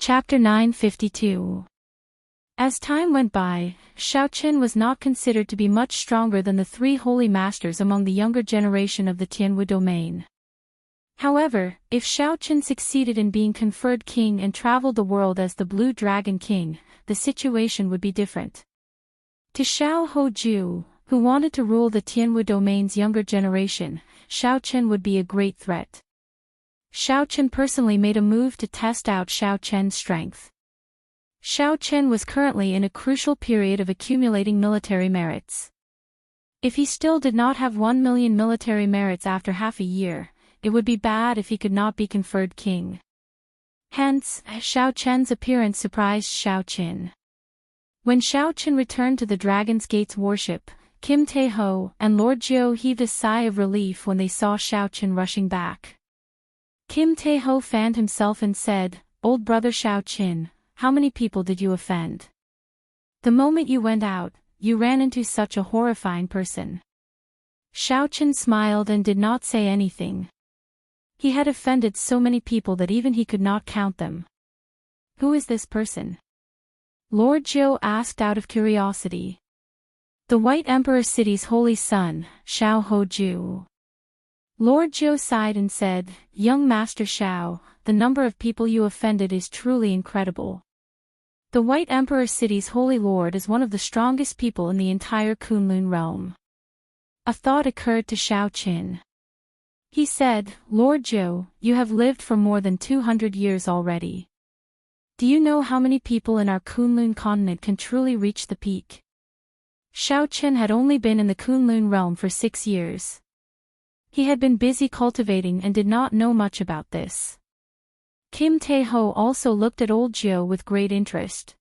Chapter 952. As time went by, Xiaoqin was not considered to be much stronger than the three holy masters among the younger generation of the Tianwu domain. However, if Xiaoqin succeeded in being conferred king and traveled the world as the Blue Dragon King, the situation would be different. To Xiao Hoju, who wanted to rule the Tianwu domain's younger generation, Xiaoqin would be a great threat. Xiaoqin personally made a move to test out Xiaoqian's strength. Xiaoqin was currently in a crucial period of accumulating military merits. If he still did not have 1 million military merits after half a year, it would be bad if he could not be conferred king. Hence, Xiaoqian's appearance surprised Xiaoqin. When Xiaoqin returned to the Dragon's Gate's worship, Kim Taeho and Lord Jiu heaved a sigh of relief when they saw Xiaoqin rushing back. Kim Taeho fanned himself and said, "Old brother Xiaoqin, how many people did you offend? The moment you went out, you ran into such a horrifying person." Xiaoqin smiled and did not say anything. He had offended so many people that even he could not count them. "Who is this person?" Lord Jiu asked out of curiosity. "The White Emperor City's holy son, Xiao Hoju." Lord Jiu sighed and said, "Young Master Xiao, the number of people you offended is truly incredible. The White Emperor City's holy lord is one of the strongest people in the entire Kunlun realm." A thought occurred to Xiaoqin. He said, "Lord Jiu, you have lived for more than 200 years already. Do you know how many people in our Kunlun continent can truly reach the peak?" Xiaoqin had only been in the Kunlun realm for 6 years. He had been busy cultivating and did not know much about this. Kim Taeho also looked at old Jiu with great interest.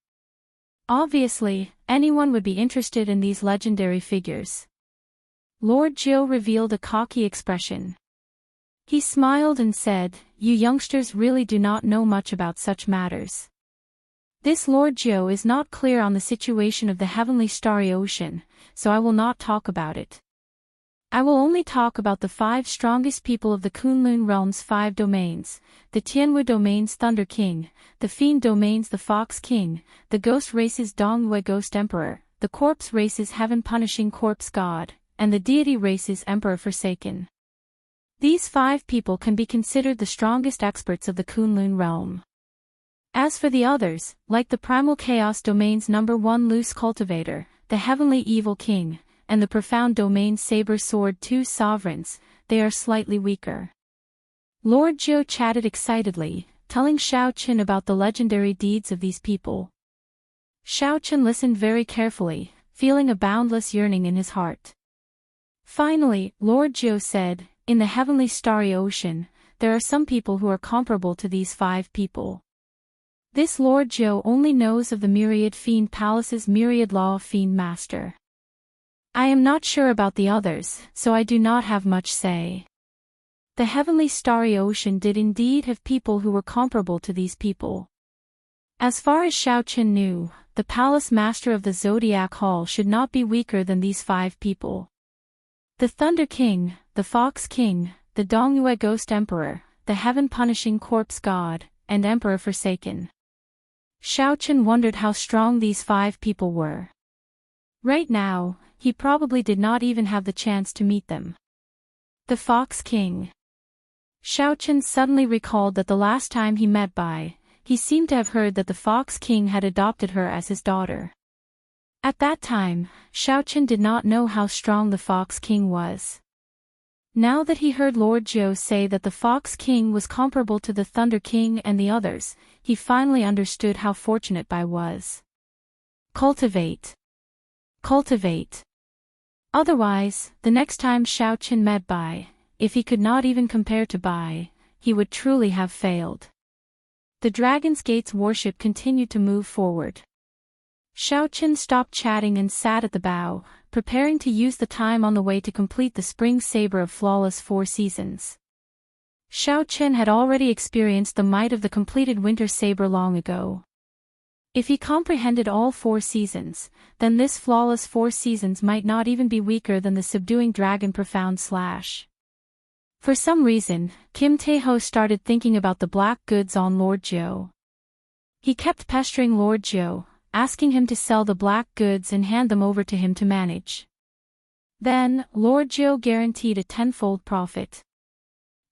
Obviously, anyone would be interested in these legendary figures. Lord Jiu revealed a cocky expression. He smiled and said, "You youngsters really do not know much about such matters. This Lord Jiu is not clear on the situation of the heavenly starry ocean, so I will not talk about it. I will only talk about the 5 strongest people of the Kunlun realm's 5 domains, the Tianwu domain's Thunder King, the Fiend domain's the Fox King, the Ghost race's Dongyue Ghost Emperor, the Corpse race's Heaven Punishing Corpse God, and the Deity race's Emperor Forsaken. These 5 people can be considered the strongest experts of the Kunlun realm. As for the others, like the Primal Chaos domain's number 1 Loose Cultivator, the Heavenly Evil King, and the Profound domain's Saber Sword 2 Sovereigns, they are slightly weaker." Lord Jiu chatted excitedly, telling Xiaoqin about the legendary deeds of these people. Xiaoqin listened very carefully, feeling a boundless yearning in his heart. Finally, Lord Jiu said, "In the heavenly starry ocean, there are some people who are comparable to these 5 people. This Lord Jiu only knows of the Myriad Fiend Palace's Myriad Law Fiend Master. I am not sure about the others, so I do not have much say." The heavenly starry ocean did indeed have people who were comparable to these people. As far as Xiaoqin knew, the palace master of the Zodiac Hall should not be weaker than these 5 people. The Thunder King, the Fox King, the Dongyue Ghost Emperor, the Heaven Punishing Corpse God, and Emperor Forsaken. Xiaoqin wondered how strong these 5 people were. Right now, he probably did not even have the chance to meet them. The Fox King. Xiaoqin suddenly recalled that the last time he met Bai, he seemed to have heard that the Fox King had adopted her as his daughter. At that time, Xiaoqin did not know how strong the Fox King was. Now that he heard Lord Jiu say that the Fox King was comparable to the Thunder King and the others, he finally understood how fortunate Bai was. Cultivate. Cultivate. Otherwise, the next time Xiaoqin met Bai, if he could not even compare to Bai, he would truly have failed. The Dragon's Gate's worship continued to move forward. Xiaoqin stopped chatting and sat at the bow, preparing to use the time on the way to complete the Spring Saber of Flawless 4 Seasons. Xiaoqin had already experienced the might of the completed Winter Saber long ago. If he comprehended all 4 seasons, then this flawless 4 seasons might not even be weaker than the subduing dragon Profound Slash. For some reason, Kim Taeho started thinking about the black goods on Lord Jiu. He kept pestering Lord Jiu, asking him to sell the black goods and hand them over to him to manage. Then, Lord Jiu guaranteed a tenfold profit.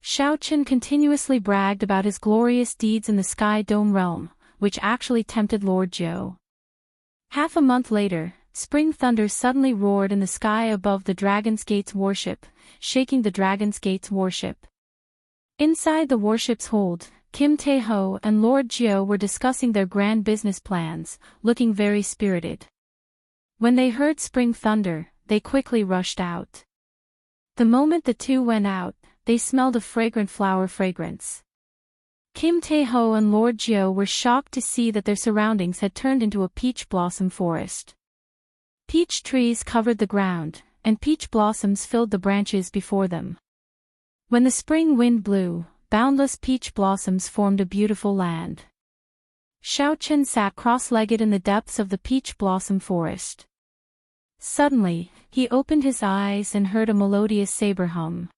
Xiaochen continuously bragged about his glorious deeds in the Sky Dome realm, which actually tempted Lord Jiu. Half a month later, spring thunder suddenly roared in the sky above the Dragon's Gate's warship, shaking the Dragon's Gate's warship. Inside the warship's hold, Kim Tae-ho and Lord Jiu were discussing their grand business plans, looking very spirited. When they heard spring thunder, they quickly rushed out. The moment the two went out, they smelled a fragrant flower fragrance. Kim Tae-ho and Lord Jiu were shocked to see that their surroundings had turned into a peach blossom forest. Peach trees covered the ground, and peach blossoms filled the branches before them. When the spring wind blew, boundless peach blossoms formed a beautiful land. Xiaochen sat cross-legged in the depths of the peach blossom forest. Suddenly, he opened his eyes and heard a melodious saber hum.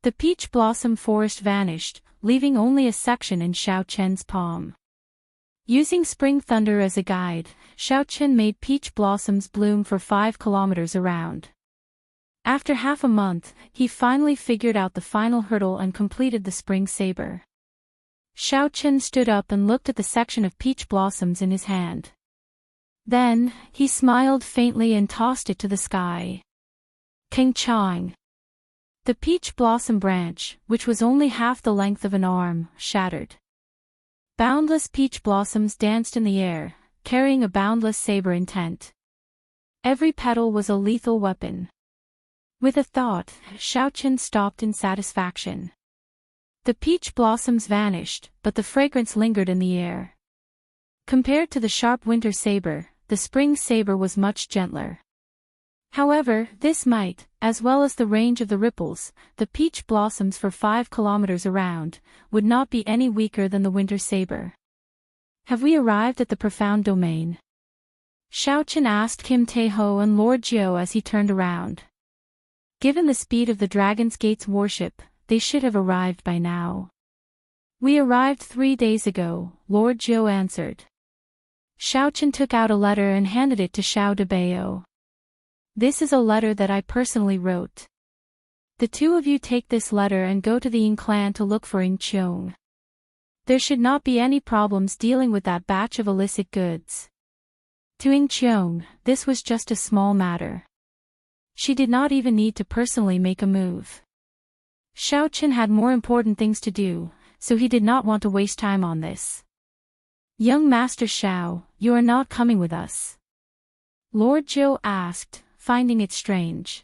The peach blossom forest vanished, leaving only a section in Xiaochen's palm. Using spring thunder as a guide, Xiaochen made peach blossoms bloom for 5 kilometers around. After half a month, he finally figured out the final hurdle and completed the spring saber. Xiaochen stood up and looked at the section of peach blossoms in his hand. Then, he smiled faintly and tossed it to the sky. King Chang. The peach blossom branch, which was only half the length of an arm, shattered. Boundless peach blossoms danced in the air, carrying a boundless saber intent. Every petal was a lethal weapon. With a thought, Xiaochen stopped in satisfaction. The peach blossoms vanished, but the fragrance lingered in the air. Compared to the sharp winter saber, the spring saber was much gentler. However, this might, as well as the range of the ripples, the peach blossoms for 5 kilometers around, would not be any weaker than the winter saber. Have we arrived at the profound domain? Xiaochen asked Kim Tae-ho and Lord Jiu as he turned around. Given the speed of the Dragon's Gate's warship, they should have arrived by now. We arrived 3 days ago, Lord Jiu answered. Xiaochen took out a letter and handed it to Xiao Debao. This is a letter that I personally wrote. The two of you take this letter and go to the Ying clan to look for Ying Qiong. There should not be any problems dealing with that batch of illicit goods. To Ying Qiong, this was just a small matter. She did not even need to personally make a move. Xiaochen had more important things to do, so he did not want to waste time on this. Young Master Xiao, you are not coming with us? Lord Jiu asked, finding it strange.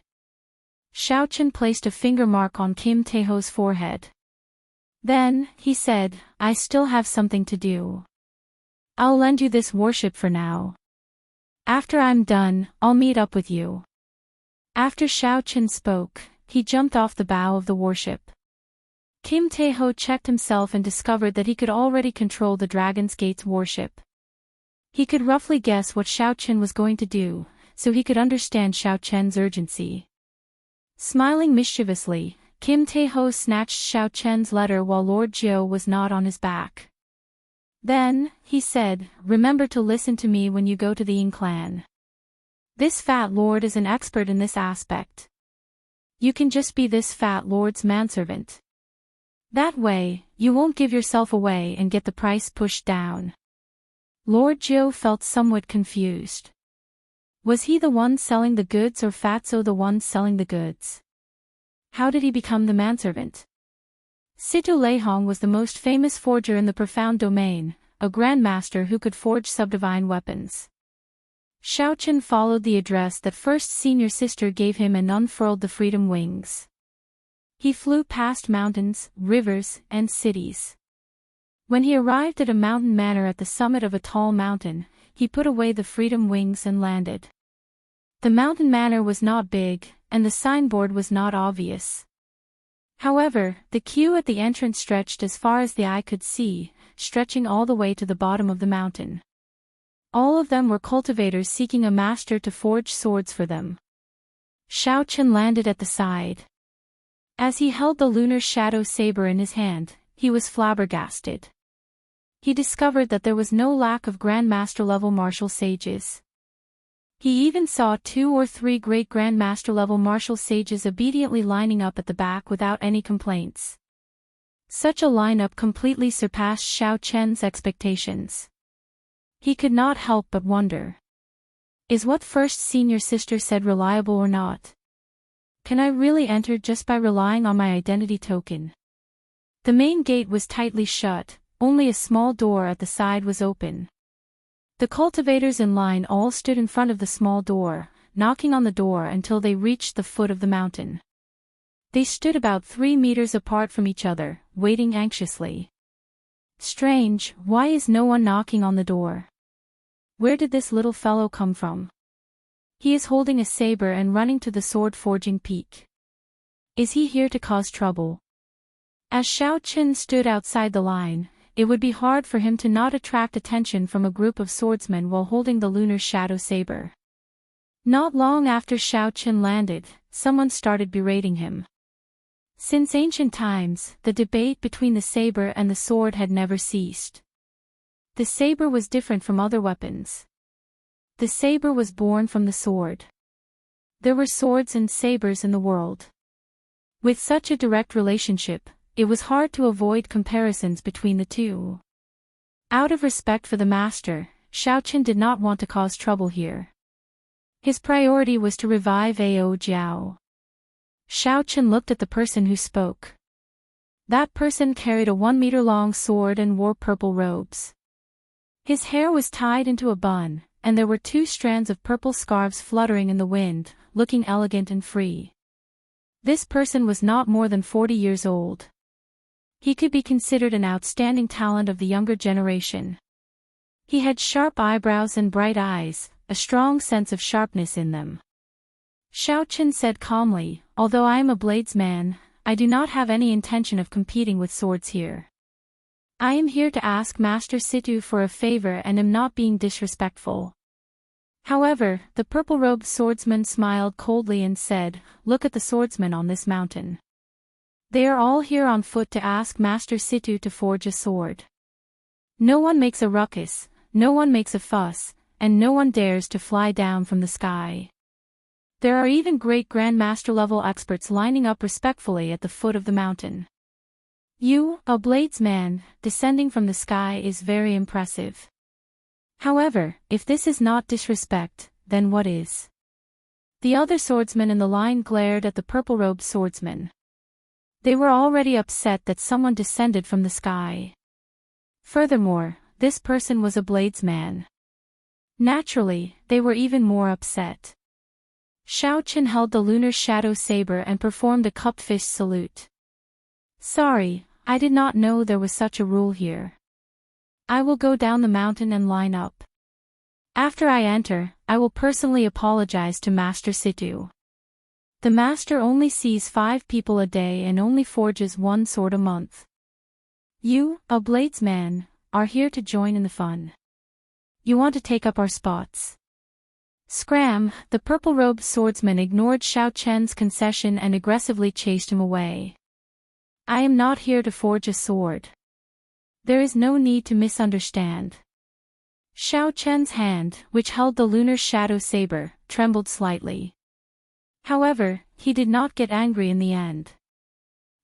Xiaochen placed a finger mark on Kim Tae-ho's forehead. Then, he said, I still have something to do. I'll lend you this warship for now. After I'm done, I'll meet up with you. After Xiaochen spoke, he jumped off the bow of the warship. Kim Tae-ho checked himself and discovered that he could already control the Dragon's Gate's warship. He could roughly guess what Xiaochen was going to do, so he could understand Xiaochen's urgency. Smiling mischievously, Kim Tae-ho snatched Xiaochen's letter while Lord Jiu was not on his back. Then, he said, remember to listen to me when you go to the Ying clan. This fat lord is an expert in this aspect. You can just be this fat lord's manservant. That way, you won't give yourself away and get the price pushed down. Lord Jiu felt somewhat confused. Was he the one selling the goods or Fatso the one selling the goods? How did he become the manservant? Situ Leihong was the most famous forger in the profound domain, a grandmaster who could forge subdivine weapons. Xiaochen followed the address that first senior sister gave him and unfurled the freedom wings. He flew past mountains, rivers, and cities. When he arrived at a mountain manor at the summit of a tall mountain, he put away the freedom wings and landed. The mountain manor was not big, and the signboard was not obvious. However, the queue at the entrance stretched as far as the eye could see, stretching all the way to the bottom of the mountain. All of them were cultivators seeking a master to forge swords for them. Xiaochen landed at the side. As he held the lunar shadow saber in his hand, he was flabbergasted. He discovered that there was no lack of Grandmaster-level martial sages. He even saw 2 or 3 great Grandmaster-level martial sages obediently lining up at the back without any complaints. Such a lineup completely surpassed Xiao Chen's expectations. He could not help but wonder. Is what first senior sister said reliable or not? Can I really enter just by relying on my identity token? The main gate was tightly shut, only a small door at the side was open. The cultivators in line all stood in front of the small door, knocking on the door until they reached the foot of the mountain. They stood about 3 meters apart from each other, waiting anxiously. Strange, why is no one knocking on the door? Where did this little fellow come from? He is holding a saber and running to the sword-forging peak. Is he here to cause trouble? As Xiao Chen stood outside the line, it would be hard for him to not attract attention from a group of swordsmen while holding the lunar shadow saber. Not long after Xiao Chen landed, someone started berating him. Since ancient times, the debate between the saber and the sword had never ceased. The saber was different from other weapons. The saber was born from the sword. There were swords and sabers in the world. With such a direct relationship, it was hard to avoid comparisons between the two. Out of respect for the master, Xiao Chen did not want to cause trouble here. His priority was to revive Ao Jiao. Xiao Chen looked at the person who spoke. That person carried a 1-meter-long sword and wore purple robes. His hair was tied into a bun, and there were 2 strands of purple scarves fluttering in the wind, looking elegant and free. This person was not more than 40 years old. He could be considered an outstanding talent of the younger generation. He had sharp eyebrows and bright eyes, a strong sense of sharpness in them. Xiao Chen said calmly, although I am a bladesman, I do not have any intention of competing with swords here. I am here to ask Master Situ for a favor and am not being disrespectful. However, the purple-robed swordsman smiled coldly and said, look at the swordsmen on this mountain. They are all here on foot to ask Master Situ to forge a sword. No one makes a ruckus, no one makes a fuss, and no one dares to fly down from the sky. There are even great Grandmaster-level experts lining up respectfully at the foot of the mountain. You, a bladesman, descending from the sky is very impressive. However, if this is not disrespect, then what is? The other swordsmen in the line glared at the purple-robed swordsman. They were already upset that someone descended from the sky. Furthermore, this person was a bladesman. Naturally, they were even more upset. Xiao Chen held the lunar shadow saber and performed a cupped fist salute. Sorry, I did not know there was such a rule here. I will go down the mountain and line up. After I enter, I will personally apologize to Master Situ. The master only sees 5 people a day and only forges 1 sword a month. You, a bladesman, are here to join in the fun. You want to take up our spots. Scram, the purple-robed swordsman ignored Xiao Chen's concession and aggressively chased him away. I am not here to forge a sword. There is no need to misunderstand. Xiao Chen's hand, which held the lunar shadow saber, trembled slightly. However, he did not get angry in the end.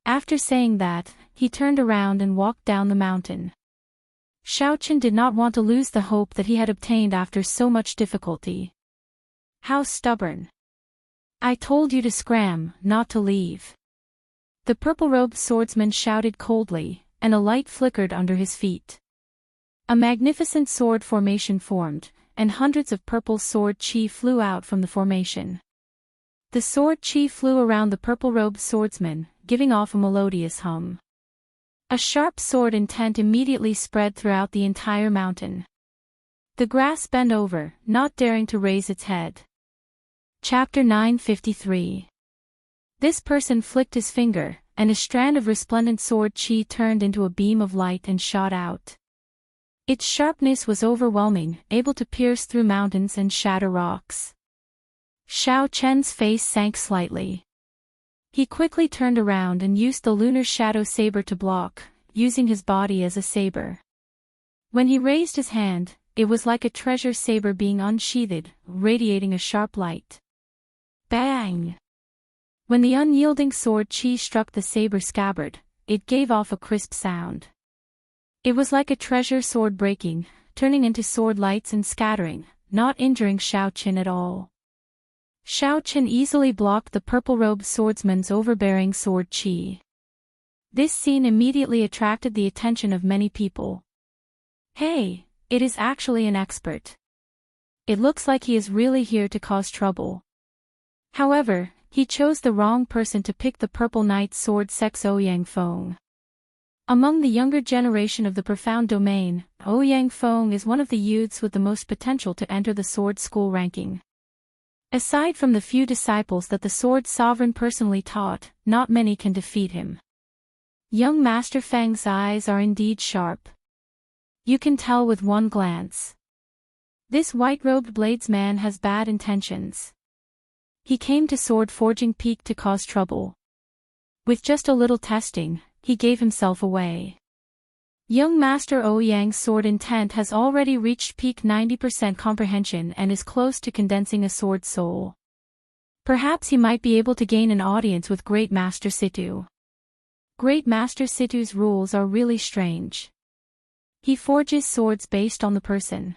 After saying that, he turned around and walked down the mountain. Xiao Chen did not want to lose the hope that he had obtained after so much difficulty. How stubborn. I told you to scram, not to leave. The purple-robed swordsman shouted coldly, and a light flickered under his feet. A magnificent sword formation formed, and hundreds of purple sword chi flew out from the formation. The sword chi flew around the purple-robed swordsman, giving off a melodious hum. A sharp sword intent immediately spread throughout the entire mountain. The grass bent over, not daring to raise its head. Chapter 953. This person flicked his finger, and a strand of resplendent sword chi turned into a beam of light and shot out. Its sharpness was overwhelming, able to pierce through mountains and shatter rocks. Xiao Chen's face sank slightly. He quickly turned around and used the lunar shadow saber to block, using his body as a saber. When he raised his hand, it was like a treasure saber being unsheathed, radiating a sharp light. Bang! When the unyielding sword chi struck the saber scabbard, it gave off a crisp sound. It was like a treasure sword breaking, turning into sword lights and scattering, not injuring Xiaoqin at all. Xiaoqin easily blocked the purple-robed swordsman's overbearing sword chi. This scene immediately attracted the attention of many people. Hey, it is actually an expert. It looks like he is really here to cause trouble. However, he chose the wrong person to pick the Purple Knight's sword sex Ouyang Feng. Among the younger generation of the Profound Domain, Ouyang Feng is one of the youths with the most potential to enter the sword school ranking. Aside from the few disciples that the sword sovereign personally taught, not many can defeat him. Young Master Feng's eyes are indeed sharp. You can tell with one glance. This white-robed bladesman has bad intentions. He came to Sword Forging Peak to cause trouble. With just a little testing, he gave himself away. Young Master Ouyang's sword intent has already reached peak 90% comprehension and is close to condensing a sword soul. Perhaps he might be able to gain an audience with Great Master Situ. Great Master Situ's rules are really strange. He forges swords based on the person.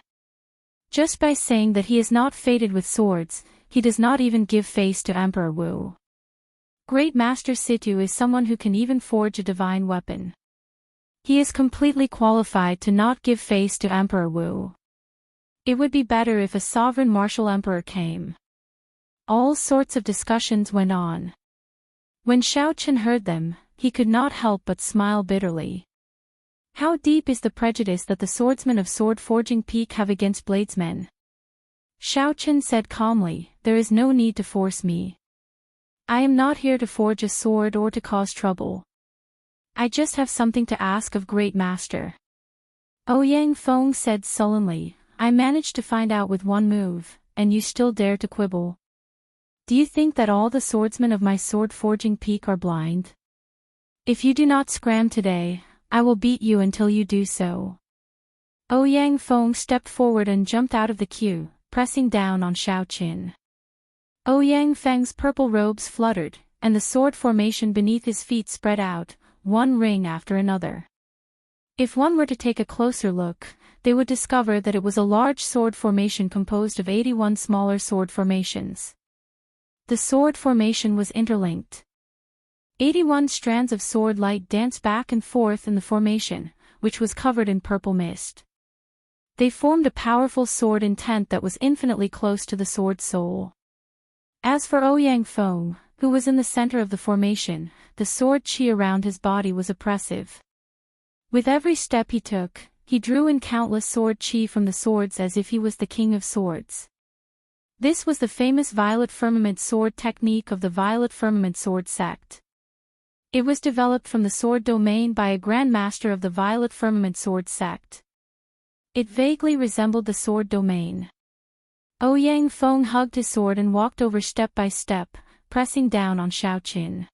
Just by saying that he is not fated with swords, he does not even give face to Emperor Wu. Great Master Situ is someone who can even forge a divine weapon. He is completely qualified to not give face to Emperor Wu. It would be better if a sovereign martial emperor came. All sorts of discussions went on. When Xiaoqin heard them, he could not help but smile bitterly. How deep is the prejudice that the swordsmen of Sword Forging Peak have against bladesmen? Xiaoqin said calmly, there is no need to force me. I am not here to forge a sword or to cause trouble. I just have something to ask of Great Master. Ouyang Feng said sullenly, I managed to find out with one move, and you still dare to quibble. Do you think that all the swordsmen of my Sword Forging Peak are blind? If you do not scram today, I will beat you until you do so. Ouyang Feng stepped forward and jumped out of the queue, pressing down on Xiaoqin. Ouyang Feng's purple robes fluttered, and the sword formation beneath his feet spread out, one ring after another. If one were to take a closer look, they would discover that it was a large sword formation composed of 81 smaller sword formations. The sword formation was interlinked. 81 strands of sword light danced back and forth in the formation, which was covered in purple mist. They formed a powerful sword intent that was infinitely close to the sword soul. As for Ouyang Feng, who was in the center of the formation, the sword chi around his body was oppressive. With every step he took, he drew in countless sword chi from the swords as if he was the king of swords. This was the famous Violet Firmament sword technique of the Violet Firmament sword sect. It was developed from the sword domain by a Grand Master of the Violet Firmament sword sect. It vaguely resembled the sword domain. Ouyang Feng hugged his sword and walked over step by step, pressing down on Xiaoqin.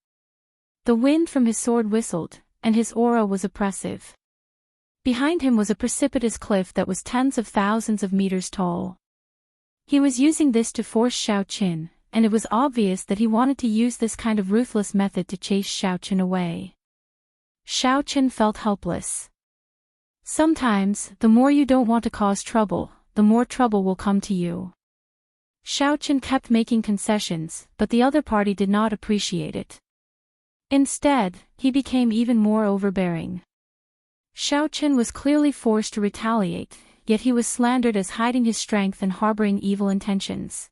The wind from his sword whistled, and his aura was oppressive. Behind him was a precipitous cliff that was tens of thousands of meters tall. He was using this to force Xiaoqin, and it was obvious that he wanted to use this kind of ruthless method to chase Xiaoqin away. Xiaoqin felt helpless. Sometimes, the more you don't want to cause trouble, the more trouble will come to you. Xiaoqin kept making concessions, but the other party did not appreciate it. Instead, he became even more overbearing. Xiaoqin was clearly forced to retaliate, yet he was slandered as hiding his strength and harboring evil intentions.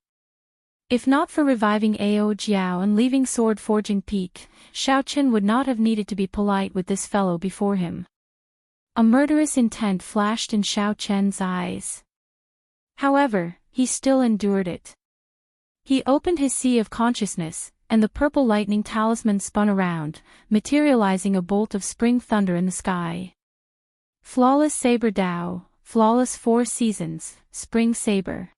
If not for reviving Ao Jiao and leaving Sword Forging Peak, Xiaoqin would not have needed to be polite with this fellow before him. A murderous intent flashed in Xiaoqin's eyes. However, he still endured it. He opened his sea of consciousness, and the purple lightning talisman spun around, materializing a bolt of spring thunder in the sky. Flawless Saber Dao, flawless 4 seasons, Spring Saber.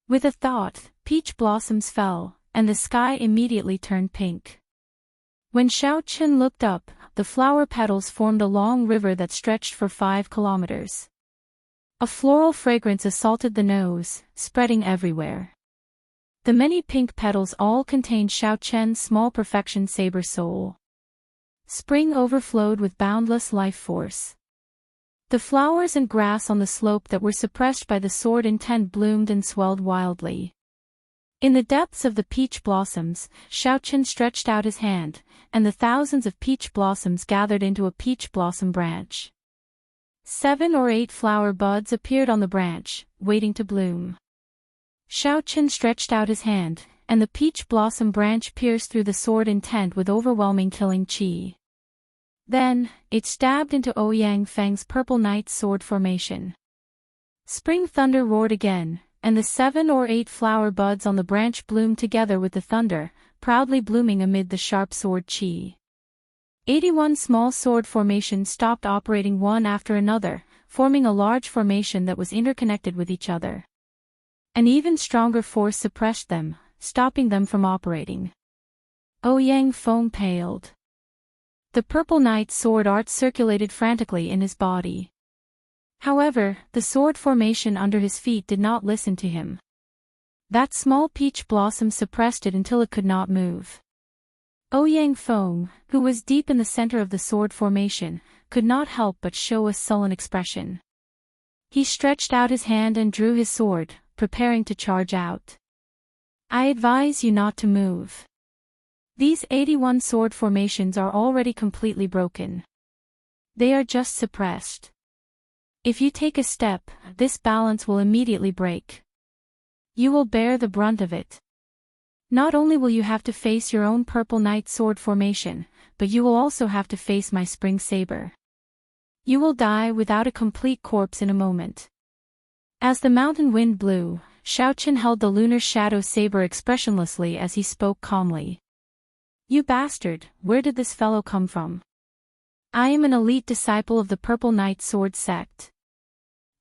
With a thought, peach blossoms fell, and the sky immediately turned pink. When Xiaoqin looked up, the flower petals formed a long river that stretched for 5 kilometers. A floral fragrance assaulted the nose, spreading everywhere. The many pink petals all contained Xiaochen's small perfection saber soul. Spring overflowed with boundless life force. The flowers and grass on the slope that were suppressed by the sword intent bloomed and swelled wildly. In the depths of the peach blossoms, Xiaochen stretched out his hand, and the thousands of peach blossoms gathered into a peach blossom branch. 7 or 8 flower buds appeared on the branch, waiting to bloom. Xiaochen stretched out his hand, and the peach blossom branch pierced through the sword intent with overwhelming killing qi. Then, it stabbed into Ouyang Feng's purple knight sword formation. Spring thunder roared again, and the 7 or 8 flower buds on the branch bloomed together with the thunder, proudly blooming amid the sharp sword qi. 81 small sword formations stopped operating one after another, forming a large formation that was interconnected with each other. An even stronger force suppressed them, stopping them from operating. Ouyang Feng paled. The purple knight sword art circulated frantically in his body. However, the sword formation under his feet did not listen to him. That small peach blossom suppressed it until it could not move. Ouyang Feng, who was deep in the center of the sword formation, could not help but show a sullen expression. He stretched out his hand and drew his sword, preparing to charge out. I advise you not to move. These 81 sword formations are already completely broken. They are just suppressed. If you take a step, this balance will immediately break. You will bear the brunt of it. Not only will you have to face your own purple knight sword formation, but you will also have to face my spring saber. You will die without a complete corpse in a moment. As the mountain wind blew, Xiaochen held the lunar shadow saber expressionlessly as he spoke calmly. You bastard, where did this fellow come from? I am an elite disciple of the Purple Knight Sword Sect.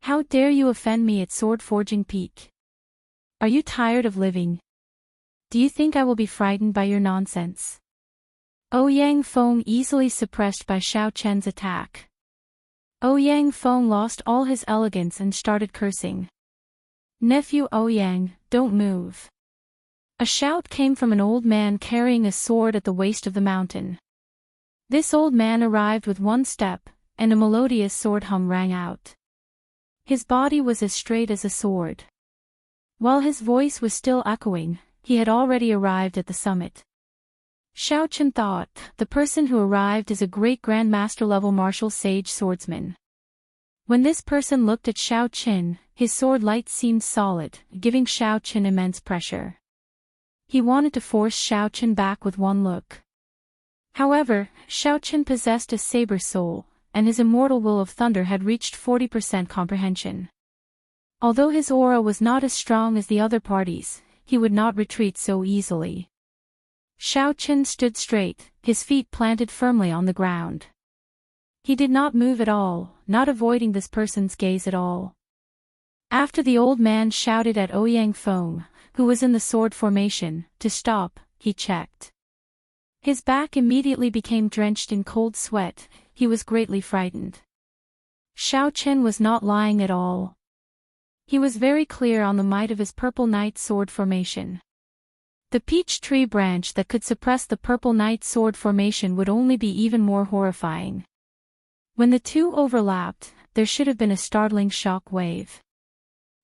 How dare you offend me at Sword Forging Peak? Are you tired of living? Do you think I will be frightened by your nonsense? Ouyang Feng easily suppressed by Xiaochen's attack. Ouyang Feng lost all his elegance and started cursing. Nephew Ouyang, don't move. A shout came from an old man carrying a sword at the waist of the mountain. This old man arrived with one step, and a melodious sword hum rang out. His body was as straight as a sword. While his voice was still echoing, he had already arrived at the summit. Xiaochen thought, the person who arrived is a great grandmaster level martial sage swordsman. When this person looked at Xiaochen, his sword light seemed solid, giving Xiaochen immense pressure. He wanted to force Xiaochen back with one look. However, Xiaochen possessed a saber soul, and his immortal will of thunder had reached 40% comprehension. Although his aura was not as strong as the other parties, he would not retreat so easily. Xiaochen stood straight, his feet planted firmly on the ground. He did not move at all, not avoiding this person's gaze at all. After the old man shouted at Ouyang Feng, who was in the sword formation, to stop, he checked. His back immediately became drenched in cold sweat, he was greatly frightened. Xiaochen was not lying at all. He was very clear on the might of his purple knight sword formation. The peach tree branch that could suppress the purple knight sword formation would only be even more horrifying. When the two overlapped, there should have been a startling shock wave.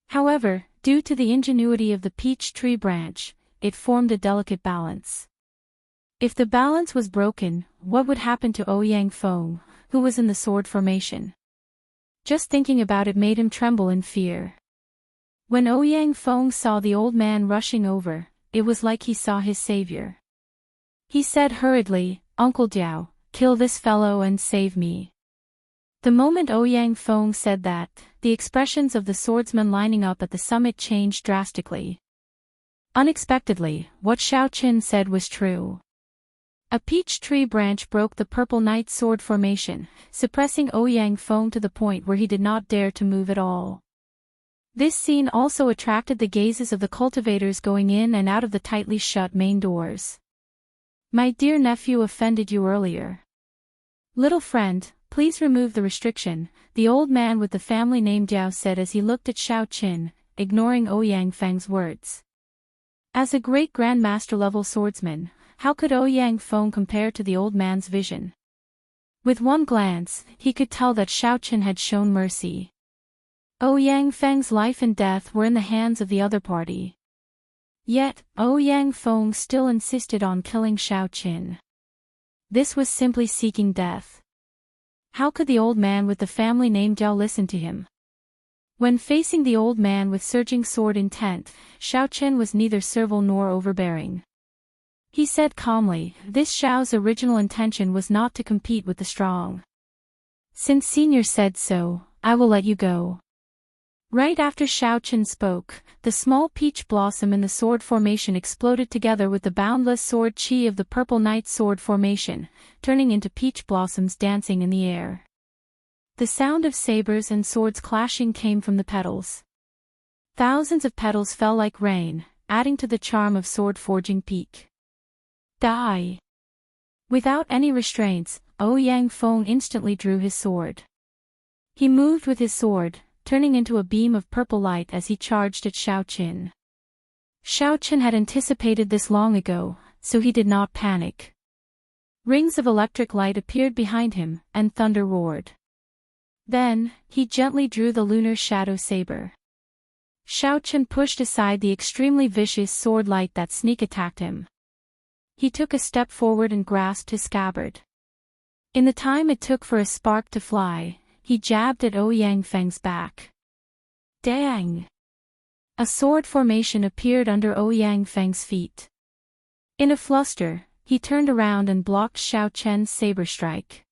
However, due to the ingenuity of the peach tree branch, it formed a delicate balance. If the balance was broken, what would happen to Ouyang Feng, who was in the sword formation? Just thinking about it made him tremble in fear. When Ouyang Feng saw the old man rushing over, it was like he saw his savior. He said hurriedly, Uncle Diao, kill this fellow and save me. The moment Ouyang Feng said that, the expressions of the swordsmen lining up at the summit changed drastically. Unexpectedly, what Xiaochen said was true. A peach tree branch broke the purple knight sword formation, suppressing Ouyang Feng to the point where he did not dare to move at all. This scene also attracted the gazes of the cultivators going in and out of the tightly shut main doors. My dear nephew offended you earlier. Little friend, please remove the restriction, the old man with the family name Diao said as he looked at Xiaoqin, ignoring Ouyang Feng's words. As a great grandmaster-level swordsman, how could Ouyang Feng compare to the old man's vision? With one glance, he could tell that Xiaoqin had shown mercy. Ouyang Feng's life and death were in the hands of the other party. Yet, Ouyang Feng still insisted on killing Xiaoqin. This was simply seeking death. How could the old man with the family name Diao listen to him? When facing the old man with surging sword intent, Xiaoqin was neither servile nor overbearing. He said calmly, this Xiao's original intention was not to compete with the strong. Since senior said so, I will let you go. Right after Xiaoqin spoke, the small peach blossom in the sword formation exploded together with the boundless sword chi of the purple knight sword formation, turning into peach blossoms dancing in the air. The sound of sabers and swords clashing came from the petals. Thousands of petals fell like rain, adding to the charm of sword forging peak. Die! Without any restraints, Ouyang Feng instantly drew his sword. He moved with his sword, turning into a beam of purple light as he charged at Xiaoqin. Xiaoqin had anticipated this long ago, so he did not panic. Rings of electric light appeared behind him, and thunder roared. Then, he gently drew the lunar shadow saber. Xiaoqin pushed aside the extremely vicious sword light that sneak attacked him. He took a step forward and grasped his scabbard. In the time it took for a spark to fly, he jabbed at Ouyang Feng's back. Dang! A sword formation appeared under Ouyang Feng's feet. In a fluster, he turned around and blocked Xiaoqin's saber strike.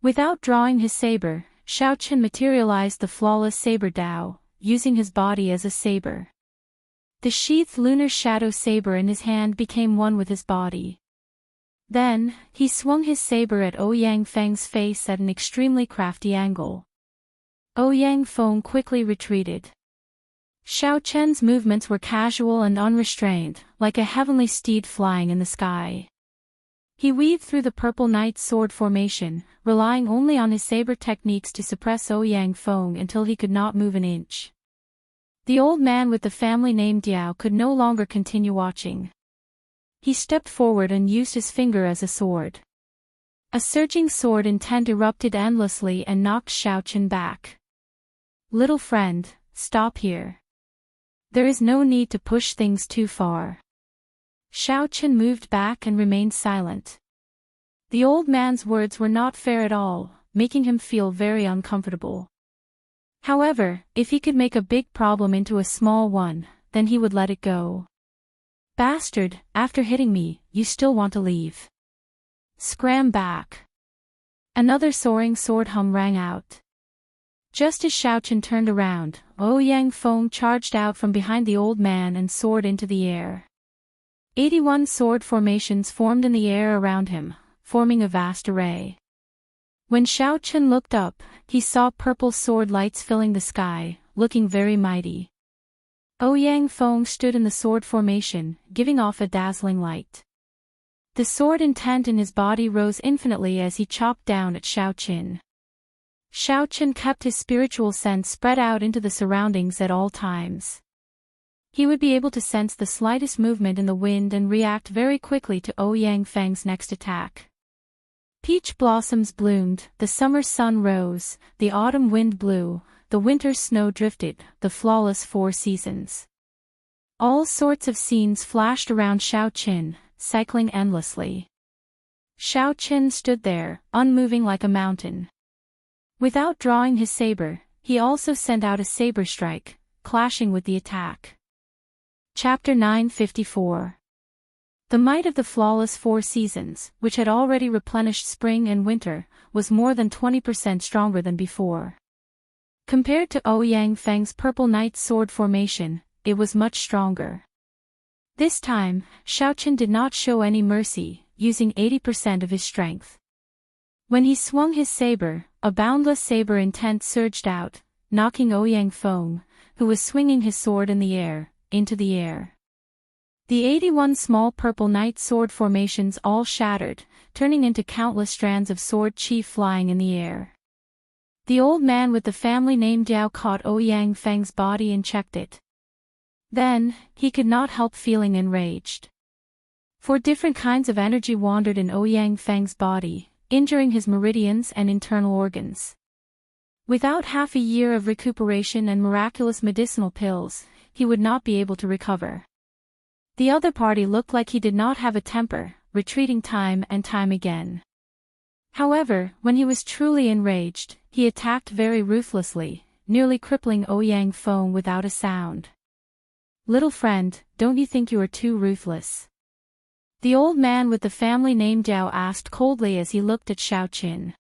Without drawing his saber, Xiaoqin materialized the flawless saber Dao, using his body as a saber. The sheathed lunar shadow saber in his hand became one with his body. Then, he swung his saber at Ouyang Feng's face at an extremely crafty angle. Ouyang Feng quickly retreated. Xiaoqin's movements were casual and unrestrained, like a heavenly steed flying in the sky. He weaved through the purple knight sword formation, relying only on his saber techniques to suppress Ouyang Feng until he could not move an inch. The old man with the family name Diao could no longer continue watching. He stepped forward and used his finger as a sword. A surging sword intent erupted endlessly and knocked Xiaoqin back. Little friend, stop here. There is no need to push things too far. Xiaoqin moved back and remained silent. The old man's words were not fair at all, making him feel very uncomfortable. However, if he could make a big problem into a small one, then he would let it go. Bastard, after hitting me, you still want to leave. Scram back. Another soaring sword hum rang out. Just as Xiaoqin turned around, Ouyang Feng charged out from behind the old man and soared into the air. 81 sword formations formed in the air around him, forming a vast array. When Xiaoqin looked up, he saw purple sword lights filling the sky, looking very mighty. Ouyang Feng stood in the sword formation, giving off a dazzling light. The sword intent in his body rose infinitely as he chopped down at Xiaoqin. Xiaoqin kept his spiritual sense spread out into the surroundings at all times. He would be able to sense the slightest movement in the wind and react very quickly to Ouyang Feng's next attack. Peach blossoms bloomed, the summer sun rose, the autumn wind blew, the winter snow drifted, the flawless 4 seasons. All sorts of scenes flashed around Xiaoqin, cycling endlessly. Xiaoqin stood there, unmoving like a mountain. Without drawing his saber, he also sent out a saber strike, clashing with the attack. Chapter 954. The might of the flawless 4 seasons, which had already replenished spring and winter, was more than 20% stronger than before. Compared to Ouyang Feng's purple knight sword formation, it was much stronger. This time, Xiaoqin did not show any mercy, using 80% of his strength. When he swung his saber, a boundless saber intent surged out, knocking Ouyang Feng, who was swinging his sword in the air, into the air. The 81 small purple knight sword formations all shattered, turning into countless strands of sword chi flying in the air. The old man with the family name Diao caught Ouyang Feng's body and checked it. Then, he could not help feeling enraged. 4 different kinds of energy wandered in Ouyang Feng's body, injuring his meridians and internal organs. Without half a year of recuperation and miraculous medicinal pills, he would not be able to recover. The other party looked like he did not have a temper, retreating time and time again. However, when he was truly enraged, he attacked very ruthlessly, nearly crippling Ouyang Feng without a sound. "Little friend, don't you think you are too ruthless?" The old man with the family name Diao asked coldly as he looked at Xiaoqin.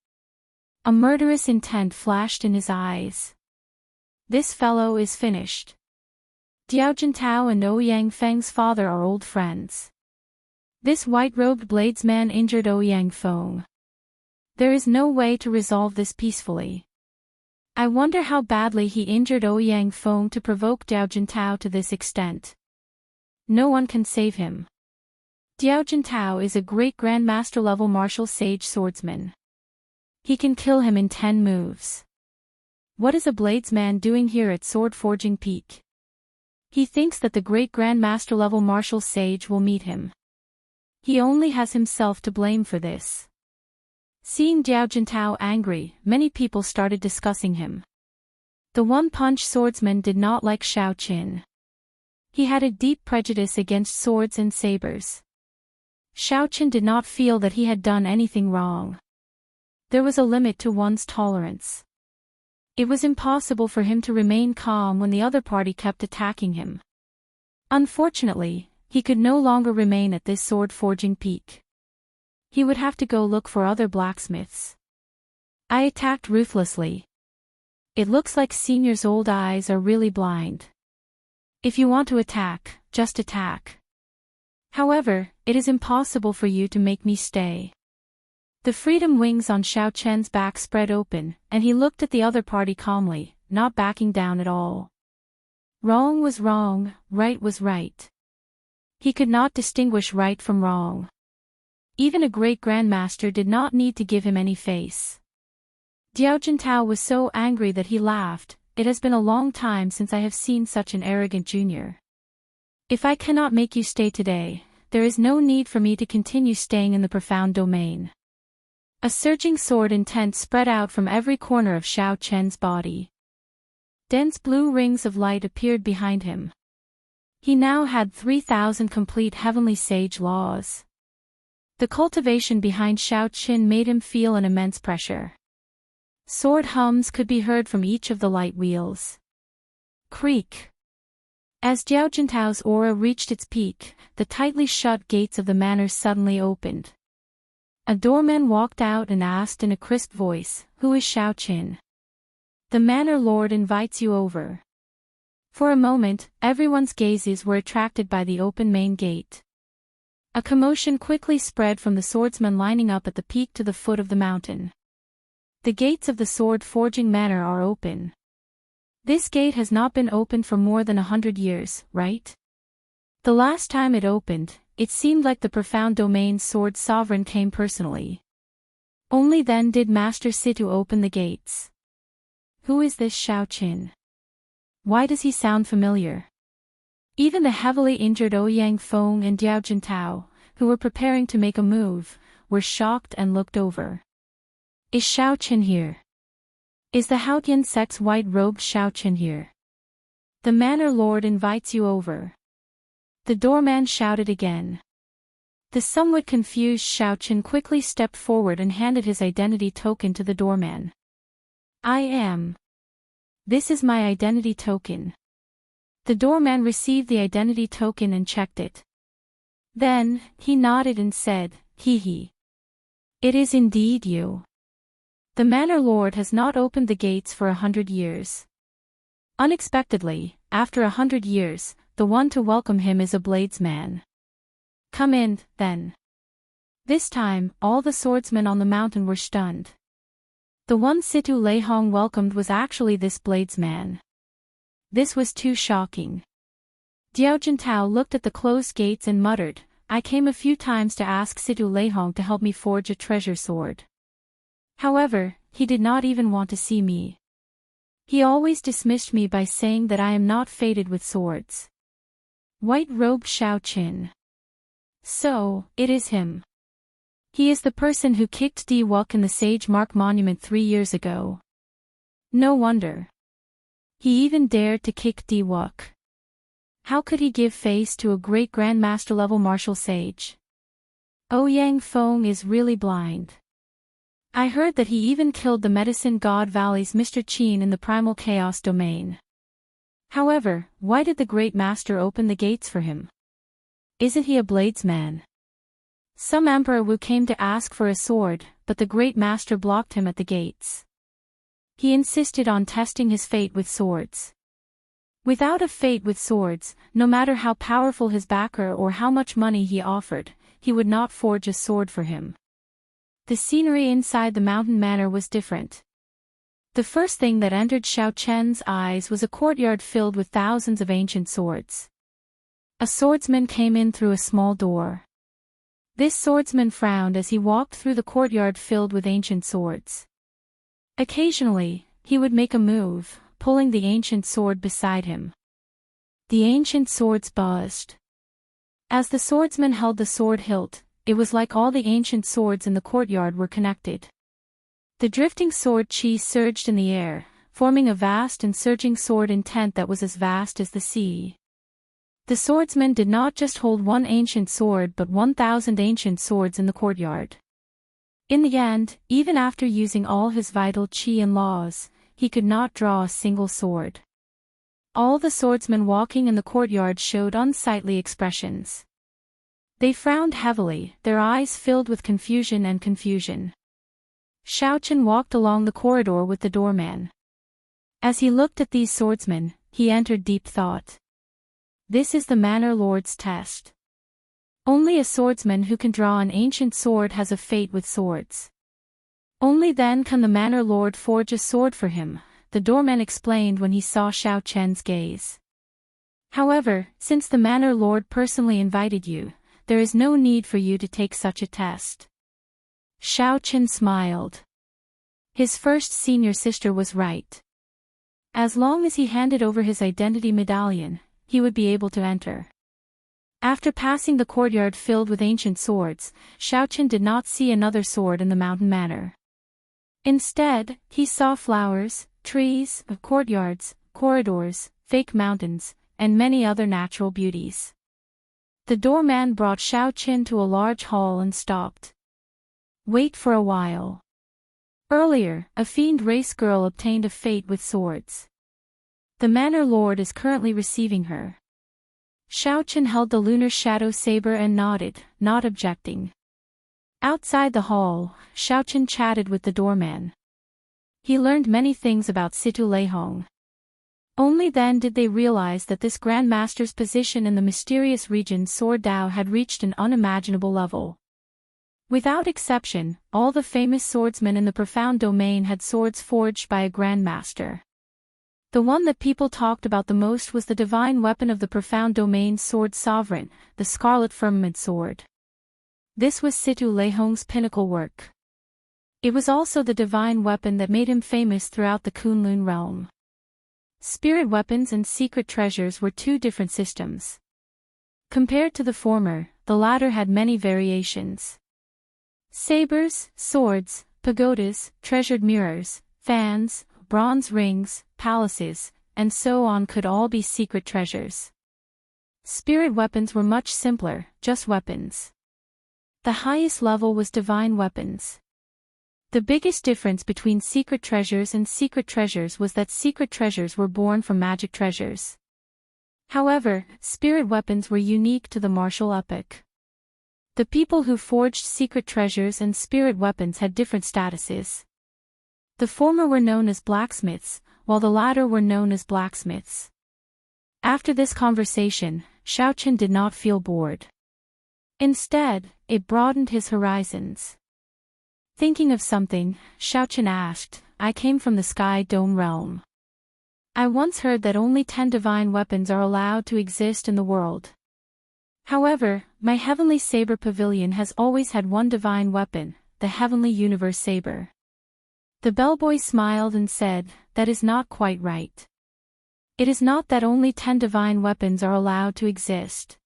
A murderous intent flashed in his eyes. "This fellow is finished. Diao Jintao and Ouyang Feng's father are old friends. This white-robed bladesman injured Ouyang Feng. There is no way to resolve this peacefully. I wonder how badly he injured Ouyang Feng to provoke Diao Jintao to this extent. No one can save him. Diao Jintao is a great grandmaster level martial sage swordsman. He can kill him in 10 moves. What is a bladesman doing here at Sword Forging Peak? He thinks that the great grandmaster level martial sage will meet him. He only has himself to blame for this." Seeing Diao Jintao angry, many people started discussing him. The one-punch swordsman did not like Xiaoqin. He had a deep prejudice against swords and sabers. Xiaoqin did not feel that he had done anything wrong. There was a limit to one's tolerance. It was impossible for him to remain calm when the other party kept attacking him. Unfortunately, he could no longer remain at this sword forging peak. He would have to go look for other blacksmiths. "I attacked ruthlessly. It looks like Senior's old eyes are really blind. If you want to attack, just attack. However, it is impossible for you to make me stay." The freedom wings on Xiao Chen's back spread open, and he looked at the other party calmly, not backing down at all. Wrong was wrong, right was right. He could not distinguish right from wrong. Even a great grandmaster did not need to give him any face. Diao Jintao was so angry that he laughed. "It has been a long time since I have seen such an arrogant junior. If I cannot make you stay today, there is no need for me to continue staying in the profound domain." A surging sword intent spread out from every corner of Xiao Chen's body. Dense blue rings of light appeared behind him. He now had 3,000 complete heavenly sage laws. The cultivation behind Xiao Qin made him feel an immense pressure. Sword hums could be heard from each of the light wheels. Creak. As Diao Jintao's aura reached its peak, the tightly shut gates of the manor suddenly opened. A doorman walked out and asked in a crisp voice, "Who is Xiao Qin?" "The manor lord invites you over." For a moment, everyone's gazes were attracted by the open main gate. A commotion quickly spread from the swordsmen lining up at the peak to the foot of the mountain. "The gates of the sword forging manor are open. This gate has not been opened for more than 100 years, right? The last time it opened, it seemed like the profound domain's sword sovereign came personally. Only then did Master Situ open the gates. Who is this Xiao Qin? Why does he sound familiar?" Even the heavily injured Ouyang Feng and Diao Jintao, who were preparing to make a move, were shocked and looked over. "Is Xiao Qin here? Is the Haotian sect's white-robed Xiao Qin here? The manor lord invites you over." The doorman shouted again. The somewhat confused Xiao Qin quickly stepped forward and handed his identity token to the doorman. "I am. This is my identity token." The doorman received the identity token and checked it. Then, he nodded and said, "Hee hee. It is indeed you. The manor lord has not opened the gates for 100 years. Unexpectedly, after 100 years, the one to welcome him is a bladesman. Come in, then." This time, all the swordsmen on the mountain were stunned. The one Situ Lei Hong welcomed was actually this bladesman. This was too shocking. Diao Jintao looked at the closed gates and muttered, I came a few times to ask Situ Leihong to help me forge a treasure sword. However, he did not even want to see me. He always dismissed me by saying that I am not fated with swords. White-robed Xiaoqin. So, it is him. He is the person who kicked Di Wuk in the Sage Mark Monument 3 years ago. No wonder. He even dared to kick Di Wuk. How could he give face to a great grandmaster-level martial sage? Ouyang Feng is really blind. I heard that he even killed the Medicine God Valley's Mr. Qin in the Primal Chaos domain. However, why did the Great Master open the gates for him? Isn't he a bladesman? Some Emperor Wu came to ask for a sword, but the Great Master blocked him at the gates. He insisted on testing his fate with swords. Without a fate with swords, no matter how powerful his backer or how much money he offered, he would not forge a sword for him. The scenery inside the mountain manor was different. The first thing that entered Xiao Chen's eyes was a courtyard filled with thousands of ancient swords. A swordsman came in through a small door. This swordsman frowned as he walked through the courtyard filled with ancient swords. Occasionally, he would make a move, pulling the ancient sword beside him. The ancient swords buzzed. As the swordsman held the sword hilt, it was like all the ancient swords in the courtyard were connected. The drifting sword chi surged in the air, forming a vast and surging sword intent that was as vast as the sea. The swordsman did not just hold one ancient sword but 1,000 ancient swords in the courtyard. In the end, even after using all his vital chi and laws, he could not draw a single sword. All the swordsmen walking in the courtyard showed unsightly expressions. They frowned heavily, their eyes filled with confusion and confusion. Xiaoqin walked along the corridor with the doorman. As he looked at these swordsmen, he entered deep thought. This is the Manor Lord's test. Only a swordsman who can draw an ancient sword has a fate with swords. Only then can the Manor Lord forge a sword for him, the doorman explained when he saw Xiao Chen's gaze. However, since the Manor Lord personally invited you, there is no need for you to take such a test. Xiao Chen smiled. His first senior sister was right. As long as he handed over his identity medallion, he would be able to enter. After passing the courtyard filled with ancient swords, Xiao Chen did not see another sword in the mountain manor. Instead, he saw flowers, trees, courtyards, corridors, fake mountains, and many other natural beauties. The doorman brought Xiao Chen to a large hall and stopped. Wait for a while. Earlier, a fiend race girl obtained a fate with swords. The Manor Lord is currently receiving her. Xiao Chen held the lunar shadow saber and nodded, not objecting. Outside the hall, Xiao Chen chatted with the doorman. He learned many things about Situ Leihong. Only then did they realize that this Grandmaster's position in the mysterious region Sword Dao had reached an unimaginable level. Without exception, all the famous swordsmen in the profound domain had swords forged by a Grandmaster. The one that people talked about the most was the divine weapon of the profound domain's sword sovereign, the Scarlet Firmament Sword. This was Situ Leihong's pinnacle work. It was also the divine weapon that made him famous throughout the Kunlun realm. Spirit weapons and secret treasures were two different systems. Compared to the former, the latter had many variations. Sabers, swords, pagodas, treasured mirrors, fans, bronze rings, palaces, and so on could all be secret treasures. Spirit weapons were much simpler, just weapons. The highest level was divine weapons. The biggest difference between secret treasures and secret treasures was that secret treasures were born from magic treasures. However, spirit weapons were unique to the martial epoch. The people who forged secret treasures and spirit weapons had different statuses. The former were known as blacksmiths, while the latter were known as blacksmiths. After this conversation, Xiao Chen did not feel bored. Instead, it broadened his horizons. Thinking of something, Xiao Chen asked, I came from the Sky Dome realm. I once heard that only 10 divine weapons are allowed to exist in the world. However, my heavenly saber pavilion has always had one divine weapon, the heavenly universe saber. The bellboy smiled and said, that is not quite right. It is not that only 10 divine weapons are allowed to exist.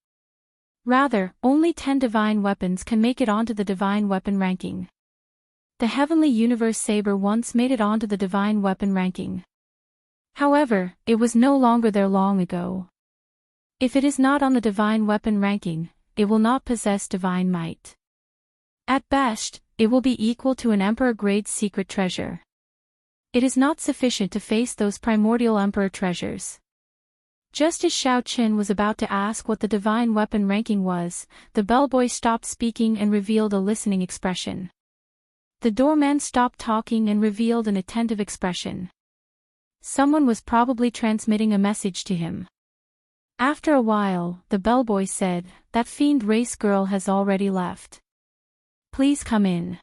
Rather, only 10 divine weapons can make it onto the divine weapon ranking. The heavenly universe saber once made it onto the divine weapon ranking. However, it was no longer there long ago. If it is not on the divine weapon ranking, it will not possess divine might. At best, it will be equal to an emperor-grade secret treasure. It is not sufficient to face those primordial emperor treasures. Just as Xiao Qin was about to ask what the divine weapon ranking was, the bellboy stopped speaking and revealed a listening expression. The doorman stopped talking and revealed an attentive expression. Someone was probably transmitting a message to him. After a while, the bellboy said, that fiend race girl has already left. Please come in.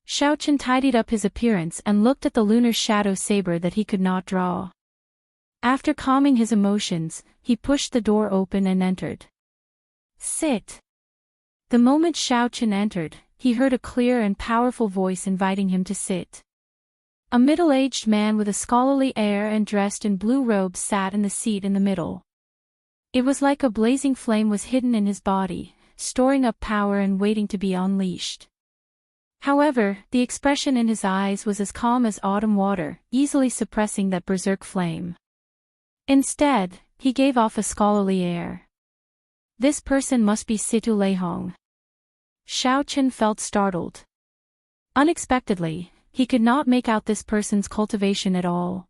Xiao Qin tidied up his appearance and looked at the lunar shadow saber that he could not draw. After calming his emotions, he pushed the door open and entered. Sit. The moment Xiao Qin entered, he heard a clear and powerful voice inviting him to sit. A middle-aged man with a scholarly air and dressed in blue robes sat in the seat in the middle. It was like a blazing flame was hidden in his body, storing up power and waiting to be unleashed. However, the expression in his eyes was as calm as autumn water, easily suppressing that berserk flame. Instead, he gave off a scholarly air. This person must be Situ Leihong. Xiao Qin felt startled. Unexpectedly, he could not make out this person's cultivation at all.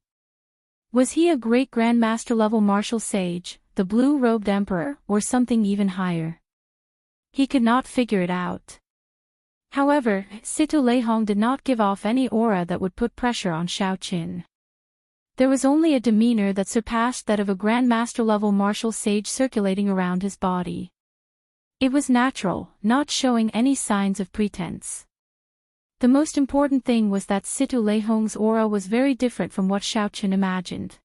Was he a great grandmaster level martial sage, the blue-robed emperor, or something even higher? He could not figure it out. However, Situ Leihong did not give off any aura that would put pressure on Xiao Qin. There was only a demeanor that surpassed that of a grandmaster-level martial sage circulating around his body. It was natural, not showing any signs of pretense. The most important thing was that Situ Leihong's aura was very different from what Xiao Qin imagined.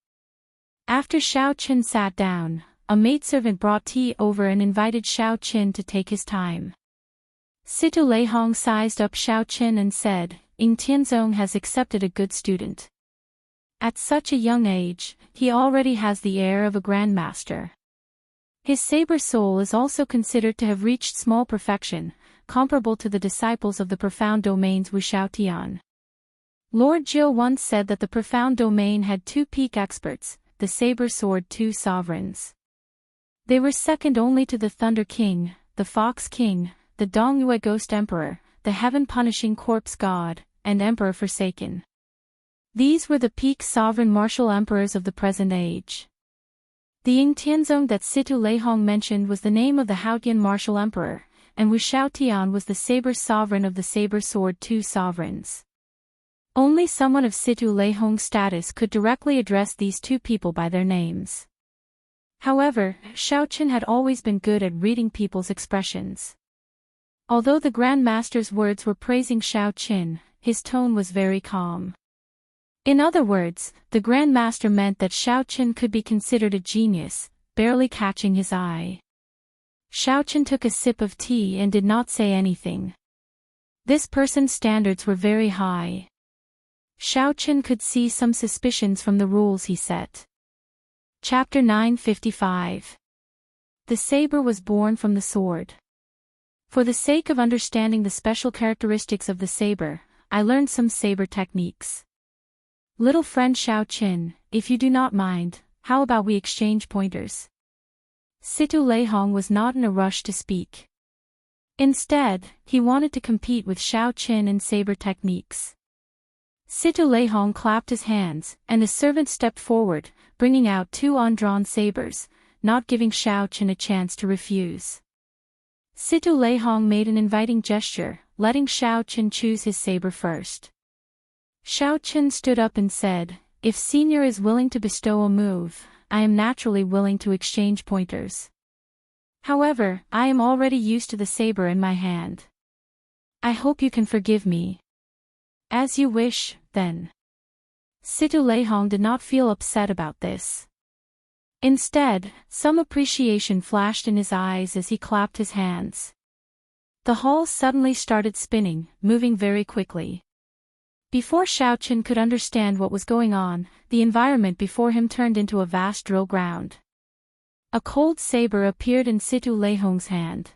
After Xiao Qin sat down, a maidservant brought tea over and invited Xiao Qin to take his time. Situ Leihong sized up Xiao Qin and said, Ying Tianzong has accepted a good student. At such a young age, he already has the air of a grandmaster. His saber soul is also considered to have reached small perfection, comparable to the disciples of the profound domains Wu Xiaotian. Lord Jiu once said that the profound domain had 2 peak experts, the saber sword 2 sovereigns. They were second only to the Thunder King, the Fox King, the Dongyue Ghost Emperor, the Heaven-Punishing Corpse God, and Emperor Forsaken. These were the peak sovereign martial emperors of the present age. The Ying Tianzong that Situ Leihong mentioned was the name of the Haotian martial emperor, and Wu Xiaotian was the saber sovereign of the saber sword 2 sovereigns. Only someone of Situ Leihong's status could directly address these 2 people by their names. However, Xiao Qin had always been good at reading people's expressions. Although the Grand Master's words were praising Xiao Qin, his tone was very calm. In other words, the Grand Master meant that Xiao Qin could be considered a genius, barely catching his eye. Xiao Qin took a sip of tea and did not say anything. This person's standards were very high. Xiao Qin could see some suspicions from the rules he set. Chapter 955. The saber was born from the sword. For the sake of understanding the special characteristics of the saber, I learned some saber techniques. Little friend Xiao Qin, if you do not mind, how about we exchange pointers? Situ Leihong was not in a rush to speak. Instead, he wanted to compete with Xiao Qin in saber techniques. Situ Leihong clapped his hands, and the servant stepped forward, bringing out 2 undrawn sabers, not giving Xiao Qin a chance to refuse. Situ Leihong made an inviting gesture, letting Xiao Qin choose his saber first. Xiao Qin stood up and said, if Senior is willing to bestow a move, I am naturally willing to exchange pointers. However, I am already used to the saber in my hand. I hope you can forgive me. As you wish, then. Situ Leihong did not feel upset about this. Instead, some appreciation flashed in his eyes as he clapped his hands. The hall suddenly started spinning, moving very quickly. Before Xiaochen could understand what was going on, the environment before him turned into a vast drill ground. A cold saber appeared in Situ Leihong's hand.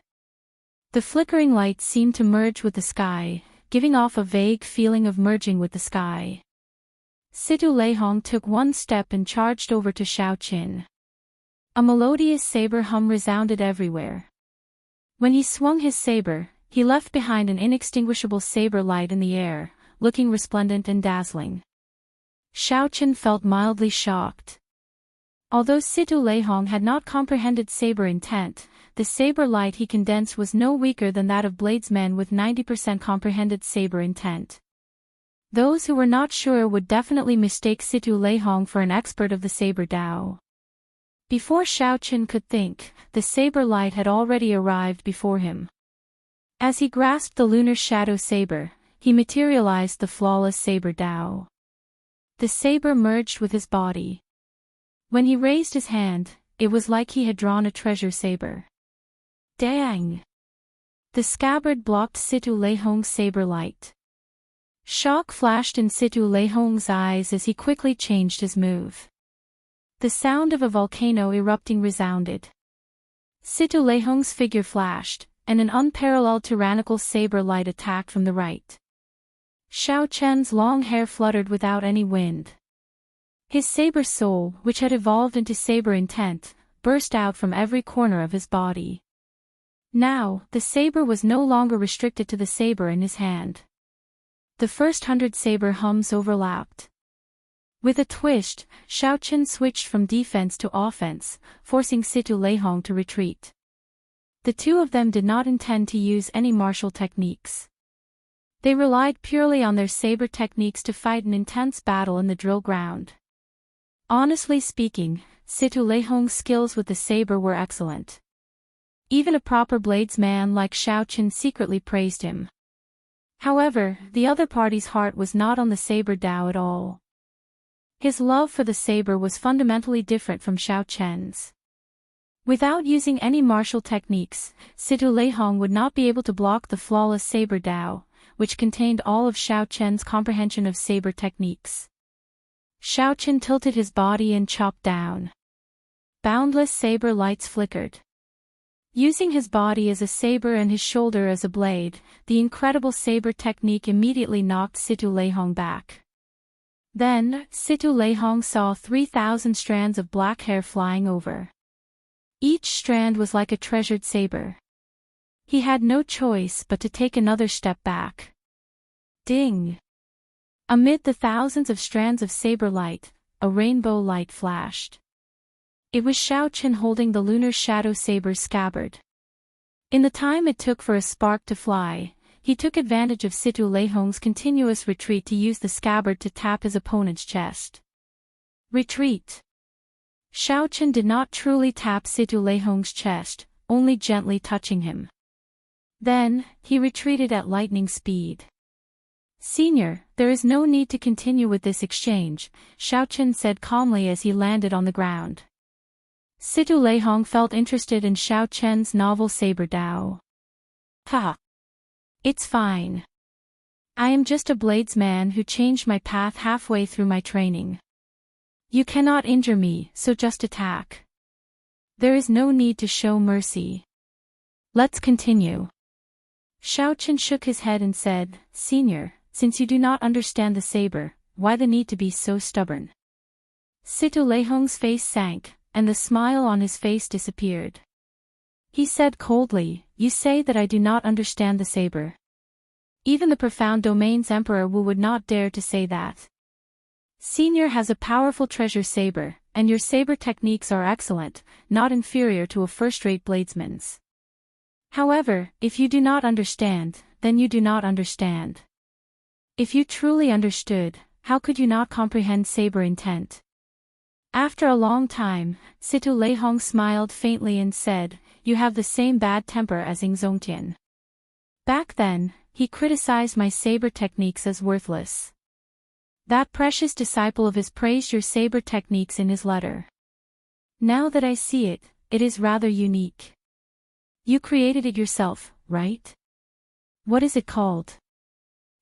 The flickering light seemed to merge with the sky, giving off a vague feeling of merging with the sky. Situ Leihong took one step and charged over to Xiaochen. A melodious saber hum resounded everywhere. When he swung his saber, he left behind an inextinguishable saber light in the air, looking resplendent and dazzling. Xiaochen felt mildly shocked. Although Situ Leihong had not comprehended saber intent, the saber light he condensed was no weaker than that of bladesmen with 90% comprehended saber intent. Those who were not sure would definitely mistake Situ Leihong for an expert of the saber Dao. Before Xiaochen could think, the saber light had already arrived before him. As he grasped the lunar shadow saber, he materialized the flawless saber Dao. The saber merged with his body. When he raised his hand, it was like he had drawn a treasure saber. Dang! The scabbard blocked Situ Leihong's saber light. Shock flashed in Situ Leihong's eyes as he quickly changed his move. The sound of a volcano erupting resounded. Situ Leihong's figure flashed, and an unparalleled tyrannical saber light attacked from the right. Xiaochen's long hair fluttered without any wind. His saber soul, which had evolved into saber intent, burst out from every corner of his body. Now, the saber was no longer restricted to the saber in his hand. The first 100 saber hums overlapped. With a twist, Xiaochen switched from defense to offense, forcing Situ Leihong to retreat. The two of them did not intend to use any martial techniques. They relied purely on their saber techniques to fight an intense battle in the drill ground. Honestly speaking, Situ Leihong's skills with the saber were excellent. Even a proper bladesman like Xiaochen secretly praised him. However, the other party's heart was not on the saber Dao at all. His love for the saber was fundamentally different from Xiaochen's. Without using any martial techniques, Situ Leihong would not be able to block the flawless saber Dao, which contained all of Xiaochen's comprehension of saber techniques. Xiaochen tilted his body and chopped down. Boundless saber lights flickered. Using his body as a saber and his shoulder as a blade, the incredible saber technique immediately knocked Situ Leihong back. Then, Situ Leihong saw 3,000 strands of black hair flying over. Each strand was like a treasured saber. He had no choice but to take another step back. Ding! Amid the thousands of strands of saber light, a rainbow light flashed. It was Xiaochen holding the lunar shadow saber's scabbard. In the time it took for a spark to fly, he took advantage of Situ Leihong's continuous retreat to use the scabbard to tap his opponent's chest. Retreat. Xiaochen did not truly tap Situ Leihong's chest, only gently touching him. Then, he retreated at lightning speed. "Senior, there is no need to continue with this exchange," Xiaochen said calmly as he landed on the ground. Situ Leihong felt interested in Xiaochen's novel saber Dao. "Ha! It's fine. I am just a bladesman who changed my path halfway through my training. You cannot injure me, so just attack. There is no need to show mercy. Let's continue." Xiaochen shook his head and said, "Senior, since you do not understand the saber, why the need to be so stubborn?" Situ Leihong's face sank, and the smile on his face disappeared. He said coldly, "You say that I do not understand the saber. Even the profound domain's Emperor Wu would not dare to say that. Senior has a powerful treasure saber, and your saber techniques are excellent, not inferior to a first-rate bladesman's. However, if you do not understand, then you do not understand. If you truly understood, how could you not comprehend saber intent?" After a long time, Situ Leihong smiled faintly and said, "You have the same bad temper as Ing Zongtian. Back then, he criticized my saber techniques as worthless. That precious disciple of his praised your saber techniques in his letter. Now that I see it, it is rather unique. You created it yourself, right? What is it called?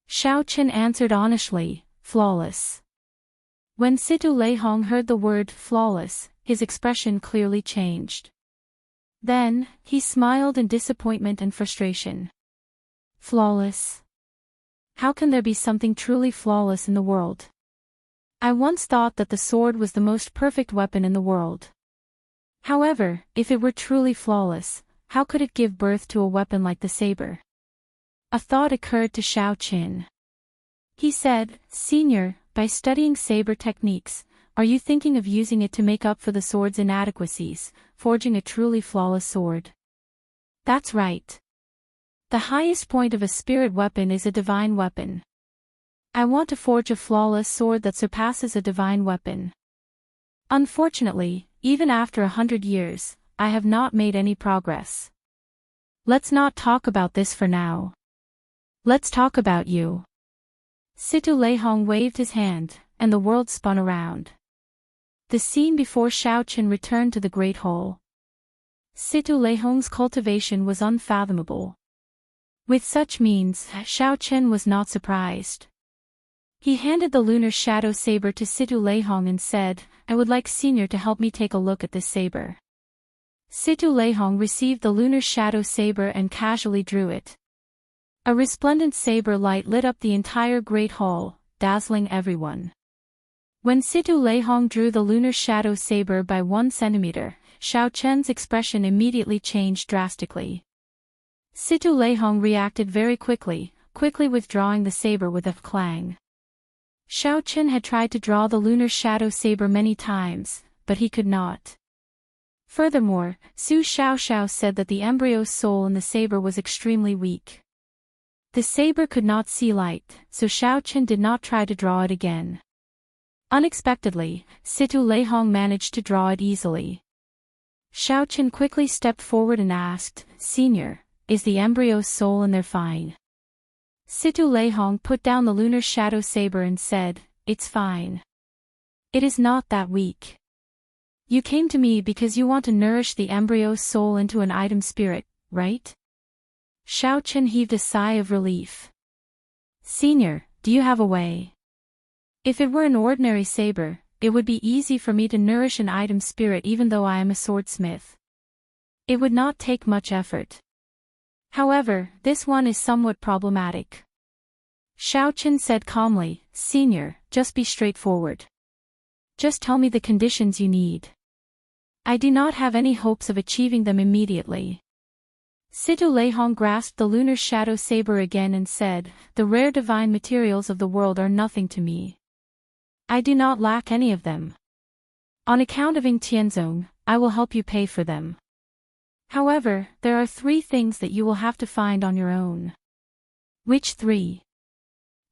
Xiaochen answered honestly, flawless. When Situ Leihong heard the word flawless, his expression clearly changed. Then, he smiled in disappointment and frustration. Flawless? How can there be something truly flawless in the world? I once thought that the sword was the most perfect weapon in the world. However, if it were truly flawless, how could it give birth to a weapon like the saber? A thought occurred to Xiaochen. He said, Senior, by studying saber techniques, are you thinking of using it to make up for the sword's inadequacies, forging a truly flawless sword? That's right. The highest point of a spirit weapon is a divine weapon. I want to forge a flawless sword that surpasses a divine weapon. Unfortunately, even after 100 years, I have not made any progress. Let's not talk about this for now. Let's talk about you. Situ Leihong waved his hand, and the world spun around. The scene before Xiaochen returned to the Great Hall. Situ Leihong's cultivation was unfathomable. With such means, Xiaochen was not surprised. He handed the lunar shadow saber to Situ Leihong and said, I would like Senior to help me take a look at this saber. Situ Leihong received the lunar shadow saber and casually drew it. A resplendent saber light lit up the entire Great Hall, dazzling everyone. When Situ Leihong drew the lunar shadow saber by 1 centimeter, Xiaochen's expression immediately changed drastically. Situ Leihong reacted very quickly withdrawing the saber with a clang. Xiaochen had tried to draw the lunar shadow saber many times, but he could not. Furthermore, Su Xiaoxiao said that the embryo soul in the saber was extremely weak. The saber could not see light, so Xiaochen did not try to draw it again. Unexpectedly, Situ Leihong managed to draw it easily. Xiaochen quickly stepped forward and asked, Senior, is the embryo soul in there fine? Situ Leihong put down the lunar shadow saber and said, It's fine. It is not that weak. You came to me because you want to nourish the embryo soul into an item spirit, right? Xiaochen heaved a sigh of relief. Senior, do you have a way? If it were an ordinary saber, it would be easy for me to nourish an item spirit even though I am a swordsmith. It would not take much effort. However, this one is somewhat problematic. Xiaochen said calmly, Senior, just be straightforward. Just tell me the conditions you need. I do not have any hopes of achieving them immediately. Situ Leihong grasped the lunar shadow saber again and said, The rare divine materials of the world are nothing to me. I do not lack any of them. On account of Ying Tianzong, I will help you pay for them. However, there are 3 things that you will have to find on your own. Which 3?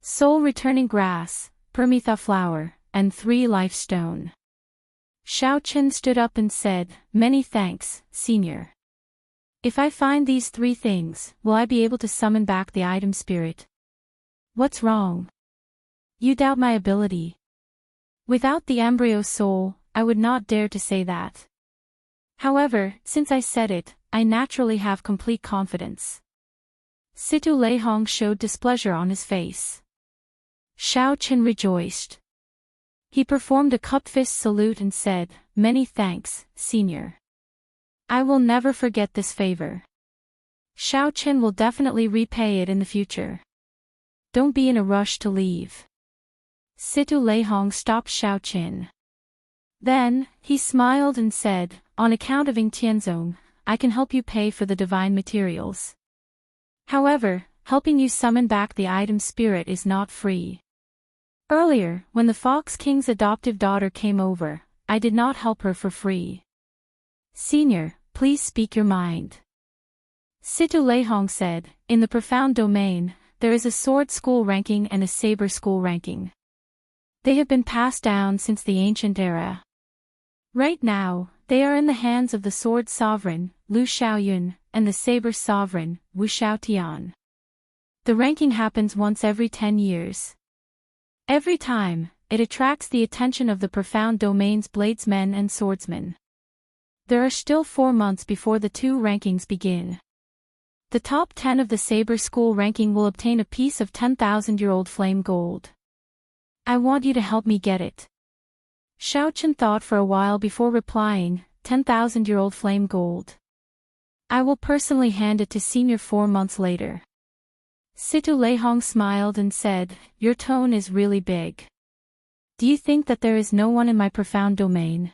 Soul returning grass, Permetha flower, and 3 life stone. Xiaochen stood up and said, Many thanks, Senior. If I find these 3 things, will I be able to summon back the item spirit? What's wrong? You doubt my ability. Without the embryo soul, I would not dare to say that. However, since I said it, I naturally have complete confidence. Situ Leihong showed displeasure on his face. Xiaochen rejoiced. He performed a cupped fist salute and said, Many thanks, Senior. I will never forget this favor. Xiaochen will definitely repay it in the future. Don't be in a rush to leave. Situ Leihong stopped Xiaochen. Then, he smiled and said, On account of Ying Tianzong, I can help you pay for the divine materials. However, helping you summon back the item spirit is not free. Earlier, when the Fox King's adoptive daughter came over, I did not help her for free. Senior, please speak your mind. Situ Leihong said, In the profound domain, there is a sword school ranking and a saber school ranking. They have been passed down since the ancient era. Right now, they are in the hands of the sword sovereign, Lu Xiaoyun, and the saber sovereign, Wu Xiaotian. The ranking happens once every 10 years. Every time, it attracts the attention of the profound domain's bladesmen and swordsmen. There are still 4 months before the 2 rankings begin. The top 10 of the Saber School ranking will obtain a piece of 10,000-year-old flame gold. I want you to help me get it. Xiaochen thought for a while before replying, 10,000-year-old flame gold. I will personally hand it to Senior 4 months later. Situ Leihong smiled and said, your tone is really big. Do you think that there is no one in my profound domain?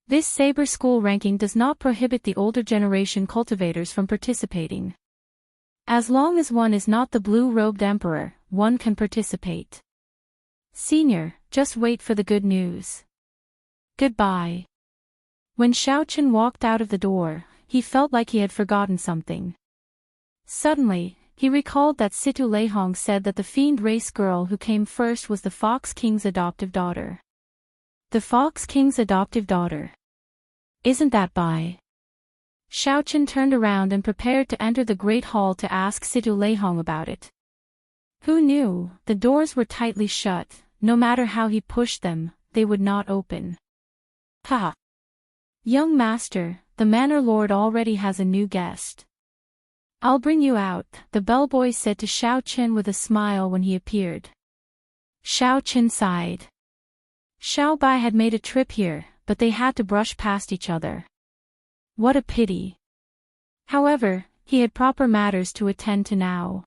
This Saber School ranking does not prohibit the older generation cultivators from participating. As long as one is not the blue-robed emperor, one can participate. Senior, just wait for the good news. Goodbye. When Xiaochen walked out of the door, he felt like he had forgotten something. Suddenly, he recalled that Situ Leihong said that the fiend race girl who came first was the Fox King's adoptive daughter. The Fox King's adoptive daughter. Isn't that Bai? Xiaochen turned around and prepared to enter the great hall to ask Situ Leihong about it. Who knew? The doors were tightly shut, no matter how he pushed them, they would not open. Ha! Young master, the manor lord already has a new guest. I'll bring you out, the bellboy said to Xiaochen with a smile when he appeared. Xiaochen sighed. Xiao Bai had made a trip here, but they had to brush past each other. What a pity. However, he had proper matters to attend to now.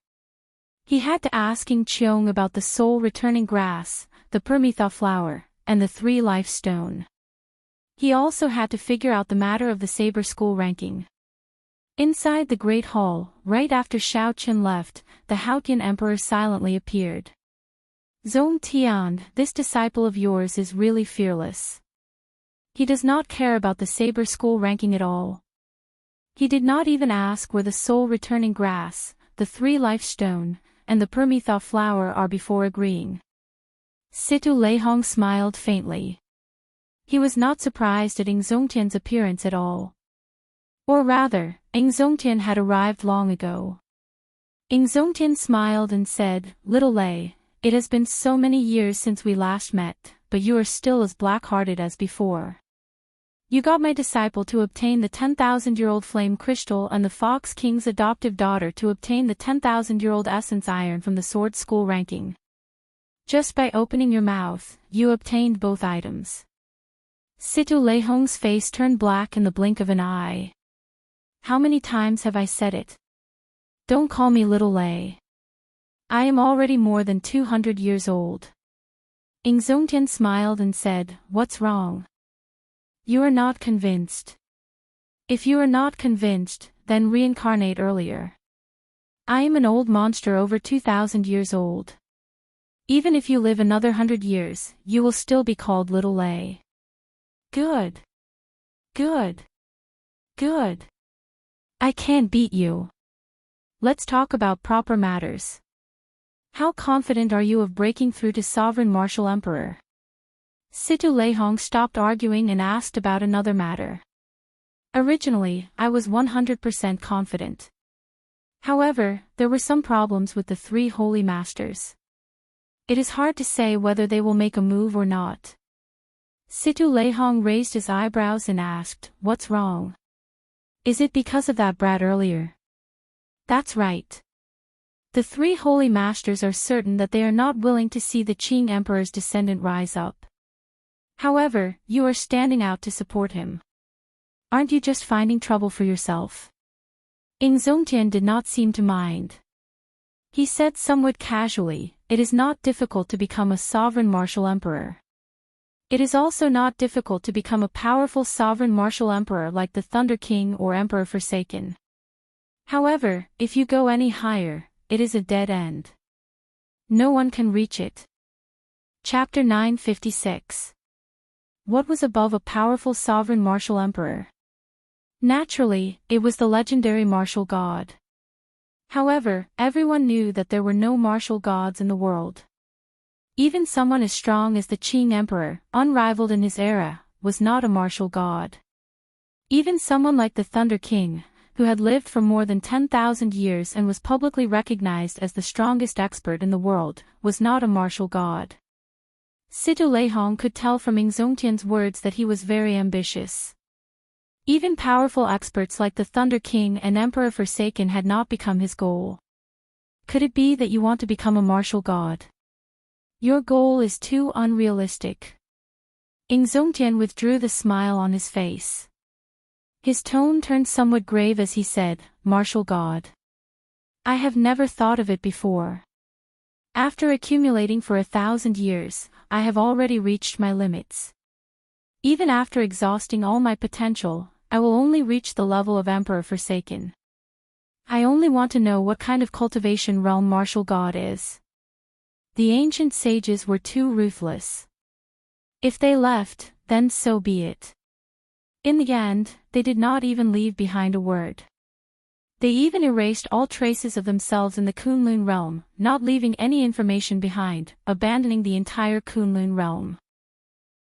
He had to ask Ing Qiong about the soul-returning grass, the permetha flower, and the 3 life stone. He also had to figure out the matter of the Saber School ranking. Inside the great hall, right after Xiaochen left, the Haotian emperor silently appeared. Zong Tian, this disciple of yours is really fearless. He does not care about the Saber School ranking at all. He did not even ask where the soul-returning grass, the 3 life stone, and the permetha flower are before agreeing. Situ Leihong smiled faintly. He was not surprised at Ing Zongtian's appearance at all. Or rather, Ing Zongtian had arrived long ago. Ing Zongtian smiled and said, Little Lei, it has been so many years since we last met, but you are still as black-hearted as before. You got my disciple to obtain the 10,000-year-old flame crystal and the Fox King's adoptive daughter to obtain the 10,000-year-old essence iron from the Sword School ranking. Just by opening your mouth, you obtained both items. Situ Leihong's face turned black in the blink of an eye. How many times have I said it? Don't call me Little Lei. I am already more than 200 years old. Ing Zongtian smiled and said, What's wrong? You are not convinced. If you are not convinced, then reincarnate earlier. I am an old monster over 2,000 years old. Even if you live another 100 years, you will still be called Little Lei. Good. Good. Good. I can't beat you. Let's talk about proper matters. How confident are you of breaking through to Sovereign Martial Emperor? Situ Leihong stopped arguing and asked about another matter. Originally, I was 100% confident. However, there were some problems with the 3 holy masters. It is hard to say whether they will make a move or not. Situ Leihong raised his eyebrows and asked, What's wrong? Is it because of that brat earlier? That's right. The 3 holy masters are certain that they are not willing to see the Qing Emperor's descendant rise up. However, you are standing out to support him. Aren't you just finding trouble for yourself? Ing Zongtian did not seem to mind. He said somewhat casually, It is not difficult to become a sovereign martial emperor. It is also not difficult to become a powerful sovereign martial emperor like the Thunder King or Emperor Forsaken. However, if you go any higher, it is a dead end. No one can reach it. Chapter 956. What was above a powerful sovereign martial emperor? Naturally, it was the legendary martial god. However, everyone knew that there were no martial gods in the world. Even someone as strong as the Qing Emperor, unrivaled in his era, was not a martial god. Even someone like the Thunder King, who had lived for more than 10,000 years and was publicly recognized as the strongest expert in the world, was not a martial god. Situ Leihong could tell from Xingtian's words that he was very ambitious. Even powerful experts like the Thunder King and Emperor Forsaken had not become his goal. Could it be that you want to become a martial god? Your goal is too unrealistic. Xingtian withdrew the smile on his face. His tone turned somewhat grave as he said, "Martial god. I have never thought of it before. After accumulating for 1,000 years, I have already reached my limits. Even after exhausting all my potential, I will only reach the level of Emperor Forsaken. I only want to know what kind of cultivation realm martial god is." The ancient sages were too ruthless. If they left, then so be it. In the end, they did not even leave behind a word. They even erased all traces of themselves in the Kunlun realm, not leaving any information behind, abandoning the entire Kunlun realm.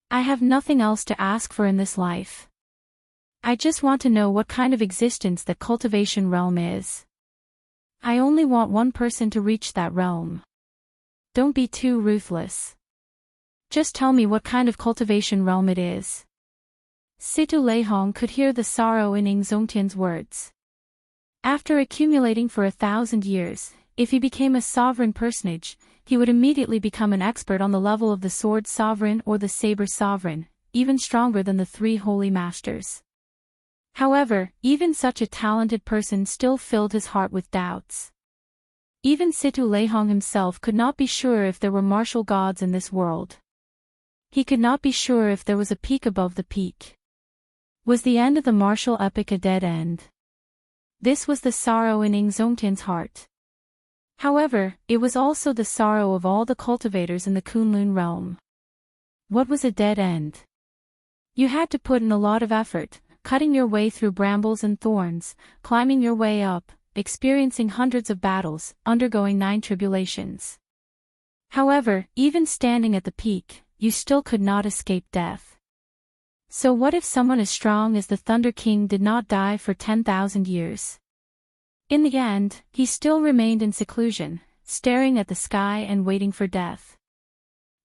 I have nothing else to ask for in this life. I just want to know what kind of existence that cultivation realm is. I only want one person to reach that realm. Don't be too ruthless. Just tell me what kind of cultivation realm it is. Situ Leihong could hear the sorrow in Xingtian's words. After accumulating for 1,000 years, if he became a sovereign personage, he would immediately become an expert on the level of the sword sovereign or the saber sovereign, even stronger than the three holy masters. However, even such a talented person still filled his heart with doubts. Even Situ Leihong himself could not be sure if there were martial gods in this world. He could not be sure if there was a peak above the peak. Was the end of the martial epic a dead end? This was the sorrow in Xingtian's heart. However, it was also the sorrow of all the cultivators in the Kunlun realm. What was a dead end? You had to put in a lot of effort, cutting your way through brambles and thorns, climbing your way up, experiencing hundreds of battles, undergoing 9 tribulations. However, even standing at the peak, you still could not escape death. So what if someone as strong as the Thunder King did not die for 10,000 years? In the end, he still remained in seclusion, staring at the sky and waiting for death.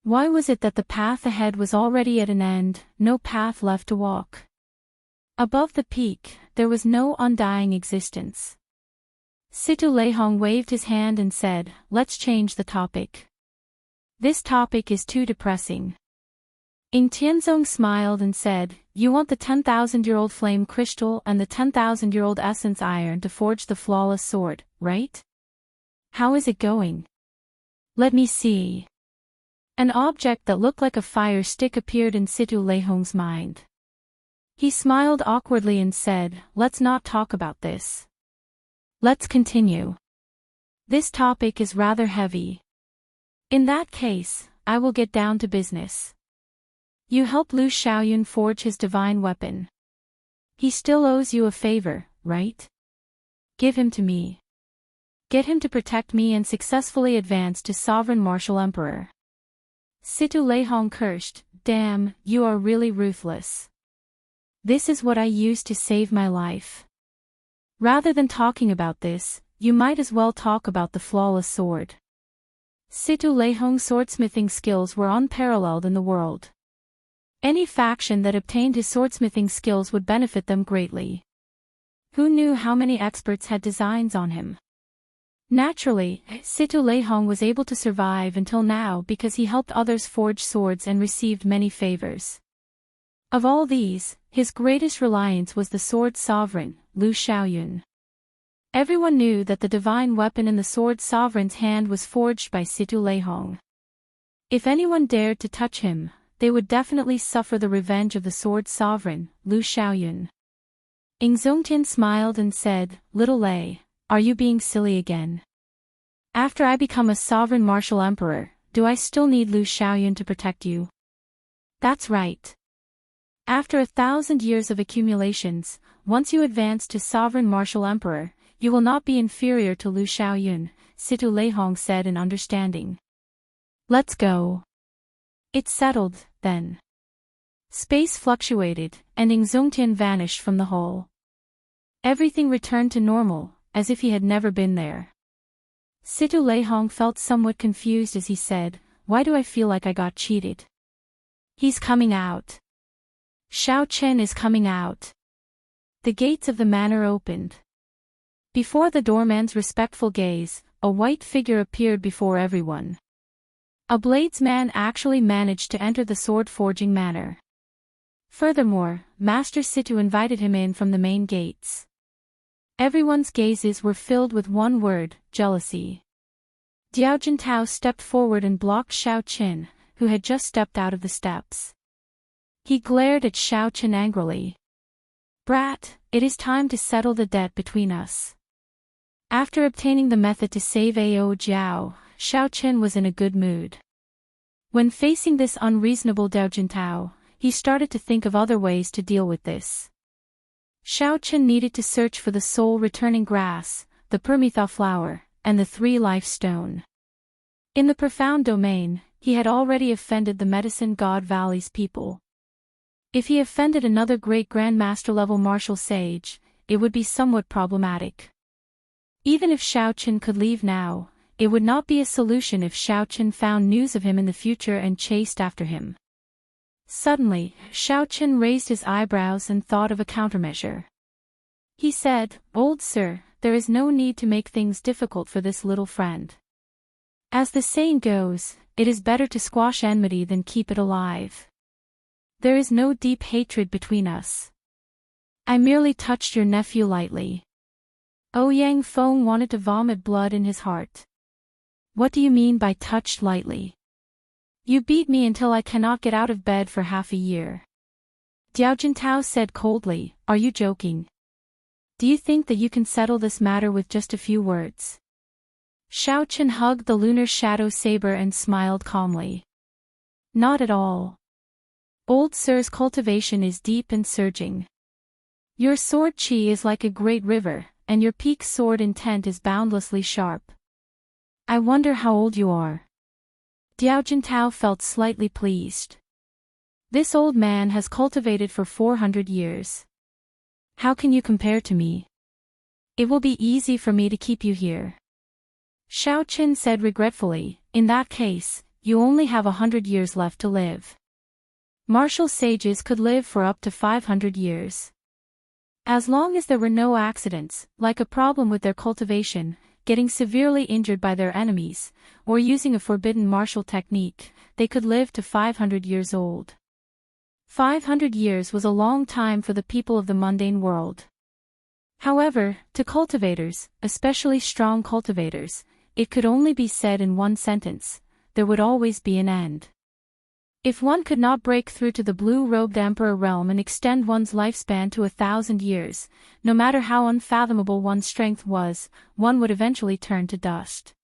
Why was it that the path ahead was already at an end, no path left to walk? Above the peak, there was no undying existence. Situ Leihong waved his hand and said, "Let's change the topic. This topic is too depressing." Tianzong smiled and said, "You want the 10,000-year-old flame crystal and the 10,000-year-old essence iron to forge the flawless sword, right? How is it going? Let me see." An object that looked like a fire stick appeared in Situ Leihong's mind. He smiled awkwardly and said, "Let's not talk about this. Let's continue. This topic is rather heavy. In that case, I will get down to business. You helped Lu Xiaoyun forge his divine weapon. He still owes you a favor, right? Give him to me. Get him to protect me and successfully advance to Sovereign Martial Emperor." Situ Leihong cursed, "Damn, you are really ruthless. This is what I used to save my life. Rather than talking about this, you might as well talk about the flawless sword." Situ Leihong's swordsmithing skills were unparalleled in the world. Any faction that obtained his swordsmithing skills would benefit them greatly. Who knew how many experts had designs on him? Naturally, Situ Leihong was able to survive until now because he helped others forge swords and received many favors. Of all these, his greatest reliance was the sword sovereign, Lu Xiaoyun. Everyone knew that the divine weapon in the sword sovereign's hand was forged by Situ Leihong. If anyone dared to touch him, they would definitely suffer the revenge of the sword sovereign, Lu Xiaoyun. Xingtian smiled and said, "Little Lei, are you being silly again? After I become a sovereign martial emperor, do I still need Lu Xiaoyun to protect you?" "That's right. After 1,000 years of accumulations, once you advance to sovereign martial emperor, you will not be inferior to Lu Xiaoyun," Situ Leihong said in understanding. "Let's go." It's settled, then. Space fluctuated, and Xingtian vanished from the hole. Everything returned to normal, as if he had never been there. Situ Leihong felt somewhat confused as he said, "Why do I feel like I got cheated?" "He's coming out. Xiao Chen is coming out." The gates of the manor opened. Before the doorman's respectful gaze, a white figure appeared before everyone. A bladesman actually managed to enter the sword-forging manor. Furthermore, Master Situ invited him in from the main gates. Everyone's gazes were filled with one word: jealousy. Diao Jintao stepped forward and blocked Xiao Qin, who had just stepped out of the steps. He glared at Xiao Qin angrily. "Brat, it is time to settle the debt between us." After obtaining the method to save Ao Jiao, Xiao Qin was in a good mood. When facing this unreasonable Diao Jintao, he started to think of other ways to deal with this. Xiao Qin needed to search for the soul-returning grass, the Permetha flower, and the 3-life stone. In the profound domain, he had already offended the medicine god Valley's people. If he offended another great grandmaster-level martial sage, it would be somewhat problematic. Even if Xiao Qin could leave now, it would not be a solution if Xiao Qin found news of him in the future and chased after him. Suddenly, Xiao Qin raised his eyebrows and thought of a countermeasure. He said, "Old sir, there is no need to make things difficult for this little friend. As the saying goes, it is better to squash enmity than keep it alive. There is no deep hatred between us. I merely touched your nephew lightly." Ouyang Feng wanted to vomit blood in his heart. "What do you mean by touched lightly? You beat me until I cannot get out of bed for half a year." Diao Jintao said coldly, "Are you joking? Do you think that you can settle this matter with just a few words?" Xiao Qin hugged the lunar shadow saber and smiled calmly. "Not at all. Old sir's cultivation is deep and surging. Your sword qi is like a great river, and your peak sword intent is boundlessly sharp. I wonder how old you are." Diao Jintao felt slightly pleased. This old man has cultivated for 400 years. How can you compare to me? It will be easy for me to keep you here. Xiao Qin said regretfully, "In that case, you only have 100 years left to live. Martial sages could live for up to 500 years. As long as there were no accidents, like a problem with their cultivation, getting severely injured by their enemies, or using a forbidden martial technique, they could live to 500 years old. 500 years was a long time for the people of the mundane world. However, to cultivators, especially strong cultivators, it could only be said in one sentence: there would always be an end. If one could not break through to the blue-robed emperor realm and extend one's lifespan to 1,000 years, no matter how unfathomable one's strength was, one would eventually turn to dust.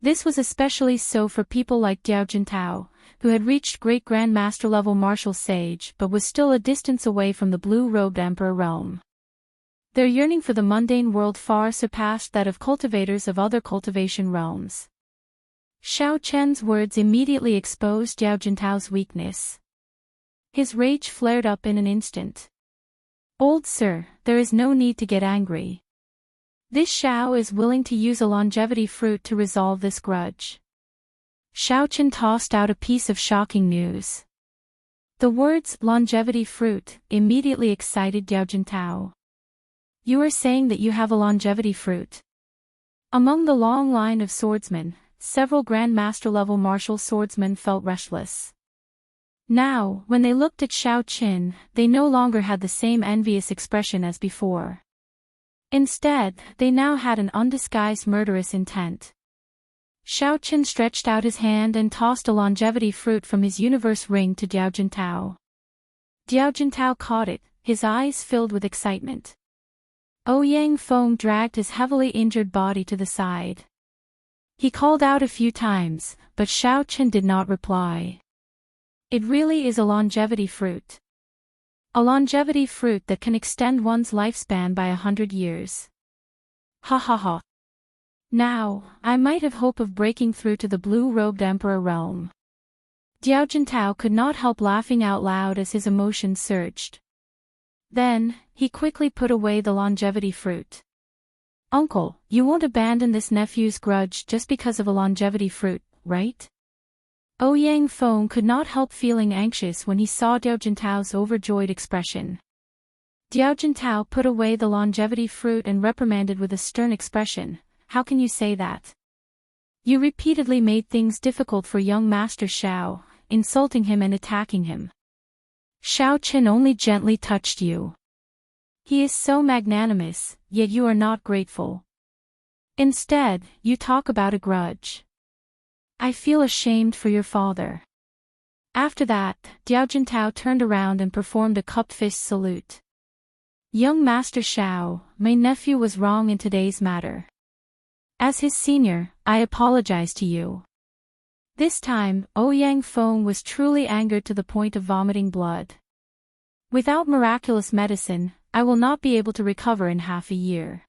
This was especially so for people like Diao Jintao, who had reached great grandmaster-level martial sage but was still a distance away from the blue-robed emperor realm. Their yearning for the mundane world far surpassed that of cultivators of other cultivation realms. Xiao Chen's words immediately exposed Diao Jintao's weakness. His rage flared up in an instant. "Old sir, there is no need to get angry. This Xiao is willing to use a longevity fruit to resolve this grudge." Xiao Chen tossed out a piece of shocking news. The words longevity fruit immediately excited Diao Jintao. "You are saying that you have a longevity fruit?" Among the long line of swordsmen, several grandmaster-level martial swordsmen felt restless. Now, when they looked at Xiao Qin, they no longer had the same envious expression as before. Instead, they now had an undisguised murderous intent. Xiao Qin stretched out his hand and tossed a longevity fruit from his universe ring to Diao Jintao. Diao Jintao caught it, his eyes filled with excitement. Ouyang Feng dragged his heavily injured body to the side. He called out a few times, but Xiao Qin did not reply. "It really is a longevity fruit. A longevity fruit that can extend one's lifespan by 100 years. Ha ha ha. Now, I might have hope of breaking through to the blue-robed emperor realm." Diao Jintao could not help laughing out loud as his emotions surged. Then, he quickly put away the longevity fruit. Uncle, you won't abandon this nephew's grudge just because of a longevity fruit, right? Ouyang Feng could not help feeling anxious when he saw Diao Jintao's overjoyed expression. Diao Jintao put away the longevity fruit and reprimanded with a stern expression, "How can you say that? You repeatedly made things difficult for young Master Xiao, insulting him and attacking him. Xiao Qin only gently touched you. He is so magnanimous, yet you are not grateful. Instead, you talk about a grudge. I feel ashamed for your father." After that, Diao Jintao turned around and performed a cupped fist salute. "Young Master Xiao, my nephew was wrong in today's matter. As his senior, I apologize to you." This time, Ouyang Feng was truly angered to the point of vomiting blood. "Without miraculous medicine, I will not be able to recover in half a year.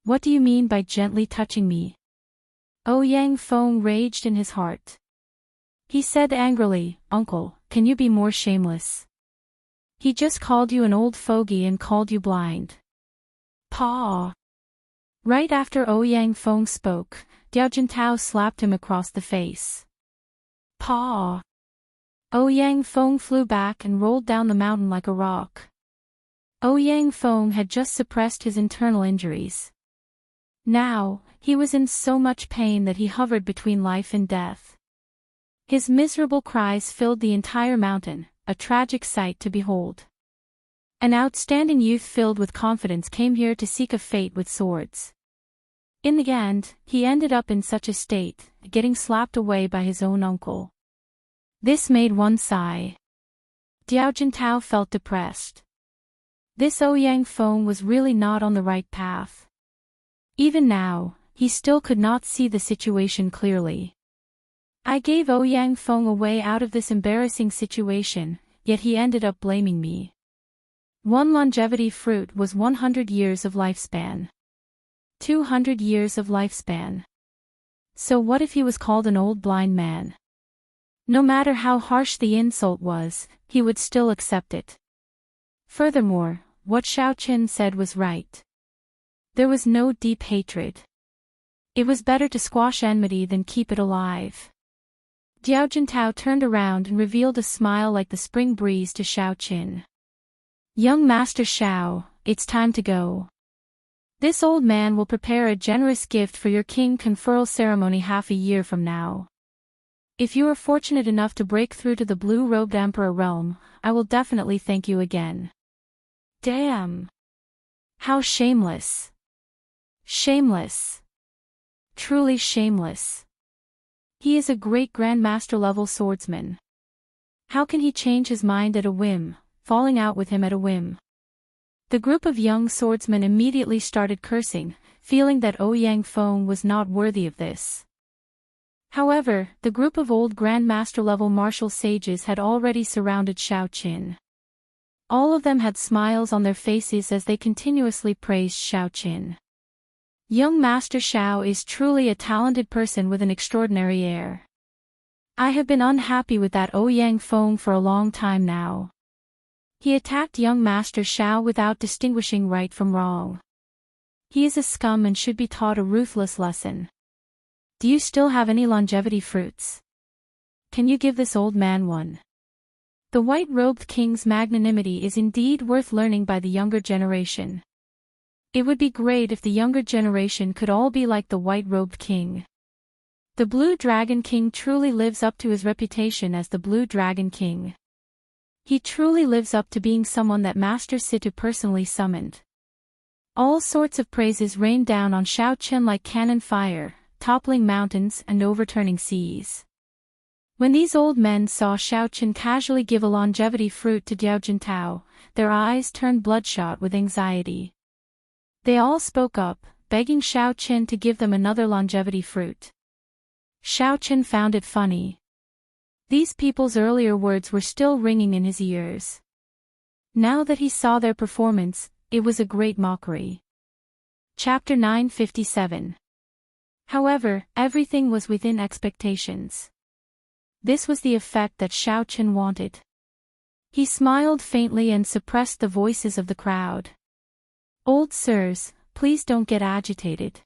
What do you mean by gently touching me?" Ouyang Feng raged in his heart. He said angrily, "Uncle, can you be more shameless? He just called you an old fogey and called you blind." "Paw!" Right after Ouyang Feng spoke, Diao Jintao slapped him across the face. "Paw!" Ouyang Feng flew back and rolled down the mountain like a rock. Ouyang Feng had just suppressed his internal injuries. Now, he was in so much pain that he hovered between life and death. His miserable cries filled the entire mountain, a tragic sight to behold. An outstanding youth filled with confidence came here to seek a fate with swords. In the end, he ended up in such a state, getting slapped away by his own uncle. This made one sigh. Diao Jintao felt depressed. This Ouyang Feng was really not on the right path. Even now, he still could not see the situation clearly. I gave Ouyang Feng a way out of this embarrassing situation, yet he ended up blaming me. One longevity fruit was 100 years of lifespan. 200 years of lifespan. So what if he was called an old blind man? No matter how harsh the insult was, he would still accept it. Furthermore, what Xiao Qin said was right. There was no deep hatred. It was better to squash enmity than keep it alive. Diao Jintao turned around and revealed a smile like the spring breeze to Xiao Qin. "Young Master Xiao, it's time to go. This old man will prepare a generous gift for your king conferral ceremony half a year from now. If you are fortunate enough to break through to the blue-robed emperor realm, I will definitely thank you again." Damn! How shameless! Shameless! Truly shameless. He is a great grandmaster level swordsman. How can he change his mind at a whim, falling out with him at a whim? The group of young swordsmen immediately started cursing, feeling that Ouyang Feng was not worthy of this. However, the group of old grandmaster-level martial sages had already surrounded Xiao Qin. All of them had smiles on their faces as they continuously praised Xiao Qin. Young Master Xiao is truly a talented person with an extraordinary air. I have been unhappy with that Ouyang Feng for a long time now. He attacked young Master Xiao without distinguishing right from wrong. He is a scum and should be taught a ruthless lesson. Do you still have any longevity fruits? Can you give this old man one? The white-robed king's magnanimity is indeed worth learning by the younger generation. It would be great if the younger generation could all be like the white-robed king. The Blue Dragon King truly lives up to his reputation as the Blue Dragon King. He truly lives up to being someone that Master Situ personally summoned. All sorts of praises rained down on Xiao Qin like cannon fire, toppling mountains and overturning seas. When these old men saw Xiao Qin casually give a longevity fruit to Diao Jintao, their eyes turned bloodshot with anxiety. They all spoke up, begging Xiao Qin to give them another longevity fruit. Xiao Qin found it funny. These people's earlier words were still ringing in his ears. Now that he saw their performance, it was a great mockery. Chapter 957. However, everything was within expectations. This was the effect that Xiao Qin wanted. He smiled faintly and suppressed the voices of the crowd. Old sirs, please don't get agitated.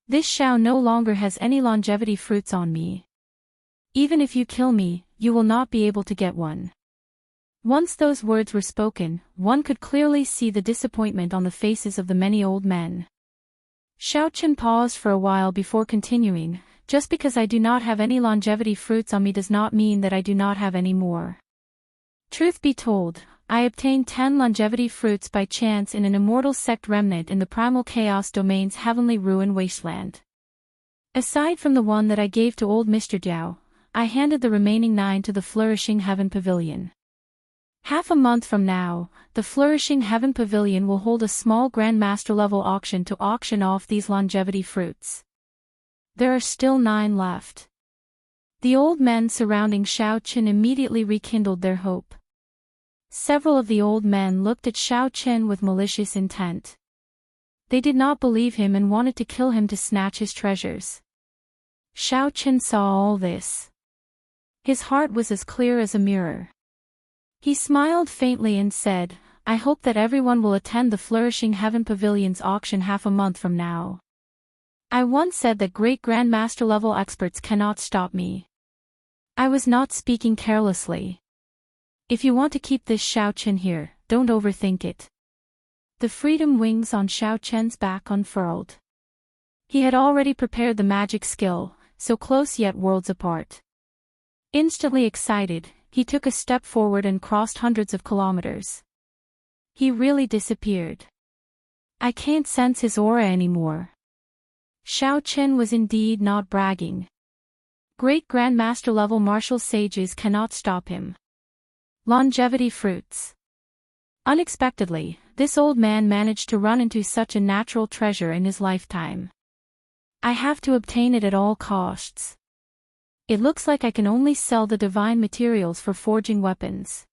This Xiao no longer has any longevity fruits on me. Even if you kill me, you will not be able to get one. Once those words were spoken, one could clearly see the disappointment on the faces of the many old men. Xiaochen paused for a while before continuing, just because I do not have any longevity fruits on me does not mean that I do not have any more. Truth be told, I obtained 10 longevity fruits by chance in an immortal sect remnant in the primal chaos domain's heavenly ruin wasteland. Aside from the one that I gave to old Mr. Diao, I handed the remaining 9 to the Flourishing Heaven Pavilion. Half a month from now, the Flourishing Heaven Pavilion will hold a small Grandmaster level auction to auction off these longevity fruits. There are still 9 left. The old men surrounding Xiao Qin immediately rekindled their hope. Several of the old men looked at Xiao Qin with malicious intent. They did not believe him and wanted to kill him to snatch his treasures. Xiao Qin saw all this. His heart was as clear as a mirror. He smiled faintly and said, I hope that everyone will attend the Flourishing Heaven Pavilion's auction half a month from now. I once said that great Grandmaster level experts cannot stop me. I was not speaking carelessly. If you want to keep this Xiao Qin here, don't overthink it. The freedom wings on Xiao Chen's back unfurled. He had already prepared the magic skill, so close yet worlds apart. Instantly excited, he took a step forward and crossed hundreds of kilometers. He really disappeared. I can't sense his aura anymore. Xiao Qin was indeed not bragging. Great Grandmaster level martial sages cannot stop him. Longevity fruits. Unexpectedly, this old man managed to run into such a natural treasure in his lifetime. I have to obtain it at all costs. It looks like I can only sell the divine materials for forging weapons.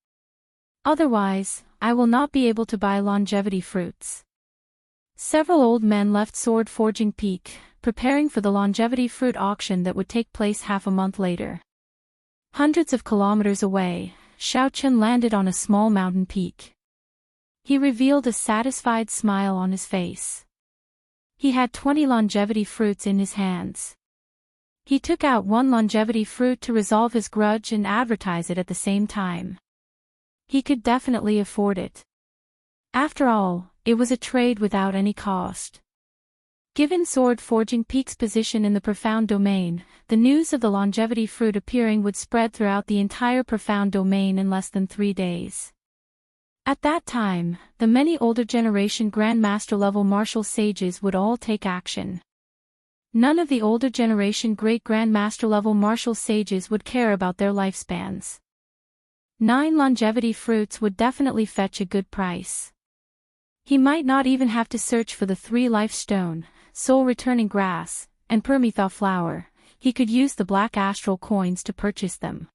Otherwise, I will not be able to buy longevity fruits. Several old men left Sword Forging Peak, preparing for the longevity fruit auction that would take place half a month later. Hundreds of kilometers away, Xiao Qin landed on a small mountain peak. He revealed a satisfied smile on his face. He had 20 longevity fruits in his hands. He took out one longevity fruit to resolve his grudge and advertise it at the same time. He could definitely afford it. After all, it was a trade without any cost. Given Sword Forging Peak's position in the Profound Domain, the news of the longevity fruit appearing would spread throughout the entire Profound Domain in less than 3 days. At that time, the many older generation Grandmaster level martial sages would all take action. None of the older generation great Grandmaster level martial sages would care about their lifespans. 9 longevity fruits would definitely fetch a good price. He might not even have to search for the 3 life stone, soul returning grass, and permetha flower. He could use the black astral coins to purchase them.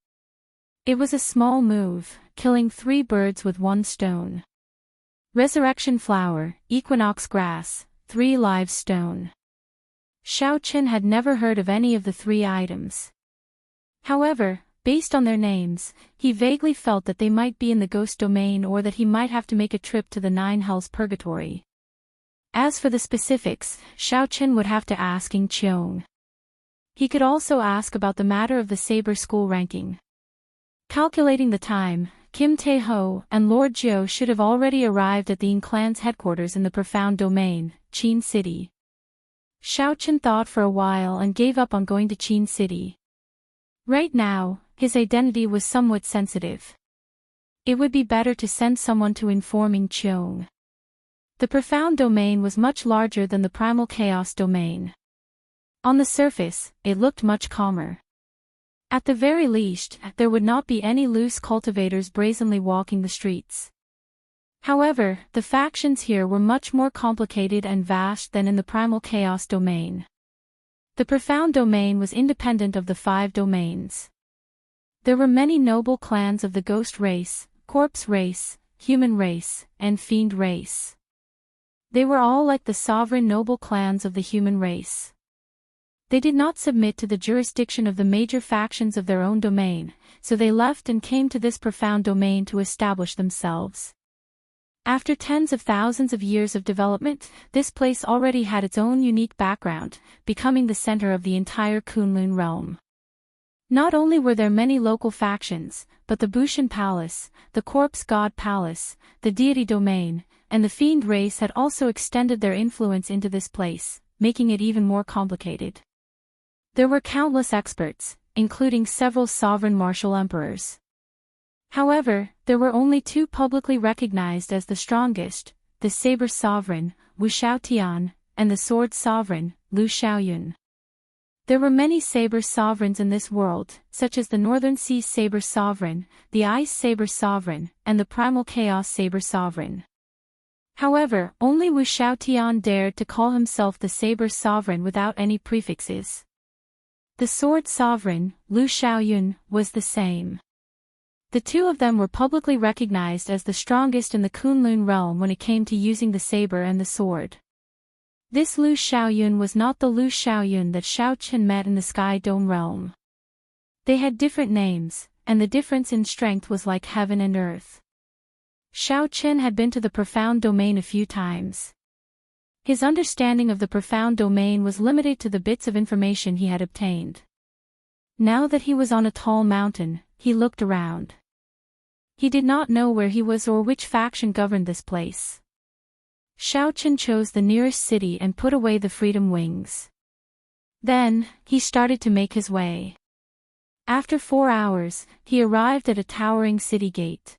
It was a small move, killing 3 birds with 1 stone. Resurrection flower, equinox grass, 3 live stone. Xiao Qin had never heard of any of the 3 items. However, based on their names, he vaguely felt that they might be in the ghost domain or that he might have to make a trip to the 9 hells purgatory. As for the specifics, Xiao Qin would have to ask Ying Qiong. He could also ask about the matter of the Saber School ranking. Calculating the time, Kim Tae-ho and Lord Jiu should have already arrived at the Ying clan's headquarters in the Profound Domain, Qin City. Xiao Qin thought for a while and gave up on going to Qin City. Right now, his identity was somewhat sensitive. It would be better to send someone to inform Ying Qiong. The Profound Domain was much larger than the Primal Chaos Domain. On the surface, it looked much calmer. At the very least, there would not be any loose cultivators brazenly walking the streets. However, the factions here were much more complicated and vast than in the Primal Chaos Domain. The Profound Domain was independent of the 5 domains. There were many noble clans of the Ghost race, Corpse race, Human race, and Fiend race. They were all like the sovereign noble clans of the human race. They did not submit to the jurisdiction of the major factions of their own domain, so they left and came to this profound domain to establish themselves. After tens of thousands of years of development, this place already had its own unique background, becoming the center of the entire Kunlun realm. Not only were there many local factions, but the Bushan Palace, the Corpse God Palace, the Deity Domain, and the Fiend race had also extended their influence into this place, making it even more complicated. There were countless experts, including several sovereign martial emperors. However, there were only two publicly recognized as the strongest, the Saber Sovereign, Wu Xiaotian, and the Sword Sovereign, Lu Xiaoyun. There were many Saber Sovereigns in this world, such as the Northern Sea Saber Sovereign, the Ice Saber Sovereign, and the Primal Chaos Saber Sovereign. However, only Wu Xiaotian dared to call himself the Saber Sovereign without any prefixes. The Sword Sovereign, Lu Xiaoyun, was the same. The two of them were publicly recognized as the strongest in the Kunlun realm when it came to using the saber and the sword. This Lu Xiaoyun was not the Lu Xiaoyun that Xiao Qin met in the Sky Dome realm. They had different names, and the difference in strength was like heaven and earth. Xiao Qin had been to the profound domain a few times. His understanding of the profound domain was limited to the bits of information he had obtained. Now that he was on a tall mountain, he looked around. He did not know where he was or which faction governed this place. Xiao Qin chose the nearest city and put away the freedom wings. Then, he started to make his way. After 4 hours, he arrived at a towering city gate.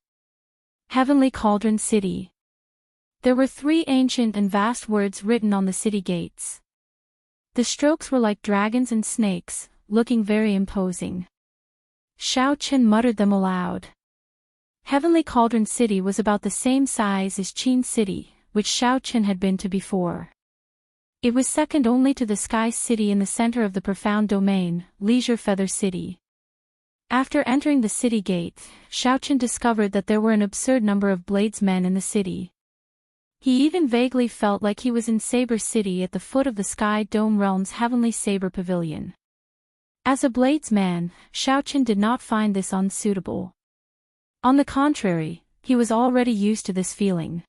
Heavenly Cauldron City. There were 3 ancient and vast words written on the city gates. The strokes were like dragons and snakes, looking very imposing. Xiao Qin muttered them aloud. Heavenly Cauldron City was about the same size as Qin City, which Xiao Qin had been to before. It was second only to the Sky City in the center of the profound domain, Leisure Feather City. After entering the city gate, Xiao Qin discovered that there were an absurd number of bladesmen in the city. He even vaguely felt like he was in Saber City at the foot of the Sky Dome Realm's Heavenly Saber Pavilion. As a bladesman, Xiao Qin did not find this unsuitable. On the contrary, he was already used to this feeling.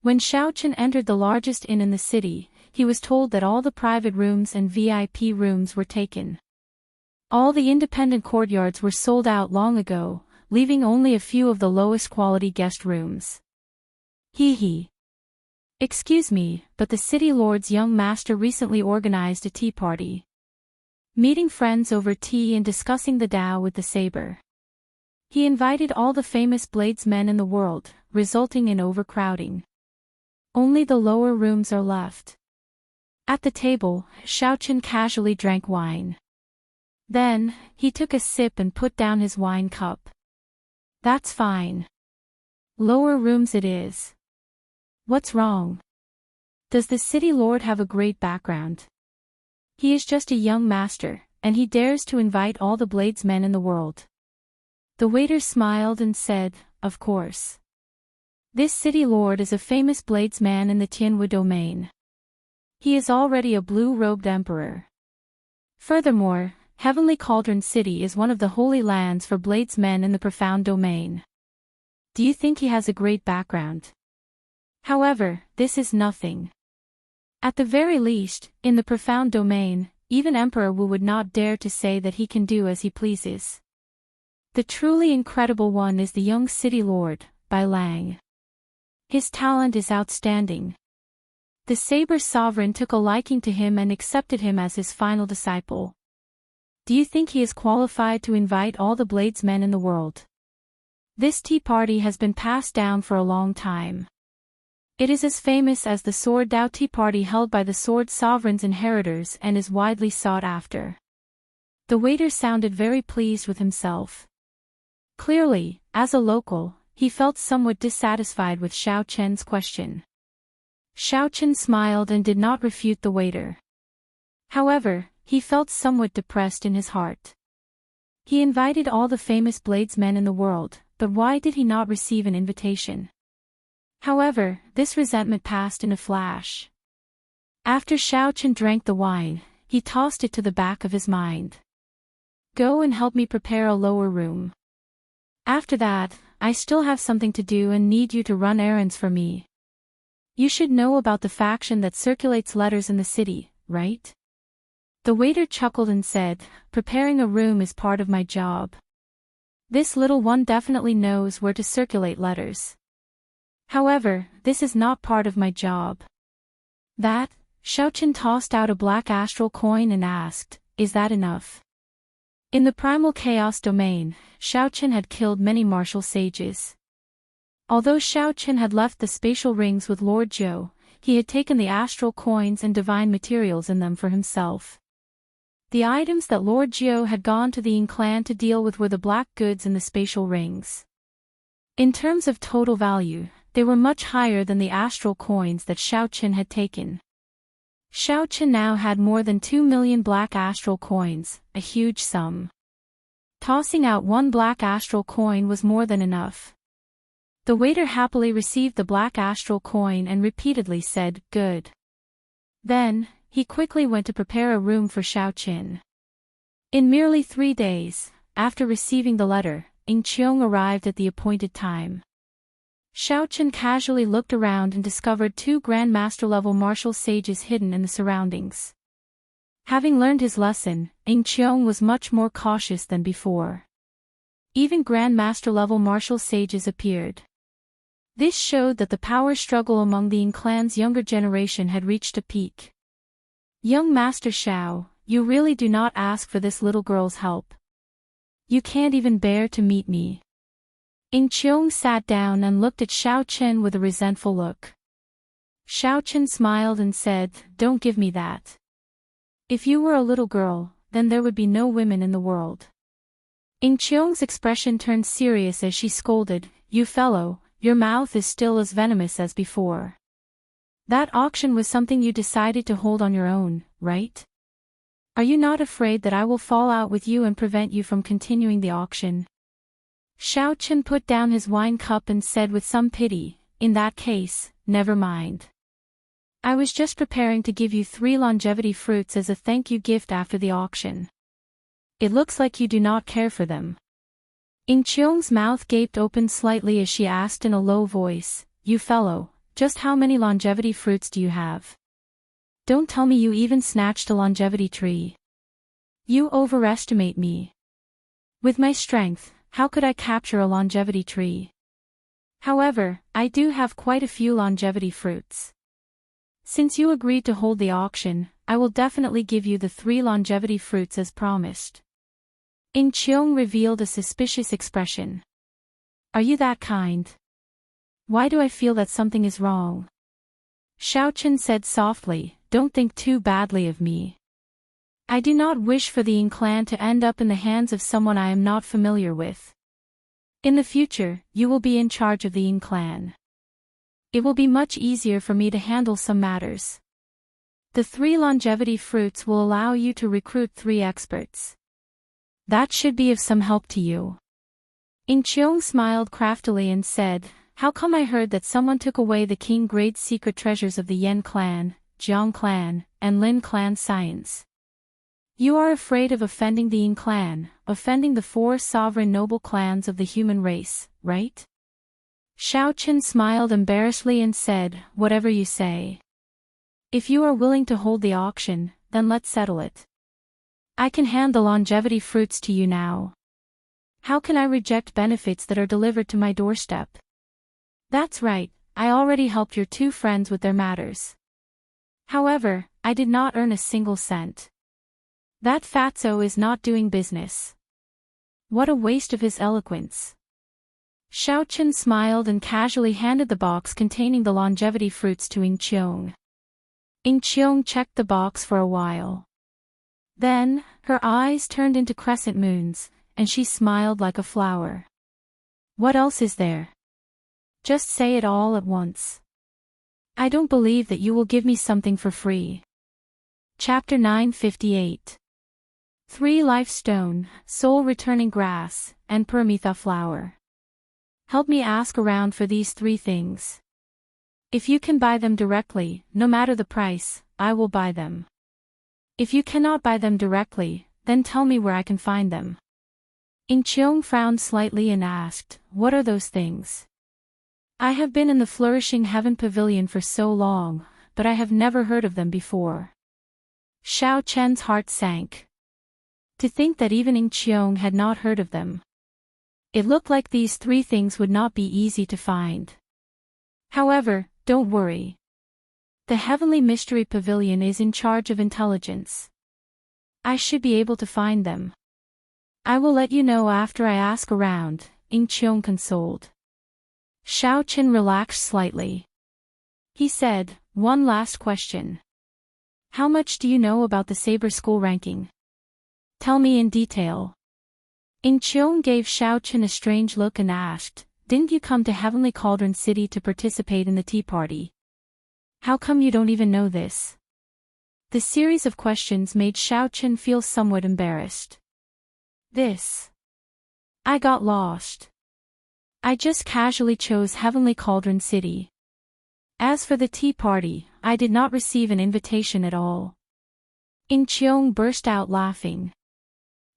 When Xiao Qin entered the largest inn in the city, he was told that all the private rooms and VIP rooms were taken. All the independent courtyards were sold out long ago, leaving only a few of the lowest quality guest rooms. Hee. Excuse me, but the city lord's young master recently organized a tea party. Meeting friends over tea and discussing the Tao with the saber. He invited all the famous bladesmen in the world, resulting in overcrowding. Only the lower rooms are left. At the table, Xiao Qin casually drank wine. Then, he took a sip and put down his wine cup. That's fine. Lower rooms it is. What's wrong? Does the city lord have a great background? He is just a young master, and he dares to invite all the bladesmen in the world. The waiter smiled and said, of course. This city lord is a famous bladesman in the Tianwu domain. He is already a blue-robed emperor. Furthermore, Heavenly Cauldron City is one of the holy lands for bladesmen in the profound domain. Do you think he has a great background? However, this is nothing. At the very least, in the profound domain, even Emperor Wu would not dare to say that he can do as he pleases. The truly incredible one is the young city lord, Bai Lang. His talent is outstanding. The Saber Sovereign took a liking to him and accepted him as his final disciple. Do you think he is qualified to invite all the bladesmen in the world? This tea party has been passed down for a long time. It is as famous as the Sword Dao Tea Party held by the Sword Sovereign's inheritors and is widely sought after. The waiter sounded very pleased with himself. Clearly, as a local, he felt somewhat dissatisfied with Xiao Qin's question. Xiao Qin smiled and did not refute the waiter. However, he felt somewhat depressed in his heart. He invited all the famous bladesmen in the world, but why did he not receive an invitation? However, this resentment passed in a flash. After Xiao Qin drank the wine, he tossed it to the back of his mind. Go and help me prepare a lower room. After that, I still have something to do and need you to run errands for me. You should know about the faction that circulates letters in the city, right? The waiter chuckled and said, preparing a room is part of my job. This little one definitely knows where to circulate letters. However, this is not part of my job. That, Xiaochen tossed out a black astral coin and asked, is that enough? In the primal chaos domain, Xiaochen had killed many martial sages. Although Xiaochen had left the spatial rings with Lord Zhou, he had taken the astral coins and divine materials in them for himself. The items that Lord Zhou had gone to the Yin clan to deal with were the black goods and the spatial rings. In terms of total value, they were much higher than the astral coins that Xiaochen had taken. Xiaochen now had more than 2 million black astral coins, a huge sum. Tossing out one black astral coin was more than enough. The waiter happily received the black astral coin and repeatedly said, good. Then, he quickly went to prepare a room for Xiaochen. In merely 3 days, after receiving the letter, Xianxia arrived at the appointed time. Xiaochen casually looked around and discovered 2 Grandmaster-level martial sages hidden in the surroundings. Having learned his lesson, Xianxia was much more cautious than before. Even Grandmaster-level martial sages appeared. This showed that the power struggle among the Yin clan's younger generation had reached a peak. Young Master Xiao, you really do not ask for this little girl's help. You can't even bear to meet me. Xianxia sat down and looked at Xiaochen with a resentful look. Xiaochen smiled and said, don't give me that. If you were a little girl, then there would be no women in the world. Xiao's expression turned serious as she scolded, you fellow, your mouth is still as venomous as before. That auction was something you decided to hold on your own, right? Are you not afraid that I will fall out with you and prevent you from continuing the auction? Xiaochen put down his wine cup and said with some pity, in that case, never mind. I was just preparing to give you 3 longevity fruits as a thank you gift after the auction. It looks like you do not care for them. Xiao's mouth gaped open slightly as she asked in a low voice, you fellow, just how many longevity fruits do you have? Don't tell me you even snatched a longevity tree. You overestimate me. With my strength, how could I capture a longevity tree? However, I do have quite a few longevity fruits. Since you agreed to hold the auction, I will definitely give you the 3 longevity fruits as promised. Xiang revealed a suspicious expression. Are you that kind? Why do I feel that something is wrong? Xiaochen said softly, don't think too badly of me. I do not wish for the Yin clan to end up in the hands of someone I am not familiar with. In the future, you will be in charge of the Yin clan. It will be much easier for me to handle some matters. The 3 longevity fruits will allow you to recruit 3 experts. That should be of some help to you. Xiang smiled craftily and said, how come I heard that someone took away the king-grade secret treasures of the Yan clan, Jiang clan, and Lin clan science? You are afraid of offending the Yin clan, offending the 4 sovereign noble clans of the human race, right? Xiaochen smiled embarrassedly and said, whatever you say. If you are willing to hold the auction, then let's settle it. I can hand the longevity fruits to you now. How can I reject benefits that are delivered to my doorstep? That's right, I already helped your 2 friends with their matters. However, I did not earn a single cent. That fatso is not doing business. What a waste of his eloquence. Xiaochen smiled and casually handed the box containing the longevity fruits to Xiang. Xiang checked the box for a while. Then, her eyes turned into crescent moons, and she smiled like a flower. What else is there? Just say it all at once. I don't believe that you will give me something for free. Chapter 958. 3 life stone, soul returning grass, and Paramitha flower. Help me ask around for these 3 things. If you can buy them directly, no matter the price, I will buy them. If you cannot buy them directly, then tell me where I can find them. Xianxia frowned slightly and asked, what are those things? I have been in the Flourishing Heaven Pavilion for so long, but I have never heard of them before. Xiao Chen's heart sank. To think that even Xianxia had not heard of them. It looked like these three things would not be easy to find. However, don't worry. The Heavenly Mystery Pavilion is in charge of intelligence. I should be able to find them. I will let you know after I ask around, Xianxia consoled. Xiao Chen relaxed slightly. He said, one last question. How much do you know about the Saber School ranking? Tell me in detail. Xianxia gave Xiao Chen a strange look and asked, didn't you come to Heavenly Cauldron City to participate in the tea party? How come you don't even know this? The series of questions made Xiao Chen feel somewhat embarrassed. I got lost. I just casually chose Heavenly Cauldron City. As for the tea party, I did not receive an invitation at all. Xianxia burst out laughing.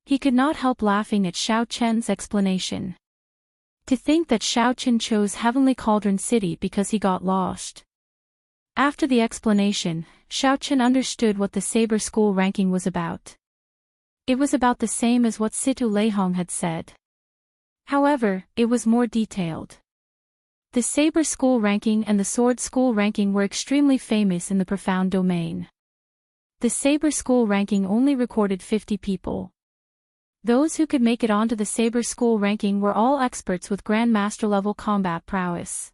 He could not help laughing at Xiao Chen's explanation. To think that Xiao Chen chose Heavenly Cauldron City because he got lost. After the explanation, Xiao Chen understood what the Saber School ranking was about. It was about the same as what Situ Leihong had said. However, it was more detailed. The Saber School ranking and the Sword School ranking were extremely famous in the profound domain. The Saber School ranking only recorded 50 people. Those who could make it onto the Saber School ranking were all experts with Grandmaster level combat prowess.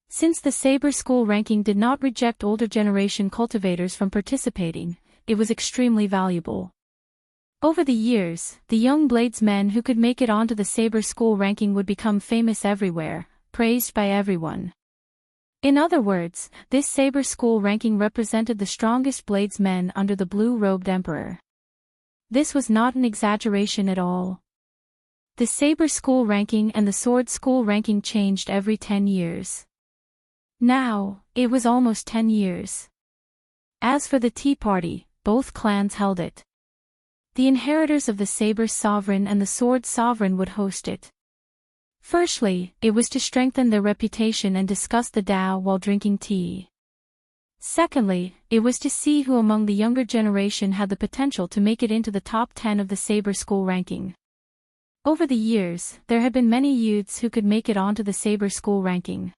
Since the Saber School ranking did not reject older generation cultivators from participating, it was extremely valuable. Over the years, the young bladesmen who could make it onto the Saber School ranking would become famous everywhere, praised by everyone. In other words, this Saber School ranking represented the strongest bladesmen under the blue-robed emperor. This was not an exaggeration at all. The Saber School ranking and the Sword School ranking changed every 10 years. Now, it was almost 10 years. As for the tea party, both clans held it. The inheritors of the Saber Sovereign and the Sword Sovereign would host it. Firstly, it was to strengthen their reputation and discuss the Tao while drinking tea. Secondly, it was to see who among the younger generation had the potential to make it into the top 10 of the Saber School ranking. Over the years, there had been many youths who could make it onto the Saber School ranking.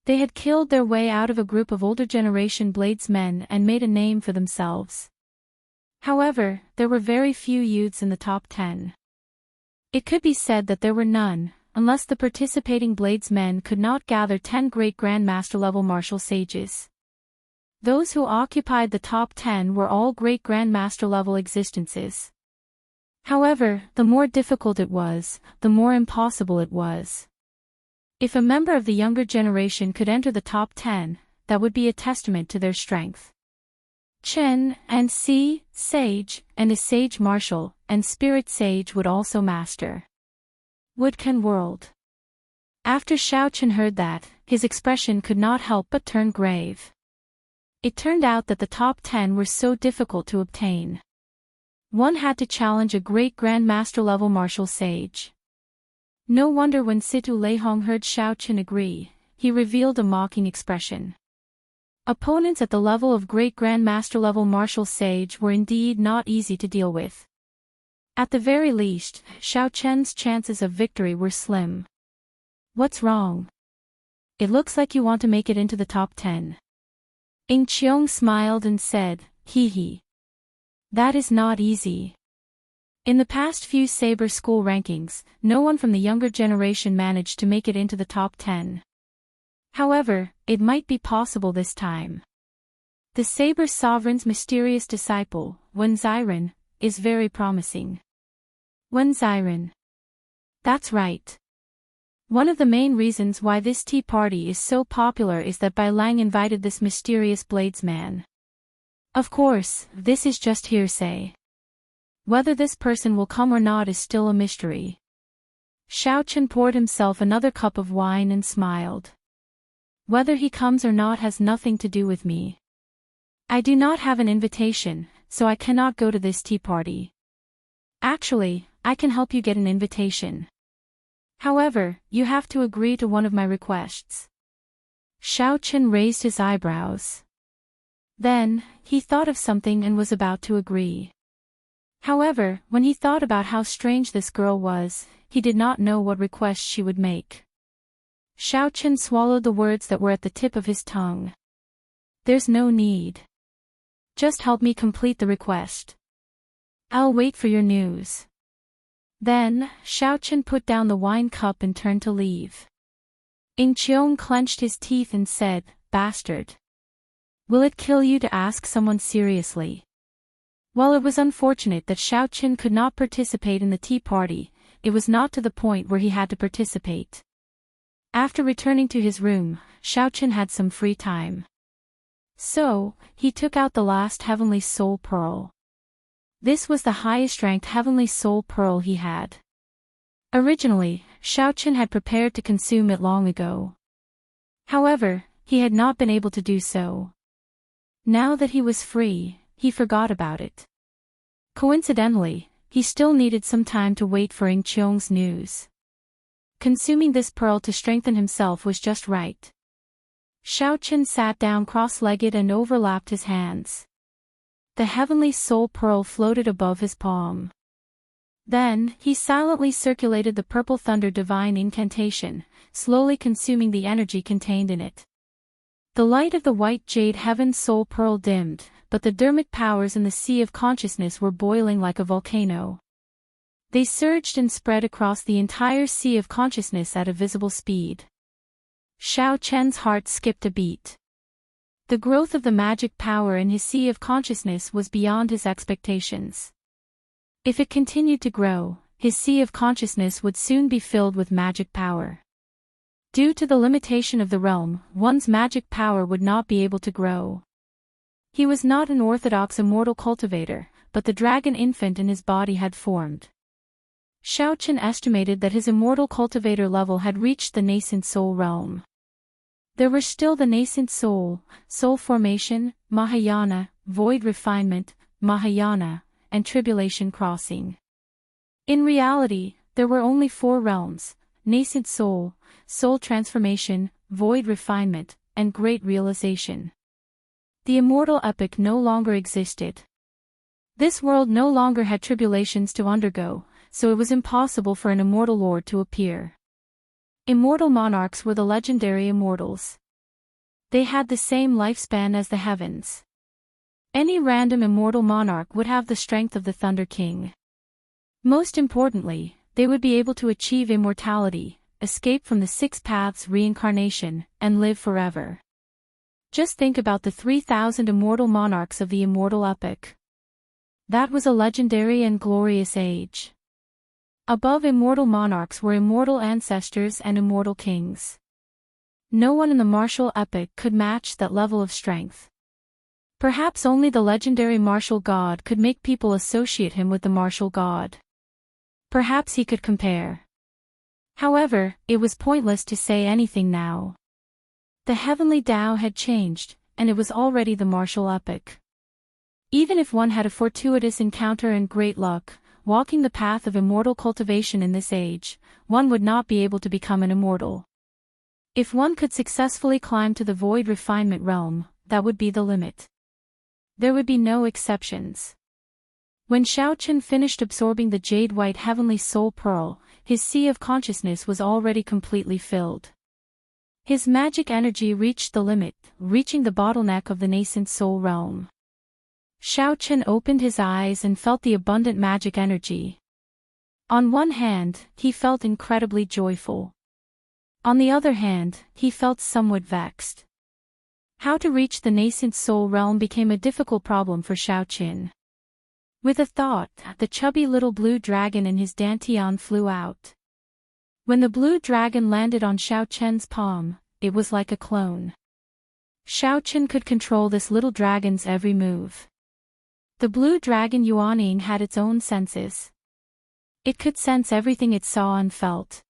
They had killed their way out of a group of older generation bladesmen and made a name for themselves. However, there were very few youths in the top 10. It could be said that there were none, unless the participating bladesmen could not gather 10 great Grandmaster level martial sages. Those who occupied the top 10 were all great Grandmaster level existences. However, the more difficult it was, the more impossible it was. If a member of the younger generation could enter the top 10, that would be a testament to their strength. Chen and Si, Sage, and a Sage Martial, and Spirit Sage would also master. Woodcan World. After Xiao Chen heard that, his expression could not help but turn grave. It turned out that the top 10 were so difficult to obtain. One had to challenge a great Grandmaster level martial sage. No wonder when Situ Leihong heard Xiao Chen agree, he revealed a mocking expression. Opponents at the level of great Grandmaster level martial sage were indeed not easy to deal with. At the very least, Xiao Chen's chances of victory were slim. What's wrong? It looks like you want to make it into the top 10. Xianxia smiled and said, hee hee. That is not easy. In the past few Saber School rankings, no one from the younger generation managed to make it into the top 10. However, it might be possible this time. The Saber Sovereign's mysterious disciple, Wen Xiren, is very promising. Wen Xiren. That's right. One of the main reasons why this tea party is so popular is that Bai Lang invited this mysterious bladesman. Of course, this is just hearsay. Whether this person will come or not is still a mystery. Xiao Chen poured himself another cup of wine and smiled. Whether he comes or not has nothing to do with me. I do not have an invitation, so I cannot go to this tea party. Actually, I can help you get an invitation. However, you have to agree to one of my requests. Xiaochen raised his eyebrows. Then, he thought of something and was about to agree. However, when he thought about how strange this girl was, he did not know what request she would make. Xiaochen swallowed the words that were at the tip of his tongue. There's no need. Just help me complete the request. I'll wait for your news. Then, Xiaochen put down the wine cup and turned to leave. Xiong clenched his teeth and said, "Bastard. Will it kill you to ask someone seriously?" While it was unfortunate that Xiaochen could not participate in the tea party, it was not to the point where he had to participate. After returning to his room, Xiaochen had some free time. So, he took out the last Heavenly Soul Pearl. This was the highest-ranked Heavenly Soul Pearl he had. Originally, Xiaochen had prepared to consume it long ago. However, he had not been able to do so. Now that he was free, he forgot about it. Coincidentally, he still needed some time to wait for Xiong's news. Consuming this pearl to strengthen himself was just right. Xiaochen sat down cross-legged and overlapped his hands. The Heavenly Soul Pearl floated above his palm. Then, he silently circulated the Purple Thunder Divine Incantation, slowly consuming the energy contained in it. The light of the white jade Heaven Soul Pearl dimmed, but the dermic powers in the Sea of Consciousness were boiling like a volcano. They surged and spread across the entire Sea of Consciousness at a visible speed. Xiaochen's heart skipped a beat. The growth of the magic power in his Sea of Consciousness was beyond his expectations. If it continued to grow, his Sea of Consciousness would soon be filled with magic power. Due to the limitation of the realm, one's magic power would not be able to grow. He was not an orthodox immortal cultivator, but the dragon infant in his body had formed. Xiaochen estimated that his immortal cultivator level had reached the nascent soul realm. There were still the nascent soul, soul formation, Mahayana, void refinement, Mahayana, and tribulation crossing. In reality, there were only 4 realms: nascent soul, soul transformation, void refinement, and great realization. The immortal epoch no longer existed. This world no longer had tribulations to undergo, so it was impossible for an immortal lord to appear. Immortal monarchs were the legendary immortals. They had the same lifespan as the heavens. Any random immortal monarch would have the strength of the Thunder King. Most importantly, they would be able to achieve immortality, escape from the 6 paths reincarnation, and live forever. Just think about the 3,000 immortal monarchs of the immortal epoch. That was a legendary and glorious age. Above immortal monarchs were immortal ancestors and immortal kings. No one in the martial epoch could match that level of strength. Perhaps only the legendary martial god could make people associate him with the martial god. Perhaps he could compare. However, it was pointless to say anything now. The heavenly Tao had changed, and it was already the martial epoch. Even if one had a fortuitous encounter and great luck, walking the path of immortal cultivation in this age, one would not be able to become an immortal. If one could successfully climb to the void refinement realm, that would be the limit. There would be no exceptions. When Xiaochen finished absorbing the jade-white Heavenly Soul Pearl, his Sea of Consciousness was already completely filled. His magic energy reached the limit, reaching the bottleneck of the nascent soul realm. Xiaochen opened his eyes and felt the abundant magic energy. On one hand, he felt incredibly joyful. On the other hand, he felt somewhat vexed. How to reach the nascent soul realm became a difficult problem for Xiaochen. With a thought, the chubby little blue dragon in his dantian flew out. When the blue dragon landed on Xiaochen's palm, it was like a clone. Xiaochen could control this little dragon's every move. The blue dragon Yuanying had its own senses. It could sense everything it saw and felt.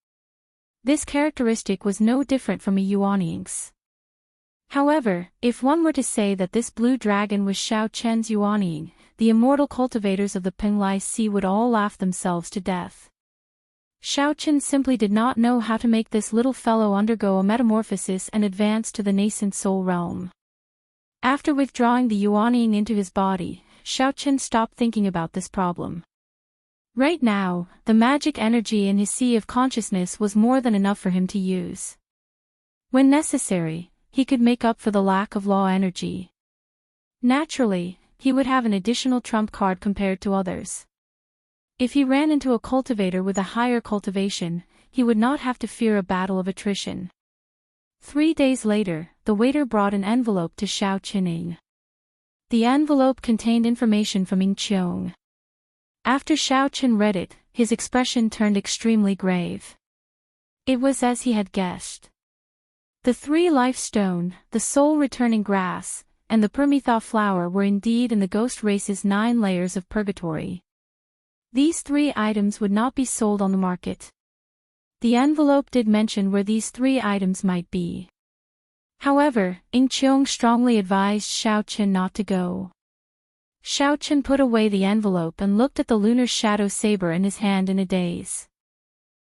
This characteristic was no different from a Yuanying's. However, if one were to say that this blue dragon was Xiaochen's Yuanying, the immortal cultivators of the Penglai Sea would all laugh themselves to death. Xiaoqin simply did not know how to make this little fellow undergo a metamorphosis and advance to the nascent soul realm. After withdrawing the Yuanying into his body, Xiaoqin stopped thinking about this problem. Right now, the magic energy in his sea of consciousness was more than enough for him to use. When necessary, he could make up for the lack of law energy. Naturally, he would have an additional trump card compared to others. If he ran into a cultivator with a higher cultivation, he would not have to fear a battle of attrition. 3 days later, the waiter brought an envelope to Xiao Qining. The envelope contained information from Ying Qiong. After Xiao Qin read it, his expression turned extremely grave. It was as he had guessed. The 3 life stone, the soul-returning grass, and the Permetha flower were indeed in the ghost race's 9 layers of purgatory. These 3 items would not be sold on the market. The envelope did mention where these 3 items might be. However, Ying Qiong strongly advised Xiao Qin not to go. Xiao Qin put away the envelope and looked at the lunar shadow saber in his hand in a daze.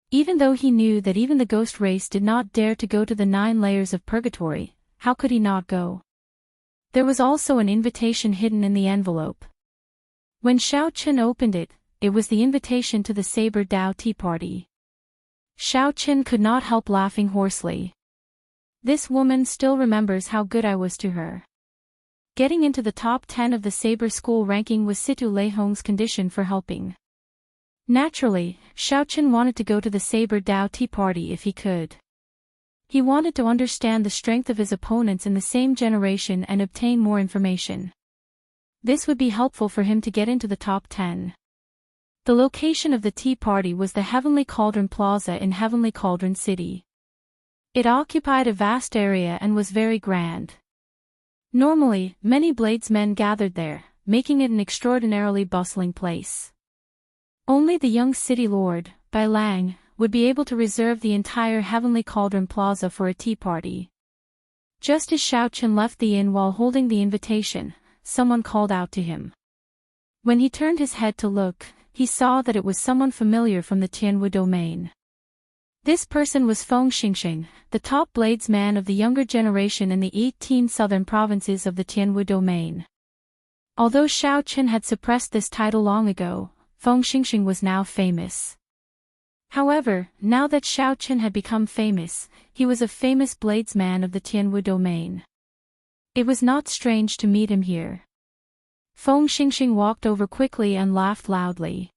Even though he knew that even the ghost race did not dare to go to the 9 layers of purgatory, how could he not go? There was also an invitation hidden in the envelope. When Xiao Qin opened it, it was the invitation to the Saber Dao Tea Party. Xiao Qin could not help laughing hoarsely. This woman still remembers how good I was to her. Getting into the top 10 of the Saber School ranking was Situ Lei Hong's condition for helping. Naturally, Xiao Qin wanted to go to the Saber Dao Tea Party if he could. He wanted to understand the strength of his opponents in the same generation and obtain more information. This would be helpful for him to get into the top 10. The location of the tea party was the Heavenly Cauldron Plaza in Heavenly Cauldron City. It occupied a vast area and was very grand. Normally, many bladesmen gathered there, making it an extraordinarily bustling place. Only the young city lord, Bai Lang, would be able to reserve the entire Heavenly Cauldron Plaza for a tea party. Just as Xiao Qin left the inn while holding the invitation, someone called out to him. When he turned his head to look, he saw that it was someone familiar from the Tianwu domain. This person was Feng Xingxing, the top bladesman of the younger generation in the 18 southern provinces of the Tianwu domain. Although Xiao Qin had suppressed this title long ago, Feng Xingxing was now famous. However, now that Xiao Qin had become famous, he was a famous bladesman of the Tianwu domain. It was not strange to meet him here. Feng Xingxing walked over quickly and laughed loudly.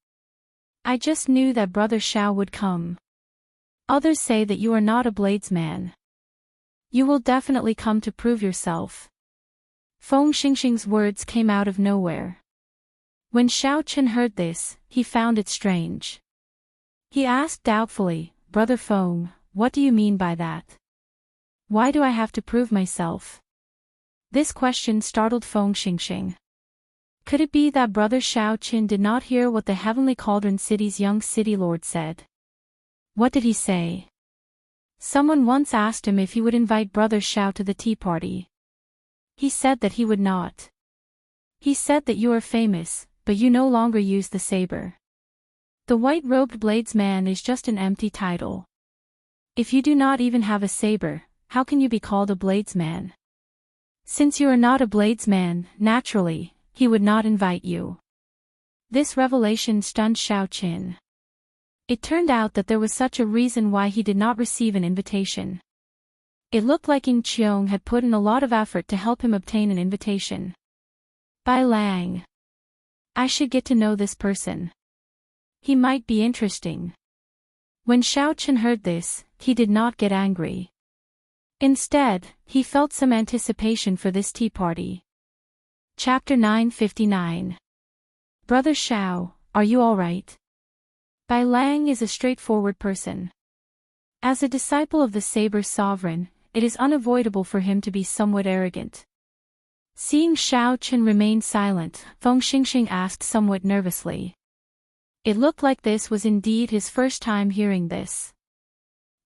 I just knew that Brother Xiao would come. Others say that you are not a bladesman. You will definitely come to prove yourself. Feng Xingxing's words came out of nowhere. When Xiao Qin heard this, he found it strange. He asked doubtfully, Brother Feng, what do you mean by that? Why do I have to prove myself? This question startled Feng Xingxing. Could it be that Brother Xiao Qin did not hear what the Heavenly Cauldron City's young city lord said? What did he say? Someone once asked him if he would invite Brother Xiao to the tea party. He said that he would not. He said that you are famous, but you no longer use the saber. The white-robed bladesman is just an empty title. If you do not even have a saber, how can you be called a bladesman? Since you are not a bladesman, naturally, he would not invite you. This revelation stunned Xiao Qin. It turned out that there was such a reason why he did not receive an invitation. It looked like Ying Qiong had put in a lot of effort to help him obtain an invitation. Bai Lang. I should get to know this person. He might be interesting. When Xiao Qin heard this, he did not get angry. Instead, he felt some anticipation for this tea party. Chapter 959. Brother Xiao, are you all right? Bai Lang is a straightforward person. As a disciple of the Saber Sovereign, it is unavoidable for him to be somewhat arrogant. Seeing Xiao Qin remain silent, Feng Xingxing asked somewhat nervously. It looked like this was indeed his first time hearing this.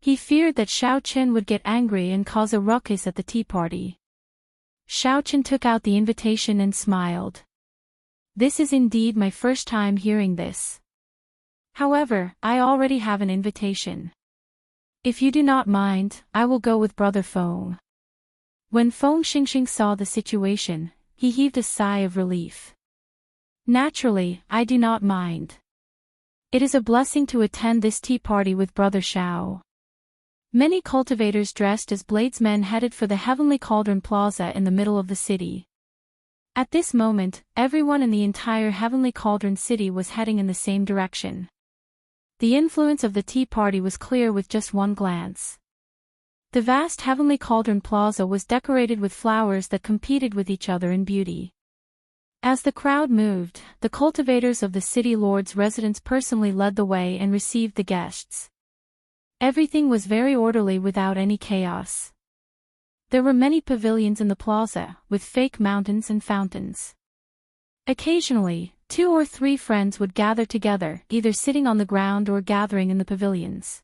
He feared that Xiao Qin would get angry and cause a ruckus at the tea party. Xiao Qin took out the invitation and smiled. This is indeed my first time hearing this. However, I already have an invitation. If you do not mind, I will go with Brother Feng. When Feng Xingxing saw the situation, he heaved a sigh of relief. Naturally, I do not mind. It is a blessing to attend this tea party with Brother Xiao. Many cultivators dressed as bladesmen headed for the Heavenly Cauldron Plaza in the middle of the city. At this moment, everyone in the entire Heavenly Cauldron city was heading in the same direction. The influence of the tea party was clear with just one glance. The vast Heavenly Cauldron Plaza was decorated with flowers that competed with each other in beauty. As the crowd moved, the cultivators of the city lord's residence personally led the way and received the guests. Everything was very orderly without any chaos. There were many pavilions in the plaza, with fake mountains and fountains. Occasionally, 2 or 3 friends would gather together, either sitting on the ground or gathering in the pavilions.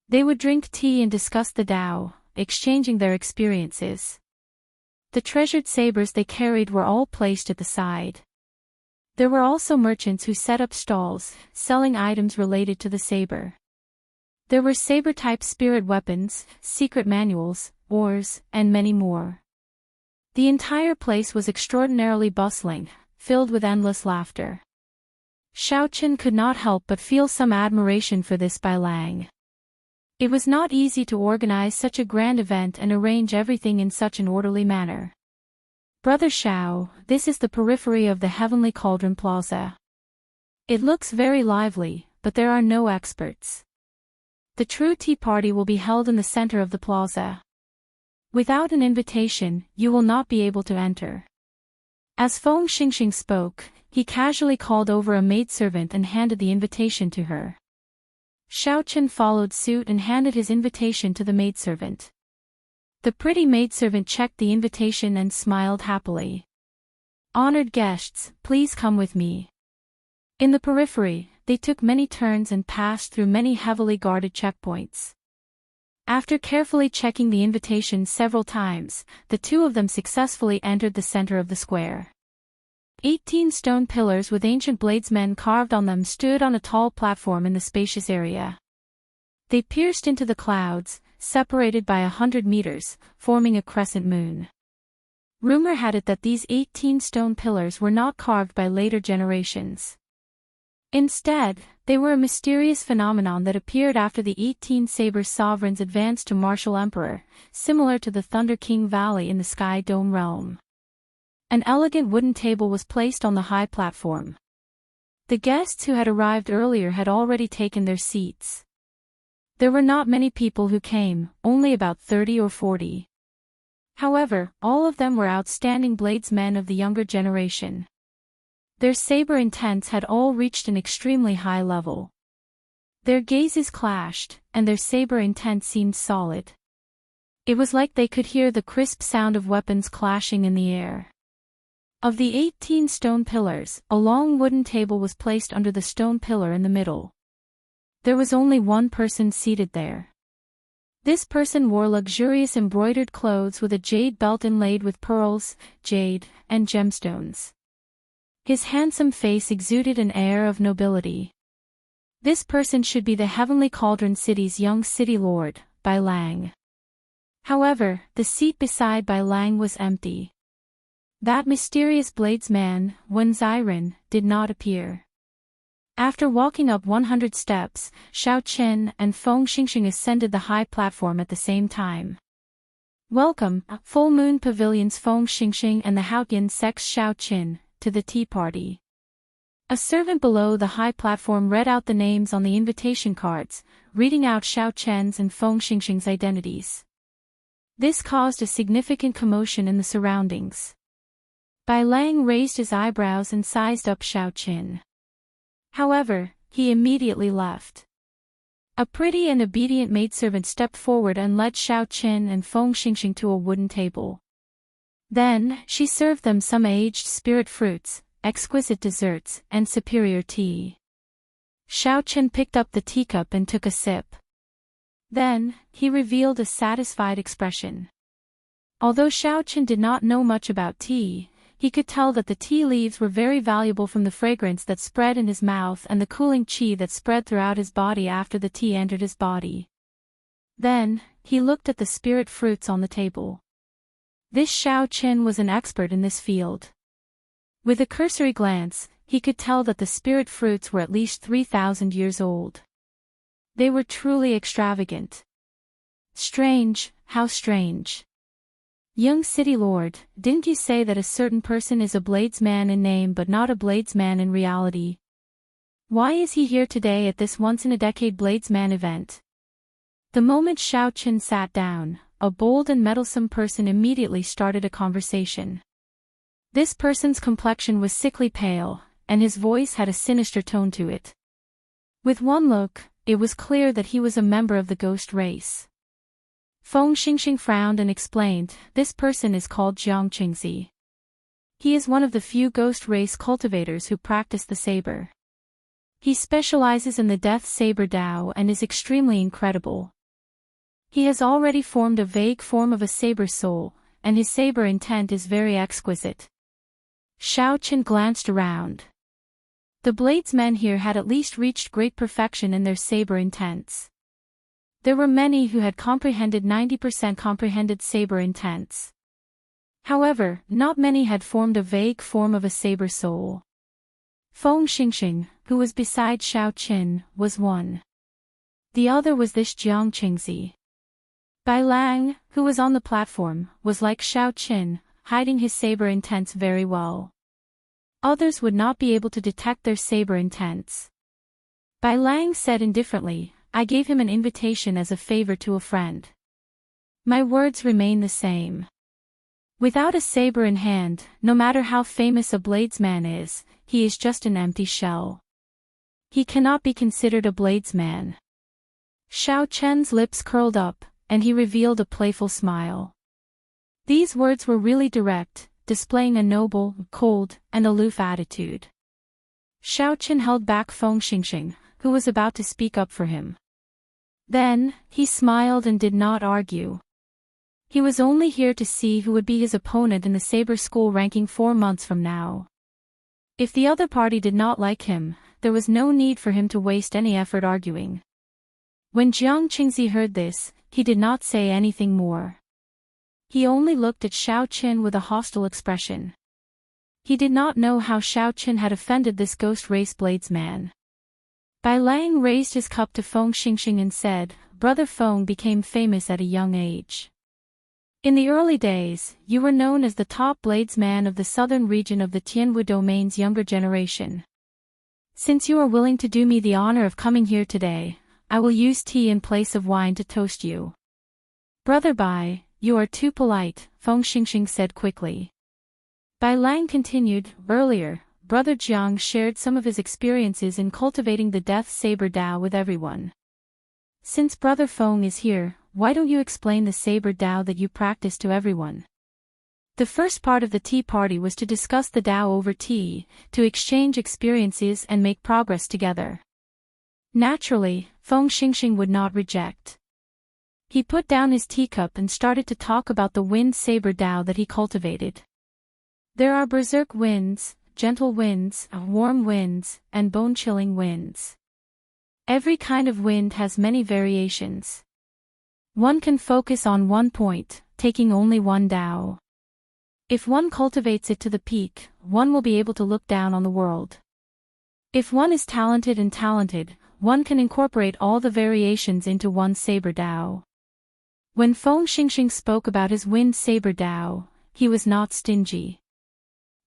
They would drink tea and discuss the Tao, exchanging their experiences. The treasured sabers they carried were all placed at the side. There were also merchants who set up stalls, selling items related to the saber. There were saber-type spirit weapons, secret manuals, ores, and many more. The entire place was extraordinarily bustling, filled with endless laughter. Xiaoqin could not help but feel some admiration for this by Lang. It was not easy to organize such a grand event and arrange everything in such an orderly manner. Brother Xiao, this is the periphery of the Heavenly Cauldron Plaza. It looks very lively, but there are no experts. The true tea party will be held in the center of the plaza. Without an invitation, you will not be able to enter. As Feng Xingxing spoke, he casually called over a maidservant and handed the invitation to her. Xiaoqin followed suit and handed his invitation to the maidservant. The pretty maidservant checked the invitation and smiled happily. Honored guests, please come with me. In the periphery, they took many turns and passed through many heavily guarded checkpoints. After carefully checking the invitation several times, the 2 of them successfully entered the center of the square. 18 stone pillars with ancient bladesmen carved on them stood on a tall platform in the spacious area. They pierced into the clouds, separated by 100 meters, forming a crescent moon. Rumor had it that these 18 stone pillars were not carved by later generations. Instead, they were a mysterious phenomenon that appeared after the 18 saber sovereigns advanced to martial emperor, similar to the Thunder King Valley in the Sky Dome realm. An elegant wooden table was placed on the high platform. The guests who had arrived earlier had already taken their seats. There were not many people who came, only about 30 or 40. However, all of them were outstanding bladesmen of the younger generation. Their saber intents had all reached an extremely high level. Their gazes clashed, and their saber intent seemed solid. It was like they could hear the crisp sound of weapons clashing in the air. Of the 18 stone pillars, a long wooden table was placed under the stone pillar in the middle. There was only one person seated there. This person wore luxurious embroidered clothes with a jade belt inlaid with pearls, jade, and gemstones. His handsome face exuded an air of nobility. This person should be the Heavenly Cauldron City's young city lord, Bai Lang. However, the seat beside Bai Lang was empty. That mysterious bladesman, Wen Ziren, did not appear. After walking up 100 steps, Xiaoqin and Feng Xingxing ascended the high platform at the same time. Welcome, Full Moon Pavilion's Feng Xingxing and the Haotian Sect's Xiaoqin, to the tea party. A servant below the high platform read out the names on the invitation cards, reading out Xiaoqin's and Feng Xingxing's identities. This caused a significant commotion in the surroundings. Bai Lang raised his eyebrows and sized up Xiaoqin. However, he immediately left. A pretty and obedient maidservant stepped forward and led Xiaoqin and Feng Xingxing to a wooden table. Then, she served them some aged spirit fruits, exquisite desserts, and superior tea. Xiaoqin picked up the teacup and took a sip. Then, he revealed a satisfied expression. Although Xiaoqin did not know much about tea, he could tell that the tea leaves were very valuable from the fragrance that spread in his mouth and the cooling qi that spread throughout his body after the tea entered his body. Then, he looked at the spirit fruits on the table. This Xiaoqin was an expert in this field. With a cursory glance, he could tell that the spirit fruits were at least 3,000 years old. They were truly extravagant. Strange, how strange. Young city lord, didn't you say that a certain person is a bladesman in name but not a bladesman in reality? Why is he here today at this once-in-a-decade bladesman event? The moment Xiaoqin sat down, a bold and meddlesome person immediately started a conversation. This person's complexion was sickly pale, and his voice had a sinister tone to it. With one look, it was clear that he was a member of the ghost race. Feng Xingxing frowned and explained, "This person is called Jiang Qingzi. He is one of the few ghost race cultivators who practice the saber. He specializes in the death saber Dao and is extremely incredible. He has already formed a vague form of a saber soul, and his saber intent is very exquisite." Xiaoqin glanced around. The bladesmen here had at least reached great perfection in their saber intents. There were many who had comprehended 90% comprehended saber intents. However, not many had formed a vague form of a saber soul. Feng Xingxing, who was beside Xiaoqin, was one. The other was this Jiang Qingzi. Bai Lang, who was on the platform, was like Xiaoqin, hiding his saber intents very well. Others would not be able to detect their saber intents. Bai Lang said indifferently, "I gave him an invitation as a favor to a friend. My words remain the same. Without a saber in hand, no matter how famous a bladesman is, he is just an empty shell. He cannot be considered a bladesman." Xiaoqian's lips curled up, and he revealed a playful smile. These words were really direct, displaying a noble, cold, and aloof attitude. Xiaoqin held back Feng Xingxing, who was about to speak up for him. Then, he smiled and did not argue. He was only here to see who would be his opponent in the saber school ranking 4 months from now. If the other party did not like him, there was no need for him to waste any effort arguing. When Jiang Qingzi heard this, he did not say anything more. He only looked at Xiaoqin with a hostile expression. He did not know how Xiaoqin had offended this ghost race bladesman. Bai Lang raised his cup to Feng Xingxing and said, "Brother Feng became famous at a young age. In the early days, you were known as the top bladesman of the southern region of the Tianwu domain's younger generation. Since you are willing to do me the honor of coming here today, I will use tea in place of wine to toast you." "Brother Bai, you are too polite," Feng Xingxing said quickly. Bai Lang continued, "Earlier, Brother Jiang shared some of his experiences in cultivating the death saber Dao with everyone. Since Brother Feng is here, why don't you explain the saber Dao that you practice to everyone?" The first part of the tea party was to discuss the Dao over tea, to exchange experiences and make progress together. Naturally, Feng Xingxing would not reject. He put down his teacup and started to talk about the wind saber Dao that he cultivated. There are berserk winds, gentle winds, warm winds, and bone-chilling winds. Every kind of wind has many variations. One can focus on one point, taking only one Dao. If one cultivates it to the peak, one will be able to look down on the world. If one is talented, one can incorporate all the variations into one saber Dao. When Feng Xingxing spoke about his wind saber Dao, he was not stingy.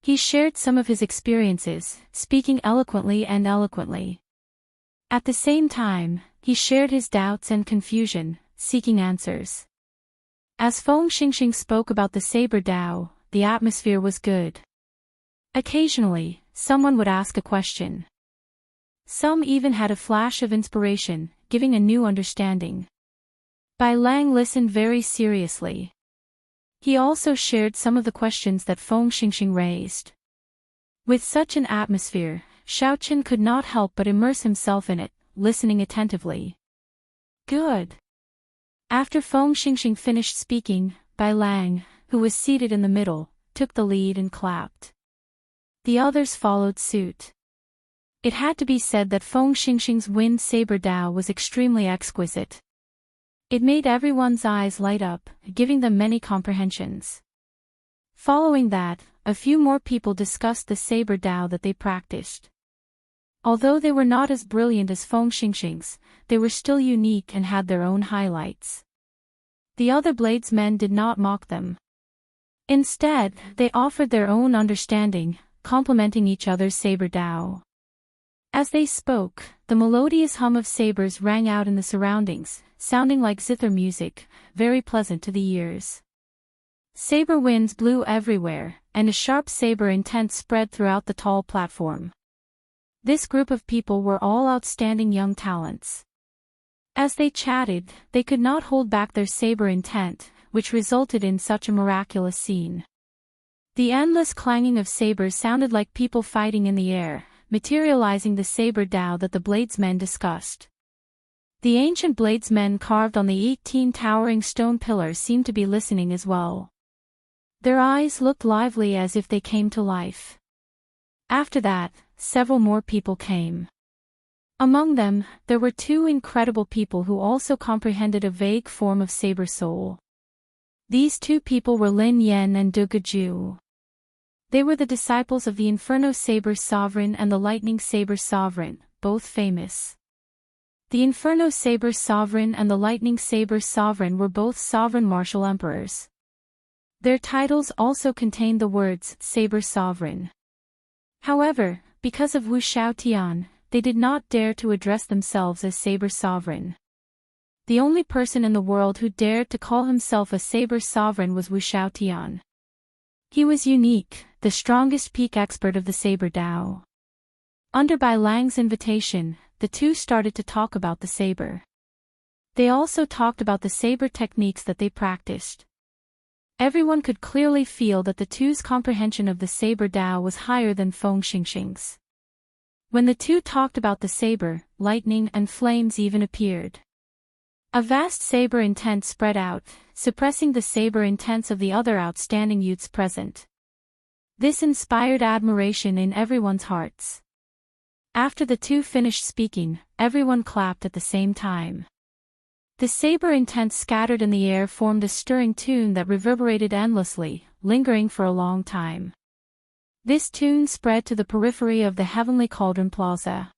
He shared some of his experiences, speaking eloquently. At the same time, he shared his doubts and confusion, seeking answers. As Feng Xingxing spoke about the saber Dao, the atmosphere was good. Occasionally, someone would ask a question. Some even had a flash of inspiration, giving a new understanding. Bai Lang listened very seriously. He also shared some of the questions that Feng Xingxing raised. With such an atmosphere, Xiaoqin could not help but immerse himself in it, listening attentively. Good. After Feng Xingxing finished speaking, Bai Lang, who was seated in the middle, took the lead and clapped. The others followed suit. It had to be said that Feng Xingxing's wind saber Dao was extremely exquisite. It made everyone's eyes light up, giving them many comprehensions. Following that, a few more people discussed the saber Dao that they practiced. Although they were not as brilliant as Feng Xingxing's, they were still unique and had their own highlights. The other bladesmen did not mock them. Instead, they offered their own understanding, complementing each other's saber Dao. As they spoke, the melodious hum of sabers rang out in the surroundings, sounding like zither music, very pleasant to the ears. Saber winds blew everywhere, and a sharp saber intent spread throughout the tall platform. This group of people were all outstanding young talents. As they chatted, they could not hold back their saber intent, which resulted in such a miraculous scene. The endless clanging of sabers sounded like people fighting in the air, materializing the saber Dao that the bladesmen discussed. The ancient bladesmen carved on the 18 towering stone pillars seemed to be listening as well. Their eyes looked lively as if they came to life. After that, several more people came. Among them, there were two incredible people who also comprehended a vague form of saber soul. These two people were Lin Yan and Du Guju. They were the disciples of the Inferno Saber Sovereign and the Lightning Saber Sovereign, both famous. The Inferno Saber Sovereign and the Lightning Saber Sovereign were both sovereign martial emperors. Their titles also contained the words Saber Sovereign. However, because of Wu Xiaotian, they did not dare to address themselves as Saber Sovereign. The only person in the world who dared to call himself a Saber Sovereign was Wu Xiaotian. He was unique, the strongest peak expert of the saber Dao. Under Bai Lang's invitation, the two started to talk about the saber. They also talked about the saber techniques that they practiced. Everyone could clearly feel that the two's comprehension of the saber Dao was higher than Feng Xingxing's. When the two talked about the saber, lightning and flames even appeared. A vast saber intent spread out, suppressing the saber intents of the other outstanding youths present. This inspired admiration in everyone's hearts. After the two finished speaking, everyone clapped at the same time. The saber intents scattered in the air formed a stirring tune that reverberated endlessly, lingering for a long time. This tune spread to the periphery of the heavenly cauldron plaza.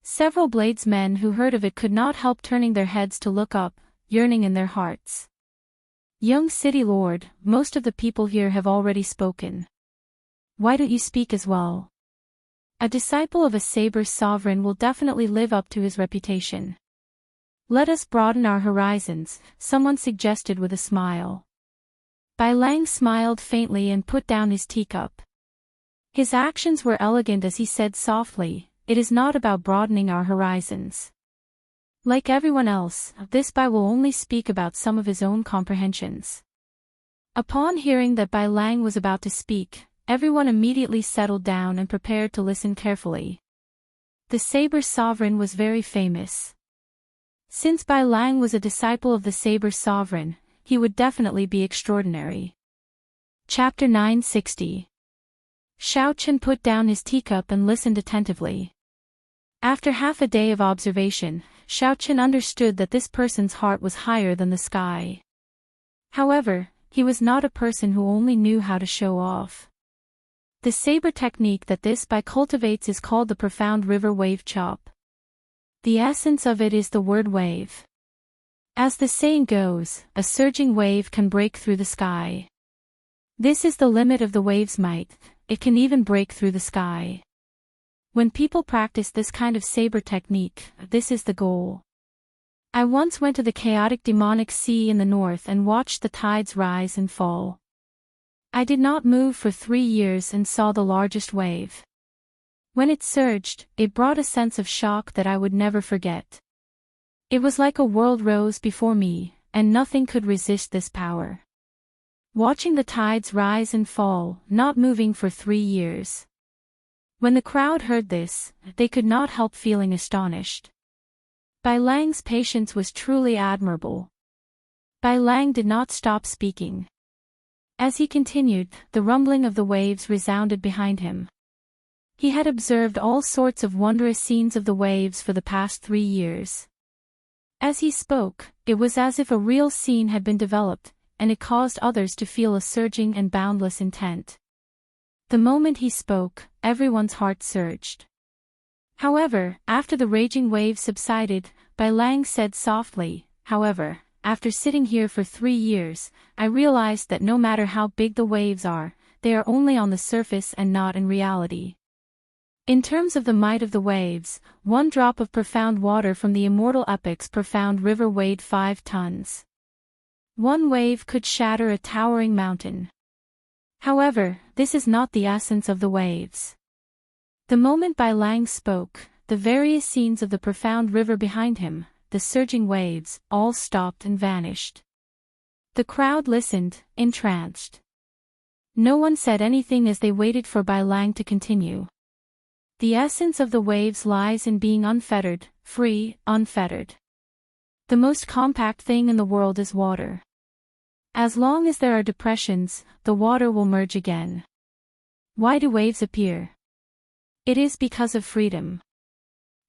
Several bladesmen who heard of it could not help turning their heads to look up, yearning in their hearts. Young city lord, most of the people here have already spoken. Why don't you speak as well? A disciple of a saber sovereign will definitely live up to his reputation. Let us broaden our horizons, someone suggested with a smile. Bai Lang smiled faintly and put down his teacup. His actions were elegant as he said softly, "It is not about broadening our horizons." Like everyone else, this Bai will only speak about some of his own comprehensions. Upon hearing that Bai Lang was about to speak, everyone immediately settled down and prepared to listen carefully. The Saber Sovereign was very famous. Since Bai Lang was a disciple of the Saber Sovereign, he would definitely be extraordinary. Chapter 960. Xiao Chen put down his teacup and listened attentively. After half a day of observation, Xiao Chen understood that this person's heart was higher than the sky. However, he was not a person who only knew how to show off. The saber technique that this Bai cultivates is called the profound river wave chop. The essence of it is the word wave. As the saying goes, a surging wave can break through the sky. This is the limit of the wave's might, it can even break through the sky. When people practice this kind of saber technique, this is the goal. I once went to the chaotic demonic sea in the north and watched the tides rise and fall. I did not move for 3 years and saw the largest wave. When it surged, it brought a sense of shock that I would never forget. It was like a world rose before me, and nothing could resist this power. Watching the tides rise and fall, not moving for 3 years. When the crowd heard this, they could not help feeling astonished. Bai Lang's patience was truly admirable. Bai Lang did not stop speaking. As he continued, the rumbling of the waves resounded behind him. He had observed all sorts of wondrous scenes of the waves for the past 3 years. As he spoke, it was as if a real scene had been developed, and it caused others to feel a surging and boundless intent. The moment he spoke, everyone's heart surged. However, after the raging waves subsided, Bai Lang said softly, "However, after sitting here for 3 years, I realized that no matter how big the waves are, they are only on the surface and not in reality. In terms of the might of the waves, 1 drop of profound water from the immortal epic's profound river weighed 5 tons. 1 wave could shatter a towering mountain. However, this is not the essence of the waves." The moment Bai Lang spoke, the various scenes of the profound river behind him, the surging waves, all stopped and vanished. The crowd listened, entranced. No one said anything as they waited for Bai Lang to continue. The essence of the waves lies in being unfettered, free, unfettered. The most compact thing in the world is water. As long as there are depressions, the water will merge again. Why do waves appear? It is because of freedom.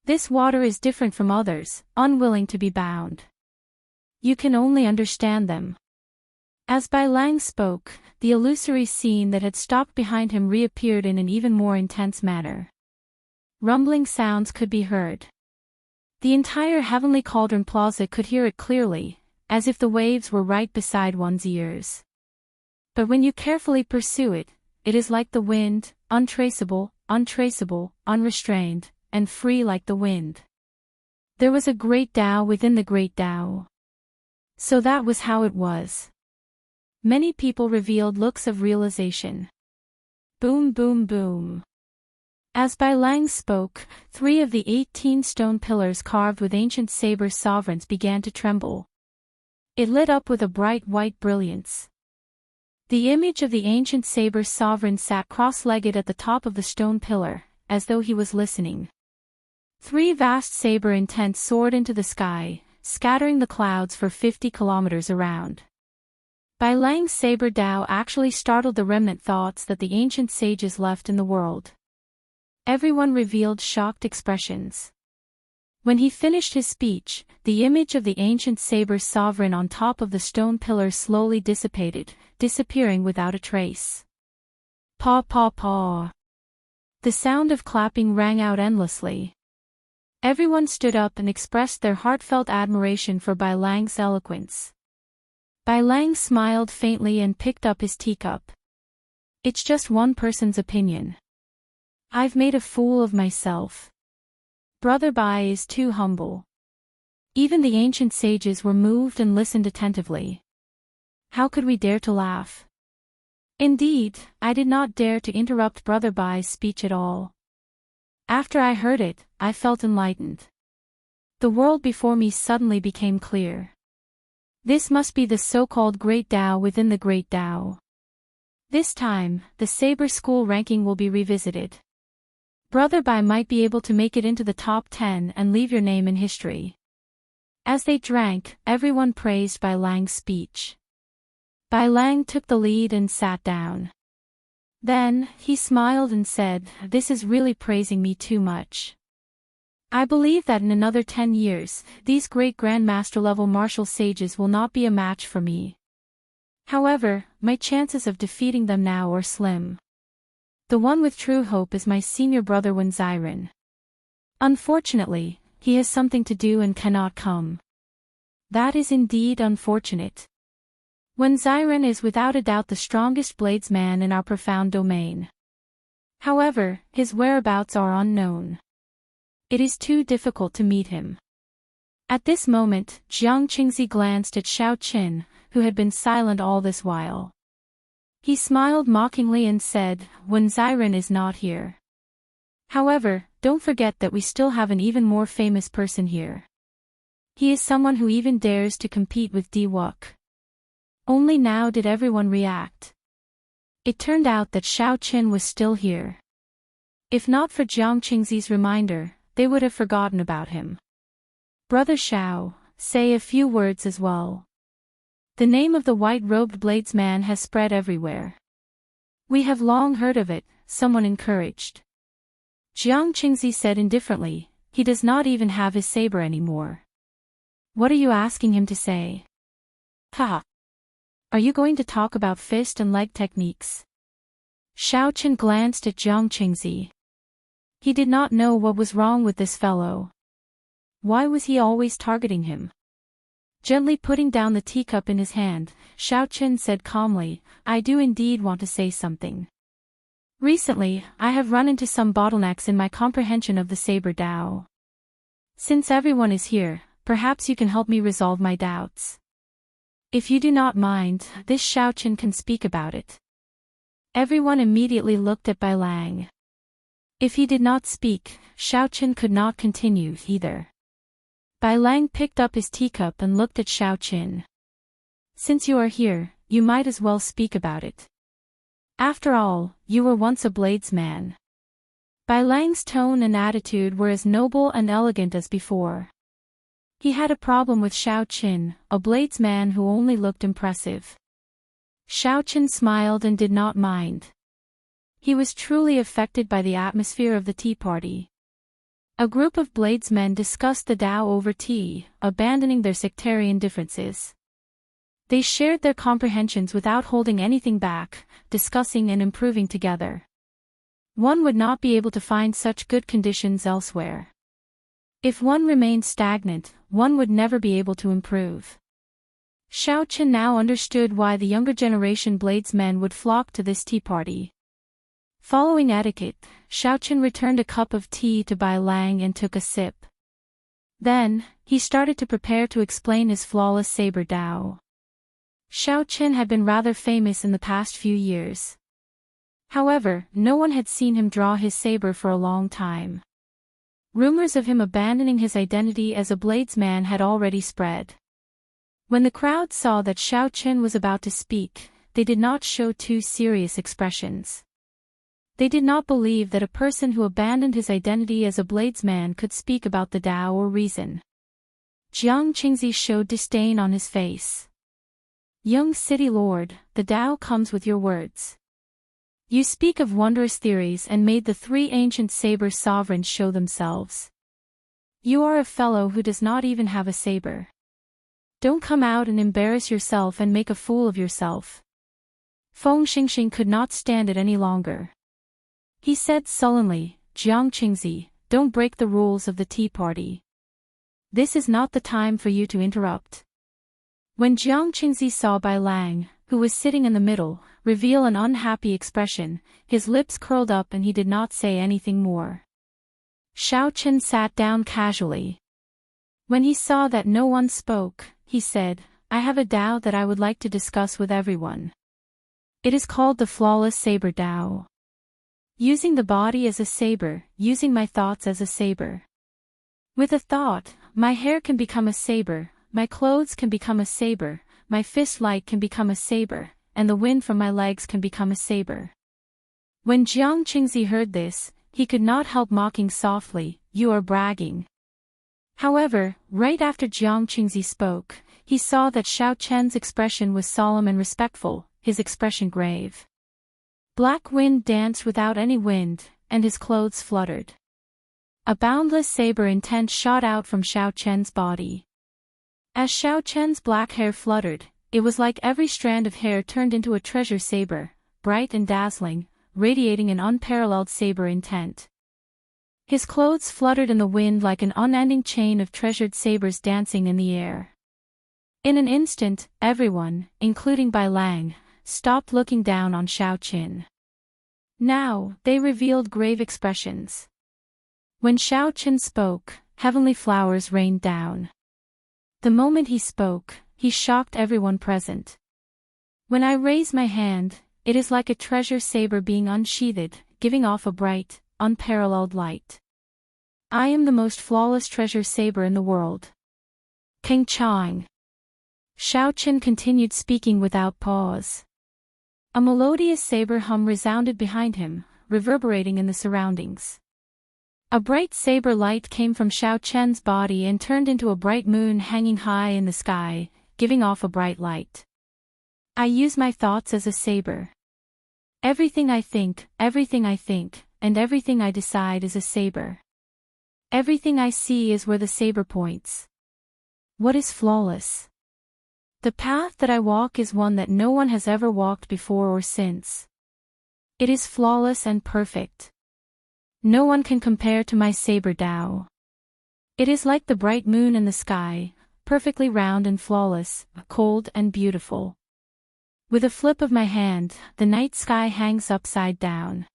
This water is different from others, unwilling to be bound. You can only understand them. As Bai Lang spoke, the illusory scene that had stopped behind him reappeared in an even more intense manner. Rumbling sounds could be heard. The entire Heavenly Cauldron Plaza could hear it clearly, as if the waves were right beside one's ears. But when you carefully pursue it, it is like the wind, untraceable, unrestrained, and free like the wind. There was a great Tao within the great Tao. So that was how it was. Many people revealed looks of realization. Boom, boom, boom. As Bai Lang spoke, 3 of the 18 stone pillars carved with ancient saber sovereigns began to tremble. It lit up with a bright white brilliance. The image of the ancient saber sovereign sat cross-legged at the top of the stone pillar, as though he was listening. 3 vast saber intents soared into the sky, scattering the clouds for 50 kilometers around. Bai Lang's saber Tao actually startled the remnant thoughts that the ancient sages left in the world. Everyone revealed shocked expressions. When he finished his speech, the image of the ancient saber sovereign on top of the stone pillar slowly dissipated, disappearing without a trace. Paw paw paw. The sound of clapping rang out endlessly. Everyone stood up and expressed their heartfelt admiration for Bai Lang's eloquence. Bai Lang smiled faintly and picked up his teacup. "It's just one person's opinion. I've made a fool of myself. Brother Bai is too humble." Even the ancient sages were moved and listened attentively. How could we dare to laugh? Indeed, I did not dare to interrupt Brother Bai's speech at all. After I heard it, I felt enlightened. The world before me suddenly became clear. This must be the so-called Great Tao within the Great Tao. This time, the Saber School ranking will be revisited. Brother Bai might be able to make it into the top 10 and leave your name in history. As they drank, everyone praised Bai Lang's speech. Bai Lang took the lead and sat down. Then, he smiled and said, "This is really praising me too much. I believe that in another 10 years, these great Grandmaster level martial sages will not be a match for me. However, my chances of defeating them now are slim. The one with true hope is my senior brother Wen Xiren. Unfortunately, he has something to do and cannot come. That is indeed unfortunate. Wen Xiren is without a doubt the strongest bladesman in our profound domain. However, his whereabouts are unknown. It is too difficult to meet him." At this moment, Jiang Qingzi glanced at Xiao Qin, who had been silent all this while. He smiled mockingly and said, "Wen Xiren is not here. However, don't forget that we still have an even more famous person here. He is someone who even dares to compete with Di Wuk." Only now did everyone react. It turned out that Xiao Qin was still here. If not for Jiang Qingzi's reminder, they would have forgotten about him. "Brother Xiao, say a few words as well." The name of the white-robed bladesman has spread everywhere. We have long heard of it, someone encouraged. Jiang Qingzi said indifferently, he does not even have his saber anymore. What are you asking him to say? Ha! Are you going to talk about fist and leg techniques? Xiaochen glanced at Jiang Qingzi. He did not know what was wrong with this fellow. Why was he always targeting him? Gently putting down the teacup in his hand, Xiaochen said calmly, I do indeed want to say something. Recently, I have run into some bottlenecks in my comprehension of the Saber Dao. Since everyone is here, perhaps you can help me resolve my doubts. If you do not mind, this Xiaochen can speak about it. Everyone immediately looked at Bai Lang. If he did not speak, Xiaochen could not continue either. Bai Lang picked up his teacup and looked at Xiaochen. Since you are here, you might as well speak about it. After all, you were once a bladesman. Bai Lang's tone and attitude were as noble and elegant as before. He had a problem with Xiaochen, a bladesman who only looked impressive. Xiaochen smiled and did not mind. He was truly affected by the atmosphere of the tea party. A group of bladesmen discussed the Tao over tea, abandoning their sectarian differences. They shared their comprehensions without holding anything back, discussing and improving together. One would not be able to find such good conditions elsewhere. If one remained stagnant, one would never be able to improve. Xiaochen now understood why the younger generation bladesmen would flock to this tea party. Following etiquette, Xiaochen returned a cup of tea to Bai Lang and took a sip. Then, he started to prepare to explain his flawless Saber Dao. Xiaochen had been rather famous in the past few years. However, no one had seen him draw his saber for a long time. Rumors of him abandoning his identity as a bladesman had already spread. When the crowd saw that Xiaochen was about to speak, they did not show too serious expressions. They did not believe that a person who abandoned his identity as a bladesman could speak about the Tao or reason. Jiang Qingzi showed disdain on his face. Young city lord, the Tao comes with your words. You speak of wondrous theories and made the three ancient saber sovereigns show themselves. You are a fellow who does not even have a saber. Don't come out and embarrass yourself and make a fool of yourself. Feng Xingxing could not stand it any longer. He said sullenly, Jiang Qingzi, don't break the rules of the tea party. This is not the time for you to interrupt. When Jiang Qingzi saw Bai Lang, who was sitting in the middle, reveal an unhappy expression, his lips curled up and he did not say anything more. Xiaochen sat down casually. When he saw that no one spoke, he said, I have a Dao that I would like to discuss with everyone. It is called the flawless Saber Dao. Using the body as a saber, using my thoughts as a saber. With a thought, my hair can become a saber, my clothes can become a saber, my fist light can become a saber, and the wind from my legs can become a saber. When Jiang Qingzi heard this, he could not help mocking softly, you are bragging. However, right after Jiang Qingzi spoke, he saw that Xiaochen's expression was solemn and respectful, his expression grave. Black wind danced without any wind, and his clothes fluttered. A boundless saber intent shot out from Xiaochen's body. As Xiaochen's black hair fluttered, it was like every strand of hair turned into a treasure saber, bright and dazzling, radiating an unparalleled saber intent. His clothes fluttered in the wind like an unending chain of treasured sabers dancing in the air. In an instant, everyone, including Bai Lang, stopped looking down on Xiaochen. Now, they revealed grave expressions. When Xiaochen spoke, heavenly flowers rained down. The moment he spoke, he shocked everyone present. When I raise my hand, it is like a treasure saber being unsheathed, giving off a bright, unparalleled light. I am the most flawless treasure saber in the world. King Chang. Xiaochen continued speaking without pause. A melodious saber hum resounded behind him, reverberating in the surroundings. A bright saber light came from Xiaochen's body and turned into a bright moon hanging high in the sky, giving off a bright light. I use my thoughts as a saber. Everything I think, and everything I decide is a saber. Everything I see is where the saber points. What is flawless? The path that I walk is one that no one has ever walked before or since. It is flawless and perfect. No one can compare to my saber Dao. It is like the bright moon in the sky, perfectly round and flawless, cold and beautiful. With a flip of my hand, the night sky hangs upside down.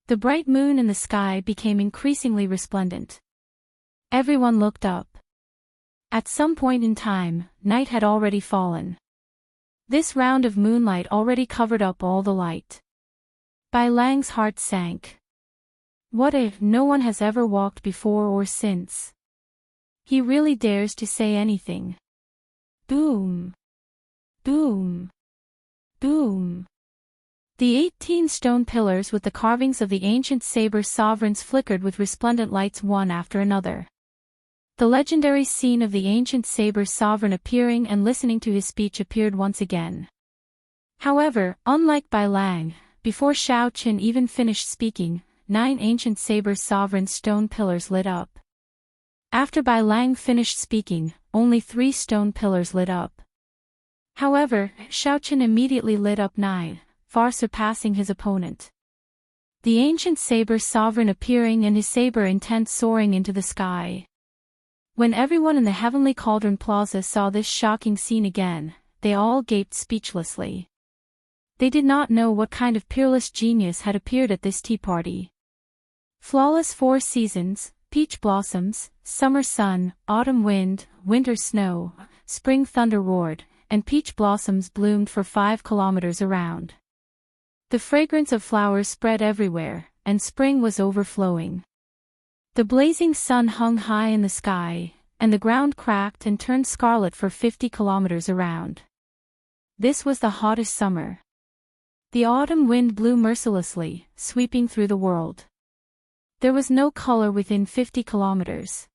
The bright moon in the sky became increasingly resplendent. Everyone looked up. At some point in time, night had already fallen. This round of moonlight already covered up all the light. Bai Lang's heart sank. What if no one has ever walked before or since? He really dares to say anything. Boom! Boom! Boom! The 18 stone pillars with the carvings of the ancient saber sovereigns flickered with resplendent lights one after another. The legendary scene of the ancient saber sovereign appearing and listening to his speech appeared once again. However, unlike Bai Lang, before Xiaoqin even finished speaking, 9 ancient saber sovereign stone pillars lit up. After Bai Lang finished speaking, only 3 stone pillars lit up. However, Xiaoqin immediately lit up 9, far surpassing his opponent. The ancient saber sovereign appearing and his saber intent soaring into the sky. When everyone in the Heavenly Cauldron Plaza saw this shocking scene again, they all gaped speechlessly. They did not know what kind of peerless genius had appeared at this tea party. Flawless 4 seasons, peach blossoms, summer sun, autumn wind, winter snow, spring thunder roared, and peach blossoms bloomed for 5 kilometers around. The fragrance of flowers spread everywhere, and spring was overflowing. The blazing sun hung high in the sky, and the ground cracked and turned scarlet for 50 kilometers around. This was the hottest summer. The autumn wind blew mercilessly, sweeping through the world. There was no color within 50 kilometers.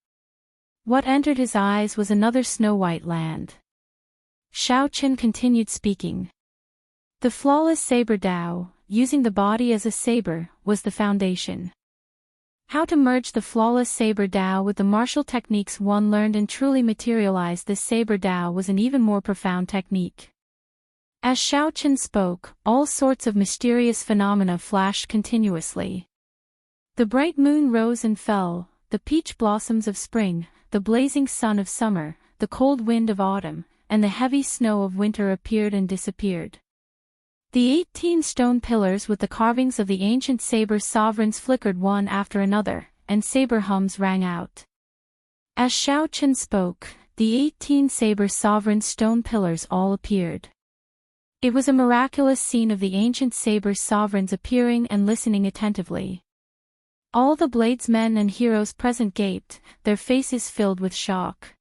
What entered his eyes was another snow-white land. Xiaoqin continued speaking. The flawless saber Dao, using the body as a saber, was the foundation. How to merge the flawless saber Dao with the martial techniques one learned and truly materialize this saber Dao was an even more profound technique. As Xiaoqin spoke, all sorts of mysterious phenomena flashed continuously. The bright moon rose and fell, the peach blossoms of spring, the blazing sun of summer, the cold wind of autumn, and the heavy snow of winter appeared and disappeared. The 18 stone pillars with the carvings of the ancient saber sovereigns flickered one after another, and saber hums rang out. As Xiaoqin spoke, the 18 saber sovereign stone pillars all appeared. It was a miraculous scene of the ancient saber sovereigns appearing and listening attentively. All the bladesmen and heroes present gaped, their faces filled with shock.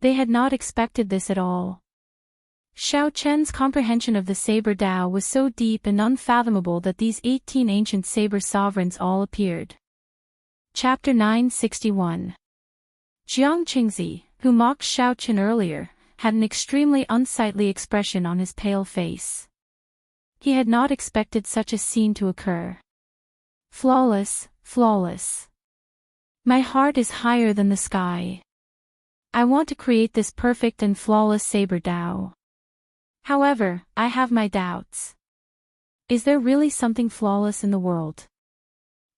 They had not expected this at all. Xiaoqian's comprehension of the saber Dao was so deep and unfathomable that these 18 ancient saber sovereigns all appeared. Chapter 961. Jiang Qingzi, who mocked Xiaoqin earlier, had an extremely unsightly expression on his pale face. He had not expected such a scene to occur. Flawless, flawless. My heart is higher than the sky. I want to create this perfect and flawless saber Dao. However, I have my doubts. Is there really something flawless in the world?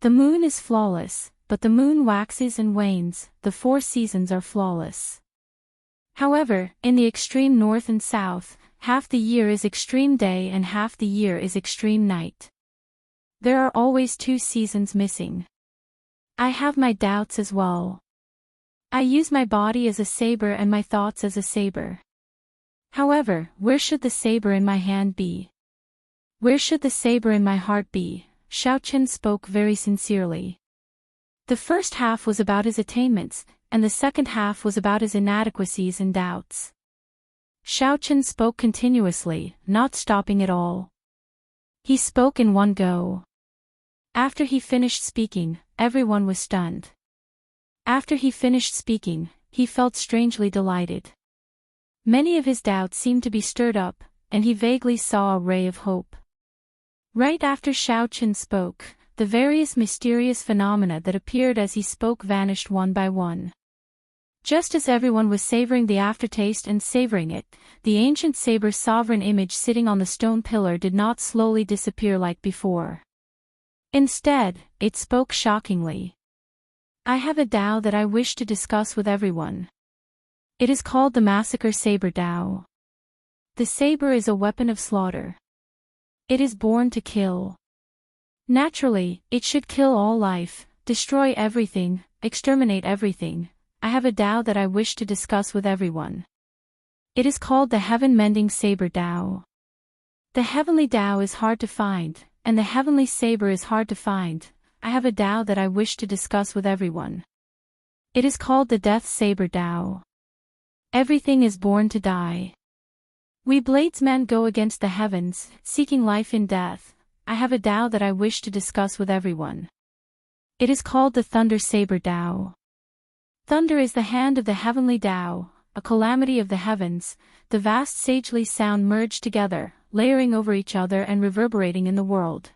The moon is flawless, but the moon waxes and wanes, the 4 seasons are flawless. However, in the extreme north and south, half the year is extreme day and half the year is extreme night. There are always 2 seasons missing. I have my doubts as well. I use my body as a saber and my thoughts as a saber. However, where should the saber in my hand be? Where should the saber in my heart be? Xiaoqin spoke very sincerely. The first half was about his attainments, and the second half was about his inadequacies and doubts. Xiaoqin spoke continuously, not stopping at all. He spoke in one go. After he finished speaking, everyone was stunned. After he finished speaking, he felt strangely delighted. Many of his doubts seemed to be stirred up, and he vaguely saw a ray of hope. Right after Xiaochen spoke, the various mysterious phenomena that appeared as he spoke vanished one by one. Just as everyone was savoring the aftertaste and savoring it, the ancient saber sovereign image sitting on the stone pillar did not slowly disappear like before. Instead, it spoke shockingly. I have a Tao that I wish to discuss with everyone. It is called the Massacre Saber Tao. The saber is a weapon of slaughter. It is born to kill. Naturally, it should kill all life, destroy everything, exterminate everything. I have a Tao that I wish to discuss with everyone. It is called the Heaven-Mending Saber Tao. The heavenly Tao is hard to find, and the heavenly saber is hard to find. I have a Tao that I wish to discuss with everyone. It is called the Death Saber Tao. Everything is born to die. We bladesmen go against the heavens, seeking life in death. I have a Tao that I wish to discuss with everyone. It is called the Thunder Saber Tao. Thunder is the hand of the heavenly Tao, a calamity of the heavens. The vast sagely sound merged together, layering over each other and reverberating in the world.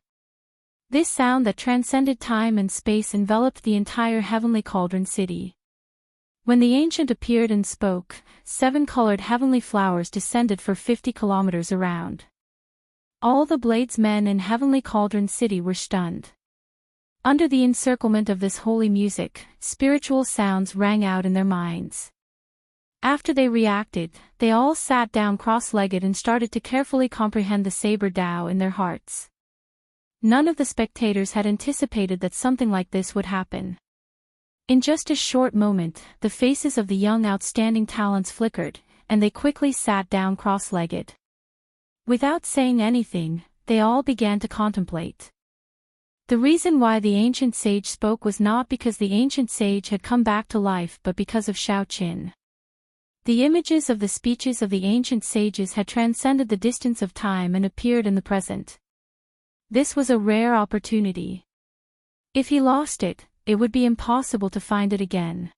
This sound that transcended time and space enveloped the entire heavenly cauldron city. When the ancient appeared and spoke, 7 colored heavenly flowers descended for 50 kilometers around. All the bladesmen in heavenly cauldron city were stunned. Under the encirclement of this holy music, spiritual sounds rang out in their minds. After they reacted, they all sat down cross-legged and started to carefully comprehend the Saber Tao in their hearts. None of the spectators had anticipated that something like this would happen. In just a short moment, the faces of the young outstanding talents flickered, and they quickly sat down cross-legged. Without saying anything, they all began to contemplate. The reason why the ancient sage spoke was not because the ancient sage had come back to life but because of Xiaochen. The images of the speeches of the ancient sages had transcended the distance of time and appeared in the present. This was a rare opportunity. If he lost it, it would be impossible to find it again.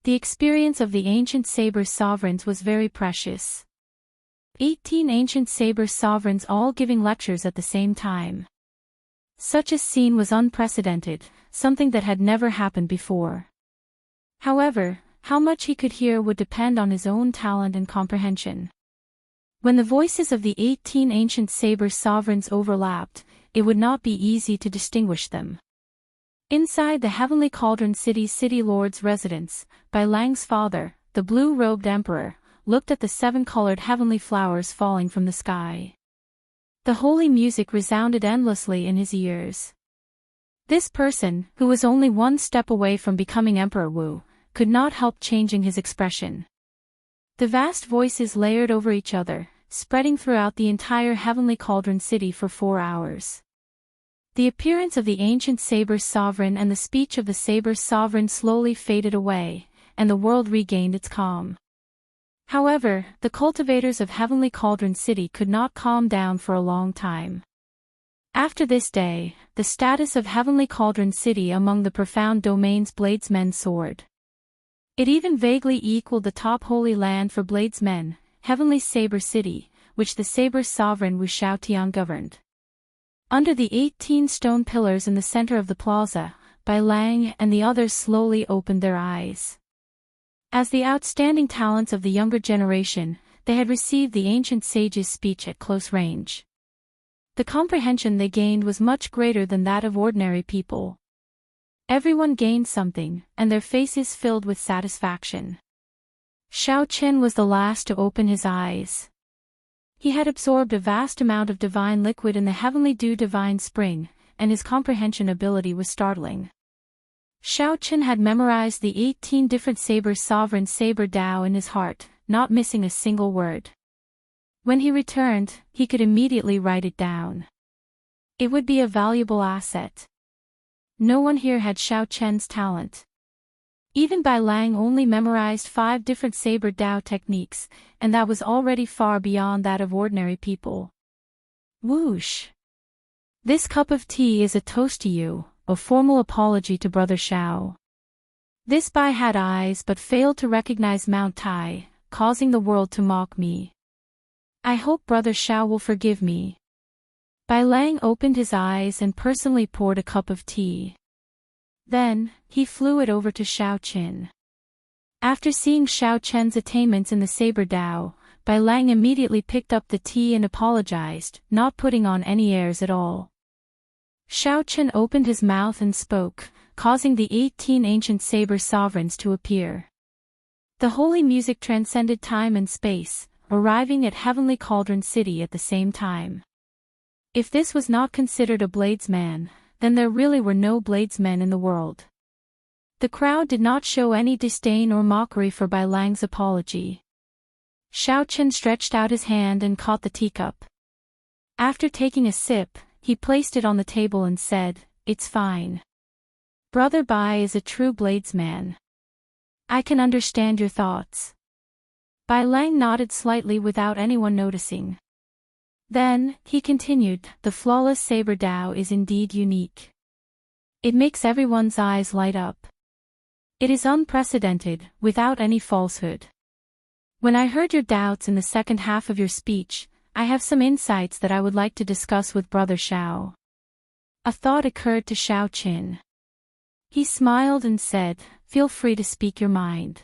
The experience of the ancient saber sovereigns was very precious. 18 ancient saber sovereigns all giving lectures at the same time. Such a scene was unprecedented, something that had never happened before. However, how much he could hear would depend on his own talent and comprehension. When the voices of the 18 ancient saber sovereigns overlapped, it would not be easy to distinguish them. Inside the heavenly cauldron city lord's residence, Bai Lang's father, the blue-robed emperor, looked at the 7 colored heavenly flowers falling from the sky. The holy music resounded endlessly in his ears. This person, who was only one step away from becoming Emperor Wu, could not help changing his expression. The vast voices layered over each other, spreading throughout the entire heavenly cauldron city for 4 hours. The appearance of the ancient saber sovereign and the speech of the saber sovereign slowly faded away, and the world regained its calm. However, the cultivators of Heavenly Cauldron City could not calm down for a long time. After this day, the status of Heavenly Cauldron City among the profound domains bladesmen soared. It even vaguely equaled the top holy land for bladesmen, Heavenly Saber City, which the Saber Sovereign Wu Xiaotian governed. Under the 18 stone pillars in the center of the plaza, Bai Lang and the others slowly opened their eyes. As the outstanding talents of the younger generation, they had received the ancient sage's speech at close range. The comprehension they gained was much greater than that of ordinary people. Everyone gained something, and their faces filled with satisfaction. Xiaochen was the last to open his eyes. He had absorbed a vast amount of divine liquid in the heavenly dew divine spring, and his comprehension ability was startling. Xiaochen had memorized the 18 different saber sovereign saber Tao in his heart, not missing a single word. When he returned, he could immediately write it down. It would be a valuable asset. No one here had Xiaochen's talent. Even Bai Lang only memorized 5 different saber Tao techniques, and that was already far beyond that of ordinary people. Whoosh! This cup of tea is a toast to you, a formal apology to Brother Xiao. This Bai had eyes but failed to recognize Mount Tai, causing the world to mock me. I hope Brother Xiao will forgive me. Bai Lang opened his eyes and personally poured a cup of tea. Then, he flew it over to Xiao Qin. After seeing Xiao Chen's attainments in the Saber Dao, Bai Lang immediately picked up the tea and apologized, not putting on any airs at all. Xiao Chen opened his mouth and spoke, causing the 18 ancient saber sovereigns to appear. The holy music transcended time and space, arriving at Heavenly Cauldron City at the same time. If this was not considered a bladesman, then there really were no bladesmen in the world. The crowd did not show any disdain or mockery for Bai Lang's apology. Xiao Chen stretched out his hand and caught the teacup. After taking a sip, he placed it on the table and said, "It's fine. Brother Bai is a true bladesman. I can understand your thoughts." Bai Lang nodded slightly without anyone noticing. Then, he continued, "The flawless Saber Dao is indeed unique. It makes everyone's eyes light up. It is unprecedented, without any falsehood. When I heard your doubts in the second half of your speech, I have some insights that I would like to discuss with Brother Xiao." A thought occurred to Xiao Qin. He smiled and said, "Feel free to speak your mind.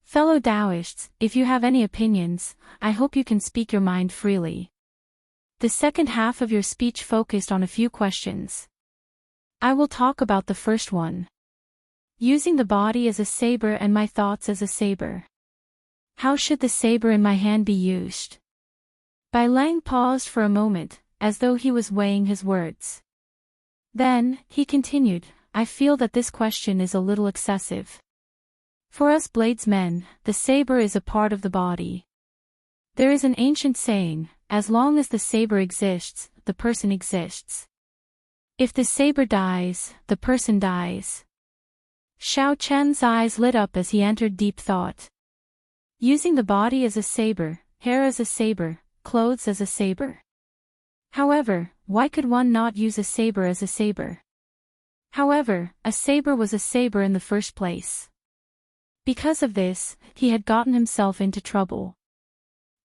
Fellow Daoists, if you have any opinions, I hope you can speak your mind freely." The second half of your speech focused on a few questions. I will talk about the first one. Using the body as a saber and my thoughts as a saber. How should the saber in my hand be used? Bai Lang paused for a moment, as though he was weighing his words. Then, he continued, "I feel that this question is a little excessive. For us bladesmen, the saber is a part of the body. There is an ancient saying, as long as the saber exists, the person exists. If the saber dies, the person dies." Xiao Chen's eyes lit up as he entered deep thought. Using the body as a saber, hair as a saber, clothes as a saber. However, why could one not use a saber as a saber? However, a saber was a saber in the first place. Because of this, he had gotten himself into trouble.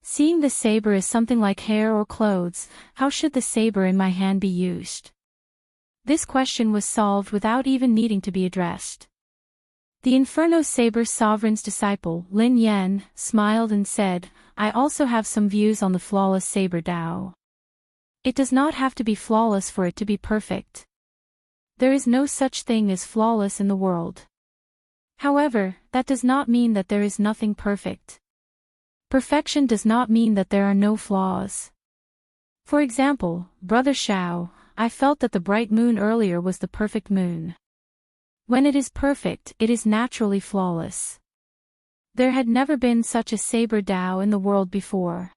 Seeing the saber as something like hair or clothes, how should the saber in my hand be used? This question was solved without even needing to be addressed. The Inferno Saber Sovereign's disciple, Lin Yan, smiled and said, "I also have some views on the flawless Saber Dao. It does not have to be flawless for it to be perfect. There is no such thing as flawless in the world. However, that does not mean that there is nothing perfect. Perfection does not mean that there are no flaws. For example, Brother Xiao, I felt that the bright moon earlier was the perfect moon. When it is perfect, it is naturally flawless. There had never been such a Saber Dao in the world before.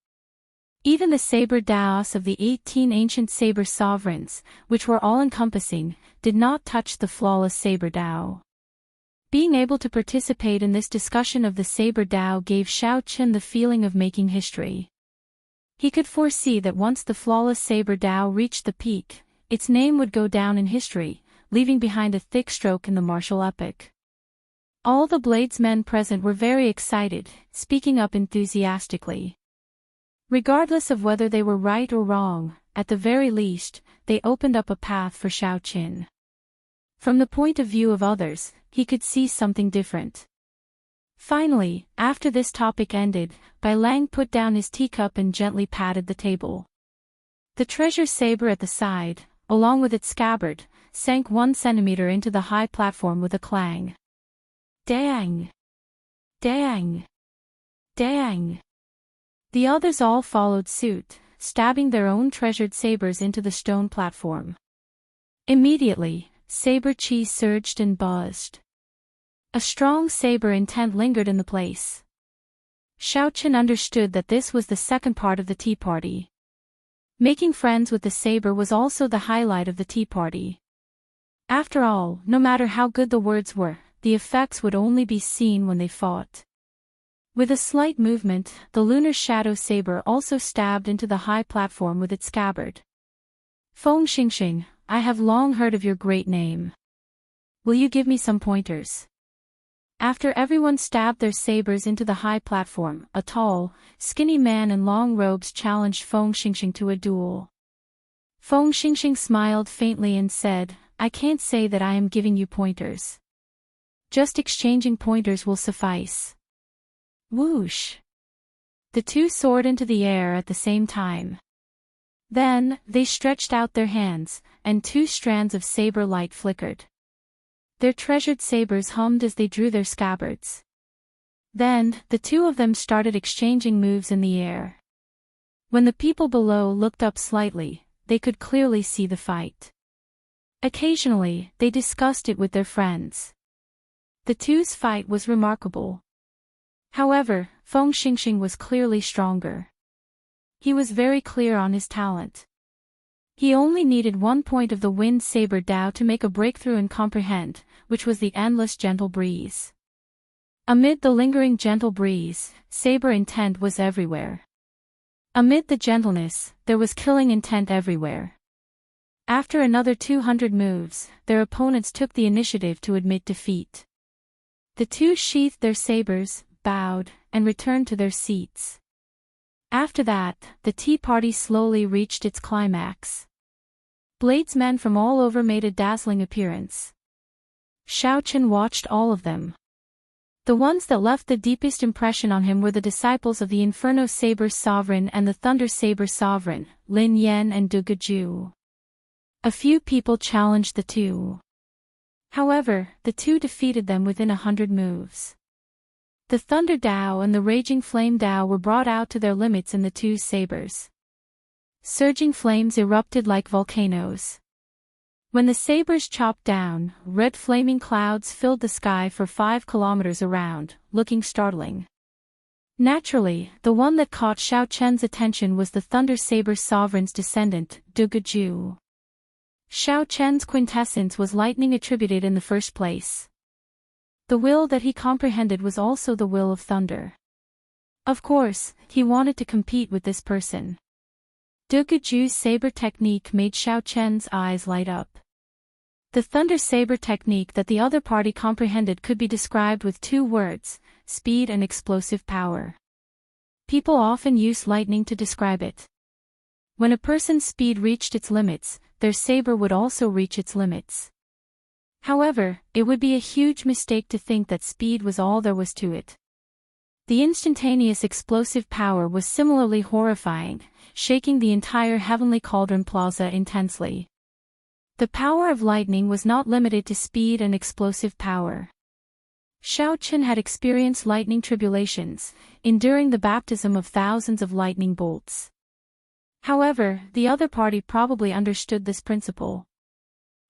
Even the Saber Daos of the 18 ancient Saber sovereigns, which were all-encompassing, did not touch the flawless Saber Dao." Being able to participate in this discussion of the Saber Dao gave Xiao Qin the feeling of making history. He could foresee that once the flawless Saber Dao reached the peak, its name would go down in history, leaving behind a thick stroke in the martial epic. All the bladesmen present were very excited, speaking up enthusiastically. Regardless of whether they were right or wrong, at the very least, they opened up a path for Xiao Qin. From the point of view of others, he could see something different. Finally, after this topic ended, Bai Lang put down his teacup and gently patted the table. The treasure saber at the side, along with its scabbard, sank 1 centimeter into the high platform with a clang. Dang! Dang! Dang! The others all followed suit, stabbing their own treasured sabers into the stone platform. Immediately, saber chi surged and buzzed. A strong saber intent lingered in the place. Xiao Qin understood that this was the second part of the tea party. Making friends with the saber was also the highlight of the tea party. After all, no matter how good the words were, the effects would only be seen when they fought. With a slight movement, the lunar shadow saber also stabbed into the high platform with its scabbard. Feng Xingxing, I have long heard of your great name. Will you give me some pointers? After everyone stabbed their sabers into the high platform, a tall, skinny man in long robes challenged Feng Xingxing to a duel. Feng Xingxing smiled faintly and said, "I can't say that I am giving you pointers. Just exchanging pointers will suffice." Whoosh! The two soared into the air at the same time. Then, they stretched out their hands, and two strands of saber light flickered. Their treasured sabers hummed as they drew their scabbards. Then, the two of them started exchanging moves in the air. When the people below looked up slightly, they could clearly see the fight. Occasionally, they discussed it with their friends. The two's fight was remarkable. However, Feng Xingxing was clearly stronger. He was very clear on his talent. He only needed 1 point of the wind saber Dao to make a breakthrough and comprehend, which was the endless gentle breeze. Amid the lingering gentle breeze, saber intent was everywhere. Amid the gentleness, there was killing intent everywhere. After another 200 moves, their opponents took the initiative to admit defeat. The two sheathed their sabers, bowed, and returned to their seats. After that, the tea party slowly reached its climax. Bladesmen from all over made a dazzling appearance. Xiaochen watched all of them. The ones that left the deepest impression on him were the disciples of the Inferno Saber Sovereign and the Thunder Saber Sovereign, Lin Yan and Du Guju. A few people challenged the two. However, the two defeated them within 100 moves. The Thunder Dao and the Raging Flame Dao were brought out to their limits in the two sabers. Surging flames erupted like volcanoes. When the sabers chopped down, red flaming clouds filled the sky for 5 kilometers around, looking startling. Naturally, the one that caught Xiaochen's attention was the Thunder Saber Sovereign's descendant, Du Guju. Xiaochen's quintessence was lightning attributed in the first place. The will that he comprehended was also the will of thunder. Of course, he wanted to compete with this person. Du Guju's saber technique made Xiaochen's eyes light up. The thunder saber technique that the other party comprehended could be described with 2 words: speed and explosive power. People often use lightning to describe it. When a person's speed reached its limits, their saber would also reach its limits. However, it would be a huge mistake to think that speed was all there was to it. The instantaneous explosive power was similarly horrifying, shaking the entire Heavenly Cauldron Plaza intensely. The power of lightning was not limited to speed and explosive power. Xiaochen had experienced lightning tribulations, enduring the baptism of thousands of lightning bolts. However, the other party probably understood this principle.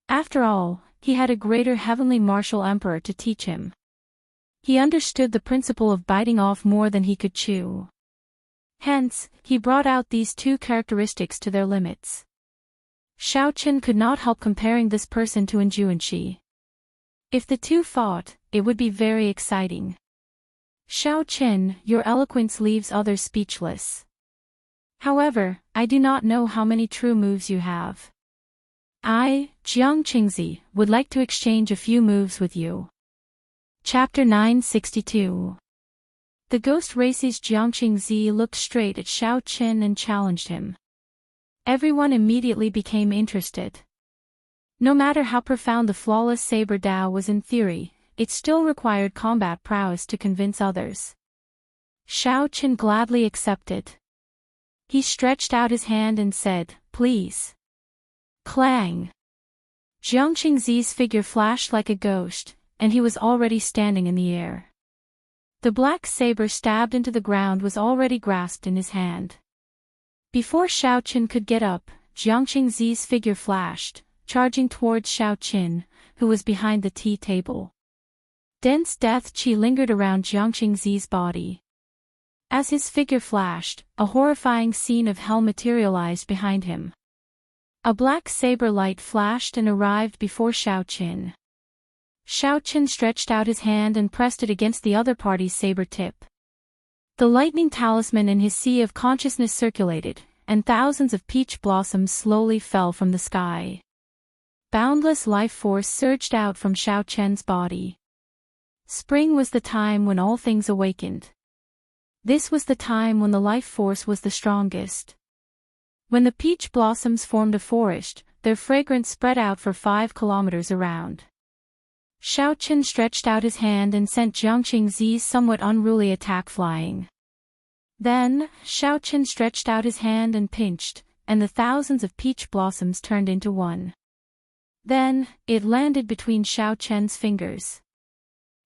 After all, he had a greater heavenly martial emperor to teach him. He understood the principle of biting off more than he could chew. Hence, he brought out these 2 characteristics to their limits. Xiaochen could not help comparing this person to Enjuanxi. If the two fought, it would be very exciting. Xiaochen, your eloquence leaves others speechless. However, I do not know how many true moves you have. I, Jiangqingzi, would like to exchange a few moves with you. Chapter 962. The ghost race's Jiangqingzi looked straight at Xiaochen and challenged him. Everyone immediately became interested. No matter how profound the flawless saber Dao was in theory, it still required combat prowess to convince others. Xiaochen gladly accepted. He stretched out his hand and said, "Please." Clang! Jiangqingzi's figure flashed like a ghost, and he was already standing in the air. The black saber stabbed into the ground was already grasped in his hand. Before Xiaochen could get up, Jiangqingzi's figure flashed, charging towards Xiaochen, who was behind the tea table. Dense death qi lingered around Jiangqingzi's body. As his figure flashed, a horrifying scene of hell materialized behind him. A black saber light flashed and arrived before Xiaochen. Xiaochen stretched out his hand and pressed it against the other party's saber tip. The lightning talisman in his sea of consciousness circulated, and thousands of peach blossoms slowly fell from the sky. Boundless life force surged out from Xiaochen's body. Spring was the time when all things awakened. This was the time when the life force was the strongest. When the peach blossoms formed a forest, their fragrance spread out for 5 kilometers around. Xiaoqin stretched out his hand and sent Xianxia's somewhat unruly attack flying. Then, Xiaoqin stretched out his hand and pinched, and the thousands of peach blossoms turned into one. Then, it landed between Xiaoqin's fingers.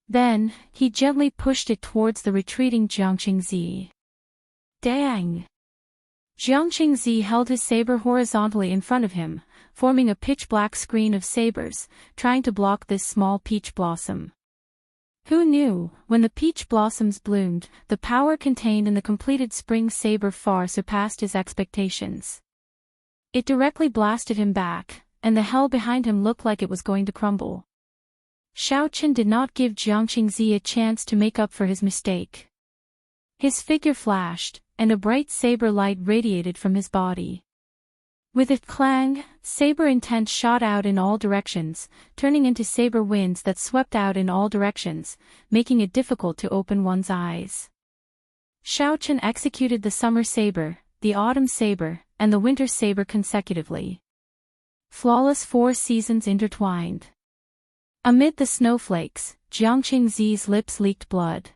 Then, he gently pushed it towards the retreating Xianxia. Dang! Xianxia held his saber horizontally in front of him, forming a pitch-black screen of sabers, trying to block this small peach blossom. Who knew, when the peach blossoms bloomed, the power contained in the completed spring saber far surpassed his expectations. It directly blasted him back, and the hell behind him looked like it was going to crumble. Xiaoqin did not give Xianxia a chance to make up for his mistake. His figure flashed, and a bright saber light radiated from his body. With a clang, saber intent shot out in all directions, turning into saber winds that swept out in all directions, making it difficult to open one's eyes. Xiaoqin executed the summer saber, the autumn saber, and the winter saber consecutively. Flawless 4 seasons intertwined. Amid the snowflakes, Xianxia's lips leaked blood.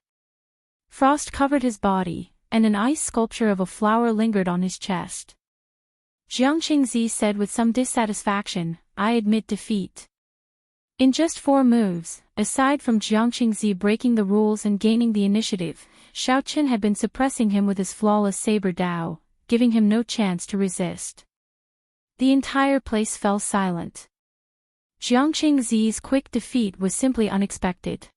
Frost covered his body, and an ice sculpture of a flower lingered on his chest. Xianxia said with some dissatisfaction, "I admit defeat." In just 4 moves, aside from Xianxia breaking the rules and gaining the initiative, Xiaoqin had been suppressing him with his flawless saber Dao, giving him no chance to resist. The entire place fell silent. Xianxia's quick defeat was simply unexpected.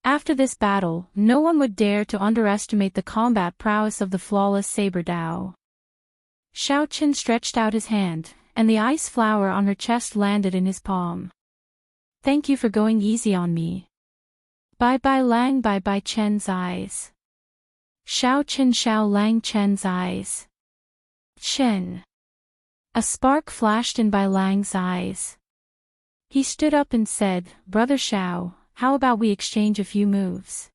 After this battle, no one would dare to underestimate the combat prowess of the flawless saber Dao. Xiaoqin stretched out his hand, and the ice flower on her chest landed in his palm. "Thank you for going easy on me." Bye-bye Lang, bye-bye Chen's eyes. Xiaoqin Xiao Lang Chen's eyes. Chen. A spark flashed in Bai Lang's eyes. He stood up and said, "Brother Xiao, how about we exchange a few moves?"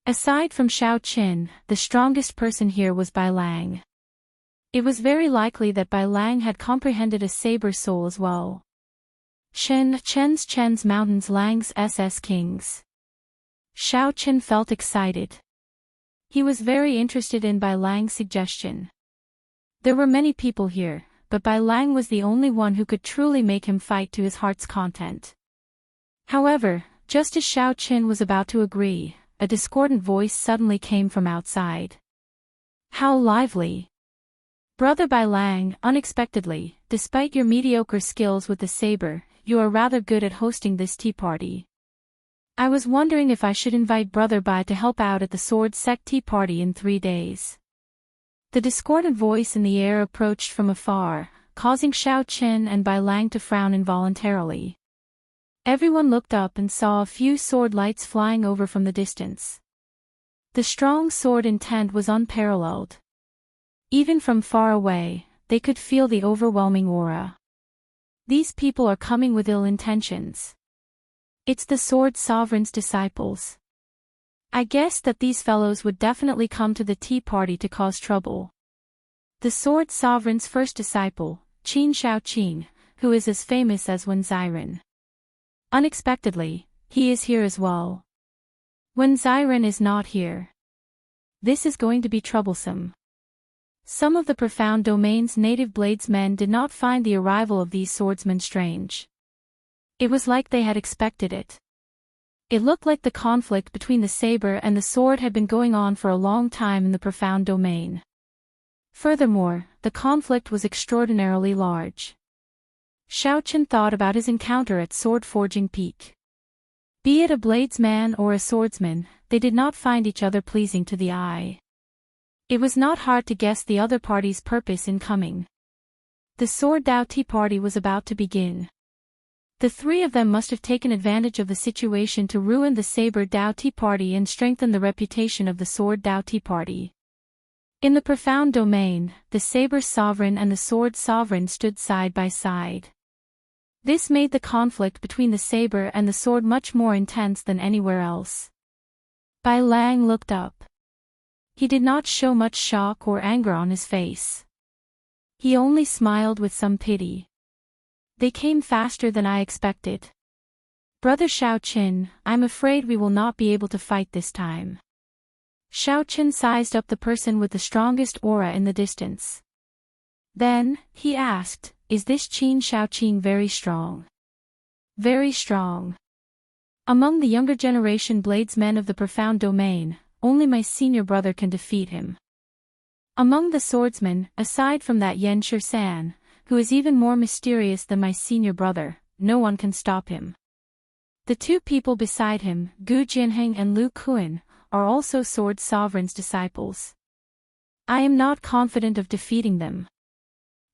Aside from Xiaoqin, the strongest person here was Bai Lang. It was very likely that Bai Lang had comprehended a saber soul as well. Chen's mountains Lang's SS Kings. Xiaoqin felt excited. He was very interested in Bai Lang's suggestion. There were many people here, but Bai Lang was the only one who could truly make him fight to his heart's content. However, just as Xiaoqin was about to agree, a discordant voice suddenly came from outside. "How lively! Brother Bai Lang, unexpectedly, despite your mediocre skills with the saber, you are rather good at hosting this tea party. I was wondering if I should invite Brother Bai to help out at the Sword Sect tea party in 3 days. The discordant voice in the air approached from afar, causing Xiaoqin and Bai Lang to frown involuntarily. Everyone looked up and saw a few sword lights flying over from the distance. The strong sword intent was unparalleled. Even from far away, they could feel the overwhelming aura. These people are coming with ill intentions. It's the Sword Sovereign's disciples. I guessed that these fellows would definitely come to the tea party to cause trouble. The Sword Sovereign's first disciple, Qin Xiaoqin, who is as famous as Wen Ziren. Unexpectedly, he is here as well. Wen Ziren is not here. This is going to be troublesome. Some of the Profound Domain's native bladesmen did not find the arrival of these swordsmen strange. It was like they had expected it. It looked like the conflict between the saber and the sword had been going on for a long time in the Profound Domain. Furthermore, the conflict was extraordinarily large. Xiaoqin thought about his encounter at Sword Forging Peak. Be it a bladesman or a swordsman, they did not find each other pleasing to the eye. It was not hard to guess the other party's purpose in coming. The Sword Dao Tea Party was about to begin. The 3 of them must have taken advantage of the situation to ruin the Saber Dao Tea Party and strengthen the reputation of the Sword Dao Tea Party. In the Profound Domain, the Saber Sovereign and the Sword Sovereign stood side by side. This made the conflict between the saber and the sword much more intense than anywhere else. Bai Lang looked up. He did not show much shock or anger on his face. He only smiled with some pity. They came faster than I expected. Brother Xiaoqin, I'm afraid we will not be able to fight this time. Xiaoqin sized up the person with the strongest aura in the distance. Then, he asked, is this Qin Xiaoqing very strong? Very strong. Among the younger generation bladesmen of the profound domain, only my senior brother can defeat him. Among the swordsmen, aside from that Yan Shisan, who is even more mysterious than my senior brother, no one can stop him. The two people beside him, Gu Jinheng and Lu Kuan, are also Sword Sovereign's disciples. I am not confident of defeating them.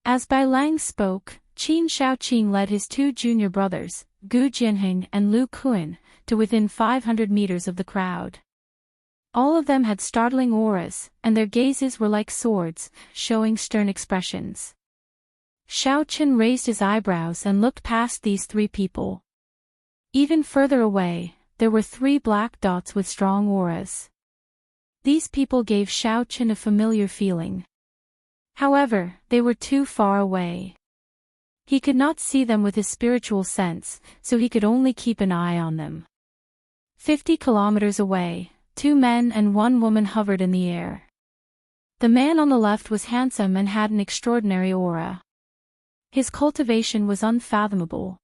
As Bai Lang spoke, Qin Xiaoqing led his two junior brothers, Gu Jinheng and Lu Kuan, to within 500 meters of the crowd. All of them had startling auras, and their gazes were like swords, showing stern expressions. Xiaoqin raised his eyebrows and looked past these three people. Even further away, there were three black dots with strong auras. These people gave Xiaoqin a familiar feeling. However, they were too far away. He could not see them with his spiritual sense, so he could only keep an eye on them. 50 kilometers away, 2 men and 1 woman hovered in the air. The man on the left was handsome and had an extraordinary aura. His cultivation was unfathomable.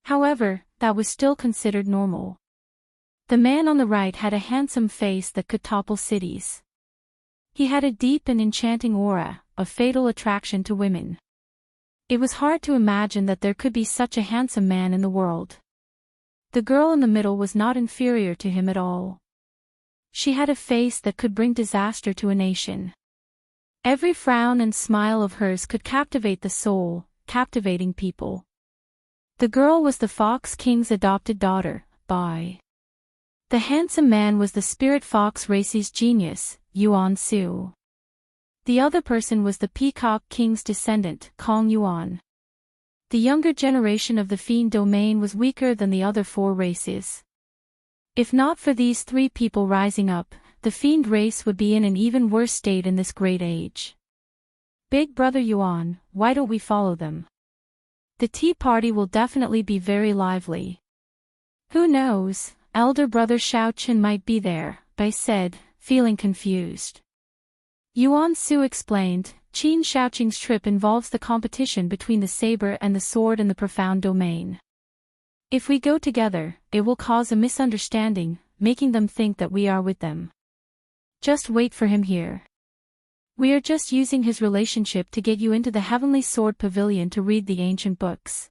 However, that was still considered normal. The man on the right had a handsome face that could topple cities. He had a deep and enchanting aura, a fatal attraction to women. It was hard to imagine that there could be such a handsome man in the world. The girl in the middle was not inferior to him at all. She had a face that could bring disaster to a nation. Every frown and smile of hers could captivate the soul, captivating people. The girl was the Fox King's adopted daughter, Bai. The handsome man was the spirit fox race's genius, Yuan Su. The other person was the Peacock King's descendant, Kong Yuan. The younger generation of the Fiend domain was weaker than the other 4 races. If not for these 3 people rising up, the Fiend race would be in an even worse state in this great age. Big Brother Yuan, why don't we follow them? The tea party will definitely be very lively. Who knows, Elder Brother Xiaoqin might be there, Bai said, feeling confused. Yuan Su explained, Qin Xiaoqing's trip involves the competition between the saber and the sword in the profound domain. If we go together, it will cause a misunderstanding, making them think that we are with them. Just wait for him here. We are just using his relationship to get you into the Heavenly Sword Pavilion to read the ancient books.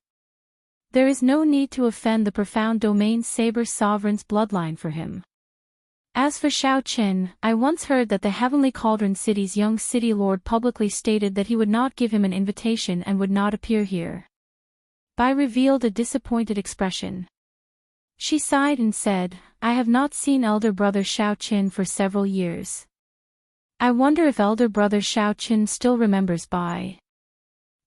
There is no need to offend the profound domain saber sovereign's bloodline for him. As for Xiaoqin, I once heard that the Heavenly Cauldron City's young city lord publicly stated that he would not give him an invitation and would not appear here. Bai revealed a disappointed expression. She sighed and said, I have not seen Elder Brother Xiaoqin for several years. I wonder if Elder Brother Xiaoqin still remembers Bai.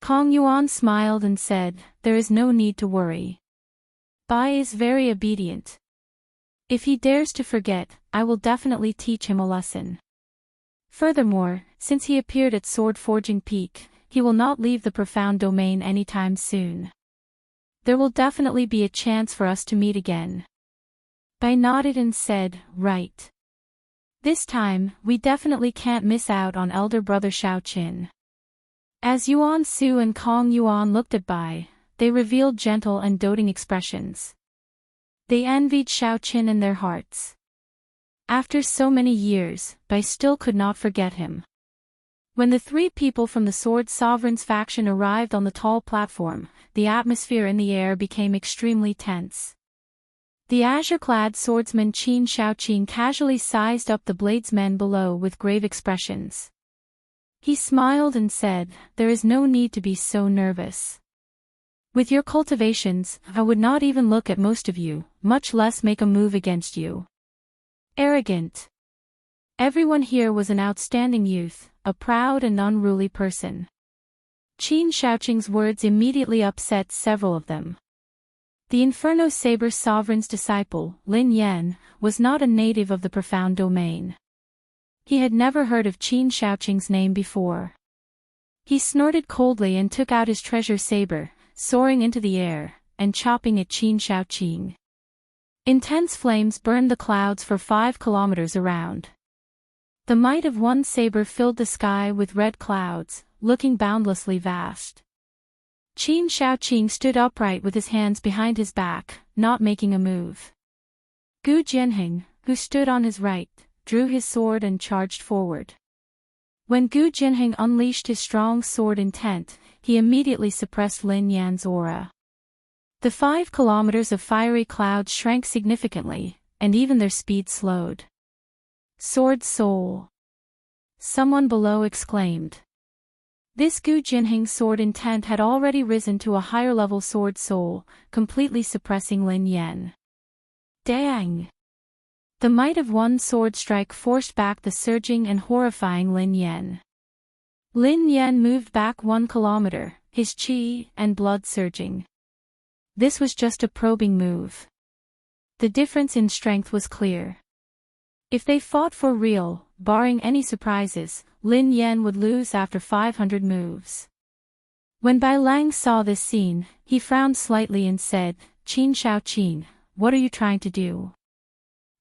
Kong Yuan smiled and said, there is no need to worry. Bai is very obedient. If he dares to forget, I will definitely teach him a lesson. Furthermore, since he appeared at Sword Forging Peak, he will not leave the profound domain anytime soon. There will definitely be a chance for us to meet again. Bai nodded and said, right. This time, we definitely can't miss out on Elder Brother Xiaoqin. As Yuan Su and Kong Yuan looked at Bai, they revealed gentle and doting expressions. They envied Xiaoqin in their hearts. After so many years, Bai still could not forget him. When the 3 people from the Sword Sovereign's faction arrived on the tall platform, the atmosphere in the air became extremely tense. The azure-clad swordsman Qin Xiaoqing casually sized up the bladesmen below with grave expressions. He smiled and said, there is no need to be so nervous. With your cultivations, I would not even look at most of you, much less make a move against you. Arrogant. Everyone here was an outstanding youth, a proud and unruly person. Qin Xiaoqing's words immediately upset several of them. The Inferno Saber Sovereign's disciple, Lin Yan, was not a native of the profound domain. He had never heard of Qin Xiaoqing's name before. He snorted coldly and took out his treasure saber, soaring into the air, and chopping at Qin Xiaoqing. Intense flames burned the clouds for 5 kilometers around. The might of one saber filled the sky with red clouds, looking boundlessly vast. Qin Xiaoqing stood upright with his hands behind his back, not making a move. Gu Jianheng, who stood on his right, drew his sword and charged forward. When Gu Jianheng unleashed his strong sword intent, he immediately suppressed Lin Yan's aura. The 5 kilometers of fiery clouds shrank significantly, and even their speed slowed. Sword soul! Someone below exclaimed. This Gu Jinheng's sword intent had already risen to a higher level sword soul, completely suppressing Lin Yan. Dang! The might of one sword strike forced back the surging and horrifying Lin Yan. Lin Yan moved back 1 kilometer, his qi and blood surging. This was just a probing move. The difference in strength was clear. If they fought for real, barring any surprises, Lin Yan would lose after 500 moves. When Bai Lang saw this scene, he frowned slightly and said, "Qin Xiaoqing, what are you trying to do?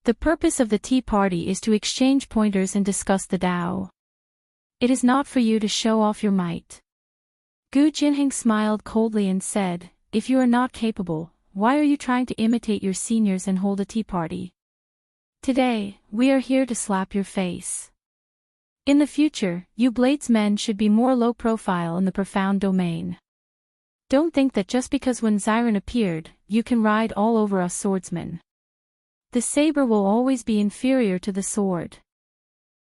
The purpose of the tea party is to exchange pointers and discuss the Tao. It is not for you to show off your might." Gu Jinheng smiled coldly and said, "If you are not capable, why are you trying to imitate your seniors and hold a tea party? Today, we are here to slap your face. In the future, you bladesmen should be more low profile in the profound domain. Don't think that just because when Xiren appeared, you can ride all over us swordsmen. The saber will always be inferior to the sword."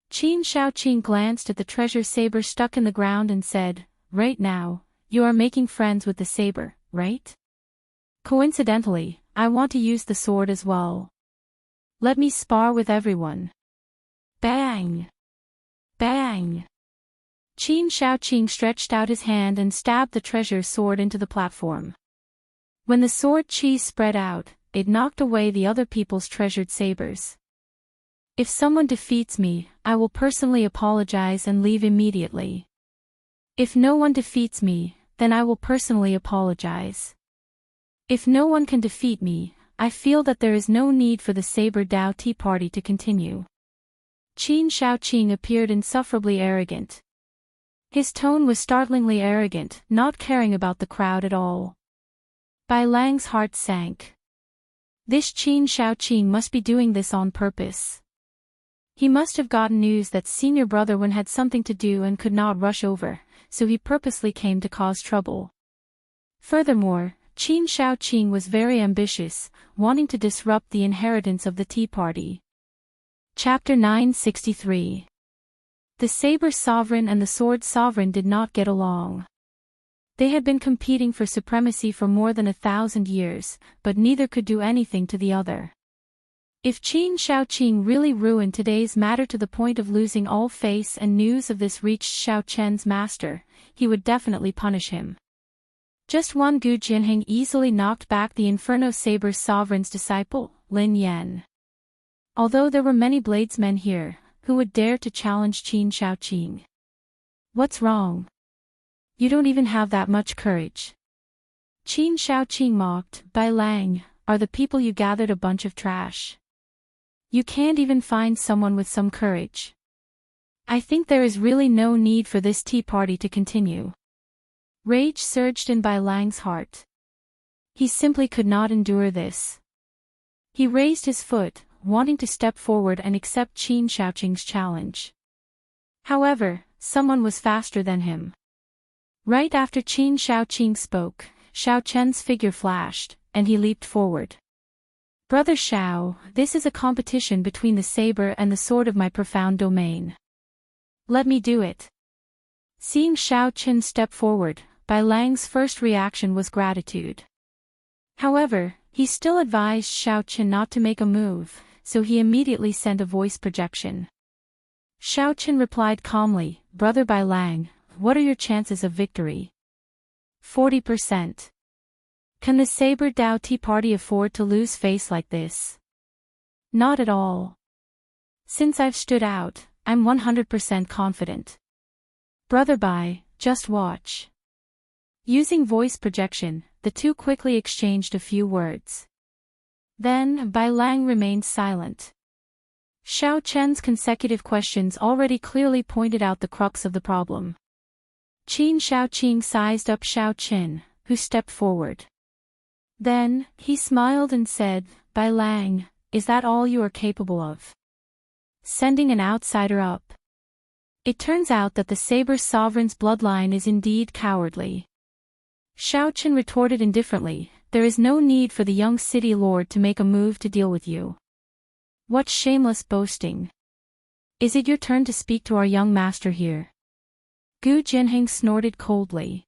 Qin Xiaoqing glanced at the treasure saber stuck in the ground and said, "Right now, you are making friends with the saber, right? Coincidentally, I want to use the sword as well. Let me spar with everyone." Bang! Bang! Qin Xiaoqing stretched out his hand and stabbed the treasure sword into the platform. When the sword qi spread out, it knocked away the other people's treasured sabers. "If someone defeats me, I will personally apologize and leave immediately. If no one defeats me, then I will personally apologize. If no one can defeat me, I feel that there is no need for the Saber Dao Tea Party to continue." Qin Xiaoqing appeared insufferably arrogant. His tone was startlingly arrogant, not caring about the crowd at all. Bai Lang's heart sank. This Qin Xiaoqing must be doing this on purpose. He must have gotten news that senior brother Wen had something to do and could not rush over, so he purposely came to cause trouble. Furthermore, Qin Xiaoqing was very ambitious, wanting to disrupt the inheritance of the Tea Party. Chapter 963. The Saber Sovereign and the Sword Sovereign did not get along. They had been competing for supremacy for more than 1,000 years, but neither could do anything to the other. If Qin Xiaoqing really ruined today's matter to the point of losing all face and news of this reached Xiao Chen's master, he would definitely punish him. Just one Gu Jinheng easily knocked back the Inferno Saber Sovereign's disciple, Lin Yan. Although there were many bladesmen here, who would dare to challenge Qin Xiaoqing? What's wrong? You don't even have that much courage. Qin Xiaoqing mocked. Bai Lang, are the people you gathered a bunch of trash? You can't even find someone with some courage. I think there is really no need for this tea party to continue. Rage surged in Bai Lang's heart. He simply could not endure this. He raised his foot, wanting to step forward and accept Qin Xiaoqing's challenge. However, someone was faster than him. Right after Qin Xiaoqing spoke, Xiao Chen's figure flashed, and he leaped forward. "Brother Xiao, this is a competition between the saber and the sword of my profound domain. Let me do it." Seeing Xiao Chen step forward, Bai Lang's first reaction was gratitude. However, he still advised Xiao Chen not to make a move, so he immediately sent a voice projection. Xiao Chen replied calmly, "Brother Bai Lang, what are your chances of victory? 40%. Can the Saber Dao Tea Party afford to lose face like this? Not at all. Since I've stood out, I'm 100% confident. Brother Bai, just watch. Using voice projection, the two quickly exchanged a few words. Then, Bai Lang remained silent. Xiao Chen's consecutive questions already clearly pointed out the crux of the problem. Qin Xiaoqing sized up Xiao Chen, who stepped forward. Then, he smiled and said, Bai Lang, is that all you are capable of? Sending an outsider up? It turns out that the Saber Sovereign's bloodline is indeed cowardly. Xiao Chen retorted indifferently, there is no need for the young city lord to make a move to deal with you. What shameless boasting. Is it your turn to speak to our young master here? Gu Jinheng snorted coldly.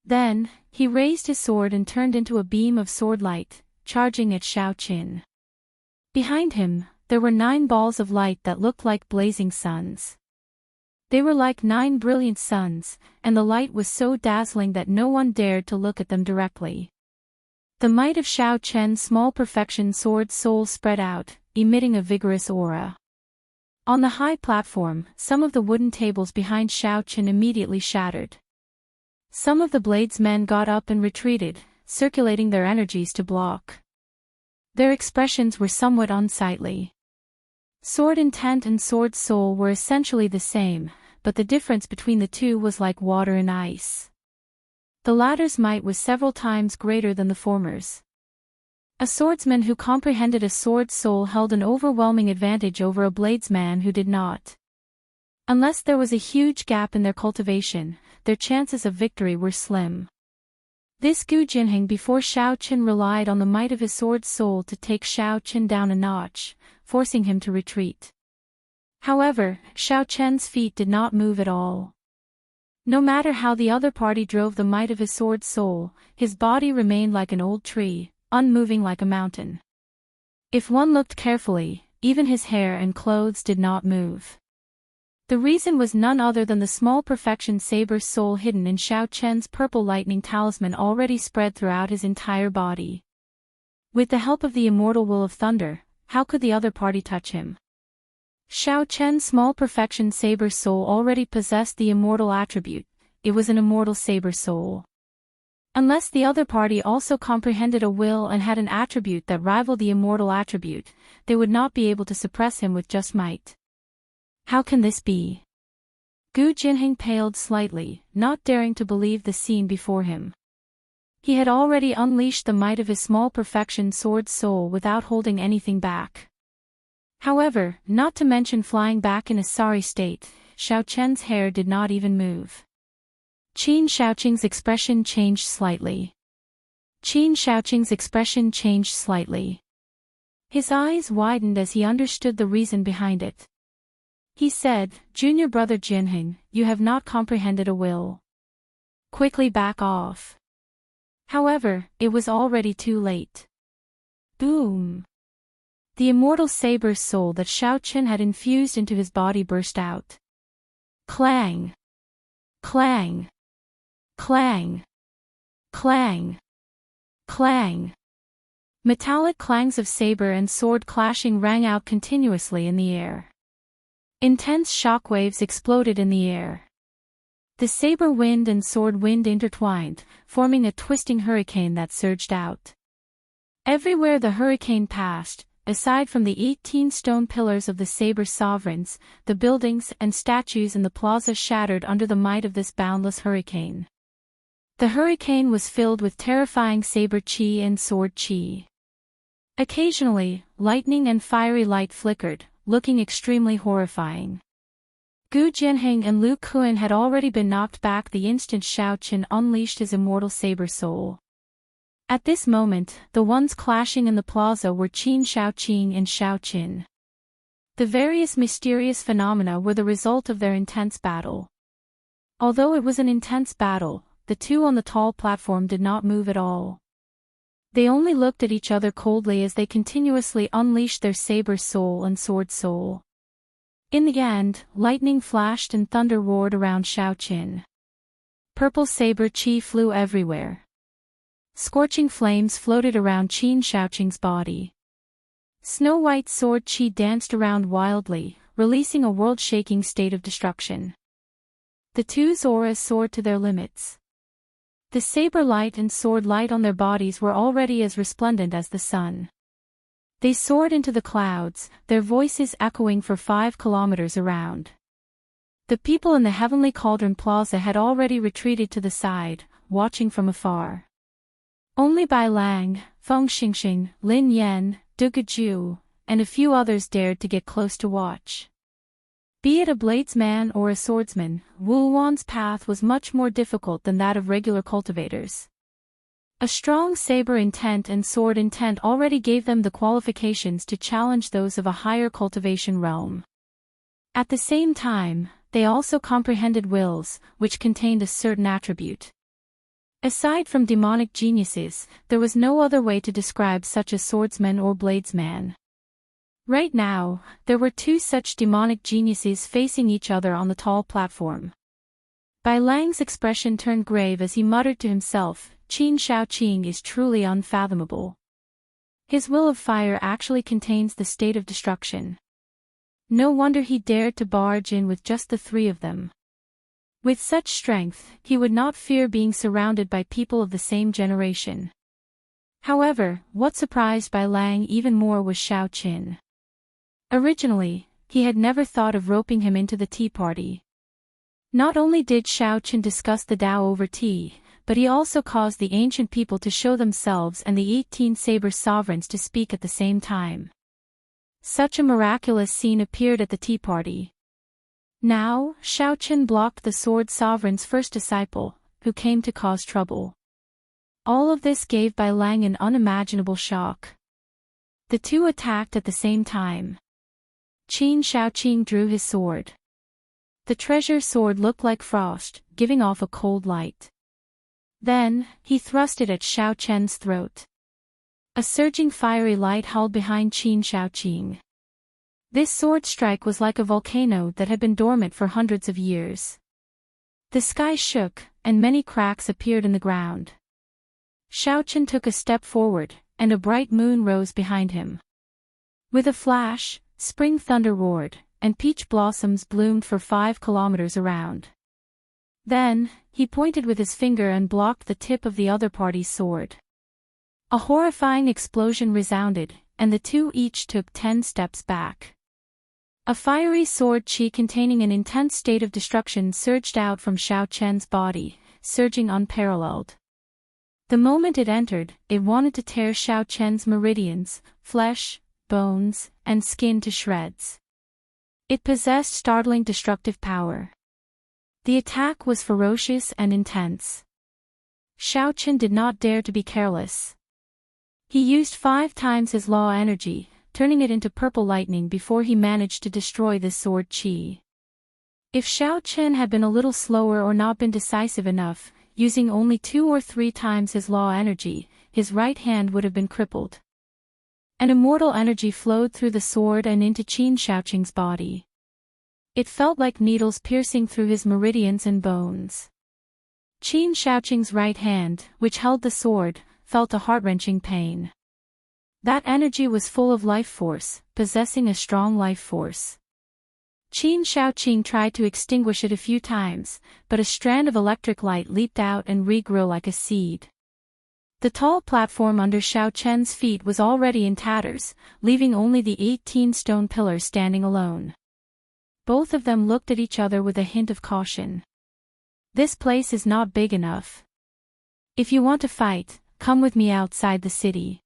Then, he raised his sword and turned into a beam of sword light, charging at Xiao Chen. Behind him, there were 9 balls of light that looked like blazing suns. They were like 9 brilliant suns, and the light was so dazzling that no one dared to look at them directly. The might of Xiao Chen's small perfection sword soul spread out, emitting a vigorous aura. On the high platform, some of the wooden tables behind Xiao Chen immediately shattered. Some of the blades men got up and retreated, circulating their energies to block. Their expressions were somewhat unsightly. Sword intent and sword soul were essentially the same, but the difference between the two was like water and ice. The latter's might was several times greater than the former's. A swordsman who comprehended a sword soul held an overwhelming advantage over a bladesman who did not. Unless there was a huge gap in their cultivation, their chances of victory were slim. This Gu Jinheng before Xiao Chen relied on the might of his sword soul to take Xiao Chen down a notch, forcing him to retreat. However, Xiao Chen's feet did not move at all. No matter how the other party drove the might of his sword soul, his body remained like an old tree, unmoving like a mountain. If one looked carefully, even his hair and clothes did not move. The reason was none other than the small perfection saber soul hidden in Xiao Chen's purple lightning talisman already spread throughout his entire body. With the help of the immortal will of thunder, how could the other party touch him? Xiao Chen's small perfection saber soul already possessed the immortal attribute, it was an immortal saber soul. Unless the other party also comprehended a will and had an attribute that rivaled the immortal attribute, they would not be able to suppress him with just might. How can this be? Gu Jinheng paled slightly, not daring to believe the scene before him. He had already unleashed the might of his small perfection sword soul without holding anything back. However, not to mention flying back in a sorry state, Xiao Chen's hair did not even move. Qin Xiaoqing's expression changed slightly. His eyes widened as he understood the reason behind it. He said, Junior brother Jinheng, you have not comprehended a will. Quickly back off. However, it was already too late. Boom! The immortal saber soul that Xiao Chen had infused into his body burst out. Clang! Clang! Clang! Clang! Clang! Metallic clangs of saber and sword clashing rang out continuously in the air. Intense shockwaves exploded in the air. The saber wind and sword wind intertwined, forming a twisting hurricane that surged out. Everywhere the hurricane passed, aside from the 18 stone pillars of the saber sovereigns, the buildings and statues in the plaza shattered under the might of this boundless hurricane. The hurricane was filled with terrifying saber chi and sword chi. Occasionally, lightning and fiery light flickered, looking extremely horrifying. Gu Jinheng and Lu Kuan had already been knocked back the instant Xiao Chen unleashed his immortal saber soul. At this moment, the ones clashing in the plaza were Qin Xiaoqing and Xiao Qin. The various mysterious phenomena were the result of their intense battle. Although it was an intense battle, the two on the tall platform did not move at all. They only looked at each other coldly as they continuously unleashed their saber soul and sword soul. In the end, lightning flashed and thunder roared around Xiao Qin. Purple saber qi flew everywhere. Scorching flames floated around Qin Xiaoqing's body. Snow-white sword qi danced around wildly, releasing a world-shaking state of destruction. The two's auras soared to their limits. The saber light and sword light on their bodies were already as resplendent as the sun. They soared into the clouds, their voices echoing for 5 kilometers around. The people in the Heavenly Cauldron Plaza had already retreated to the side, watching from afar. Only Bai Lang, Feng Xingxing, Lin Yan, Du Guju, and a few others dared to get close to watch. Be it a bladesman or a swordsman, Wu Wan's path was much more difficult than that of regular cultivators. A strong saber intent and sword intent already gave them the qualifications to challenge those of a higher cultivation realm. At the same time, they also comprehended wills, which contained a certain attribute. Aside from demonic geniuses, there was no other way to describe such a swordsman or bladesman. Right now, there were 2 such demonic geniuses facing each other on the tall platform. Bai Lang's expression turned grave as he muttered to himself, Qin Xiaoqing is truly unfathomable. His will of fire actually contains the state of destruction. No wonder he dared to barge in with just the 3 of them. With such strength, he would not fear being surrounded by people of the same generation. However, what surprised Bai Lang even more was Xiao Qin. Originally, he had never thought of roping him into the tea party. Not only did Xiao Qin discuss the Tao over tea, but he also caused the ancient people to show themselves and the 18 saber sovereigns to speak at the same time. Such a miraculous scene appeared at the tea party. Now, Xiao Qin blocked the sword sovereign's first disciple, who came to cause trouble. All of this gave Bai Lang an unimaginable shock. The 2 attacked at the same time. Qin Xiaoqing drew his sword. The treasure sword looked like frost, giving off a cold light. Then, he thrust it at Xiao Chen's throat. A surging fiery light howled behind Qin Xiaoqing. This sword strike was like a volcano that had been dormant for hundreds of years. The sky shook, and many cracks appeared in the ground. Xiao Chen took a step forward, and a bright moon rose behind him. With a flash, spring thunder roared, and peach blossoms bloomed for 5 kilometers around. Then, he pointed with his finger and blocked the tip of the other party's sword. A horrifying explosion resounded, and the 2 each took 10 steps back. A fiery sword qi containing an intense state of destruction surged out from Xiao Chen's body, surging unparalleled. The moment it entered, it wanted to tear Xiao Chen's meridians, flesh, bones, and skin to shreds. It possessed startling destructive power. The attack was ferocious and intense. Xiao Chen did not dare to be careless. He used 5 times his law energy, turning it into purple lightning before he managed to destroy the sword qi. If Xiao Chen had been a little slower or not been decisive enough, using only 2 or 3 times his law energy, his right hand would have been crippled. An immortal energy flowed through the sword and into Qin Xiaoqing's body. It felt like needles piercing through his meridians and bones. Qin Xiaoqing's right hand, which held the sword, felt a heart-wrenching pain. That energy was full of life force, possessing a strong life force. Qin Xiaoqing tried to extinguish it a few times, but a strand of electric light leaped out and regrew like a seed. The tall platform under Xiao Chen's feet was already in tatters, leaving only the 18 stone pillars standing alone. Both of them looked at each other with a hint of caution. This place is not big enough. If you want to fight, come with me outside the city.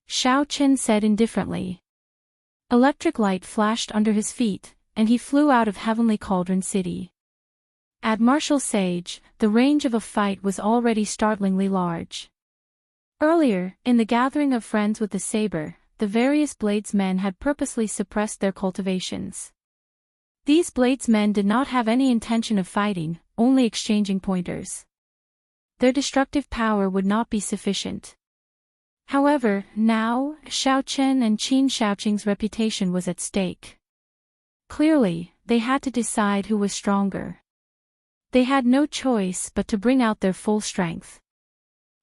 Xiao Chen said indifferently. Electric light flashed under his feet, and he flew out of Heavenly Cauldron City. At Martial Sage, the range of a fight was already startlingly large. Earlier, in the gathering of friends with the saber, the various bladesmen had purposely suppressed their cultivations. These bladesmen did not have any intention of fighting, only exchanging pointers. Their destructive power would not be sufficient. However, now, Xiao Chen and Qin Xiaoqing's reputation was at stake. Clearly, they had to decide who was stronger. They had no choice but to bring out their full strength.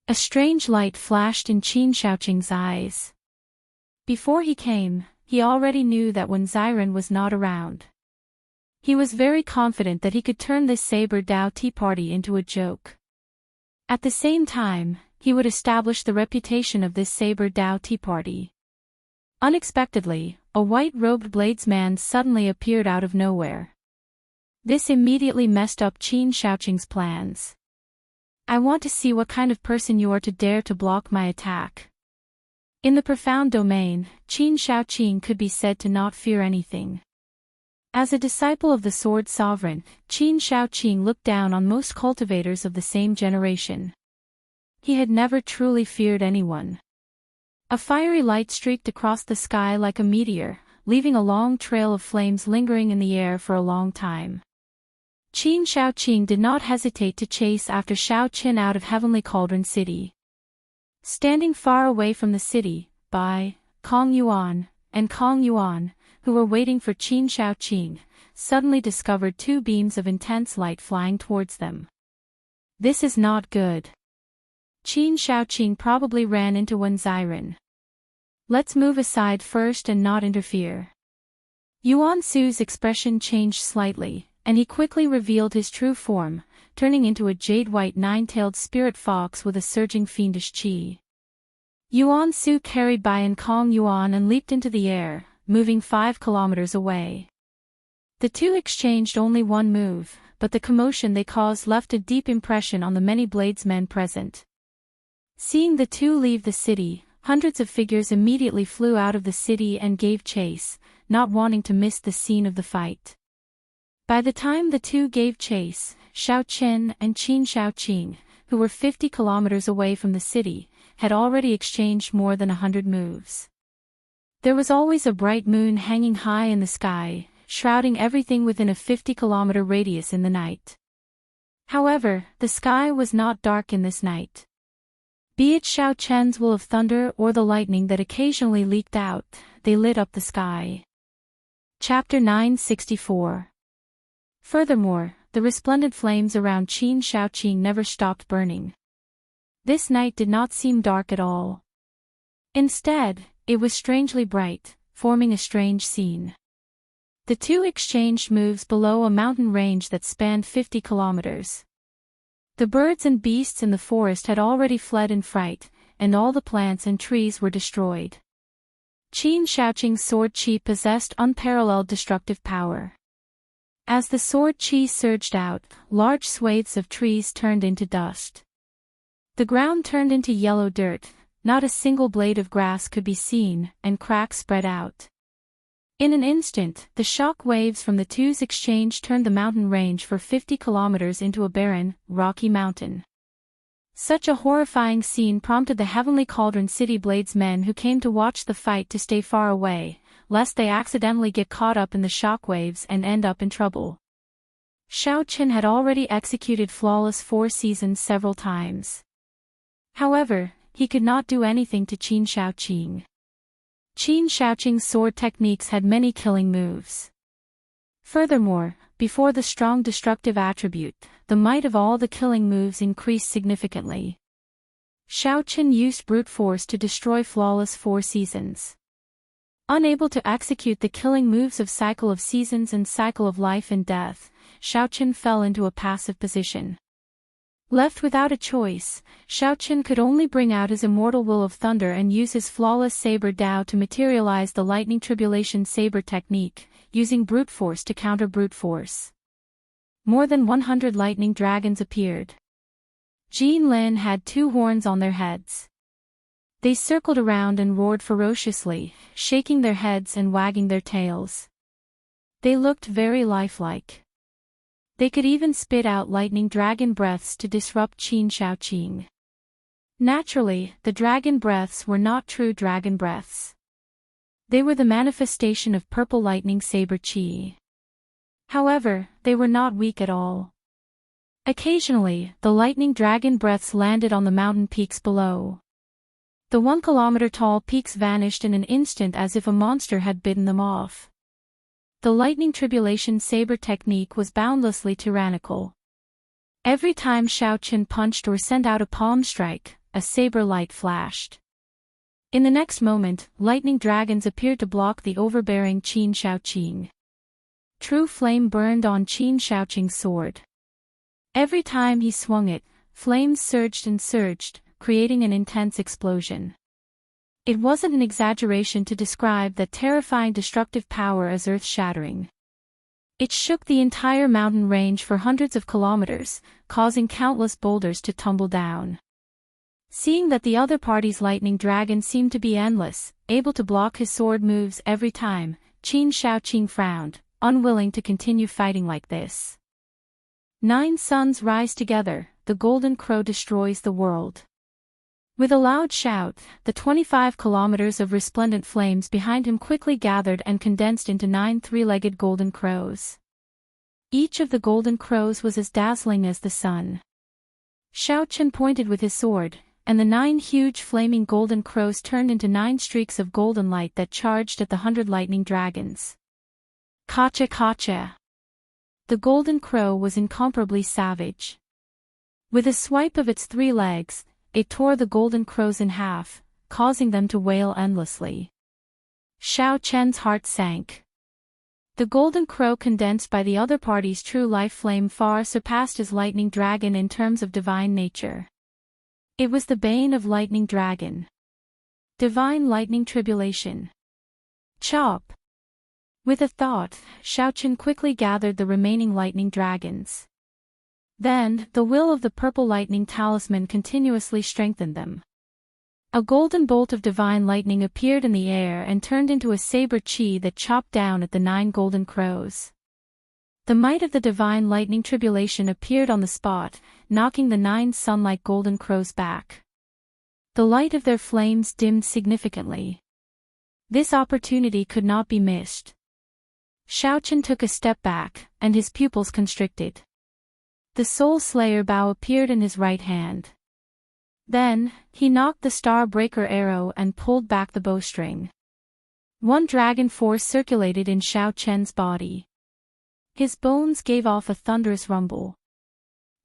A strange light flashed in Qin Xiaoqing's eyes. Before he came, he already knew that when Xiren was not around. He was very confident that he could turn this Saber Dao tea party into a joke. At the same time, he would establish the reputation of this Saber Dao tea party. Unexpectedly, a white-robed bladesman suddenly appeared out of nowhere. This immediately messed up Qin Xiaoqing's plans. I want to see what kind of person you are to dare to block my attack. In the profound domain, Qin Xiaoqing could be said to not fear anything. As a disciple of the Sword Sovereign, Qin Xiaoqing looked down on most cultivators of the same generation. He had never truly feared anyone. A fiery light streaked across the sky like a meteor, leaving a long trail of flames lingering in the air for a long time. Qin Xiaoqing did not hesitate to chase after Xiao Qin out of Heavenly Cauldron City. Standing far away from the city, Bai, Kong Yuan, and Kong Yuan, who were waiting for Qin Xiaoqing, suddenly discovered two beams of intense light flying towards them. This is not good. Qin Xiaoqing probably ran into Wen Xiren. Let's move aside first and not interfere. Yuan Su's expression changed slightly, and he quickly revealed his true form, turning into a jade-white nine-tailed spirit fox with a surging fiendish qi. Yuan Su carried Bai and Kong Yuan and leaped into the air, moving 5 kilometers away. The two exchanged only one move, but the commotion they caused left a deep impression on the many bladesmen present. Seeing the two leave the city, hundreds of figures immediately flew out of the city and gave chase, not wanting to miss the scene of the fight. By the time the two gave chase, Xiao Qin and Qin Xiaoqing, who were 50 kilometers away from the city, had already exchanged more than 100 moves. There was always a bright moon hanging high in the sky, shrouding everything within a 50-kilometer radius in the night. However, the sky was not dark in this night. Be it Xiao Chen's will of thunder or the lightning that occasionally leaked out, they lit up the sky. Chapter 964. Furthermore, the resplendent flames around Qin Xiaoqing never stopped burning. This night did not seem dark at all. Instead, it was strangely bright, forming a strange scene. The two exchanged moves below a mountain range that spanned 50 kilometers. The birds and beasts in the forest had already fled in fright, and all the plants and trees were destroyed. Qin Xiaoqing's sword qi possessed unparalleled destructive power. As the sword qi surged out, large swathes of trees turned into dust. The ground turned into yellow dirt, not a single blade of grass could be seen, and cracks spread out. In an instant, the shock waves from the two's exchange turned the mountain range for 50 kilometers into a barren, rocky mountain. Such a horrifying scene prompted the Heavenly Cauldron City bladesmen who came to watch the fight to stay far away, lest they accidentally get caught up in the shock waves and end up in trouble. Xiao Qin had already executed flawless 4 seasons several times. However, he could not do anything to Qin Xiaoqing. Qin Xiaoqing's sword techniques had many killing moves. Furthermore, before the strong destructive attribute, the might of all the killing moves increased significantly. Xiao Qin used brute force to destroy flawless 4 seasons. Unable to execute the killing moves of Cycle of Seasons and Cycle of Life and Death, Xiao Qin fell into a passive position. Left without a choice, Xiao Qin could only bring out his immortal will of thunder and use his flawless Saber Dao to materialize the Lightning Tribulation Saber technique, using brute force to counter brute force. More than 100 lightning dragons appeared. Wang Lin had 2 horns on their heads. They circled around and roared ferociously, shaking their heads and wagging their tails. They looked very lifelike. They could even spit out lightning dragon breaths to disrupt Qin Xiaoqing. Naturally, the dragon breaths were not true dragon breaths. They were the manifestation of purple lightning saber qi. However, they were not weak at all. Occasionally, the lightning dragon breaths landed on the mountain peaks below. The 1-kilometer-tall peaks vanished in an instant as if a monster had bitten them off. The Lightning Tribulation Saber technique was boundlessly tyrannical. Every time Xiaoqin punched or sent out a palm strike, a saber light flashed. In the next moment, lightning dragons appeared to block the overbearing Qin Xiaoqing. True flame burned on Qin Xiaoqing's sword. Every time he swung it, flames surged and surged, creating an intense explosion. It wasn't an exaggeration to describe that terrifying destructive power as earth-shattering. It shook the entire mountain range for hundreds of kilometers, causing countless boulders to tumble down. Seeing that the other party's lightning dragon seemed to be endless, able to block his sword moves every time, Qin Xiaoqing frowned, unwilling to continue fighting like this. 9 suns rise together, the golden crow destroys the world. With a loud shout, the 25 kilometers of resplendent flames behind him quickly gathered and condensed into 9 three-legged golden crows. Each of the golden crows was as dazzling as the sun. Xiaoqin pointed with his sword, and the 9 huge flaming golden crows turned into 9 streaks of golden light that charged at the 100 lightning dragons. Kacha kacha! The golden crow was incomparably savage. With a swipe of its 3 legs, it tore the golden crows in half, causing them to wail endlessly. Xiaoqian's heart sank. The golden crow condensed by the other party's true life flame far surpassed his lightning dragon in terms of divine nature. It was the bane of lightning dragon. Divine lightning tribulation. Chop! With a thought, Xiaoqin quickly gathered the remaining lightning dragons. Then, the will of the purple lightning talisman continuously strengthened them. A golden bolt of divine lightning appeared in the air and turned into a saber qi that chopped down at the 9 golden crows. The might of the divine lightning tribulation appeared on the spot, knocking the 9 sun-like golden crows back. The light of their flames dimmed significantly. This opportunity could not be missed. Xiaoqin took a step back, and his pupils constricted. The Soul Slayer bow appeared in his right hand. Then, he knocked the Star Breaker arrow and pulled back the bowstring. 1 dragon force circulated in Xiaoqian's body. His bones gave off a thunderous rumble.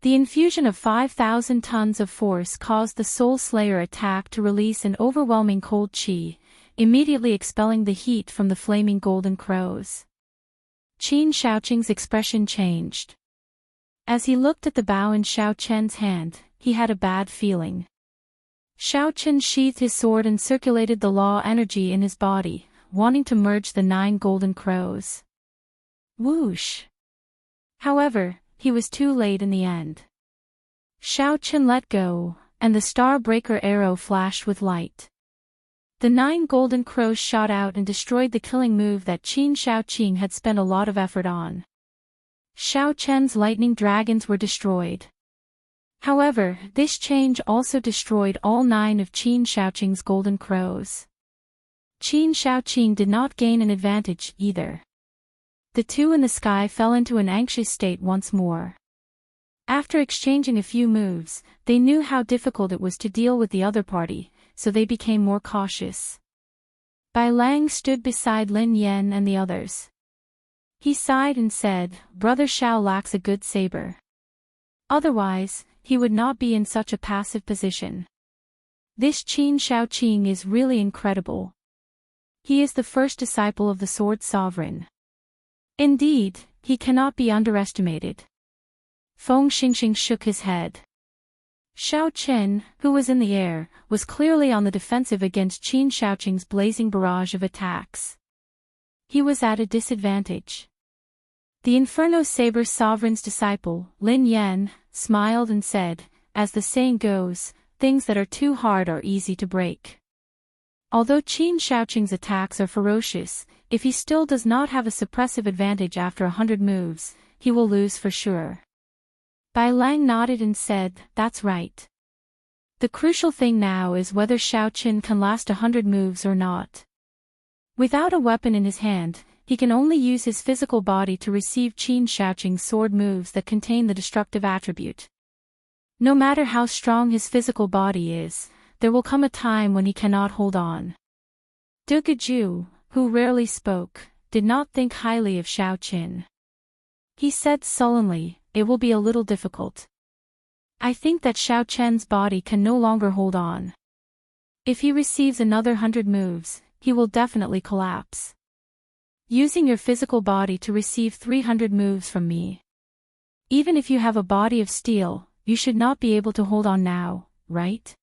The infusion of 5,000 tons of force caused the Soul Slayer attack to release an overwhelming cold qi, immediately expelling the heat from the flaming golden crows. Qin Xiaoqing's expression changed. As he looked at the bow in Xiaoqian's hand, he had a bad feeling. Xiaoqin sheathed his sword and circulated the law energy in his body, wanting to merge the 9 golden crows. Whoosh! However, he was too late in the end. Xiaoqin let go, and the Star Breaker arrow flashed with light. The 9 golden crows shot out and destroyed the killing move that Qin Xiaoqing had spent a lot of effort on. Xiaoqian's lightning dragons were destroyed. However, this change also destroyed all 9 of Qin Xiaoqing's golden crows. Qin Xiaoqing did not gain an advantage either. The 2 in the sky fell into an anxious state once more. After exchanging a few moves, they knew how difficult it was to deal with the other party, so they became more cautious. Bai Lang stood beside Lin Yan and the others. He sighed and said, "Brother Xiao lacks a good saber. Otherwise, he would not be in such a passive position. This Qin Xiaoqing is really incredible. He is the first disciple of the Sword Sovereign. Indeed, he cannot be underestimated." Feng Xingxing shook his head. Xiaoqin, who was in the air, was clearly on the defensive against Qin Xiaoqing's blazing barrage of attacks. He was at a disadvantage. The Inferno Saber Sovereign's disciple, Lin Yan, smiled and said, "As the saying goes, things that are too hard are easy to break." Although Qin Xiaoqing's attacks are ferocious, if he still does not have a suppressive advantage after 100 moves, he will lose for sure. Bai Lang nodded and said, "That's right. The crucial thing now is whether Xiaoqin can last 100 moves or not." Without a weapon in his hand, he can only use his physical body to receive Qin Xiaoqing's sword moves that contain the destructive attribute. No matter how strong his physical body is, there will come a time when he cannot hold on. De Guju, who rarely spoke, did not think highly of Xiaoqin. He said sullenly, "It will be a little difficult. I think that Xiao Chen's body can no longer hold on. If he receives another 100 moves, he will definitely collapse. Using your physical body to receive 300 moves from me. Even if you have a body of steel, you should not be able to hold on now, right?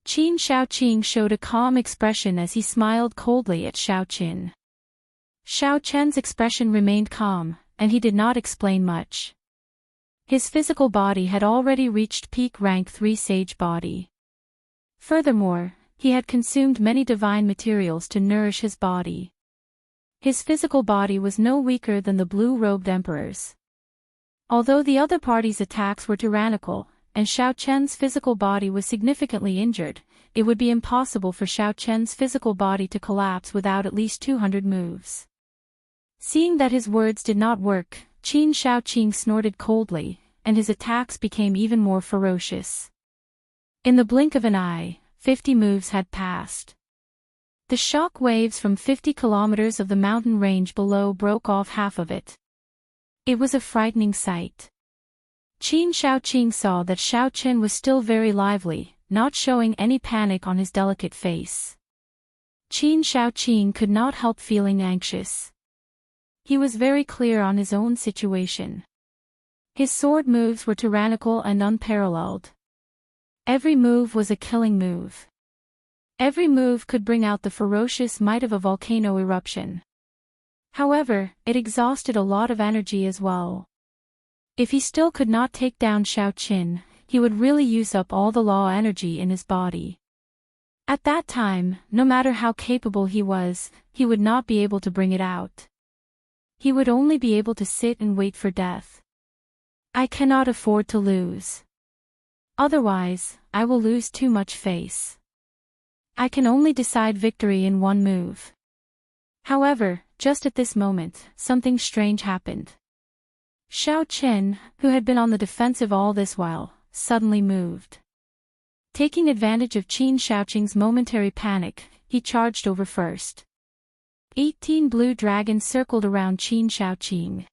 Qin Shaoqing showed a calm expression as he smiled coldly at Xiao Qin. Xiao Chen's expression remained calm, and he did not explain much. His physical body had already reached peak rank 3 sage body. Furthermore, he had consumed many divine materials to nourish his body. His physical body was no weaker than the blue-robed emperor's. Although the other party's attacks were tyrannical, and Xiao Chen's physical body was significantly injured, it would be impossible for Xiao Chen's physical body to collapse without at least 200 moves. Seeing that his words did not work, Qin Shaoqing snorted coldly, and his attacks became even more ferocious. In the blink of an eye, 50 moves had passed. The shock waves from 50 kilometers of the mountain range below broke off half of it. It was a frightening sight. Qin Shaoqing saw that Xiao Chen was still very lively, not showing any panic on his delicate face. Qin Shaoqing could not help feeling anxious. He was very clear on his own situation. His sword moves were tyrannical and unparalleled. Every move was a killing move. Every move could bring out the ferocious might of a volcano eruption. However, it exhausted a lot of energy as well. If he still could not take down Xiao Qin, he would really use up all the law energy in his body. At that time, no matter how capable he was, he would not be able to bring it out. He would only be able to sit and wait for death. I cannot afford to lose. Otherwise, I will lose too much face. I can only decide victory in one move. However, just at this moment, something strange happened. Xiao Chen, who had been on the defensive all this while, suddenly moved. Taking advantage of Qin Shaoqing's momentary panic, he charged over first. 18 blue dragons circled around Qin Shaoqing.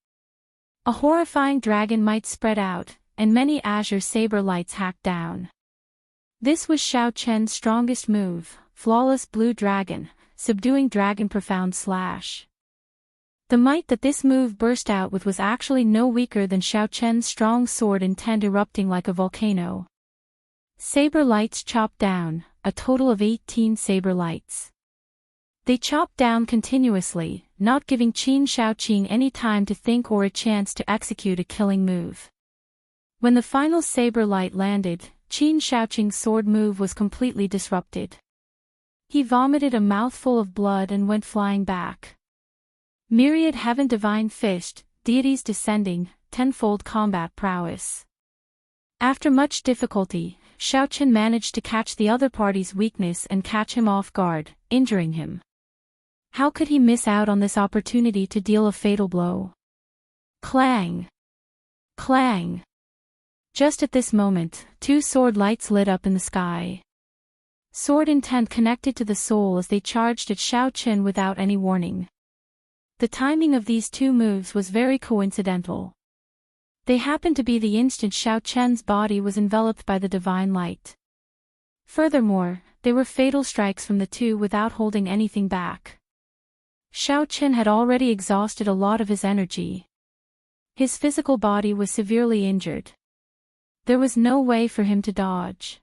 A horrifying dragon might spread out, and many azure saber lights hacked down. This was Xiao Chen's strongest move, Flawless Blue Dragon, Subduing Dragon Profound Slash. The might that this move burst out with was actually no weaker than Xiao Chen's strong sword intent erupting like a volcano. Saber lights chopped down, a total of 18 saber lights. They chopped down continuously, not giving Qin Shaoqing any time to think or a chance to execute a killing move. When the final saber light landed, Qin Shaoqing's sword move was completely disrupted. He vomited a mouthful of blood and went flying back. Myriad Heaven Divine Fist, deities descending, tenfold combat prowess. After much difficulty, Xiao Chen managed to catch the other party's weakness and catch him off guard, injuring him. How could he miss out on this opportunity to deal a fatal blow? Clang! Clang! Just at this moment, 2 sword lights lit up in the sky. Sword intent connected to the soul as they charged at Xiao Chen without any warning. The timing of these 2 moves was very coincidental. They happened to be the instant Xiao Chen's body was enveloped by the divine light. Furthermore, they were fatal strikes from the 2 without holding anything back. Xiao Chen had already exhausted a lot of his energy. His physical body was severely injured. There was no way for him to dodge.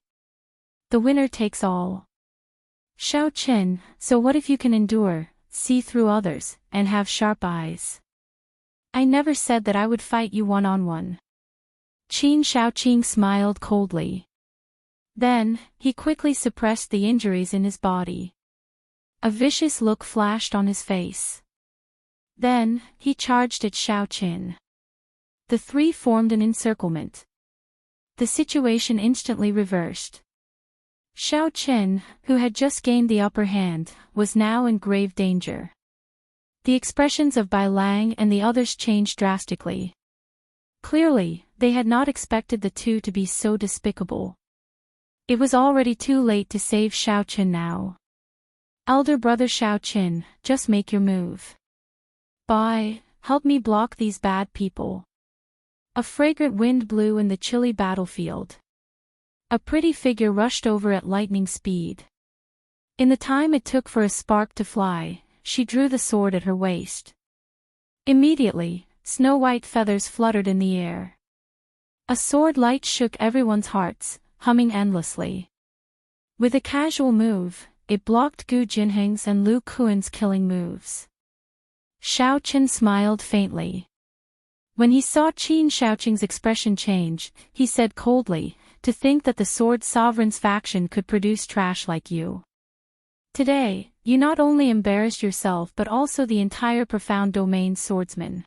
The winner takes all. Xiao Chen, so what if you can endure, see through others, and have sharp eyes? I never said that I would fight you one-on-one. Qin Shaoqing smiled coldly. Then, he quickly suppressed the injuries in his body. A vicious look flashed on his face. Then, he charged at Xiao Chen. The 3 formed an encirclement. The situation instantly reversed. Xiao Chen, who had just gained the upper hand, was now in grave danger. The expressions of Bai Lang and the others changed drastically. Clearly, they had not expected the 2 to be so despicable. It was already too late to save Xiao Chen now. Elder brother Xiao Chen, just make your move. Bai, help me block these bad people. A fragrant wind blew in the chilly battlefield. A pretty figure rushed over at lightning speed. In the time it took for a spark to fly, she drew the sword at her waist. Immediately, snow-white feathers fluttered in the air. A sword light shook everyone's hearts, humming endlessly. With a casual move, it blocked Gu Jinheng's and Lu Kuan's killing moves. Xiaoqin smiled faintly. When he saw Qin Shaoqing's expression change, he said coldly, "To think that the Sword Sovereign's faction could produce trash like you. Today, you not only embarrassed yourself but also the entire Profound Domain swordsmen."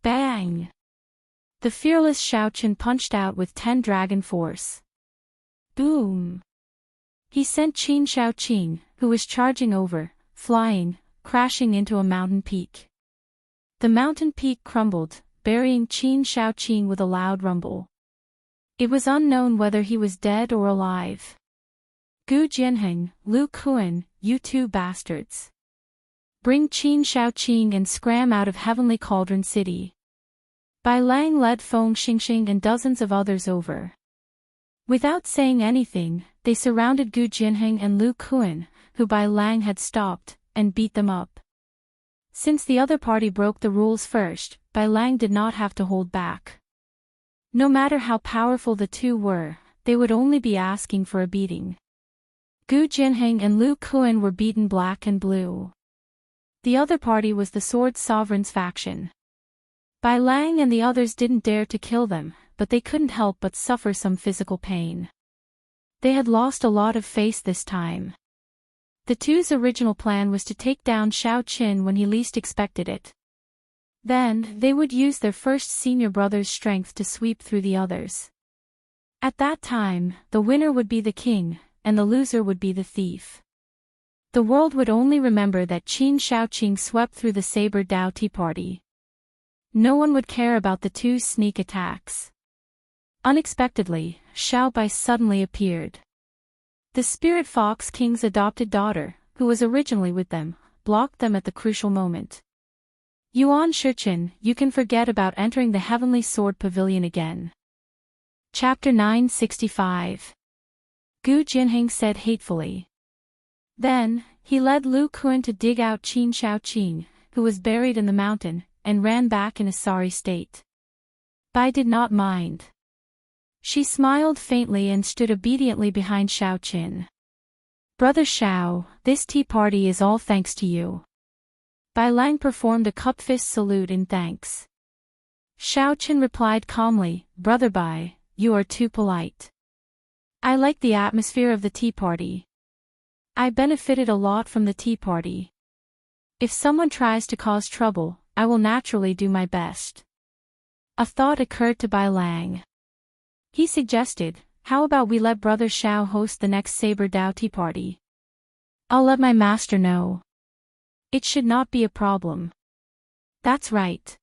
Bang! The fearless Xiaoqin punched out with 10 dragon force. Boom! He sent Qin Shaoqing, who was charging over, flying, crashing into a mountain peak. The mountain peak crumbled, burying Qin Shaoqing with a loud rumble. It was unknown whether he was dead or alive. Gu Jinheng, Lu Kuan, you two bastards. Bring Qin Shaoqing and scram out of Heavenly Cauldron City. Bai Lang led Feng Xingxing and dozens of others over. Without saying anything, they surrounded Gu Jinheng and Lu Kuan, who Bai Lang had stopped, and beat them up. Since the other party broke the rules first, Bai Lang did not have to hold back. No matter how powerful the two were, they would only be asking for a beating. Gu Jinheng and Lu Kuan were beaten black and blue. The other party was the Sword Sovereign's faction. Bai Lang and the others didn't dare to kill them, but they couldn't help but suffer some physical pain. They had lost a lot of face this time. The two's original plan was to take down Xiaoqin when he least expected it. Then, they would use their first senior brother's strength to sweep through the others. At that time, the winner would be the king, and the loser would be the thief. The world would only remember that Qin Shaoqing swept through the Saber Dao Tea Party. No one would care about the two sneak attacks. Unexpectedly, Xiao Bai suddenly appeared. The Spirit Fox King's adopted daughter, who was originally with them, blocked them at the crucial moment. Yuan Shiqin, you can forget about entering the Heavenly Sword Pavilion again. Chapter 965. Gu Jinheng said hatefully. Then, he led Lu Kuan to dig out Qin Shaoqing, who was buried in the mountain, and ran back in a sorry state. Bai did not mind. She smiled faintly and stood obediently behind Xiaoqin. Brother Xiao, this tea party is all thanks to you. Bai Lang performed a cup-fist salute in thanks. Xiaoqin replied calmly, Brother Bai, you are too polite. I like the atmosphere of the tea party. I benefited a lot from the tea party. If someone tries to cause trouble, I will naturally do my best. A thought occurred to Bai Lang. He suggested, how about we let Brother Xiao host the next Saber Dao Tea Party? I'll let my master know. It should not be a problem. That's right.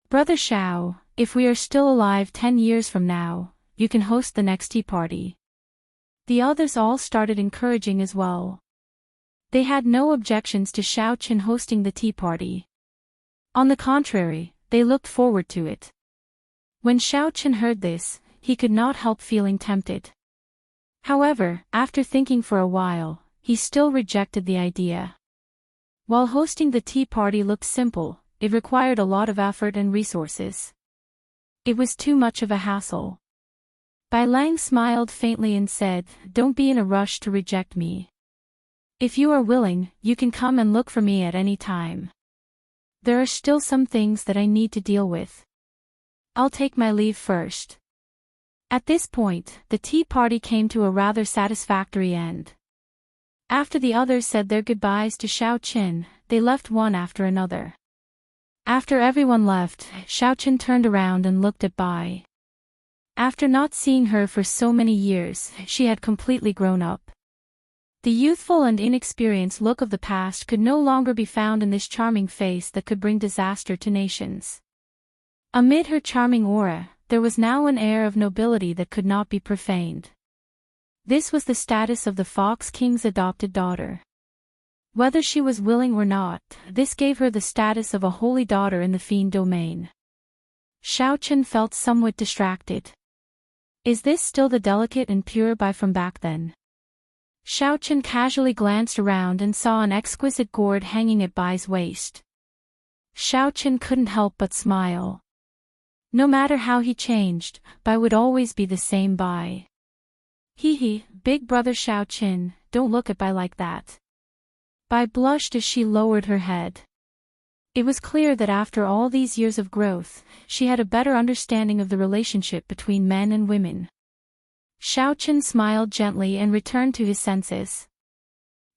Brother Xiao, if we are still alive 10 years from now, you can host the next tea party. The others all started encouraging as well. They had no objections to Xiaoqin hosting the tea party. On the contrary, they looked forward to it. When Xiaoqin heard this, he could not help feeling tempted. However, after thinking for a while, he still rejected the idea. While hosting the tea party looked simple, it required a lot of effort and resources. It was too much of a hassle. Bai Lang smiled faintly and said, Don't be in a rush to reject me. If you are willing, you can come and look for me at any time. There are still some things that I need to deal with. I'll take my leave first. At this point, the tea party came to a rather satisfactory end. After the others said their goodbyes to Xiaoqin, they left one after another. After everyone left, Xiaoqin turned around and looked at Bai. After not seeing her for so many years, she had completely grown up. The youthful and inexperienced look of the past could no longer be found in this charming face that could bring disaster to nations. Amid her charming aura, there was now an air of nobility that could not be profaned. This was the status of the Fox King's adopted daughter. Whether she was willing or not, this gave her the status of a holy daughter in the Fiend domain. Xiaochen felt somewhat distracted. Is this still the delicate and pure Bai from back then? Xiaochen casually glanced around and saw an exquisite gourd hanging at Bai's waist. Xiaochen couldn't help but smile. No matter how he changed, Bai would always be the same Bai. Hee, big brother Xiaochen, don't look at Bai like that. Bai blushed as she lowered her head. It was clear that after all these years of growth, she had a better understanding of the relationship between men and women. Xiaochen smiled gently and returned to his senses.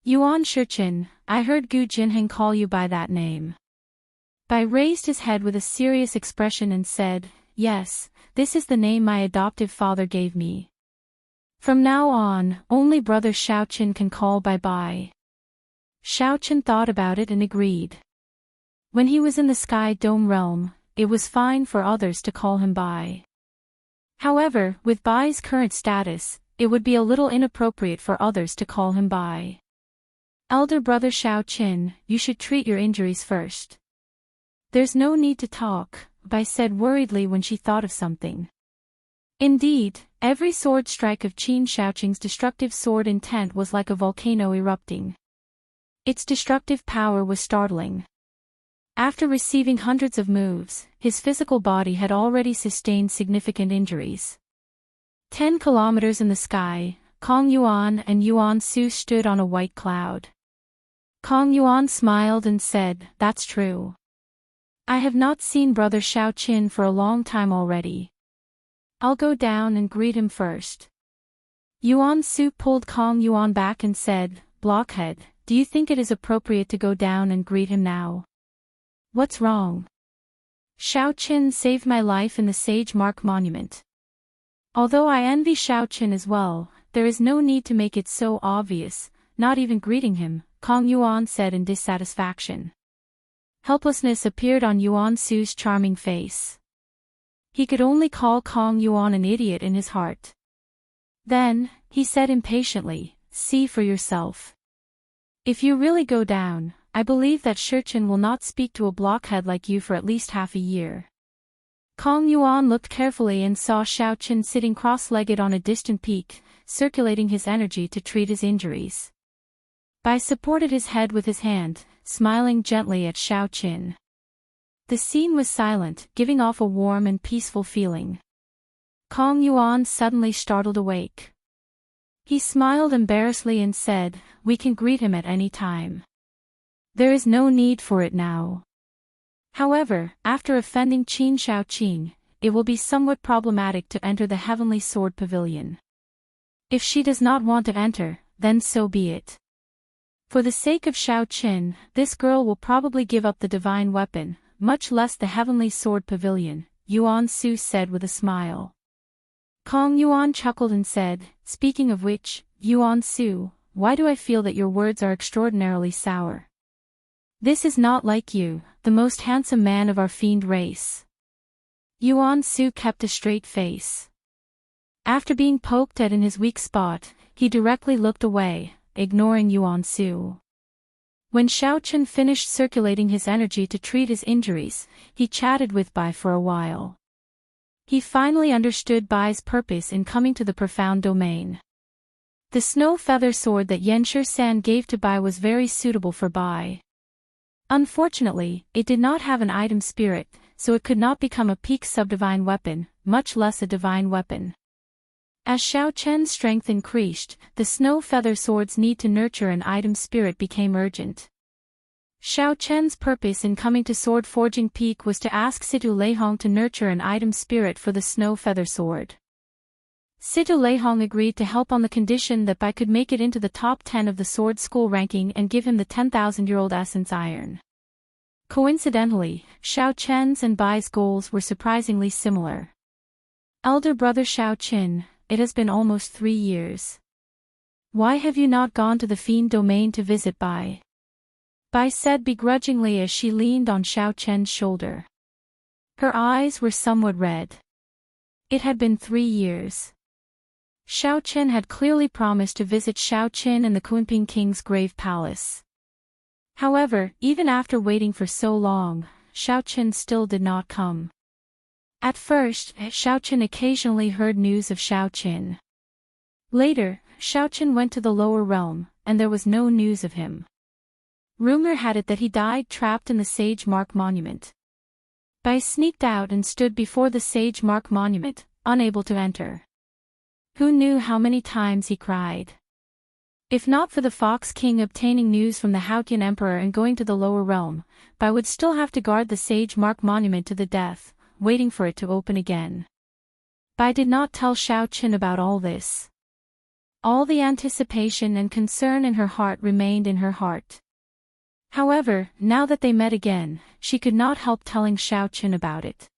Yuan Shichen, I heard Gu Jinheng call you by that name. Bai raised his head with a serious expression and said, yes, this is the name my adoptive father gave me. From now on, only brother Xiaochen can call Bai. Xiaochen thought about it and agreed. When he was in the Sky Dome realm, it was fine for others to call him Bai. However, with Bai's current status, it would be a little inappropriate for others to call him Bai. Elder brother Xiaochen, you should treat your injuries first. There's no need to talk, Bai said worriedly when she thought of something. Indeed, every sword strike of Qin Xiaoqing's destructive sword intent was like a volcano erupting. Its destructive power was startling. After receiving hundreds of moves, his physical body had already sustained significant injuries. 10 kilometers in the sky, Kong Yuan and Yuan Su stood on a white cloud. Kong Yuan smiled and said, that's true. I have not seen brother Xiaochen for a long time already. I'll go down and greet him first. Yuan Su pulled Kong Yuan back and said, blockhead, do you think it is appropriate to go down and greet him now? What's wrong? Xiaochen saved my life in the Sage Mark Monument. Although I envy Xiaochen as well, there is no need to make it so obvious, not even greeting him, Kong Yuan said in dissatisfaction. Helplessness appeared on Yuan Su's charming face. He could only call Kong Yuan an idiot in his heart. Then, he said impatiently, see for yourself. If you really go down, I believe that Shichen will not speak to a blockhead like you for at least half a year. Kong Yuan looked carefully and saw Xiaochen sitting cross-legged on a distant peak, circulating his energy to treat his injuries. Bai supported his head with his hand, smiling gently at Xiaochen. The scene was silent, giving off a warm and peaceful feeling. Kong Yuan suddenly startled awake. He smiled embarrassedly and said, we can greet him at any time. There is no need for it now. However, after offending Qin Xiaoqing, it will be somewhat problematic to enter the Heavenly Sword Pavilion. If she does not want to enter, then so be it. For the sake of Xiaochen, this girl will probably give up the divine weapon, much less the Heavenly Sword Pavilion, Yuan Su said with a smile. Kong Yuan chuckled and said, speaking of which, Yuan Su, why do I feel that your words are extraordinarily sour? This is not like you, the most handsome man of our fiend race. Yuan Su kept a straight face. After being poked at in his weak spot, he directly looked away, ignoring Yuan Su. When Xiaochen finished circulating his energy to treat his injuries, he chatted with Bai for a while. He finally understood Bai's purpose in coming to the profound domain. The snow feather sword that Yanshi-san gave to Bai was very suitable for Bai. Unfortunately, it did not have an item spirit, so it could not become a peak subdivine weapon, much less a divine weapon. As Xiaochen's strength increased, the snow feather sword's need to nurture an item spirit became urgent. Xiaochen's purpose in coming to Sword Forging Peak was to ask Situ Leihong to nurture an item spirit for the snow feather sword. Situ Leihong agreed to help on the condition that Bai could make it into the top 10 of the sword school ranking and give him the 10,000-year-old essence iron. Coincidentally, Xiaochen's and Bai's goals were surprisingly similar. Elder brother Xiaochen, it has been almost 3 years. Why have you not gone to the fiend domain to visit Bai? Bai said begrudgingly as she leaned on Xiaochen's shoulder. Her eyes were somewhat red. It had been 3 years. Xiaochen had clearly promised to visit Xiaochen and the Kunping King's grave palace. However, even after waiting for so long, Xiaochen still did not come. At first, Xiaoqin occasionally heard news of Xiaoqin. Later, Xiaoqin went to the lower realm, and there was no news of him. Rumor had it that he died trapped in the Sage Mark Monument. Bai sneaked out and stood before the Sage Mark Monument, unable to enter. Who knew how many times he cried? If not for the Fox King obtaining news from the Haotian Emperor and going to the lower realm, Bai would still have to guard the Sage Mark Monument to the death, waiting for it to open again. Bai did not tell Xiaoqin about all this. All the anticipation and concern in her heart remained in her heart. However, now that they met again, she could not help telling Xiaoqin about it.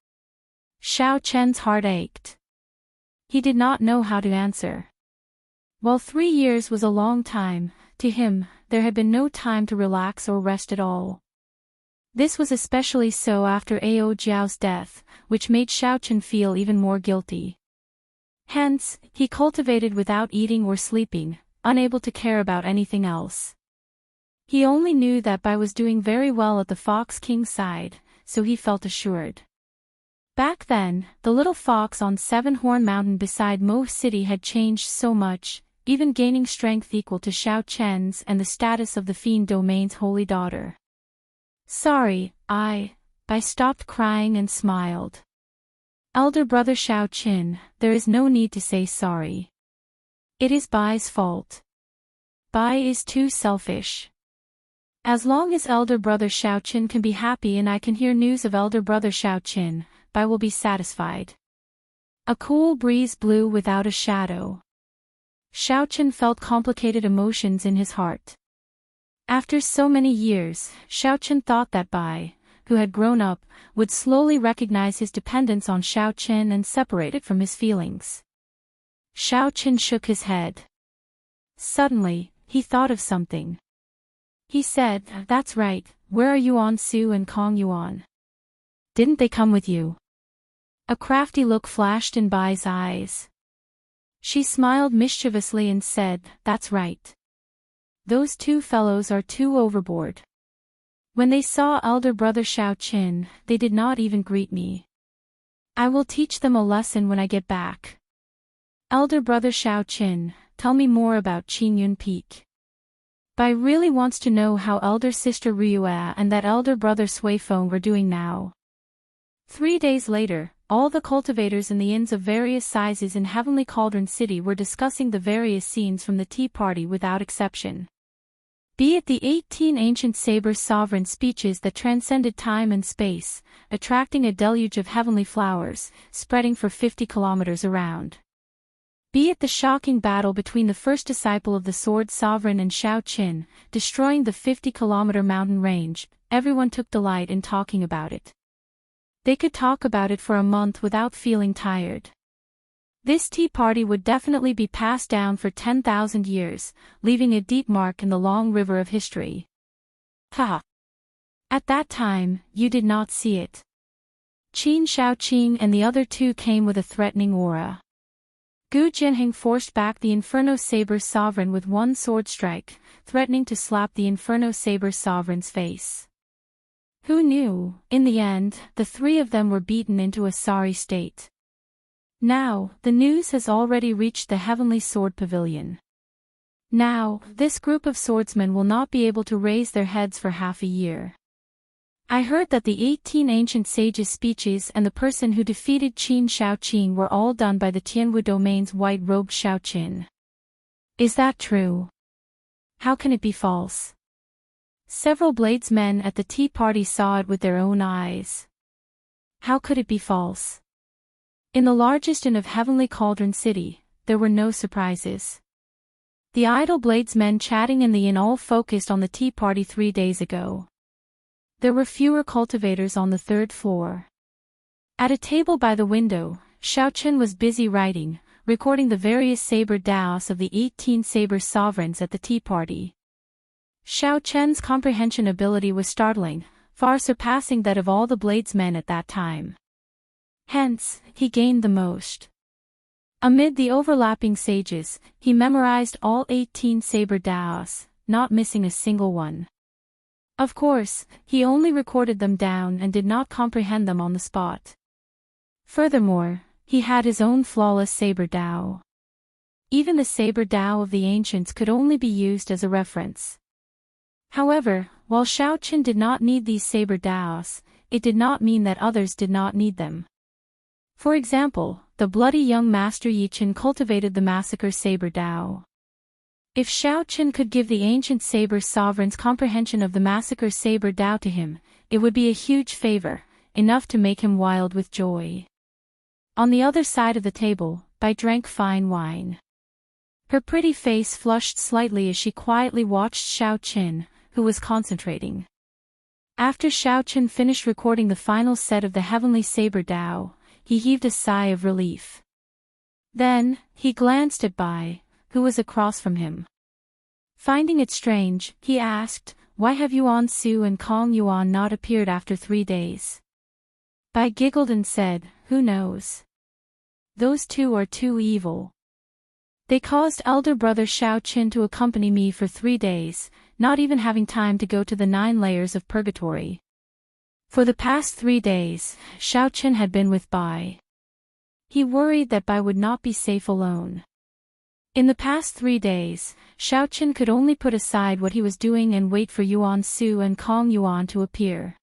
Xiaoqin's heart ached. He did not know how to answer. While 3 years was a long time, to him, there had been no time to relax or rest at all. This was especially so after Ao Jiao's death, which made Xiaoqin feel even more guilty. Hence, he cultivated without eating or sleeping, unable to care about anything else. He only knew that Bai was doing very well at the Fox King's side, so he felt assured. Back then, the little fox on Seven-Horn Mountain beside Mo City had changed so much, even gaining strength equal to Xiaoqin's and the status of the Fiend Domain's holy daughter. Sorry, Bai stopped crying and smiled. Elder brother Xiaoqin, there is no need to say sorry. It is Bai's fault. Bai is too selfish. As long as elder brother Xiaoqin can be happy and I can hear news of elder brother Xiaoqin, Bai will be satisfied. A cool breeze blew without a shadow. Xiaoqin felt complicated emotions in his heart. After so many years, Xiaoqin thought that Bai, who had grown up, would slowly recognize his dependence on Xiaoqin and separate it from his feelings. Xiaoqin shook his head. Suddenly, he thought of something. He said, "That's right, where are Yuan Su and Kong Yuan? Didn't they come with you?" A crafty look flashed in Bai's eyes. She smiled mischievously and said, "That's right. Those two fellows are too overboard. When they saw elder brother Xiaoqin, they did not even greet me. I will teach them a lesson when I get back. Elder brother Xiaoqin, tell me more about Qingyun Peak." Bai really wants to know how elder sister Ryue and that elder brother Sui Feng were doing now. 3 days later, all the cultivators in the inns of various sizes in Heavenly Cauldron City were discussing the various scenes from the tea party without exception. Be it the 18 ancient saber sovereign speeches that transcended time and space, attracting a deluge of heavenly flowers, spreading for 50 kilometers around. Be it the shocking battle between the first disciple of the Sword Sovereign and Xiaoqin, destroying the 50-kilometer mountain range, everyone took delight in talking about it. They could talk about it for a month without feeling tired. This tea party would definitely be passed down for 10,000 years, leaving a deep mark in the long river of history. Haha. At that time, you did not see it. Qin Xiaoqing and the other two came with a threatening aura. Gu Jinheng forced back the Inferno Saber Sovereign with one sword strike, threatening to slap the Inferno Saber Sovereign's face. Who knew, in the end, the three of them were beaten into a sorry state. Now, the news has already reached the Heavenly Sword Pavilion. Now, this group of swordsmen will not be able to raise their heads for half a year. I heard that the 18 ancient sages' speeches and the person who defeated Qin Xiaoqing were all done by the Tianwu domain's white-robed Xiaoqin. Is that true? How can it be false? Several bladesmen at the tea party saw it with their own eyes. How could it be false? In the largest inn of Heavenly Cauldron City, there were no surprises. The idle bladesmen chatting in the inn all focused on the tea party 3 days ago. There were fewer cultivators on the 3rd floor. At a table by the window, Xiaoqin was busy writing, recording the various saber Daoists of the 18 saber sovereigns at the tea party. Xiaoqin's comprehension ability was startling, far surpassing that of all the bladesmen at that time. Hence, he gained the most. Amid the overlapping sages, he memorized all 18 saber Daoists, not missing a single one. Of course, he only recorded them down and did not comprehend them on the spot. Furthermore, he had his own flawless saber Dao. Even the saber Dao of the ancients could only be used as a reference. However, while Xiaoqin did not need these saber Daos, it did not mean that others did not need them. For example, the bloody young master Yiqin cultivated the massacre saber Dao. If Xiaoqin could give the ancient saber sovereign's comprehension of the massacre saber Dao to him, it would be a huge favor, enough to make him wild with joy. On the other side of the table, Bai drank fine wine. Her pretty face flushed slightly as she quietly watched Xiaoqin, who was concentrating. After Xiaoqin finished recording the final set of the heavenly saber Dao, he heaved a sigh of relief. Then, he glanced at Bai, who was across from him. Finding it strange, he asked, "Why have Yuan Su and Kong Yuan not appeared after 3 days?" Bai giggled and said, "Who knows? Those two are too evil. They caused elder brother Xiaoqin to accompany me for 3 days, not even having time to go to the 9 layers of purgatory." For the past 3 days, Xiaoqin had been with Bai. He worried that Bai would not be safe alone. In the past 3 days, Xiaoqin could only put aside what he was doing and wait for Yuan Su and Kong Yuan to appear.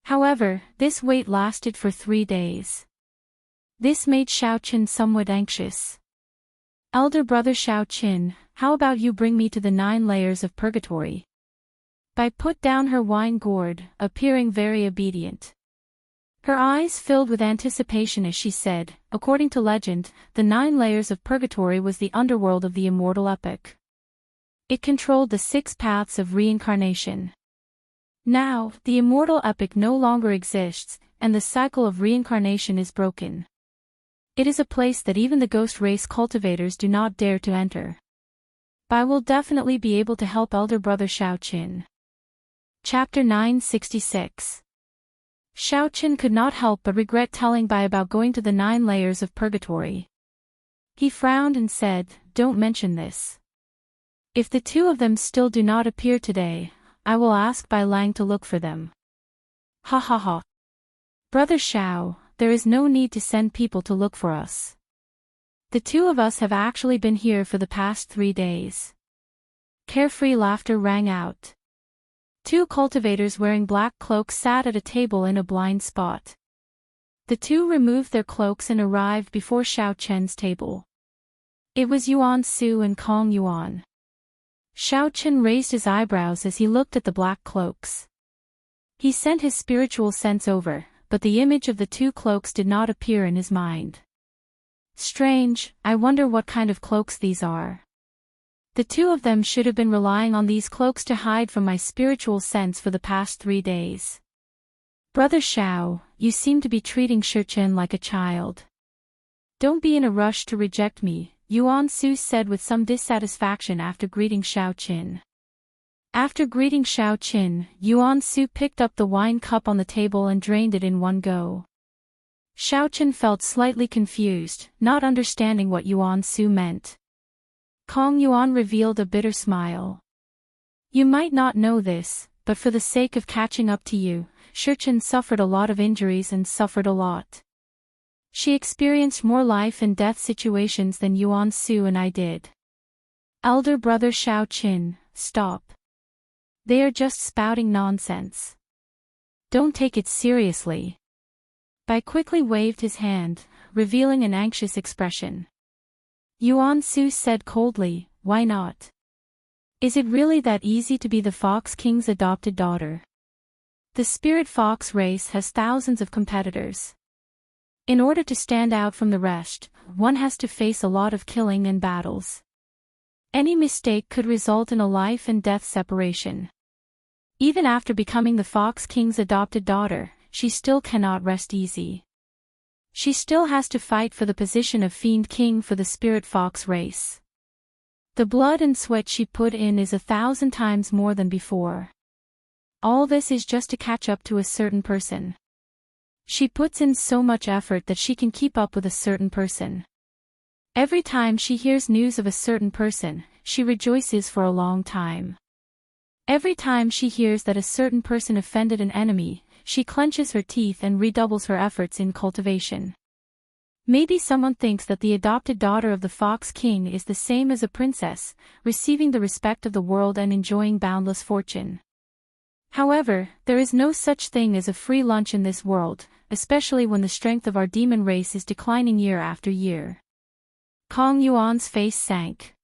However, this wait lasted for 3 days. This made Xiaoqin somewhat anxious. "Elder brother Xiaoqin, how about you bring me to the 9 layers of purgatory?" Bai put down her wine gourd, appearing very obedient. Her eyes filled with anticipation as she said, according to legend, the 9 layers of purgatory was the underworld of the immortal epoch. It controlled the 6 paths of reincarnation. Now, the immortal epoch no longer exists, and the cycle of reincarnation is broken. It is a place that even the ghost race cultivators do not dare to enter. Bai will definitely be able to help elder brother Xiaoqin. Chapter 966. Xiaoqin could not help but regret telling Bai about going to the 9 layers of purgatory. He frowned and said, "Don't mention this. If the 2 of them still do not appear today, I will ask Bai Lang to look for them." "Ha ha ha. Brother Xiao, there is no need to send people to look for us. The 2 of us have actually been here for the past 3 days." Carefree laughter rang out. 2 cultivators wearing black cloaks sat at a table in a blind spot. The 2 removed their cloaks and arrived before Xiaoqin's table. It was Yuan Su and Kong Yuan. Xiaoqin raised his eyebrows as he looked at the black cloaks. He sent his spiritual sense over, but the image of the 2 cloaks did not appear in his mind. "Strange, I wonder what kind of cloaks these are. The 2 of them should have been relying on these cloaks to hide from my spiritual sense for the past 3 days. Brother Xiao, you seem to be treating Shichen like a child. Don't be in a rush to reject me," Yuan Su said with some dissatisfaction after greeting Xiaoqin. After greeting Xiaoqin, Yuan Su picked up the wine cup on the table and drained it in one go. Xiaoqin felt slightly confused, not understanding what Yuan Su meant. Kong Yuan revealed a bitter smile. "You might not know this, but for the sake of catching up to you, Shichen suffered a lot of injuries and suffered a lot. She experienced more life and death situations than Yuan Su and I did." "Elder brother Xiaoqin, stop. They are just spouting nonsense. Don't take it seriously." Bai quickly waved his hand, revealing an anxious expression. Yuan Su said coldly, "Why not? Is it really that easy to be the Fox King's adopted daughter? The spirit fox race has thousands of competitors. In order to stand out from the rest, one has to face a lot of killing and battles. Any mistake could result in a life and death separation. Even after becoming the Fox King's adopted daughter, she still cannot rest easy. She still has to fight for the position of Fiend King for the Spirit Fox race. The blood and sweat she put in is 1,000 times more than before. All this is just to catch up to a certain person. She puts in so much effort that she can keep up with a certain person. Every time she hears news of a certain person, she rejoices for a long time. Every time she hears that a certain person offended an enemy, she clenches her teeth and redoubles her efforts in cultivation. Maybe someone thinks that the adopted daughter of the Fox King is the same as a princess, receiving the respect of the world and enjoying boundless fortune. However, there is no such thing as a free lunch in this world, especially when the strength of our demon race is declining year after year. Kong Yuan's face sank.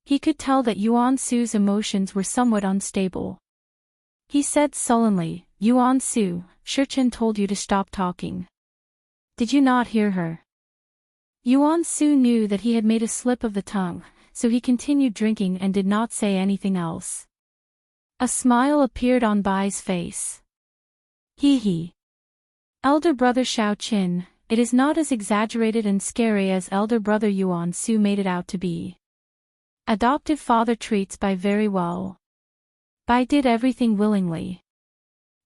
He could tell that Yuan Su's emotions were somewhat unstable. He said sullenly, "Yuan Su, Shichen told you to stop talking. Did you not hear her?" Yuan Su knew that he had made a slip of the tongue, so he continued drinking and did not say anything else. A smile appeared on Bai's face. Hee hee. Elder brother Xiaoqin, it is not as exaggerated and scary as elder brother Yuan Su made it out to be. Adoptive father treats Bai very well. Bai did everything willingly.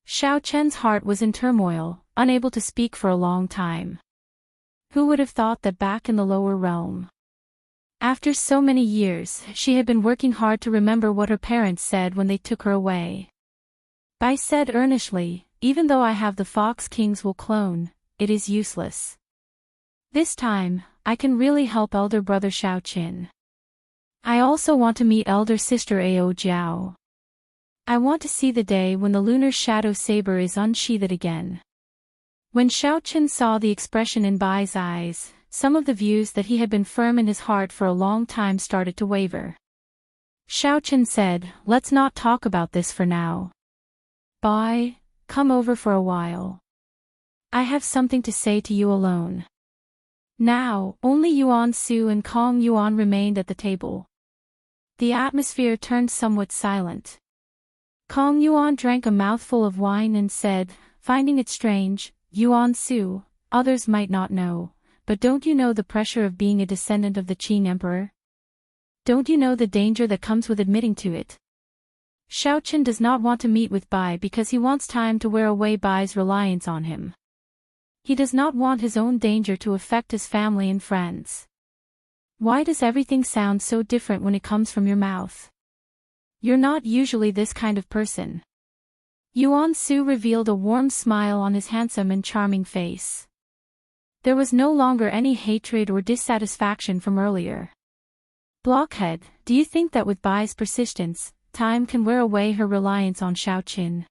Xiaoqian's heart was in turmoil, unable to speak for a long time. Who would have thought that back in the lower realm? After so many years, she had been working hard to remember what her parents said when they took her away. Bai said earnestly, "Even though I have the Fox King's will clone, it is useless. This time, I can really help elder brother Xiaoqin. I also want to meet elder sister Ao Jiao. I want to see the day when the lunar shadow saber is unsheathed again." When Xiaoqin saw the expression in Bai's eyes, some of the views that he had been firm in his heart for a long time started to waver. Xiaoqin said, "Let's not talk about this for now. Bai, come over for a while. I have something to say to you alone." Now, only Yuan Su and Kong Yuan remained at the table. The atmosphere turned somewhat silent. Kong Yuan drank a mouthful of wine and said, finding it strange, "Yuan Su, others might not know, but don't you know the pressure of being a descendant of the Qing Emperor? Don't you know the danger that comes with admitting to it?" Xiaoqin does not want to meet with Bai because he wants time to wear away Bai's reliance on him. He does not want his own danger to affect his family and friends. Why does everything sound so different when it comes from your mouth? You're not usually this kind of person. Yuan Su revealed a warm smile on his handsome and charming face. There was no longer any hatred or dissatisfaction from earlier. "Blockhead, do you think that with Bai's persistence, time can wear away her reliance on Xiaoqin?"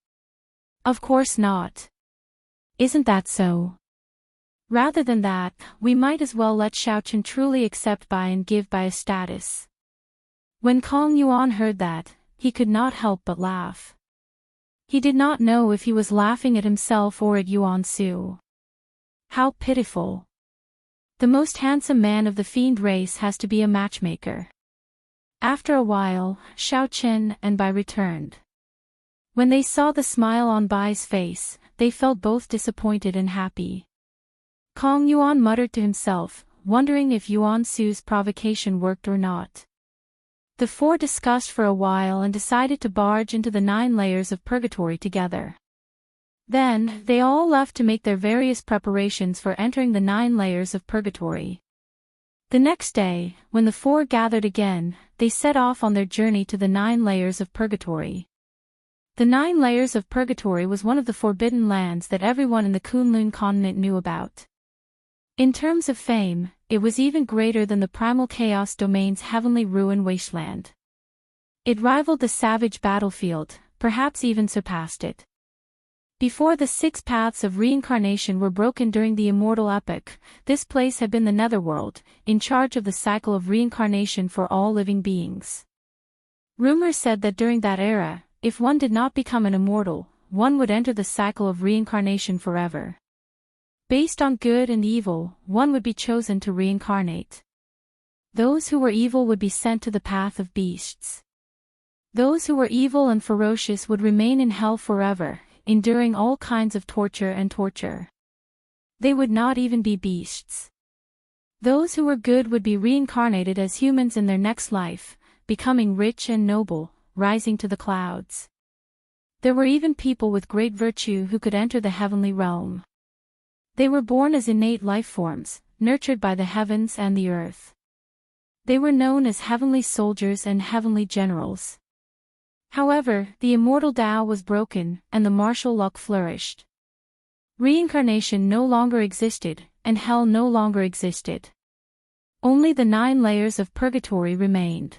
"Of course not. Isn't that so? Rather than that, we might as well let Xiaoqin truly accept Bai and give Bai a status." When Kong Yuan heard that, he could not help but laugh. He did not know if he was laughing at himself or at Yuan Su. How pitiful. The most handsome man of the fiend race has to be a matchmaker. After a while, Xiaoqin and Bai returned. When they saw the smile on Bai's face, they felt both disappointed and happy. Kong Yuan muttered to himself, wondering if Yuan Su's provocation worked or not. The four discussed for a while and decided to barge into the 9 layers of purgatory together. Then, they all left to make their various preparations for entering the 9 layers of purgatory. The next day, when the four gathered again, they set off on their journey to the 9 layers of purgatory. The 9 layers of purgatory was one of the forbidden lands that everyone in the Kunlun continent knew about. In terms of fame, it was even greater than the primal chaos domain's heavenly ruin wasteland. It rivaled the savage battlefield, perhaps even surpassed it. Before the 6 paths of reincarnation were broken during the Immortal epoch, this place had been the Netherworld, in charge of the cycle of reincarnation for all living beings. Rumor said that during that era, if one did not become an immortal, one would enter the cycle of reincarnation forever. Based on good and evil, one would be chosen to reincarnate. Those who were evil would be sent to the path of beasts. Those who were evil and ferocious would remain in hell forever, enduring all kinds of torture and torture. They would not even be beasts. Those who were good would be reincarnated as humans in their next life, becoming rich and noble, rising to the clouds. There were even people with great virtue who could enter the heavenly realm. They were born as innate life forms, nurtured by the heavens and the earth. They were known as heavenly soldiers and heavenly generals. However, the immortal Tao was broken, and the martial luck flourished. Reincarnation no longer existed, and hell no longer existed. Only the 9 layers of purgatory remained.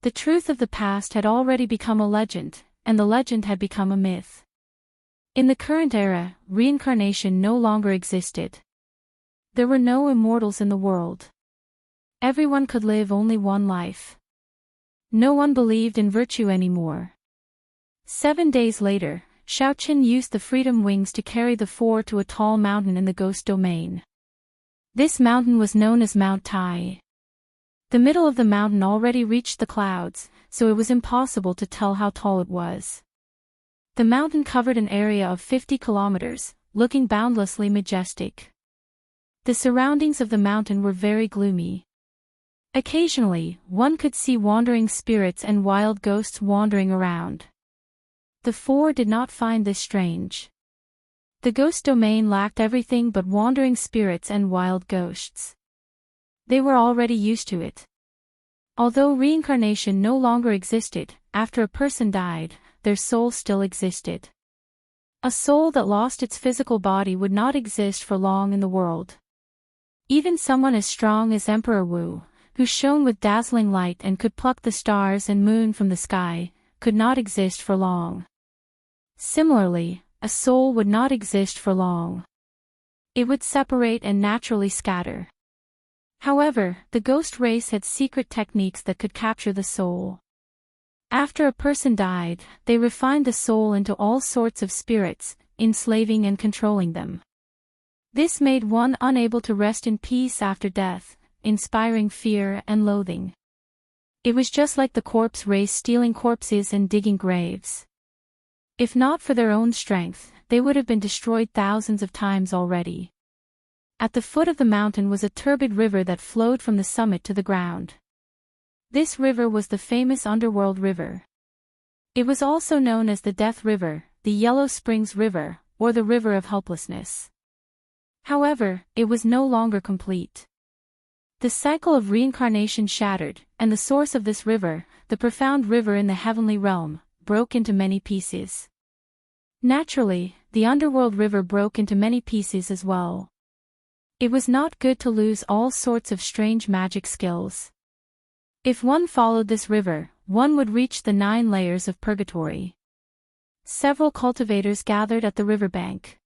The truth of the past had already become a legend, and the legend had become a myth. In the current era, reincarnation no longer existed. There were no immortals in the world. Everyone could live only one life. No one believed in virtue anymore. 7 days later, Xiaoqin used the freedom wings to carry the 4 to a tall mountain in the ghost domain. This mountain was known as Mount Tai. The middle of the mountain already reached the clouds, so it was impossible to tell how tall it was. The mountain covered an area of 50 kilometers, looking boundlessly majestic. The surroundings of the mountain were very gloomy. Occasionally, one could see wandering spirits and wild ghosts wandering around. The 4 did not find this strange. The ghost domain lacked everything but wandering spirits and wild ghosts. They were already used to it. Although reincarnation no longer existed, after a person died, their soul still existed. A soul that lost its physical body would not exist for long in the world. Even someone as strong as Emperor Wu, who shone with dazzling light and could pluck the stars and moon from the sky, could not exist for long. Similarly, a soul would not exist for long. It would separate and naturally scatter. However, the ghost race had secret techniques that could capture the soul. After a person died, they refined the soul into all sorts of spirits, enslaving and controlling them. This made one unable to rest in peace after death, inspiring fear and loathing. It was just like the corpse race stealing corpses and digging graves. If not for their own strength, they would have been destroyed thousands of times already. At the foot of the mountain was a turbid river that flowed from the summit to the ground. This river was the famous underworld river. It was also known as the Death River, the Yellow Springs River, or the River of Helplessness. However, it was no longer complete. The cycle of reincarnation shattered, and the source of this river, the profound river in the heavenly realm, broke into many pieces. Naturally, the underworld river broke into many pieces as well. It was not good to lose all sorts of strange magic skills. If one followed this river, one would reach the 9 layers of purgatory. Several cultivators gathered at the riverbank.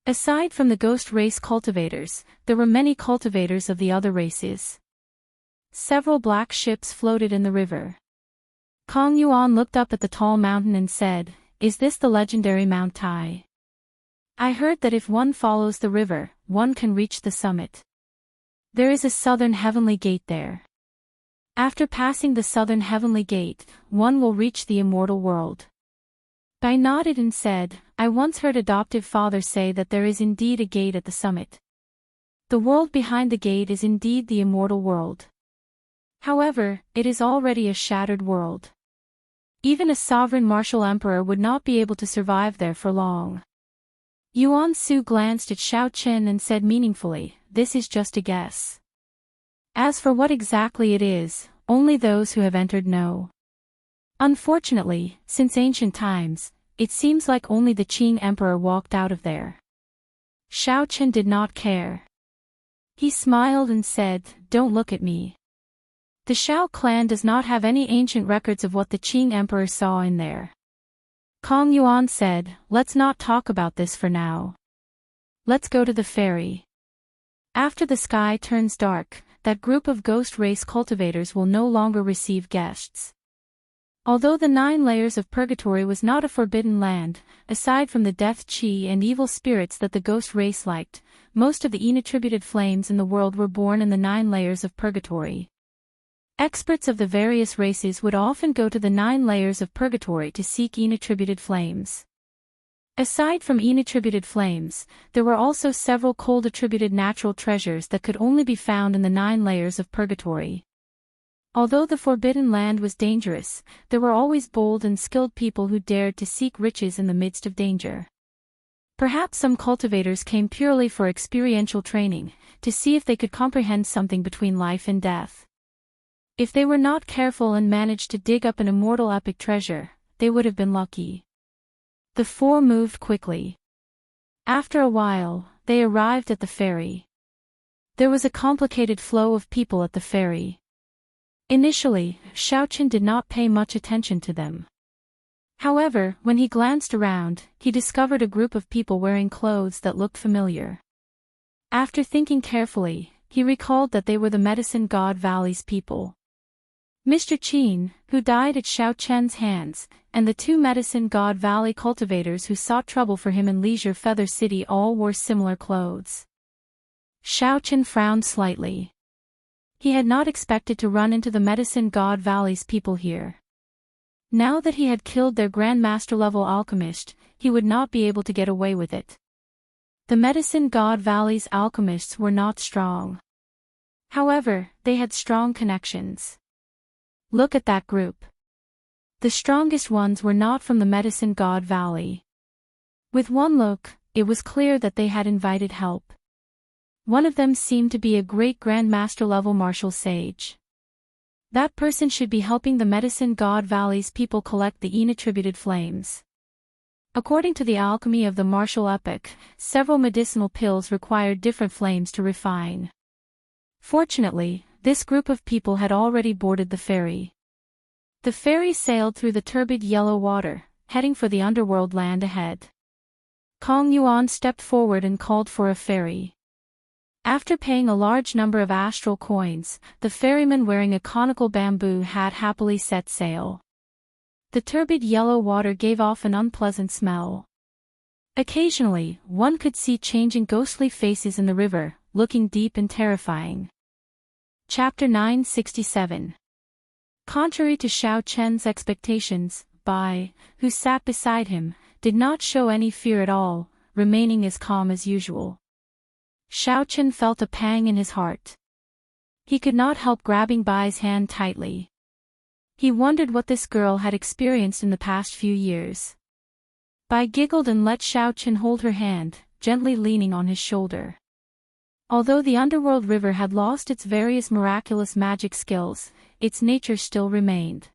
Aside from the ghost race cultivators, there were many cultivators of the other races. Several black ships floated in the river. Kong Yuan looked up at the tall mountain and said, "Is this the legendary Mount Tai? I heard that if one follows the river, one can reach the summit. There is a southern heavenly gate there. After passing the southern heavenly gate, one will reach the immortal world." I nodded and said, "I once heard adoptive father say that there is indeed a gate at the summit. The world behind the gate is indeed the immortal world. However, it is already a shattered world. Even a sovereign martial emperor would not be able to survive there for long." Yuan Su glanced at Xiaoqin and said meaningfully, "This is just a guess. As for what exactly it is, only those who have entered know. Unfortunately, since ancient times, it seems like only the Qing emperor walked out of there." Xiaoqin did not care. He smiled and said, "Don't look at me. The Xiao clan does not have any ancient records of what the Qing emperor saw in there." Kong Yuan said, "Let's not talk about this for now. Let's go to the ferry. After the sky turns dark, that group of ghost race cultivators will no longer receive guests." Although the 9 layers of purgatory was not a forbidden land, aside from the death qi and evil spirits that the ghost race liked, most of the inattributed flames in the world were born in the 9 layers of purgatory. Experts of the various races would often go to the 9 layers of purgatory to seek inattributed flames. Aside from inattributed flames, there were also several cold attributed natural treasures that could only be found in the 9 layers of purgatory. Although the forbidden land was dangerous, there were always bold and skilled people who dared to seek riches in the midst of danger. Perhaps some cultivators came purely for experiential training, to see if they could comprehend something between life and death. If they were not careful and managed to dig up an immortal epic treasure, they would have been lucky. The four moved quickly. After a while, they arrived at the ferry. There was a complicated flow of people at the ferry. Initially, Xiaochen did not pay much attention to them. However, when he glanced around, he discovered a group of people wearing clothes that looked familiar. After thinking carefully, he recalled that they were the Medicine God Valley's people. Mr. Qin, who died at Xiaochen's hands, and the two Medicine God Valley cultivators who sought trouble for him in Leisure Feather City all wore similar clothes. Xiaochen frowned slightly. He had not expected to run into the Medicine God Valley's people here. Now that he had killed their Grand Master-level alchemist, he would not be able to get away with it. The Medicine God Valley's alchemists were not strong. However, they had strong connections. Look at that group. The strongest ones were not from the Medicine God Valley. With one look, it was clear that they had invited help. One of them seemed to be a great Grand Master-level martial sage. That person should be helping the Medicine God Valley's people collect the inattributed flames. According to the alchemy of the martial epoch, several medicinal pills required different flames to refine. Fortunately, this group of people had already boarded the ferry. The ferry sailed through the turbid yellow water, heading for the underworld land ahead. Kong Yuan stepped forward and called for a ferry. After paying a large number of astral coins, the ferryman wearing a conical bamboo hat happily set sail. The turbid yellow water gave off an unpleasant smell. Occasionally, one could see changing ghostly faces in the river, looking deep and terrifying. Chapter 967. Contrary to Xiaochen's expectations, Bai, who sat beside him, did not show any fear at all, remaining as calm as usual. Xiaochen felt a pang in his heart. He could not help grabbing Bai's hand tightly. He wondered what this girl had experienced in the past few years. Bai giggled and let Xiaochen hold her hand, gently leaning on his shoulder. Although the underworld river had lost its various miraculous magic skills, its nature still remained.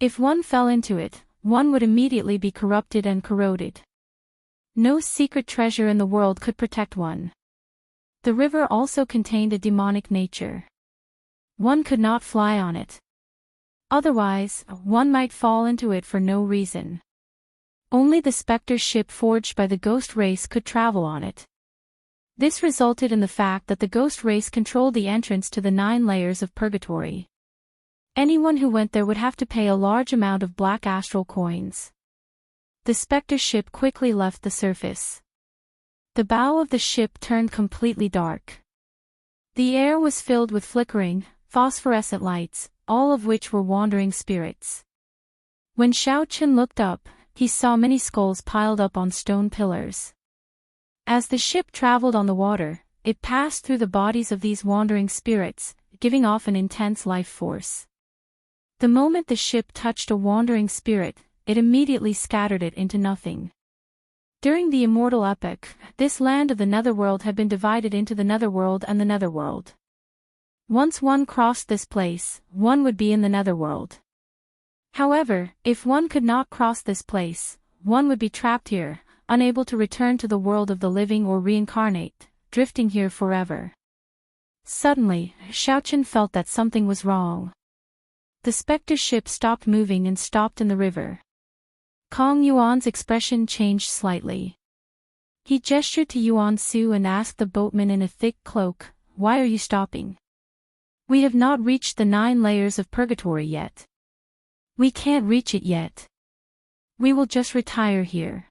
If one fell into it, one would immediately be corrupted and corroded. No secret treasure in the world could protect one. The river also contained a demonic nature. One could not fly on it. Otherwise, one might fall into it for no reason. Only the specter ship forged by the ghost race could travel on it. This resulted in the fact that the ghost race controlled the entrance to the 9 layers of purgatory. Anyone who went there would have to pay a large amount of black astral coins. The specter ship quickly left the surface. The bow of the ship turned completely dark. The air was filled with flickering, phosphorescent lights, all of which were wandering spirits. When Xiaochen looked up, he saw many skulls piled up on stone pillars. As the ship traveled on the water, it passed through the bodies of these wandering spirits, giving off an intense life force. The moment the ship touched a wandering spirit, it immediately scattered it into nothing. During the Immortal epoch, this land of the Netherworld had been divided into the Netherworld and the Netherworld. Once one crossed this place, one would be in the Netherworld. However, if one could not cross this place, one would be trapped here, unable to return to the world of the living or reincarnate, drifting here forever. Suddenly, Xiaochen felt that something was wrong. The specter ship stopped moving and stopped in the river. Kong Yuan's expression changed slightly. He gestured to Yuan Su and asked the boatman in a thick cloak, "Why are you stopping? We have not reached the 9 layers of purgatory yet. We can't reach it yet. We will just retire here.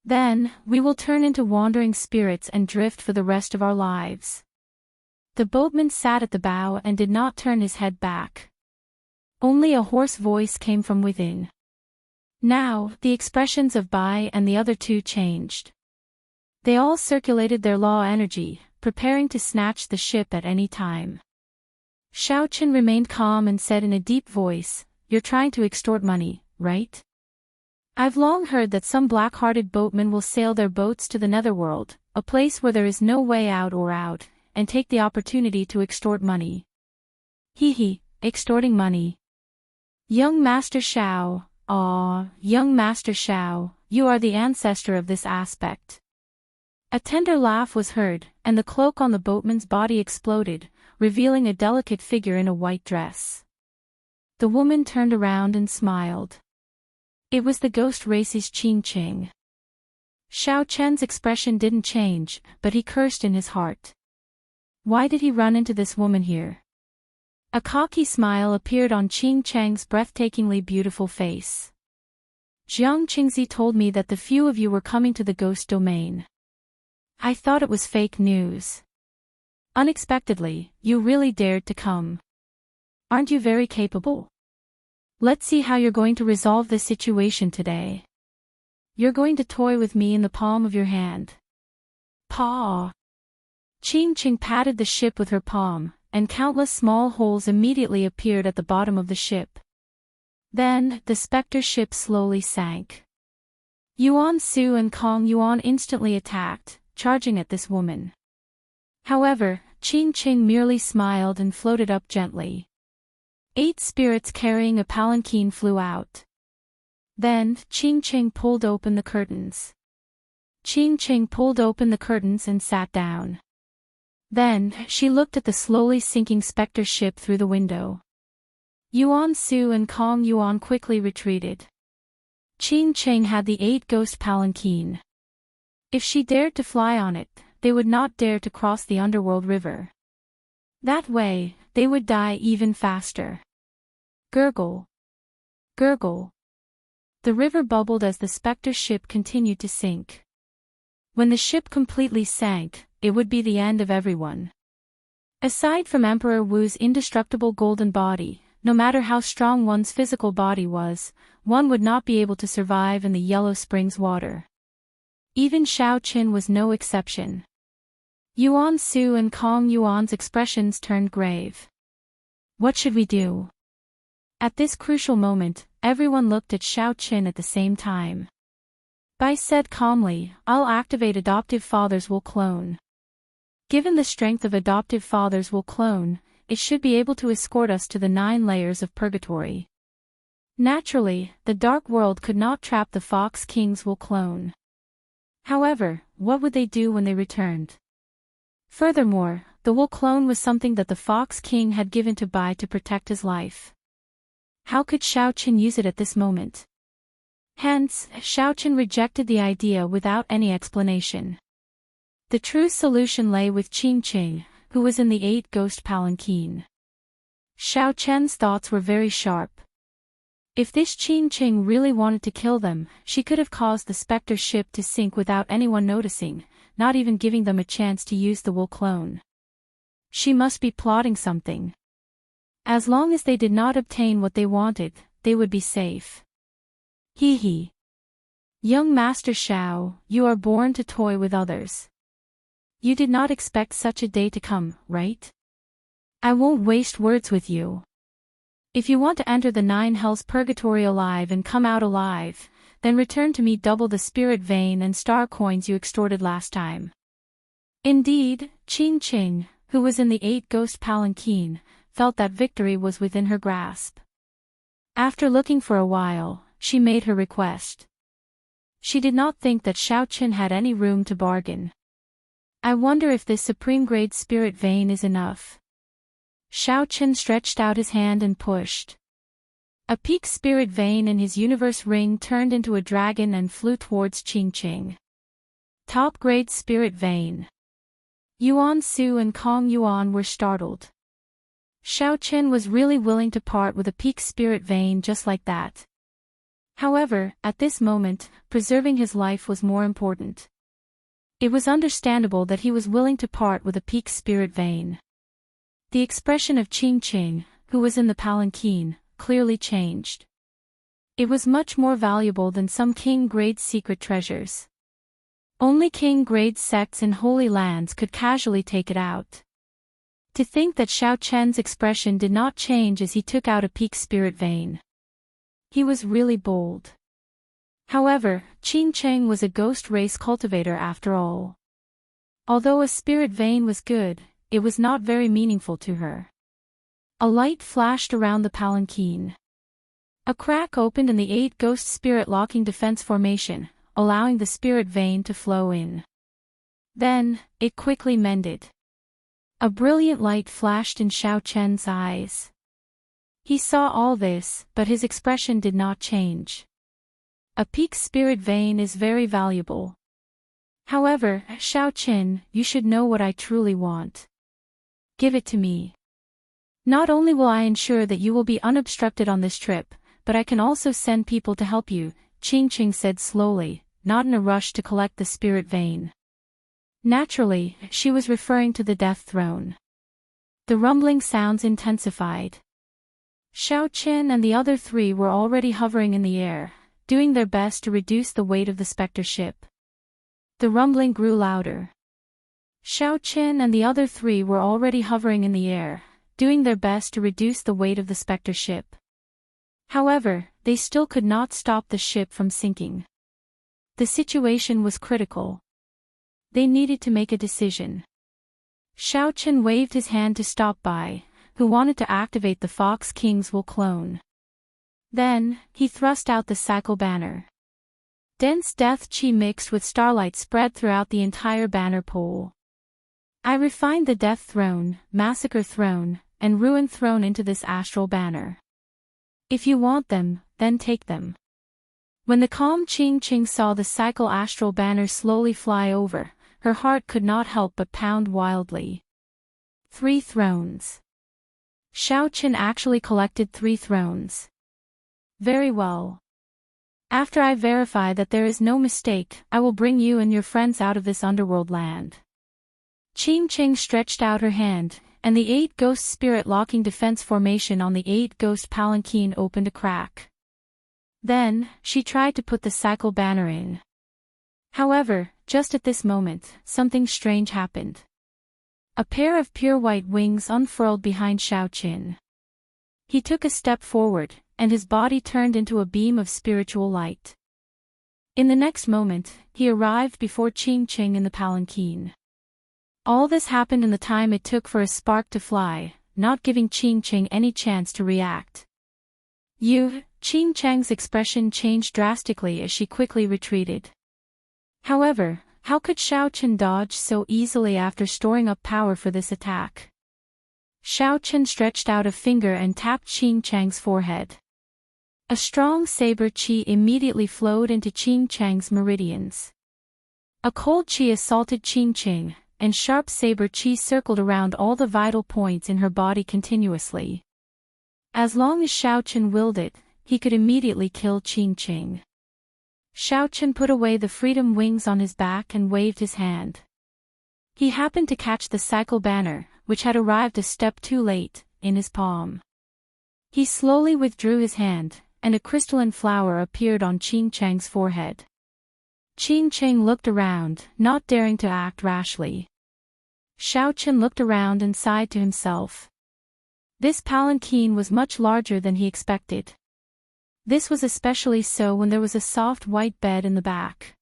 Then, we will turn into wandering spirits and drift for the rest of our lives." The boatman sat at the bow and did not turn his head back. Only a hoarse voice came from within. Now, the expressions of Bai and the other two changed. They all circulated their law energy, preparing to snatch the ship at any time. Xiaochen remained calm and said in a deep voice, "You're trying to extort money, right? I've long heard that some black-hearted boatmen will sail their boats to the Netherworld, a place where there is no way out, and take the opportunity to extort money." "Hee hee," extorting money. Young Master Xiao, young Master Xiao, you are the ancestor of this aspect. A tender laugh was heard, and the cloak on the boatman's body exploded, revealing a delicate figure in a white dress. The woman turned around and smiled. It was the ghost race's Qingqing. Xiao Chen's expression didn't change, but he cursed in his heart. Why did he run into this woman here? A cocky smile appeared on Qing Chang's breathtakingly beautiful face. Jiang Qingzi told me that the few of you were coming to the ghost domain. I thought it was fake news. Unexpectedly, you really dared to come. Aren't you very capable? Let's see how you're going to resolve this situation today. You're going to toy with me in the palm of your hand. Paw. Qing Qing patted the ship with her palm, and countless small holes immediately appeared at the bottom of the ship. Then, the specter ship slowly sank. Yuan Su and Kong Yuan instantly attacked, charging at this woman. However, Qing Qing merely smiled and floated up gently. 8 spirits carrying a palanquin flew out. Then, Qing Qing pulled open the curtains. Qing Qing pulled open the curtains and sat down. Then, she looked at the slowly sinking specter ship through the window. Yuan Su and Kong Yuan quickly retreated. Qing Qing had the 8 ghost palanquin. If she dared to fly on it, they would not dare to cross the underworld river. That way, they would die even faster. Gurgle. Gurgle. The river bubbled as the specter ship continued to sink. When the ship completely sank, it would be the end of everyone. Aside from Emperor Wu's indestructible golden body, no matter how strong one's physical body was, one would not be able to survive in the Yellow Springs water. Even Xiao Qin was no exception. Yuan Su and Kong Yuan's expressions turned grave. What should we do? At this crucial moment, everyone looked at Xiao Qin at the same time. Bai said calmly, I'll activate Adoptive Father's will clone. Given the strength of Adoptive Father's will clone, it should be able to escort us to the 9 layers of purgatory. Naturally, the Dark World could not trap the Fox King's will clone. However, what would they do when they returned? Furthermore, the will clone was something that the Fox King had given to Bai to protect his life. How could Xiao Qin use it at this moment? Hence, Xiao Qin rejected the idea without any explanation. The true solution lay with Qing Qing, who was in the 8 ghost palanquin. Xiao Chen's thoughts were very sharp. If this Qing Qing really wanted to kill them, she could have caused the specter ship to sink without anyone noticing, not even giving them a chance to use the will clone. She must be plotting something. As long as they did not obtain what they wanted, they would be safe. Hee hee. Young Master Xiao, you are born to toy with others. You did not expect such a day to come, right? I won't waste words with you. If you want to enter the 9 hells purgatory alive and come out alive, then return to me double the spirit vein and star coins you extorted last time. Indeed, Qing Qing, who was in the 8 ghost palanquin, felt that victory was within her grasp. After looking for a while, she made her request. She did not think that Xiao Qin had any room to bargain. I wonder if this supreme grade spirit vein is enough. Xiao Qin stretched out his hand and pushed. A peak spirit vein in his universe ring turned into a dragon and flew towards Qing Qing. Top grade spirit vein. Yuan Su and Kong Yuan were startled. Xiao Qin was really willing to part with a peak spirit vein just like that. However, at this moment, preserving his life was more important. It was understandable that he was willing to part with a peak spirit vein. The expression of Qing Qing, who was in the palanquin, clearly changed. It was much more valuable than some king-grade secret treasures. Only king-grade sects in holy lands could casually take it out. To think that Xiao Chen's expression did not change as he took out a peak spirit vein. He was really bold. However, Qing Qing was a ghost race cultivator after all. Although a spirit vein was good, it was not very meaningful to her. A light flashed around the palanquin. A crack opened in the 8 ghost spirit locking defense formation, allowing the spirit vein to flow in. Then, it quickly mended. A brilliant light flashed in Xiaochen's eyes. He saw all this, but his expression did not change. A peak spirit vein is very valuable. However, Xiaochen, you should know what I truly want. Give it to me. Not only will I ensure that you will be unobstructed on this trip, but I can also send people to help you, Qingqing said slowly, not in a rush to collect the spirit vein. Naturally, she was referring to the death throne. The rumbling sounds intensified. Xiaochen and the other 3 were already hovering in the air, doing their best to reduce the weight of the specter ship. The rumbling grew louder. Xiaochen and the other 3 were already hovering in the air, doing their best to reduce the weight of the specter ship. However, they still could not stop the ship from sinking. The situation was critical. They needed to make a decision. Xiaochen waved his hand to stop by, who wanted to activate the Fox King's will clone. Then, he thrust out the cycle banner. Dense death chi mixed with starlight spread throughout the entire banner pole. I refined the death throne, massacre throne, and ruin throne into this astral banner. If you want them, then take them. When the calm Qingqing saw the cycle astral banner slowly fly over, her heart could not help but pound wildly. 3 thrones. Xiaochen actually collected 3 thrones. Very well. After I verify that there is no mistake, I will bring you and your friends out of this underworld land. Qingqing stretched out her hand, and the 8 ghost spirit locking defense formation on the 8 ghost palanquin opened a crack. Then, she tried to put the cycle banner in. However, just at this moment, something strange happened. A pair of pure white wings unfurled behind Xiaochen. He took a step forward, and his body turned into a beam of spiritual light. In the next moment, he arrived before Qingqing in the palanquin. All this happened in the time it took for a spark to fly, not giving Qingqing any chance to react. Qingqing's expression changed drastically as she quickly retreated. However, how could Xiaochen dodge so easily after storing up power for this attack? Xiaochen stretched out a finger and tapped Qingqing's forehead. A strong saber qi immediately flowed into Qingqing's meridians. A cold qi assaulted Qingqing, and sharp saber qi circled around all the vital points in her body continuously. As long as Xiaochen willed it, he could immediately kill Qingqing. Xiaochen put away the freedom wings on his back and waved his hand. He happened to catch the cycle banner, which had arrived a step too late, in his palm. He slowly withdrew his hand, and a crystalline flower appeared on Qingqing's forehead. Qingqing looked around, not daring to act rashly. Xiaochen looked around and sighed to himself. This palanquin was much larger than he expected. This was especially so when there was a soft white bed in the back.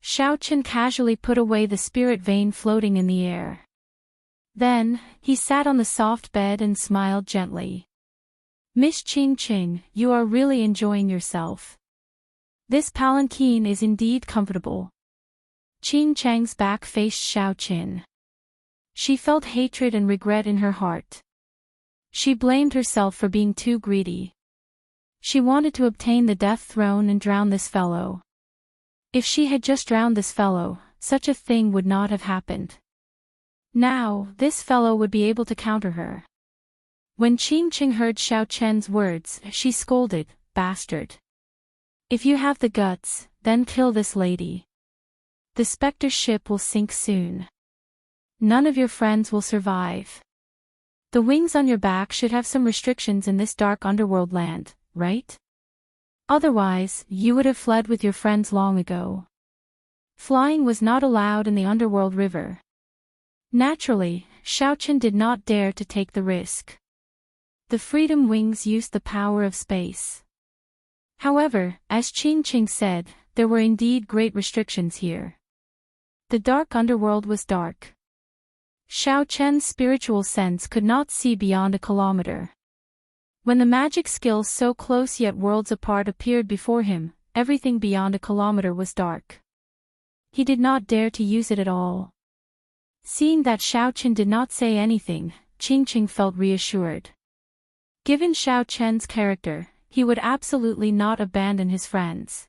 Xiaochen casually put away the spirit vein floating in the air. Then, he sat on the soft bed and smiled gently. Miss Qingqing, you are really enjoying yourself. This palanquin is indeed comfortable. Qingqing's back faced Xiaochen. She felt hatred and regret in her heart. She blamed herself for being too greedy. She wanted to obtain the death throne and drown this fellow. If she had just drowned this fellow, such a thing would not have happened. Now, this fellow would be able to counter her. When Qingqing heard Xiaochen's words, she scolded, "Bastard. If you have the guts, then kill this lady. The specter ship will sink soon. None of your friends will survive. The wings on your back should have some restrictions in this dark underworld land, right? Otherwise, you would have fled with your friends long ago. Flying was not allowed in the underworld river." Naturally, Xiaochen did not dare to take the risk. The freedom wings used the power of space. However, as Qingqing said, there were indeed great restrictions here. The dark underworld was dark. Xiao Chen's spiritual sense could not see beyond a kilometer. When the magic skills so close yet worlds apart appeared before him, everything beyond a kilometer was dark. He did not dare to use it at all. Seeing that Xiao Chen did not say anything, Qing felt reassured. Given Xiao Chen's character, he would absolutely not abandon his friends.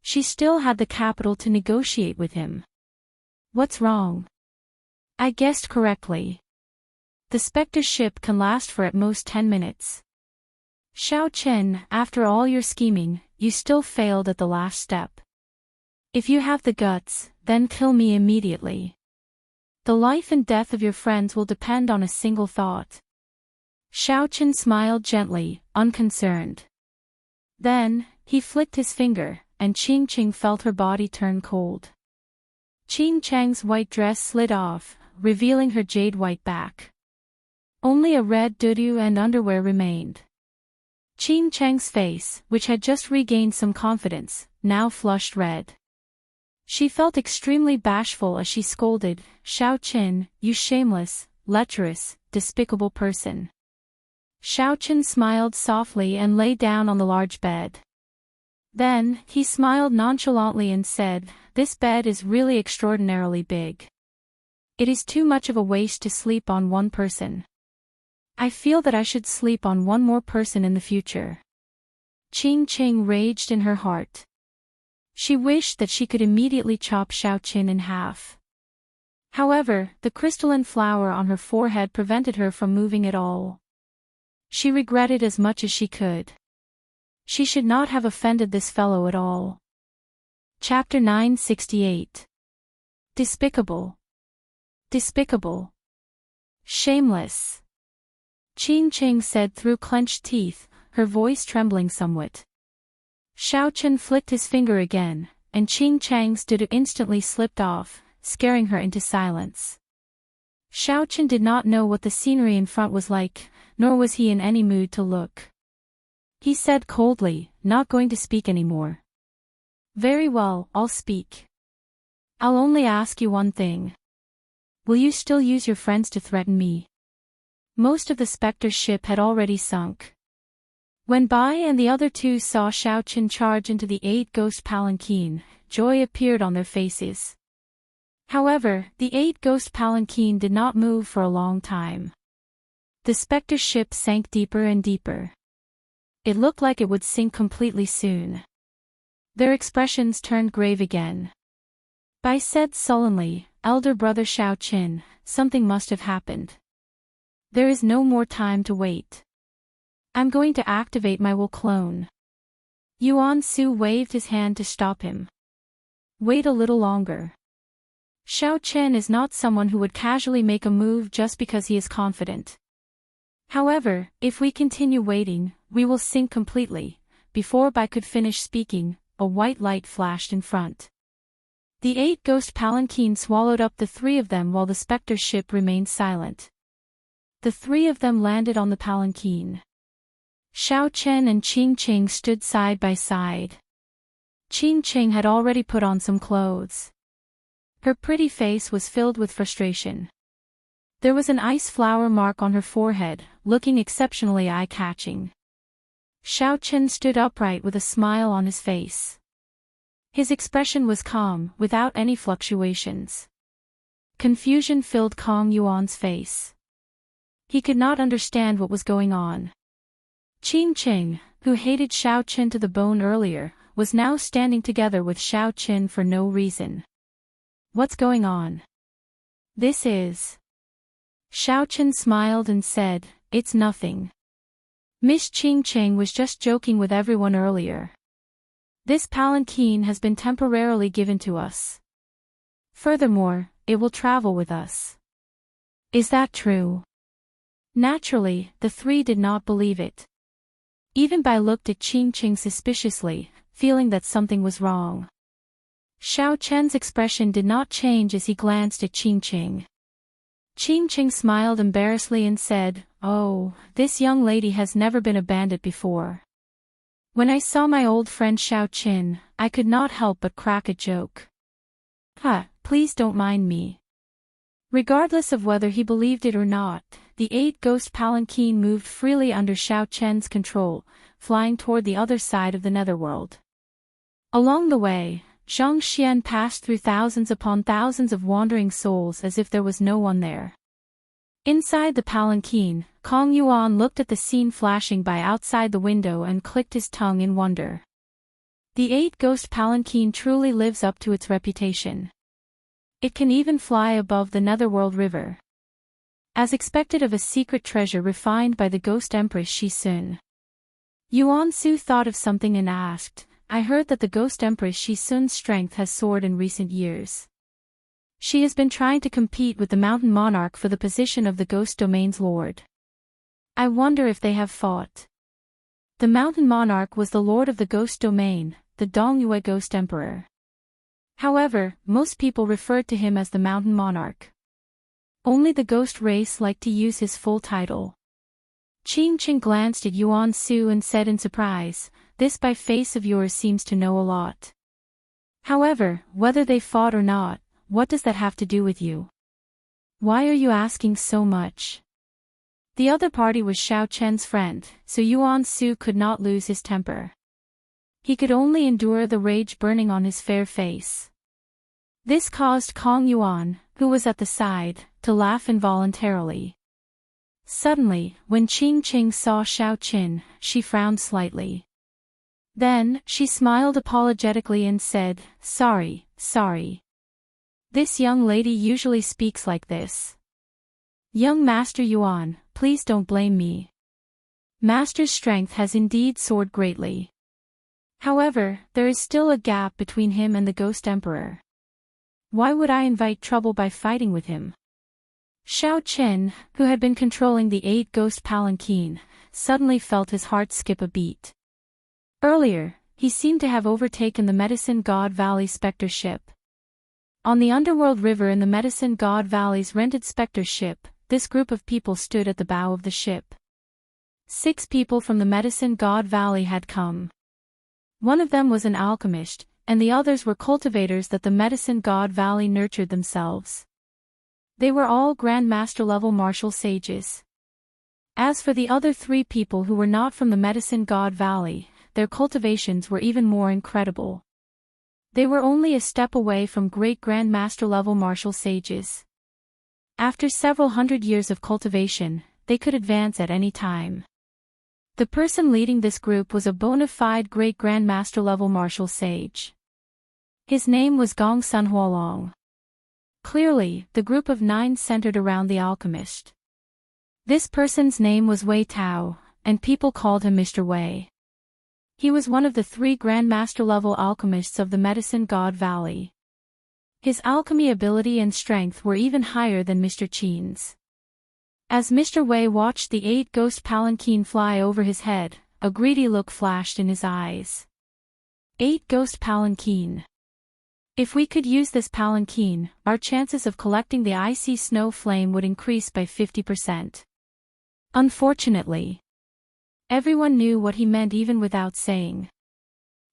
She still had the capital to negotiate with him. What's wrong? I guessed correctly. The Spectre ship can last for at most 10 minutes. Xiao Chen, after all your scheming, you still failed at the last step. If you have the guts, then kill me immediately. The life and death of your friends will depend on a single thought. Xiao Chen smiled gently, unconcerned. Then, he flicked his finger, and Qing felt her body turn cold. Qing Chang's white dress slid off, revealing her jade-white back. Only a red dudu and underwear remained. Qing Chang's face, which had just regained some confidence, now flushed red. She felt extremely bashful as she scolded, "Xiao Chen, you shameless, lecherous, despicable person." Xiao Chen smiled softly and lay down on the large bed. Then, he smiled nonchalantly and said, "This bed is really extraordinarily big. It is too much of a waste to sleep on one person. I feel that I should sleep on one more person in the future." Qing raged in her heart. She wished that she could immediately chop Xiao Chen in half. However, the crystalline flower on her forehead prevented her from moving at all. She regretted as much as she could. She should not have offended this fellow at all. Chapter 968. Despicable. Despicable. Shameless. Qing said through clenched teeth, her voice trembling somewhat. Xiao Chen flicked his finger again, and Qing Chang's dudu instantly slipped off, scaring her into silence. Xiao Chen did not know what the scenery in front was like, nor was he in any mood to look. He said coldly, "Not going to speak anymore." "Very well, I'll speak. I'll only ask you one thing. Will you still use your friends to threaten me?" Most of the Spectre ship had already sunk. When Bai and the other two saw Xiao Chen charge into the 8 ghost palanquin, joy appeared on their faces. However, the 8 ghost palanquin did not move for a long time. The Spectre ship sank deeper and deeper. It looked like it would sink completely soon. Their expressions turned grave again. Bai said sullenly, "Elder brother Xiao Chen, something must have happened. There is no more time to wait. I'm going to activate my will clone." Yuan Su waved his hand to stop him. "Wait a little longer. Xiao Chen is not someone who would casually make a move just because he is confident. However, if we continue waiting, we will sink completely." Before Bai could finish speaking, a white light flashed in front. The 8 ghost palanquin swallowed up the 3 of them while the Spectre ship remained silent. The 3 of them landed on the palanquin. Xiao Chen and Qing stood side by side. Qing had already put on some clothes. Her pretty face was filled with frustration. There was an ice flower mark on her forehead, looking exceptionally eye-catching. Xiao Chen stood upright with a smile on his face. His expression was calm, without any fluctuations. Confusion filled Kong Yuan's face. He could not understand what was going on. Qing, who hated Xiao Chen to the bone earlier, was now standing together with Xiao Chen for no reason. "What's going on?" "This is..." Xiao Chen smiled and said, "It's nothing. Miss Qing was just joking with everyone earlier. This palanquin has been temporarily given to us. Furthermore, it will travel with us." "Is that true?" Naturally, the 3 did not believe it. Even Bai looked at Qing suspiciously, feeling that something was wrong. Xiao Chen's expression did not change as he glanced at Qing. Qing smiled embarrassedly and said, "Oh, this young lady has never been a bandit before. When I saw my old friend Xiao Chen, I could not help but crack a joke. Please don't mind me." Regardless of whether he believed it or not, the 8-ghost palanquin moved freely under Xiao Chen's control, flying toward the other side of the netherworld. Along the way, Zhang Xian passed through thousands upon thousands of wandering souls as if there was no one there. Inside the palanquin, Kong Yuan looked at the scene flashing by outside the window and clicked his tongue in wonder. The 8-ghost palanquin truly lives up to its reputation. It can even fly above the Netherworld River. As expected of a secret treasure refined by the Ghost Empress Shisun. Yuan Su thought of something and asked, I heard that the Ghost Empress Shisun's strength has soared in recent years. She has been trying to compete with the Mountain Monarch for the position of the Ghost Domain's Lord. I wonder if they have fought. The Mountain Monarch was the Lord of the Ghost Domain, the Dongyue Ghost Emperor. However, most people referred to him as the Mountain Monarch. Only the ghost race liked to use his full title. Qing Qing glanced at Yuan Su and said in surprise, this by face of yours seems to know a lot. However, whether they fought or not, what does that have to do with you? Why are you asking so much? The other party was Xiao Chen's friend, so Yuan Su could not lose his temper. He could only endure the rage burning on his fair face. This caused Kong Yuan, who was at the side, to laugh involuntarily. Suddenly, when Qing Qing saw Xiao Qin, she frowned slightly. Then, she smiled apologetically and said, sorry. This young lady usually speaks like this. Young Master Yuan, please don't blame me. Master's strength has indeed soared greatly. However, there is still a gap between him and the Ghost Emperor. Why would I invite trouble by fighting with him? Xiao Chen, who had been controlling the 8-ghost palanquin, suddenly felt his heart skip a beat. Earlier, he seemed to have overtaken the Medicine God Valley Spectre ship. On the underworld river in the Medicine God Valley's rented Spectre ship, this group of people stood at the bow of the ship. 6 people from the Medicine God Valley had come. One of them was an alchemist, and the others were cultivators that the Medicine God Valley nurtured themselves. They were all Grand Master level martial sages. As for the other 3 people who were not from the Medicine God Valley, their cultivations were even more incredible. They were only a step away from great Grand Master level martial sages. After several hundred years of cultivation, they could advance at any time. The person leading this group was a bona fide great Grand Master level martial sage. His name was Gong Sun Huolong. Clearly, the group of 9 centered around the alchemist. This person's name was Wei Tao, and people called him Mr. Wei. He was one of the 3 Grand Master level alchemists of the Medicine God Valley. His alchemy ability and strength were even higher than Mr. Qin's. As Mr. Wei watched the 8-ghost palanquin fly over his head, a greedy look flashed in his eyes. 8-ghost palanquin. If we could use this palanquin, our chances of collecting the icy snow flame would increase by 50%. Unfortunately, everyone knew what he meant even without saying.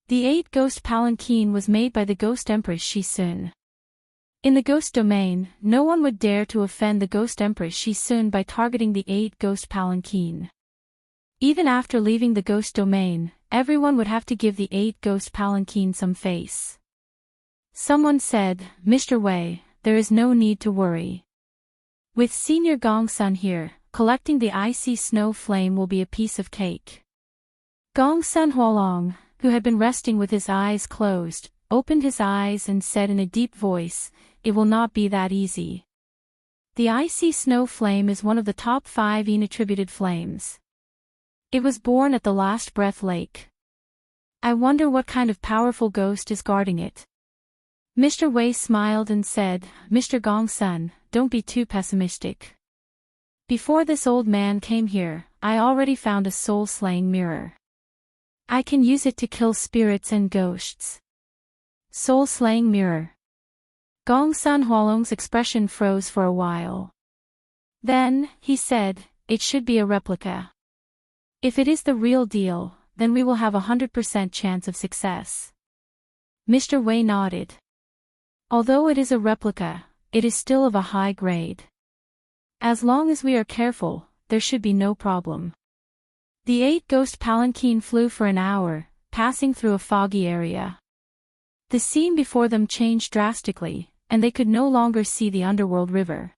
The 8-ghost palanquin was made by the Ghost Empress Shisun. In the Ghost Domain, no one would dare to offend the Ghost Empress Shisun by targeting the 8-ghost palanquin. Even after leaving the Ghost Domain, everyone would have to give the 8-ghost palanquin some face. Someone said, Mr. Wei, there is no need to worry. With Senior Gong Sun here, collecting the icy snow flame will be a piece of cake. Gong Sun Huolong, who had been resting with his eyes closed, opened his eyes and said in a deep voice, it will not be that easy. The icy snow flame is one of the top 5 inattributed flames. It was born at the Last Breath Lake. I wonder what kind of powerful ghost is guarding it. Mr. Wei smiled and said, Mr. Gong Sun, don't be too pessimistic. Before this old man came here, I already found a soul-slaying mirror. I can use it to kill spirits and ghosts. Soul-slaying mirror. Gong Sun Huolong's expression froze for a while. Then, he said, it should be a replica. If it is the real deal, then we will have 100% chance of success. Mr. Wei nodded. Although it is a replica, it is still of a high grade. As long as we are careful, there should be no problem. The 8 ghost palanquin flew for an hour, passing through a foggy area. The scene before them changed drastically, and they could no longer see the underworld river.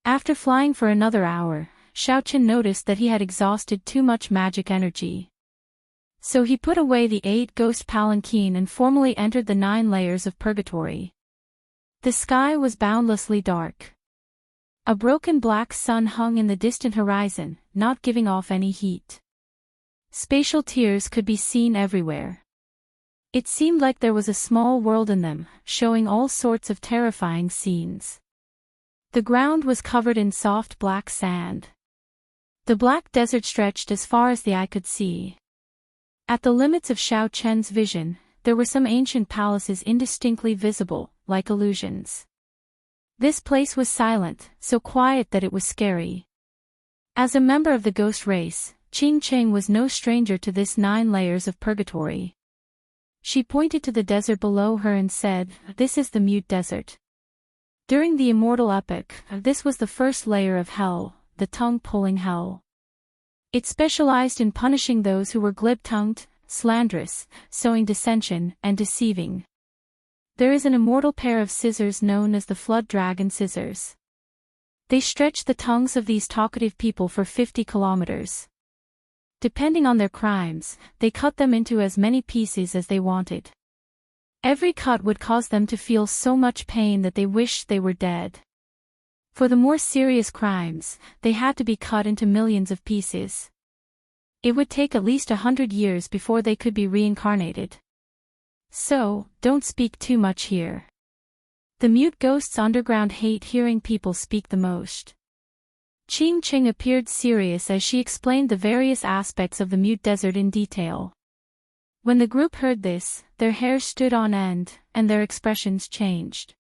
After flying for another hour, Xiaoqin noticed that he had exhausted too much magic energy. So he put away the 8 ghost palanquin and formally entered the 9 layers of purgatory. The sky was boundlessly dark. A broken black sun hung in the distant horizon, not giving off any heat. Spatial tiers could be seen everywhere. It seemed like there was a small world in them, showing all sorts of terrifying scenes. The ground was covered in soft black sand. The black desert stretched as far as the eye could see. At the limits of Xiao Chen's vision, there were some ancient palaces indistinctly visible, like illusions. This place was silent, so quiet that it was scary. As a member of the ghost race, Qingqing was no stranger to this 9 layers of purgatory. She pointed to the desert below her and said, "This is the mute desert." During the immortal epoch, this was the first layer of hell, the tongue-pulling hell. It specialized in punishing those who were glib-tongued, slanderous, sowing dissension, and deceiving. There is an immortal pair of scissors known as the flood dragon scissors. They stretch the tongues of these talkative people for 50 kilometers. Depending on their crimes, they cut them into as many pieces as they wanted. Every cut would cause them to feel so much pain that they wished they were dead. For the more serious crimes, they had to be cut into millions of pieces. It would take at least 100 years before they could be reincarnated. So, don't speak too much here. The mute ghosts underground hate hearing people speak the most. Qingqing appeared serious as she explained the various aspects of the mute desert in detail. When the group heard this, their hair stood on end, and their expressions changed.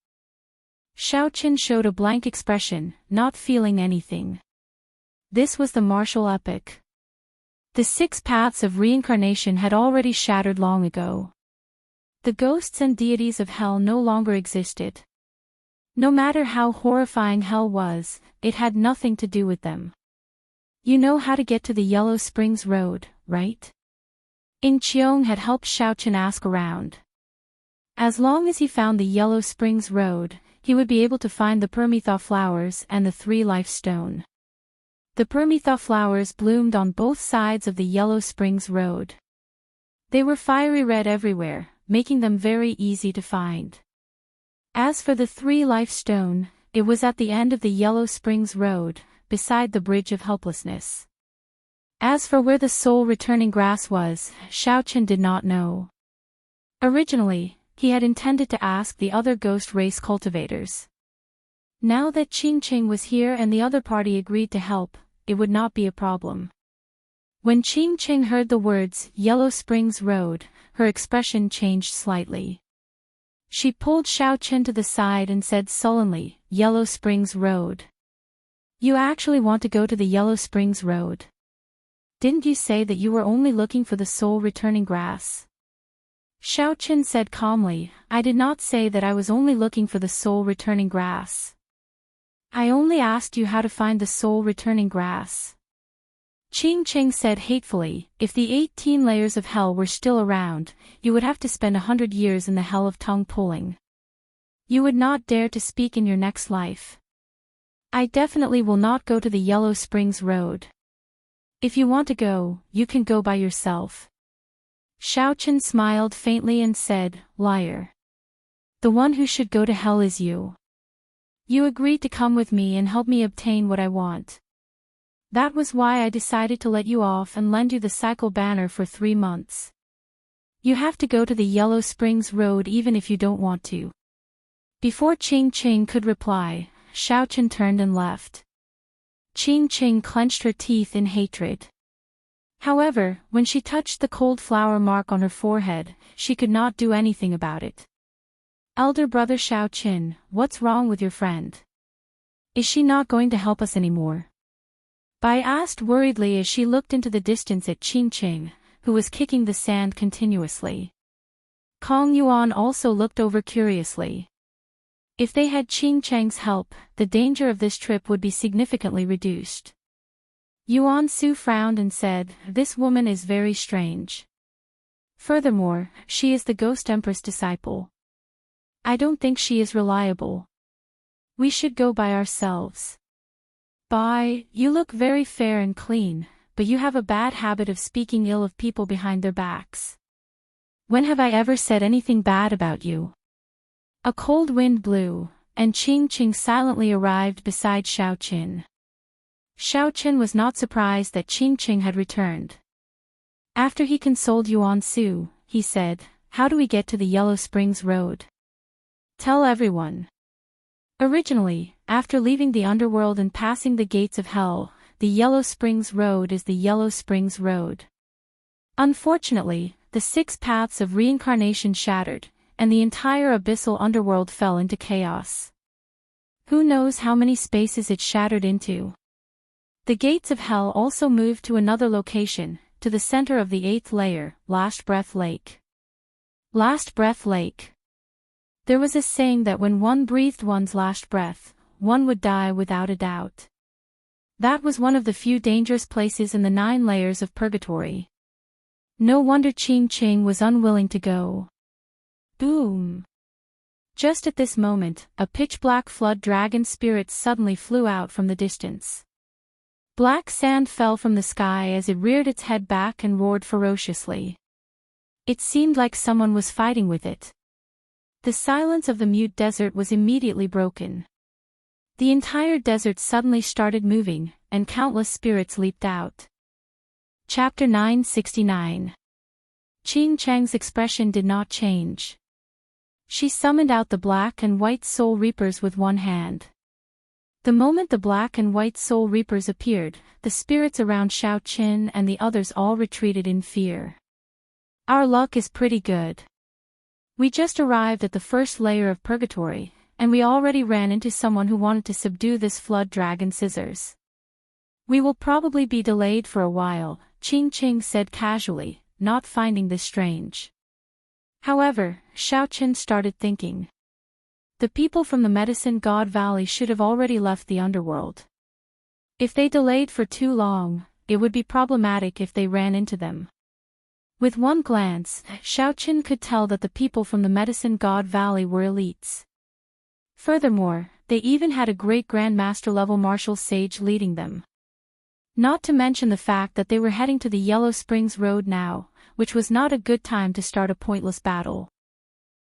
Xiaoqin showed a blank expression, not feeling anything. This was the martial epoch. The 6 paths of reincarnation had already shattered long ago. The ghosts and deities of hell no longer existed. No matter how horrifying hell was, it had nothing to do with them. You know how to get to the Yellow Springs Road, right? In Qiong had helped Xiaoqin ask around. As long as he found the Yellow Springs Road, he would be able to find the Permetha flowers and the 3 life stone. The Permetha flowers bloomed on both sides of the Yellow Springs Road. They were fiery red everywhere, making them very easy to find. As for the 3 life stone, it was at the end of the Yellow Springs Road, beside the Bridge of Helplessness. As for where the soul returning grass was, Xiaoqin did not know. Originally, he had intended to ask the other ghost race cultivators. Now that Qingqing was here and the other party agreed to help, it would not be a problem. When Qingqing heard the words, Yellow Springs Road, her expression changed slightly. She pulled Xiaoqin to the side and said sullenly, Yellow Springs Road. You actually want to go to the Yellow Springs Road? Didn't you say that you were only looking for the soul returning grass? Xiaoqin said calmly, I did not say that I was only looking for the soul returning grass. I only asked you how to find the soul returning grass. Qingqing said hatefully, if the 18 layers of hell were still around, you would have to spend 100 years in the hell of tongue pulling. You would not dare to speak in your next life. I definitely will not go to the Yellow Springs Road. If you want to go, you can go by yourself. Xiaoqin smiled faintly and said, liar. The one who should go to hell is you. You agreed to come with me and help me obtain what I want. That was why I decided to let you off and lend you the cycle banner for 3 months. You have to go to the Yellow Springs Road even if you don't want to. Before Qingqing could reply, Xiaoqin turned and left. Qingqing clenched her teeth in hatred. However, when she touched the cold flower mark on her forehead, she could not do anything about it. Elder brother Xiaoqin, what's wrong with your friend? Is she not going to help us anymore? Bai asked worriedly as she looked into the distance at Qingqing, who was kicking the sand continuously. Kong Yuan also looked over curiously. If they had Qing Chang's help, the danger of this trip would be significantly reduced. Yuan Su frowned and said, "This woman is very strange. Furthermore, she is the Ghost Empress disciple. I don't think she is reliable. We should go by ourselves." "Bai, you look very fair and clean, but you have a bad habit of speaking ill of people behind their backs. When have I ever said anything bad about you?" A cold wind blew, and Qing Qing silently arrived beside Xiaoqin. Xiaoqin was not surprised that Qing Qing had returned. After he consoled Yuan Su, he said, "How do we get to the Yellow Springs Road?" "Tell everyone." Originally, after leaving the underworld and passing the gates of hell, the Yellow Springs Road is the Yellow Springs Road. Unfortunately, the 6 paths of reincarnation shattered, and the entire abyssal underworld fell into chaos. Who knows how many spaces it shattered into? The gates of hell also moved to another location, to the center of the 8th layer, Last Breath Lake. Last Breath Lake. There was a saying that when one breathed one's last breath, one would die without a doubt. That was one of the few dangerous places in the 9 layers of purgatory. No wonder Qing Qing was unwilling to go. Boom! Just at this moment, a pitch-black flood dragon spirit suddenly flew out from the distance. Black sand fell from the sky as it reared its head back and roared ferociously. It seemed like someone was fighting with it. The silence of the mute desert was immediately broken. The entire desert suddenly started moving, and countless spirits leaped out. Chapter 969. Qing Chang's expression did not change. She summoned out the black and white soul reapers with one hand. The moment the black and white soul reapers appeared, the spirits around Xiaoqin and the others all retreated in fear. "Our luck is pretty good. We just arrived at the 1st layer of purgatory, and we already ran into someone who wanted to subdue this flood dragon scissors. We will probably be delayed for a while," Qing Qing said casually, not finding this strange. However, Xiaoqin started thinking. The people from the Medicine God Valley should have already left the underworld. If they delayed for too long, it would be problematic if they ran into them. With one glance, Xiaoqin could tell that the people from the Medicine God Valley were elites. Furthermore, they even had a great Grand Master level martial sage leading them. Not to mention the fact that they were heading to the Yellow Springs Road now, which was not a good time to start a pointless battle.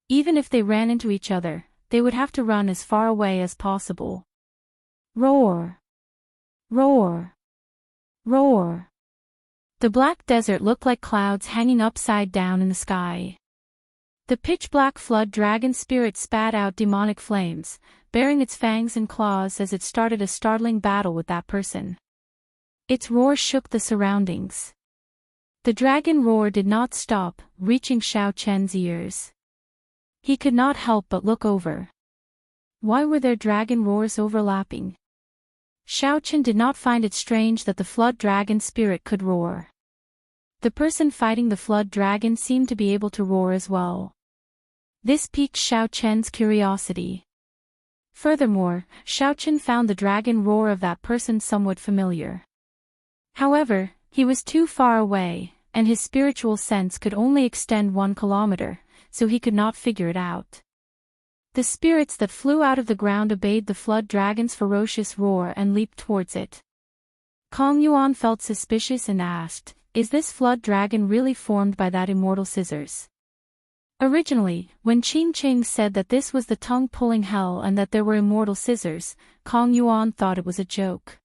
Even if they ran into each other, they would have to run as far away as possible. Roar! Roar! Roar! The black desert looked like clouds hanging upside down in the sky. The pitch-black flood dragon spirit spat out demonic flames, baring its fangs and claws as it started a startling battle with that person. Its roar shook the surroundings. The dragon roar did not stop, reaching Xiaoqian's ears. He could not help but look over. Why were their dragon roars overlapping? Xiaoqian did not find it strange that the flood dragon spirit could roar. The person fighting the flood dragon seemed to be able to roar as well. This piqued Xiaoqian's curiosity. Furthermore, Xiaoqian found the dragon roar of that person somewhat familiar. However, he was too far away, and his spiritual sense could only extend 1 kilometer, so he could not figure it out. The spirits that flew out of the ground obeyed the flood dragon's ferocious roar and leaped towards it. Kong Yuan felt suspicious and asked, "Is this flood dragon really formed by that immortal scissors?" Originally, when Qing Qing said that this was the tongue-pulling hell and that there were immortal scissors, Kong Yuan thought it was a joke.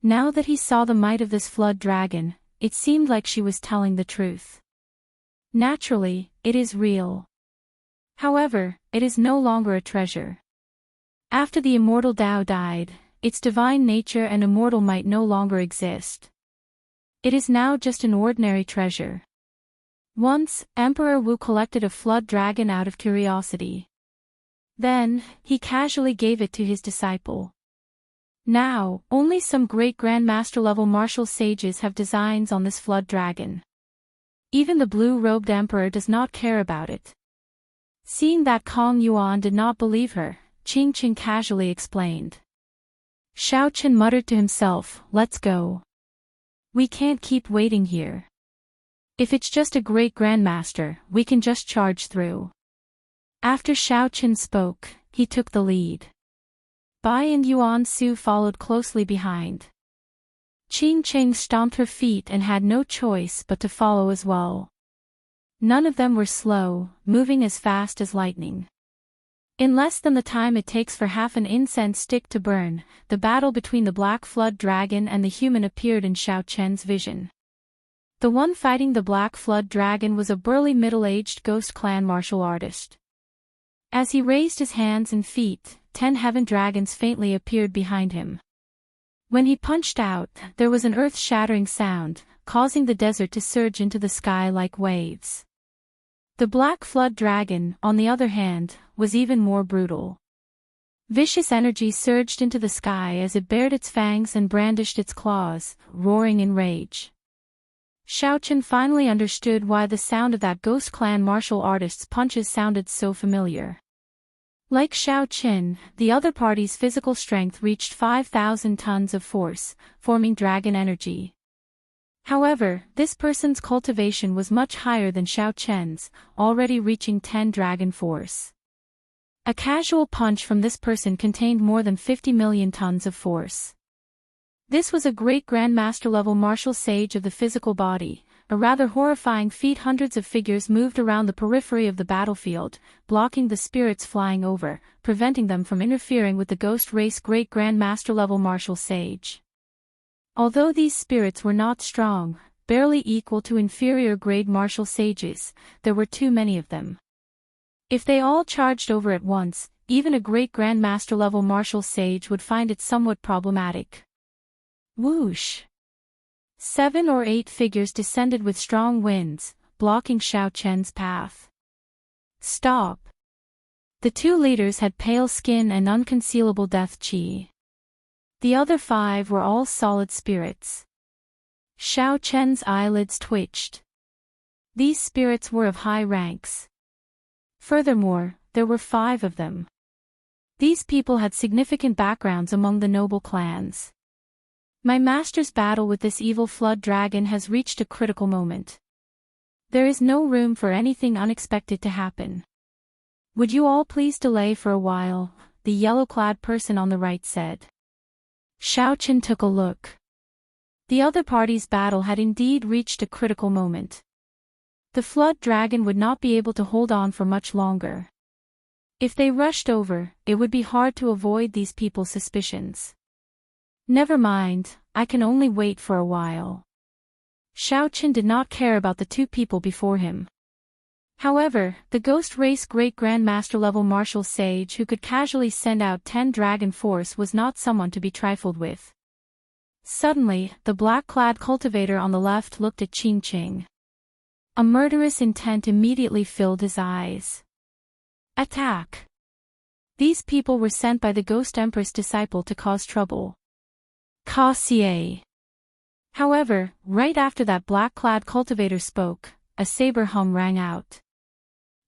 Now that he saw the might of this flood dragon, it seemed like she was telling the truth. Naturally, it is real. However, it is no longer a treasure. After the immortal Dao died, its divine nature and immortal might no longer exist. It is now just an ordinary treasure. Once, Emperor Wu collected a flood dragon out of curiosity. Then, he casually gave it to his disciple. Now, only some great Grandmaster level martial sages have designs on this flood dragon. Even the blue-robed emperor does not care about it. Seeing that Kong Yuan did not believe her, Xianxia casually explained. Xiaochen muttered to himself, let's go. We can't keep waiting here. If it's just a great grandmaster, we can just charge through. After Xiaochen spoke, he took the lead. Bai and Yuan Su followed closely behind. Xianxia stomped her feet and had no choice but to follow as well. None of them were slow, moving as fast as lightning. In less than the time it takes for half an incense stick to burn, the battle between the Black Flood Dragon and the human appeared in Xiaochen's vision. The one fighting the Black Flood Dragon was a burly middle-aged ghost clan martial artist. As he raised his hands and feet, 10 heaven dragons faintly appeared behind him. When he punched out, there was an earth-shattering sound, causing the desert to surge into the sky like waves. The Black Flood Dragon, on the other hand, was even more brutal. Vicious energy surged into the sky as it bared its fangs and brandished its claws, roaring in rage. Xiaochen finally understood why the sound of that ghost clan martial artist's punches sounded so familiar. Like Xiaochen, the other party's physical strength reached 5,000 tons of force, forming dragon energy. However, this person's cultivation was much higher than Xiaochen's, already reaching 10 dragon force. A casual punch from this person contained more than 50 million tons of force. This was a great grandmaster-level martial sage of the physical body, a rather horrifying feat. Hundreds of figures moved around the periphery of the battlefield, blocking the spirits flying over, preventing them from interfering with the ghost race great grandmaster-level martial sage. Although these spirits were not strong, barely equal to inferior-grade martial sages, there were too many of them. If they all charged over at once, even a great grandmaster-level martial sage would find it somewhat problematic. Whoosh! 7 or 8 figures descended with strong winds, blocking Xiaochen's path. Stop! The 2 leaders had pale skin and unconcealable death qi. The other 5 were all solid spirits. Xiaochen's eyelids twitched. These spirits were of high ranks. Furthermore, there were 5 of them. These people had significant backgrounds among the noble clans. My master's battle with this evil flood dragon has reached a critical moment. There is no room for anything unexpected to happen. Would you all please delay for a while? The yellow-clad person on the right said. Xiaochen took a look. The other party's battle had indeed reached a critical moment. The flood dragon would not be able to hold on for much longer. If they rushed over, it would be hard to avoid these people's suspicions. Never mind, I can only wait for a while. Xiaochen did not care about the 2 people before him. However, the ghost race great grandmaster level martial sage who could casually send out 10 dragon force was not someone to be trifled with. Suddenly, the black-clad cultivator on the left looked at Xianxia. A murderous intent immediately filled his eyes. Attack! These people were sent by the Ghost Empress disciple to cause trouble. Cassier. However, right after that black-clad cultivator spoke, a saber hum rang out.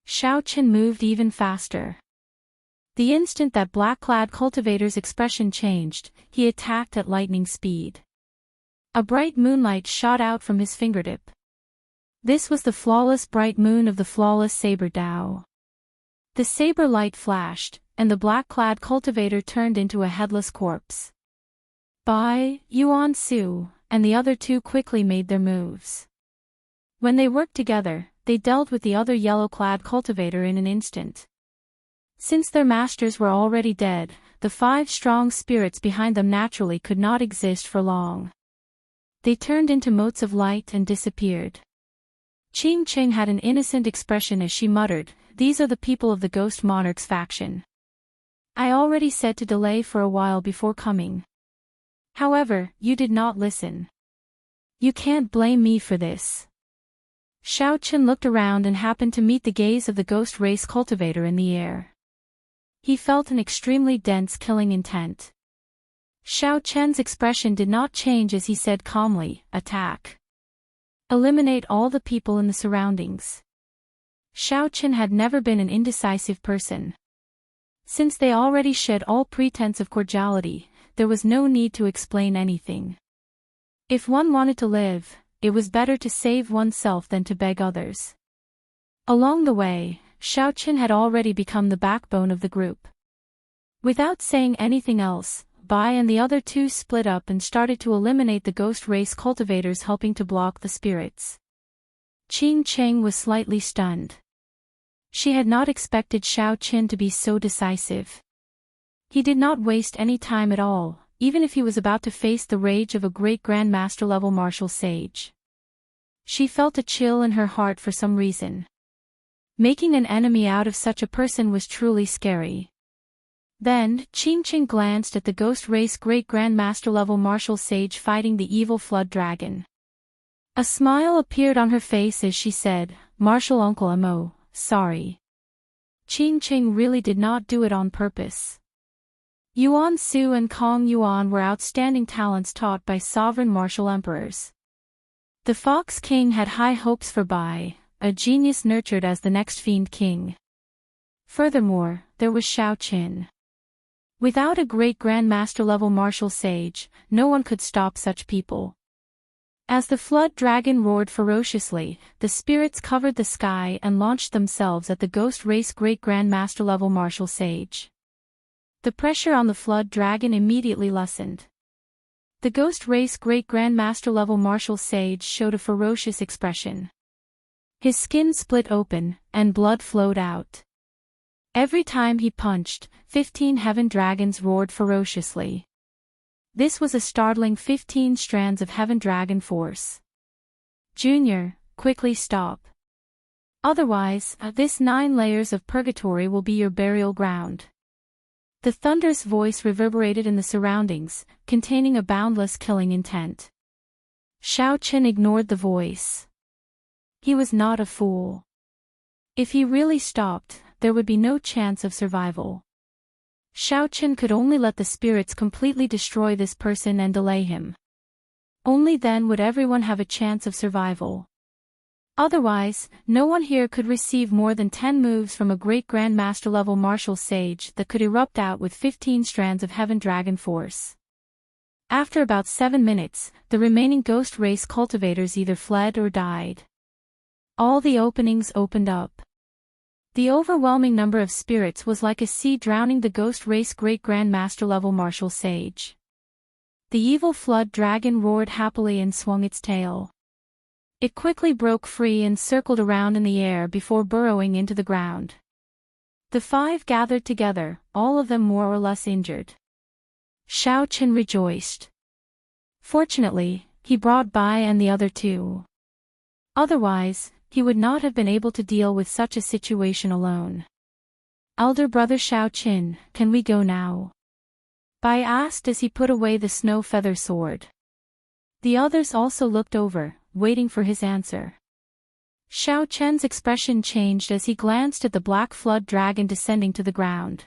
Xiaochen moved even faster. The instant that black-clad cultivator's expression changed, he attacked at lightning speed. A bright moonlight shot out from his fingertip. This was the flawless bright moon of the flawless saber Dao. The saber light flashed, and the black-clad cultivator turned into a headless corpse. Bai, Yuan Su, and the other 2 quickly made their moves. When they worked together, they dealt with the other yellow-clad cultivator in an instant. Since their masters were already dead, the 5 strong spirits behind them naturally could not exist for long. They turned into motes of light and disappeared. Xianxia had an innocent expression as she muttered, "These are the people of the Ghost Monarch's faction. I already said to delay for a while before coming. However, you did not listen. You can't blame me for this." Xiaochen looked around and happened to meet the gaze of the ghost race cultivator in the air. He felt an extremely dense killing intent. Xiaochen's expression did not change as he said calmly, "Attack. Eliminate all the people in the surroundings." Xiaochen had never been an indecisive person. Since they already shed all pretense of cordiality, there was no need to explain anything. If one wanted to live, it was better to save oneself than to beg others. Along the way, Xiaoqin had already become the backbone of the group. Without saying anything else, Bai and the other two split up and started to eliminate the ghost race cultivators, helping to block the spirits. Qing Cheng was slightly stunned. She had not expected Xiaoqin to be so decisive. He did not waste any time at all, even if he was about to face the rage of a great grandmaster level martial sage. She felt a chill in her heart for some reason. Making an enemy out of such a person was truly scary. Then, Qing Cheng glanced at the ghost race great grandmaster level martial sage fighting the evil flood dragon. A smile appeared on her face as she said, "Martial Uncle Mo, sorry." Qing Cheng really did not do it on purpose. Yuan Su and Kong Yuan were outstanding talents taught by sovereign martial emperors. The Fox King had high hopes for Bai, a genius nurtured as the next Fiend King. Furthermore, there was Xiaoqin. Without a great grandmaster level martial sage, no one could stop such people. As the flood dragon roared ferociously, the spirits covered the sky and launched themselves at the ghost race great grandmaster level martial sage. The pressure on the flood dragon immediately lessened. The ghost race great grandmaster level martial sage showed a ferocious expression. His skin split open, and blood flowed out. Every time he punched, 15 heaven dragons roared ferociously. This was a startling 15 strands of heaven dragon force. Junior, quickly stop. Otherwise, this 9 layers of purgatory will be your burial ground. The thunderous voice reverberated in the surroundings, containing a boundless killing intent. Xiaoqin ignored the voice. He was not a fool. If he really stopped, there would be no chance of survival. Xiaoqin could only let the spirits completely destroy this person and delay him. Only then would everyone have a chance of survival. Otherwise, no one here could receive more than 10 moves from a great grandmaster level martial sage that could erupt out with 15 strands of heaven dragon force. After about 7 minutes, the remaining ghost race cultivators either fled or died. All the openings opened up. The overwhelming number of spirits was like a sea drowning the ghost race great grandmaster level martial sage. The evil flood dragon roared happily and swung its tail. It quickly broke free and circled around in the air before burrowing into the ground. The 5 gathered together, all of them more or less injured. Xiaoqin rejoiced. Fortunately, he brought Bai and the other 2. Otherwise, he would not have been able to deal with such a situation alone. "Elder brother Xiaoqin, can we go now?" Bai asked as he put away the snow feather sword. The others also looked over, waiting for his answer. Xiaoqin's expression changed as he glanced at the black flood dragon descending to the ground.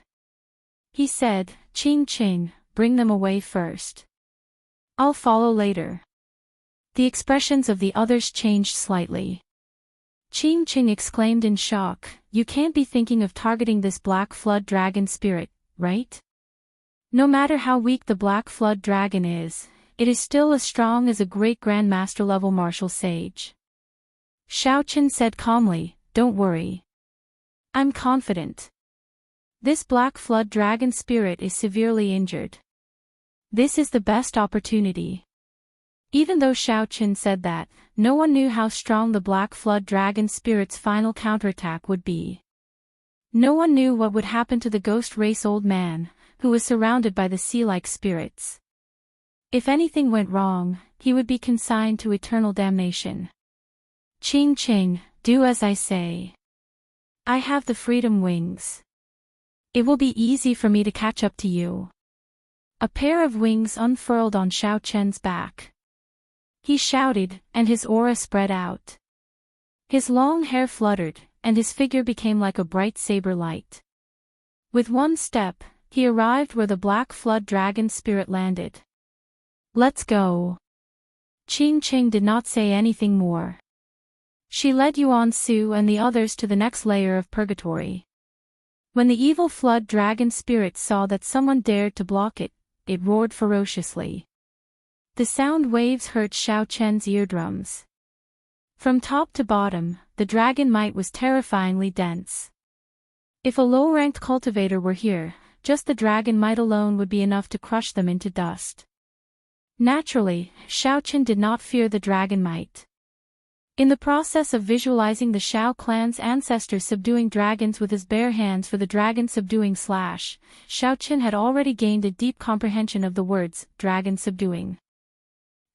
He said, "Qing Qing, bring them away first. I'll follow later." The expressions of the others changed slightly. Qing Qing exclaimed in shock, "You can't be thinking of targeting this black flood dragon spirit, right? No matter how weak the black flood dragon is, it is still as strong as a great grandmaster level martial sage." Xiaoqin said calmly, "Don't worry. I'm confident. This black flood dragon spirit is severely injured. This is the best opportunity." Even though Xiaoqin said that, no one knew how strong the black flood dragon spirit's final counterattack would be. No one knew what would happen to the ghost race old man, who was surrounded by the sea-like spirits. If anything went wrong, he would be consigned to eternal damnation. "Qing Qing, do as I say. I have the freedom wings. It will be easy for me to catch up to you." A pair of wings unfurled on Xiaoqin's back. He shouted, and his aura spread out. His long hair fluttered, and his figure became like a bright saber light. With one step, he arrived where the black flood dragon spirit landed. "Let's go." Qing Qing did not say anything more. She led Yuan Su and the others to the next layer of purgatory. When the evil flood dragon spirit saw that someone dared to block it, it roared ferociously. The sound waves hurt Xiaochen's eardrums. From top to bottom, the dragon might was terrifyingly dense. If a low-ranked cultivator were here, just the dragon might alone would be enough to crush them into dust. Naturally, Xiaochen did not fear the dragon might. In the process of visualizing the Xiao clan's ancestors subduing dragons with his bare hands for the dragon subduing slash, Xiaochen had already gained a deep comprehension of the words, dragon subduing.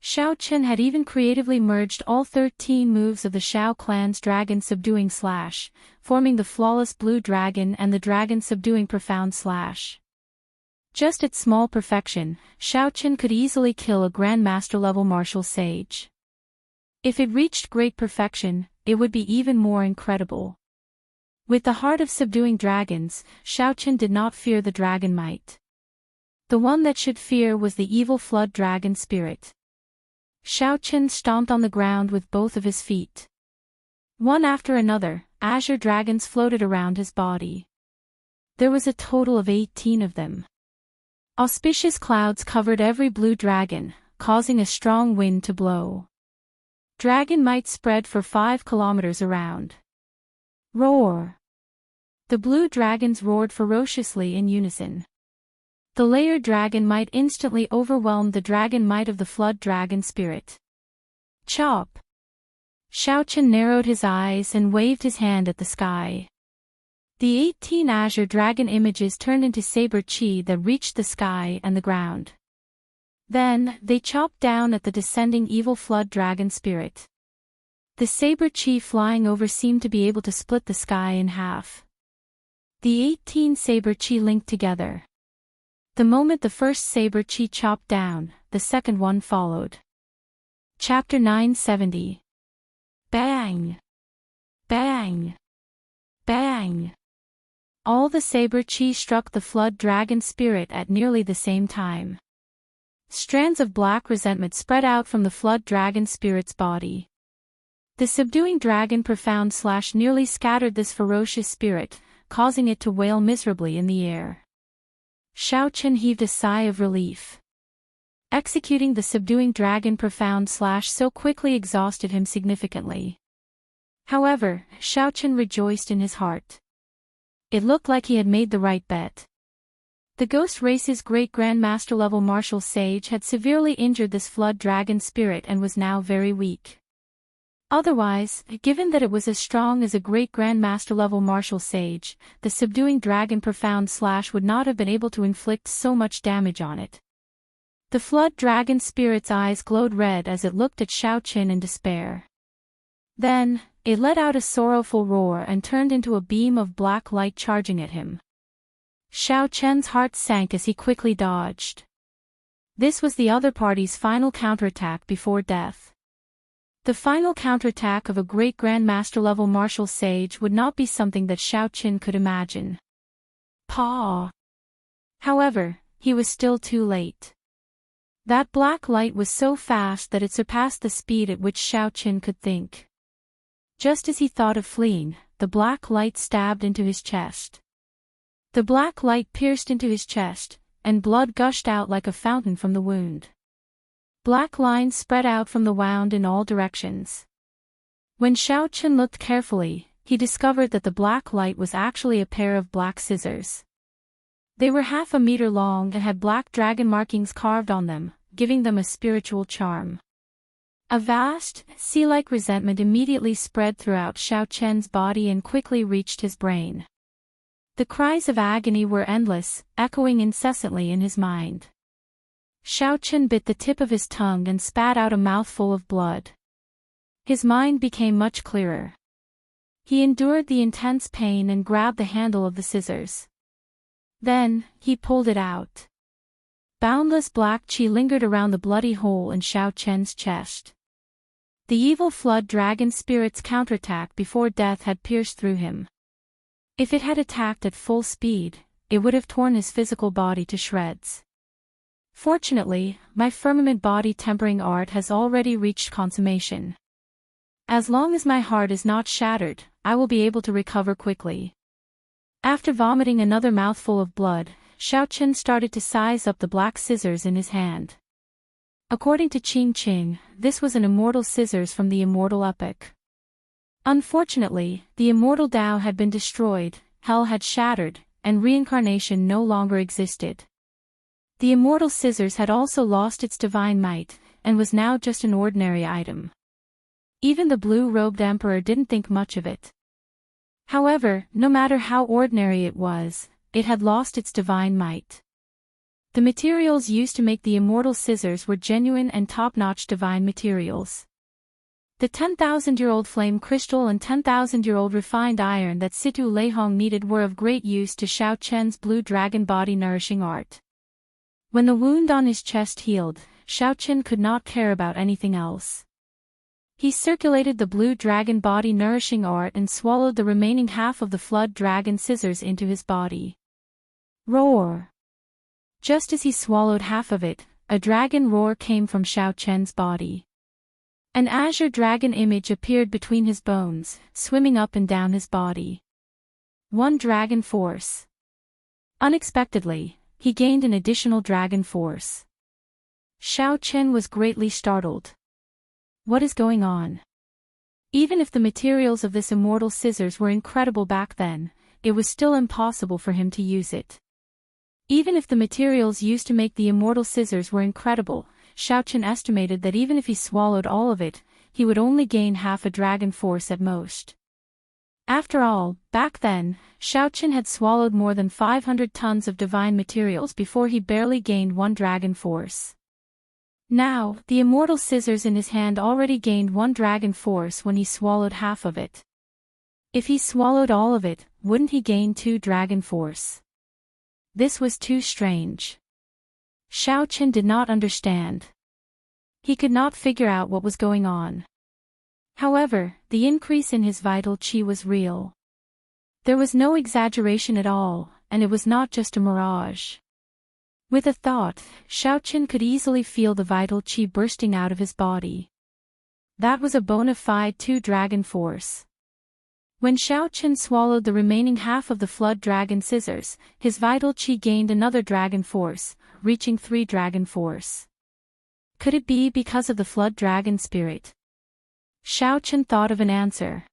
Xiaochen had even creatively merged all 13 moves of the Xiao clan's dragon subduing slash, forming the flawless blue dragon and the dragon subduing profound slash. Just at small perfection, Xiaochen could easily kill a grandmaster level martial sage. If it reached great perfection, it would be even more incredible. With the heart of subduing dragons, Xiaochen did not fear the dragon might. The one that should fear was the evil flood dragon spirit. Xiaochen stomped on the ground with both of his feet. One after another, azure dragons floated around his body. There was a total of 18 of them. Auspicious clouds covered every blue dragon, causing a strong wind to blow. Dragon might spread for 5 kilometers around. Roar! The blue dragons roared ferociously in unison. The layered dragon might instantly overwhelmed the dragon might of the flood dragon spirit. Chop! Xiaochen narrowed his eyes and waved his hand at the sky. The 18 azure dragon images turned into saber chi that reached the sky and the ground. Then, they chopped down at the descending evil flood dragon spirit. The saber chi flying over seemed to be able to split the sky in half. The 18 saber chi linked together. The moment the first saber chi chopped down, the second one followed. Chapter 970. Bang! Bang! Bang! All the saber chi struck the flood dragon spirit at nearly the same time. Strands of black resentment spread out from the flood dragon spirit's body. The subduing dragon profound slash nearly scattered this ferocious spirit, causing it to wail miserably in the air. Xiaochen heaved a sigh of relief. Executing the subduing dragon profound slash so quickly exhausted him significantly. However, Xiaochen rejoiced in his heart. It looked like he had made the right bet. The Ghost Race's great grandmaster level martial sage had severely injured this flood dragon spirit and was now very weak. Otherwise, given that it was as strong as a great grandmaster level martial sage, the subduing dragon profound slash would not have been able to inflict so much damage on it. The flood dragon spirit's eyes glowed red as it looked at Xiaochen in despair. Then, it let out a sorrowful roar and turned into a beam of black light charging at him. Xiaochen's heart sank as he quickly dodged. This was the other party's final counterattack before death. The final counterattack of a great grandmaster level martial sage would not be something that Xiaochen could imagine. Paw! However, he was still too late. That black light was so fast that it surpassed the speed at which Xiaochen could think. Just as he thought of fleeing, the black light stabbed into his chest. The black light pierced into his chest, and blood gushed out like a fountain from the wound. Black lines spread out from the wound in all directions. When Xiaochen looked carefully, he discovered that the black light was actually a pair of black scissors. They were 1/2 meter long and had black dragon markings carved on them, giving them a spiritual charm. A vast, sea-like resentment immediately spread throughout Xiaochen's body and quickly reached his brain. The cries of agony were endless, echoing incessantly in his mind. Xiaochen bit the tip of his tongue and spat out a mouthful of blood. His mind became much clearer. He endured the intense pain and grabbed the handle of the scissors. Then, he pulled it out. Boundless black qi lingered around the bloody hole in Xiaochen's chest. The evil flood dragon spirit's counterattack before death had pierced through him. If it had attacked at full speed, it would have torn his physical body to shreds. Fortunately, my firmament body tempering art has already reached consummation. As long as my heart is not shattered, I will be able to recover quickly. After vomiting another mouthful of blood, Xiaochen started to size up the black scissors in his hand. According to Qing Qing, this was an immortal scissors from the Immortal epic. Unfortunately, the immortal Dao had been destroyed, hell had shattered, and reincarnation no longer existed. The immortal scissors had also lost its divine might, and was now just an ordinary item. Even the blue-robed emperor didn't think much of it. However, no matter how ordinary it was, it had lost its divine might. The materials used to make the immortal scissors were genuine and top-notch divine materials. The 10,000-year-old flame crystal and 10,000-year-old refined iron that Situ Leihong needed were of great use to Xiao Chen's blue dragon body nourishing art. When the wound on his chest healed, Xiao Chen could not care about anything else. He circulated the blue dragon body nourishing art and swallowed the remaining half of the flood dragon scissors into his body. Roar! Just as he swallowed half of it, a dragon roar came from Xiao Chen's body. An azure dragon image appeared between his bones, swimming up and down his body. One dragon force. Unexpectedly, he gained an additional dragon force. Xiao Chen was greatly startled. What is going on? Even if the materials of this immortal scissors were incredible back then, it was still impossible for him to use it. Even if the materials used to make the immortal scissors were incredible, Xiao Chen estimated that even if he swallowed all of it, he would only gain half a dragon force at most. After all, back then, Xiao Chen had swallowed more than 500 tons of divine materials before he barely gained one dragon force. Now, the immortal scissors in his hand already gained one dragon force when he swallowed half of it. If he swallowed all of it, wouldn't he gain 2 dragon force? This was too strange. Xiao Chen did not understand. He could not figure out what was going on. However, the increase in his vital qi was real. There was no exaggeration at all, and it was not just a mirage. With a thought, Xiao Chen could easily feel the vital qi bursting out of his body. That was a bona fide 2 dragon force. When Xiao Chen swallowed the remaining half of the flood dragon scissors, his vital qi gained another dragon force, reaching 3 dragon force. Could it be because of the flood dragon spirit? Xiao Chen thought of an answer.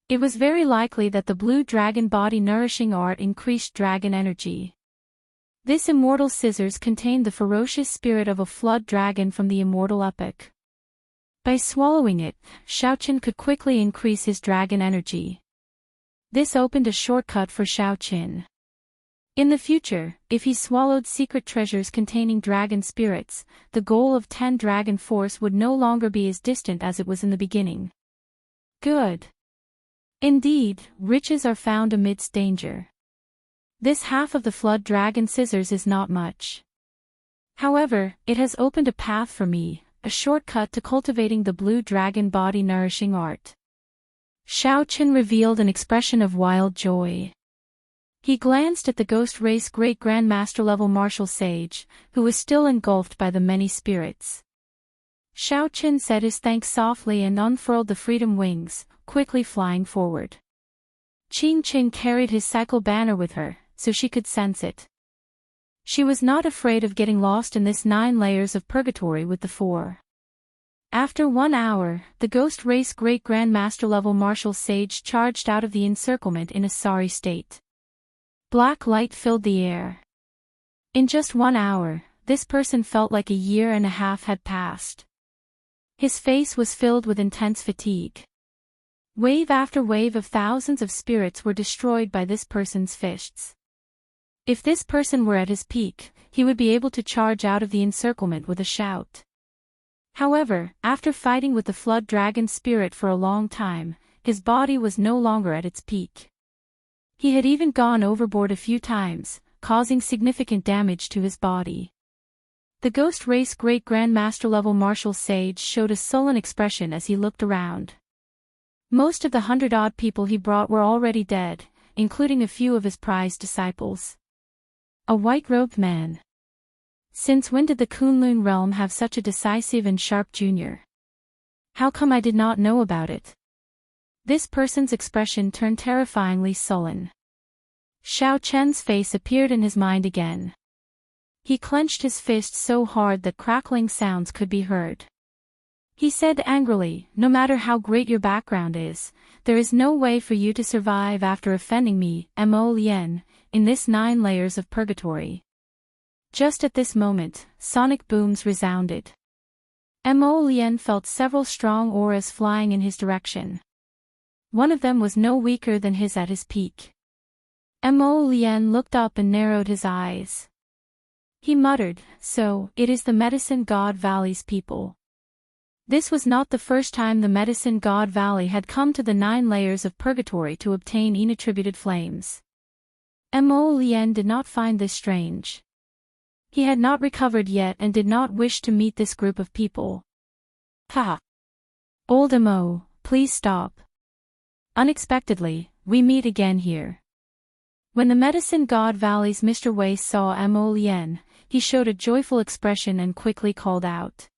It was very likely that the blue dragon body nourishing art increased dragon energy. This immortal scissors contained the ferocious spirit of a flood dragon from the Immortal epic. By swallowing it, Xiao Chen could quickly increase his dragon energy. This opened a shortcut for Xiao Chen. In the future, if he swallowed secret treasures containing dragon spirits, the goal of 10 dragon force would no longer be as distant as it was in the beginning. Good. Indeed, riches are found amidst danger. This half of the flood dragon scissors is not much. However, it has opened a path for me, a shortcut to cultivating the blue dragon body nourishing art. Xiao Chen revealed an expression of wild joy. He glanced at the ghost race great grandmaster level martial sage, who was still engulfed by the many spirits. Xiao Chen said his thanks softly and unfurled the freedom wings, quickly flying forward. Qing Qing carried his cycle banner with her, so she could sense it. She was not afraid of getting lost in this 9 layers of purgatory with the 4. After 1 hour, the ghost race great grandmaster level martial sage charged out of the encirclement in a sorry state. Black light filled the air. In just 1 hour, this person felt like a year and a half had passed. His face was filled with intense fatigue. Wave after wave of thousands of spirits were destroyed by this person's fists. If this person were at his peak, he would be able to charge out of the encirclement with a shout. However, after fighting with the flood dragon spirit for a long time, his body was no longer at its peak. He had even gone overboard a few times, causing significant damage to his body. The ghost race great grandmaster level martial sage showed a sullen expression as he looked around. Most of the 100-odd people he brought were already dead, including a few of his prized disciples. A white-robed man. Since when did the Kunlun realm have such a decisive and sharp junior? How come I did not know about it? This person's expression turned terrifyingly sullen. Xiao Chen's face appeared in his mind again. He clenched his fist so hard that crackling sounds could be heard. He said angrily, "No matter how great your background is, there is no way for you to survive after offending me, Mo Lien, in this 9 layers of purgatory." Just at this moment, sonic booms resounded. Mo Lien felt several strong auras flying in his direction. One of them was no weaker than his at his peak. Mo Lien looked up and narrowed his eyes. He muttered, "So, it is the Medicine God Valley's people." This was not the first time the Medicine God Valley had come to the 9 layers of purgatory to obtain inattributed flames. Mo Lien did not find this strange. He had not recovered yet and did not wish to meet this group of people. "Ha! Old Mo, please stop. Unexpectedly, we meet again here." When the Medicine God Valley's Mr. Wei saw Mo Lien, he showed a joyful expression and quickly called out,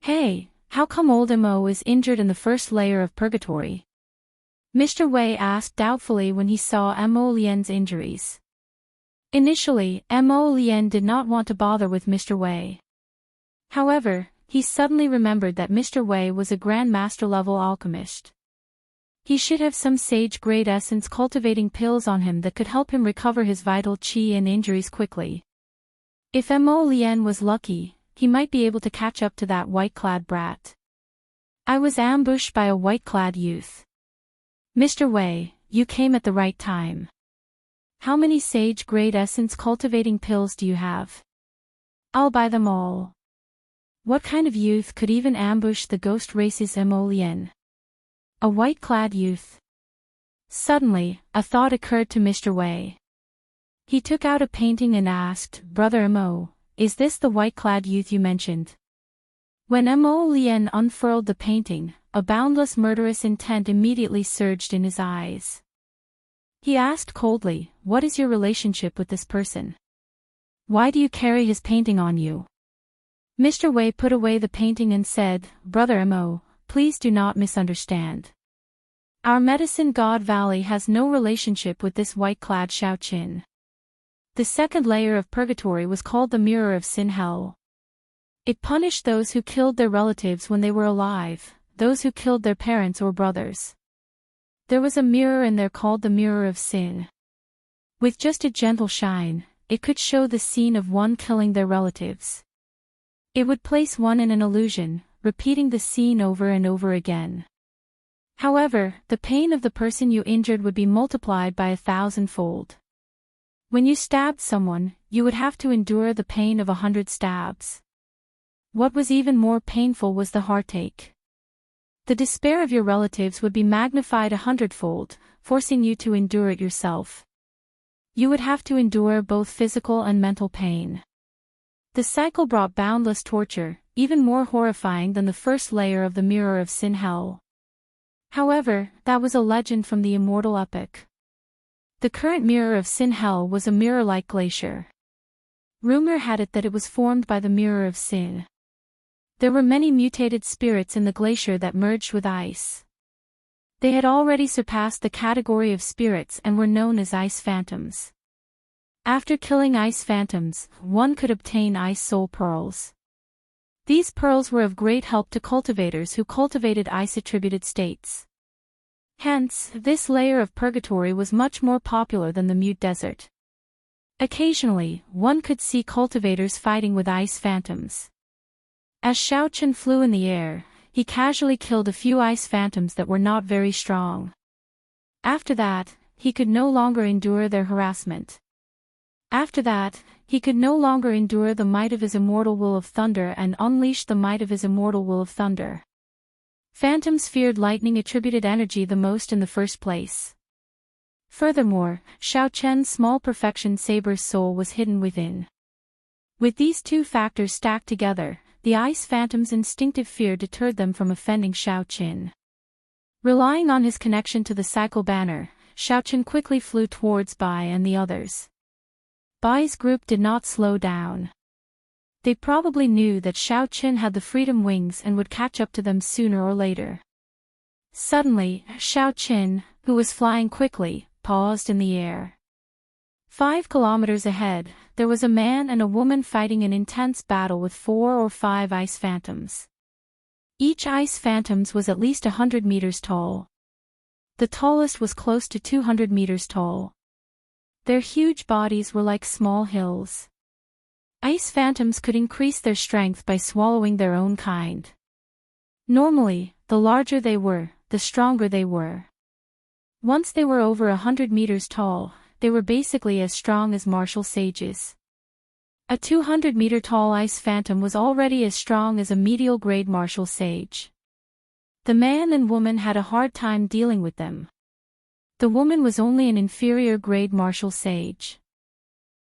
"Hey, how come old Mo is injured in the first layer of purgatory?" Mr. Wei asked doubtfully when he saw Mo Lien's injuries. Initially, Mo Lien did not want to bother with Mr. Wei. However, he suddenly remembered that Mr. Wei was a Grand Master-level alchemist. He should have some sage-grade essence cultivating pills on him that could help him recover his vital qi and injuries quickly. If Mo Lien was lucky, he might be able to catch up to that white-clad brat. "I was ambushed by a white-clad youth. Mr. Wei, you came at the right time. How many sage-grade essence cultivating pills do you have? I'll buy them all." What kind of youth could even ambush the ghost race's Mo Lien? A white-clad youth. Suddenly, a thought occurred to Mr. Wei. He took out a painting and asked, "Brother Mo, is this the white-clad youth you mentioned?" When Mo Lien unfurled the painting, a boundless murderous intent immediately surged in his eyes. He asked coldly, "What is your relationship with this person? Why do you carry his painting on you?" Mr. Wei put away the painting and said, "Brother Mo, please do not misunderstand. Our Medicine God Valley has no relationship with this white-clad Xiao Qin. The second layer of purgatory was called the Mirror of Sin Hell. It punished those who killed their relatives when they were alive, those who killed their parents or brothers. There was a mirror in there called the Mirror of Sin. With just a gentle shine, it could show the scene of one killing their relatives. It would place one in an illusion, repeating the scene over and over again. However, the pain of the person you injured would be multiplied by 1,000-fold. When you stabbed someone, you would have to endure the pain of 100 stabs. What was even more painful was the heartache. The despair of your relatives would be magnified 100-fold, forcing you to endure it yourself. You would have to endure both physical and mental pain. The cycle brought boundless torture, even more horrifying than the first layer of the Mirror of Sin Hell. However, that was a legend from the Immortal epic. The current Mirror of Sin Hell was a mirror-like glacier. Rumor had it that it was formed by the Mirror of Sin. There were many mutated spirits in the glacier that merged with ice. They had already surpassed the category of spirits and were known as ice phantoms. After killing ice phantoms, one could obtain ice soul pearls. These pearls were of great help to cultivators who cultivated ice-attributed states. Hence, this layer of purgatory was much more popular than the Mute Desert. Occasionally, one could see cultivators fighting with ice phantoms. As Xiao Chen flew in the air, he casually killed a few ice phantoms that were not very strong. After that, he could no longer endure their harassment. After that, he could no longer endure the might of his immortal will of thunder and unleash the might of his immortal will of thunder. Phantoms feared lightning-attributed energy the most in the first place. Furthermore, Xiao Chen's small perfection saber's soul was hidden within. With these two factors stacked together, the ice phantom's instinctive fear deterred them from offending Xiao Qin. Relying on his connection to the cycle banner, Xiao Qin quickly flew towards Bai and the others. Bai's group did not slow down. They probably knew that Xiao Qin had the freedom wings and would catch up to them sooner or later. Suddenly, Xiao Qin, who was flying quickly, paused in the air. 5 kilometers ahead, there was a man and a woman fighting an intense battle with 4 or 5 ice phantoms. Each ice phantom was at least 100 meters tall. The tallest was close to 200 meters tall. Their huge bodies were like small hills. Ice phantoms could increase their strength by swallowing their own kind. Normally, the larger they were, the stronger they were. Once they were over 100 meters tall, they were basically as strong as martial sages. A 200-meter-tall ice phantom was already as strong as a medial-grade martial sage. The man and woman had a hard time dealing with them. The woman was only an inferior-grade martial sage.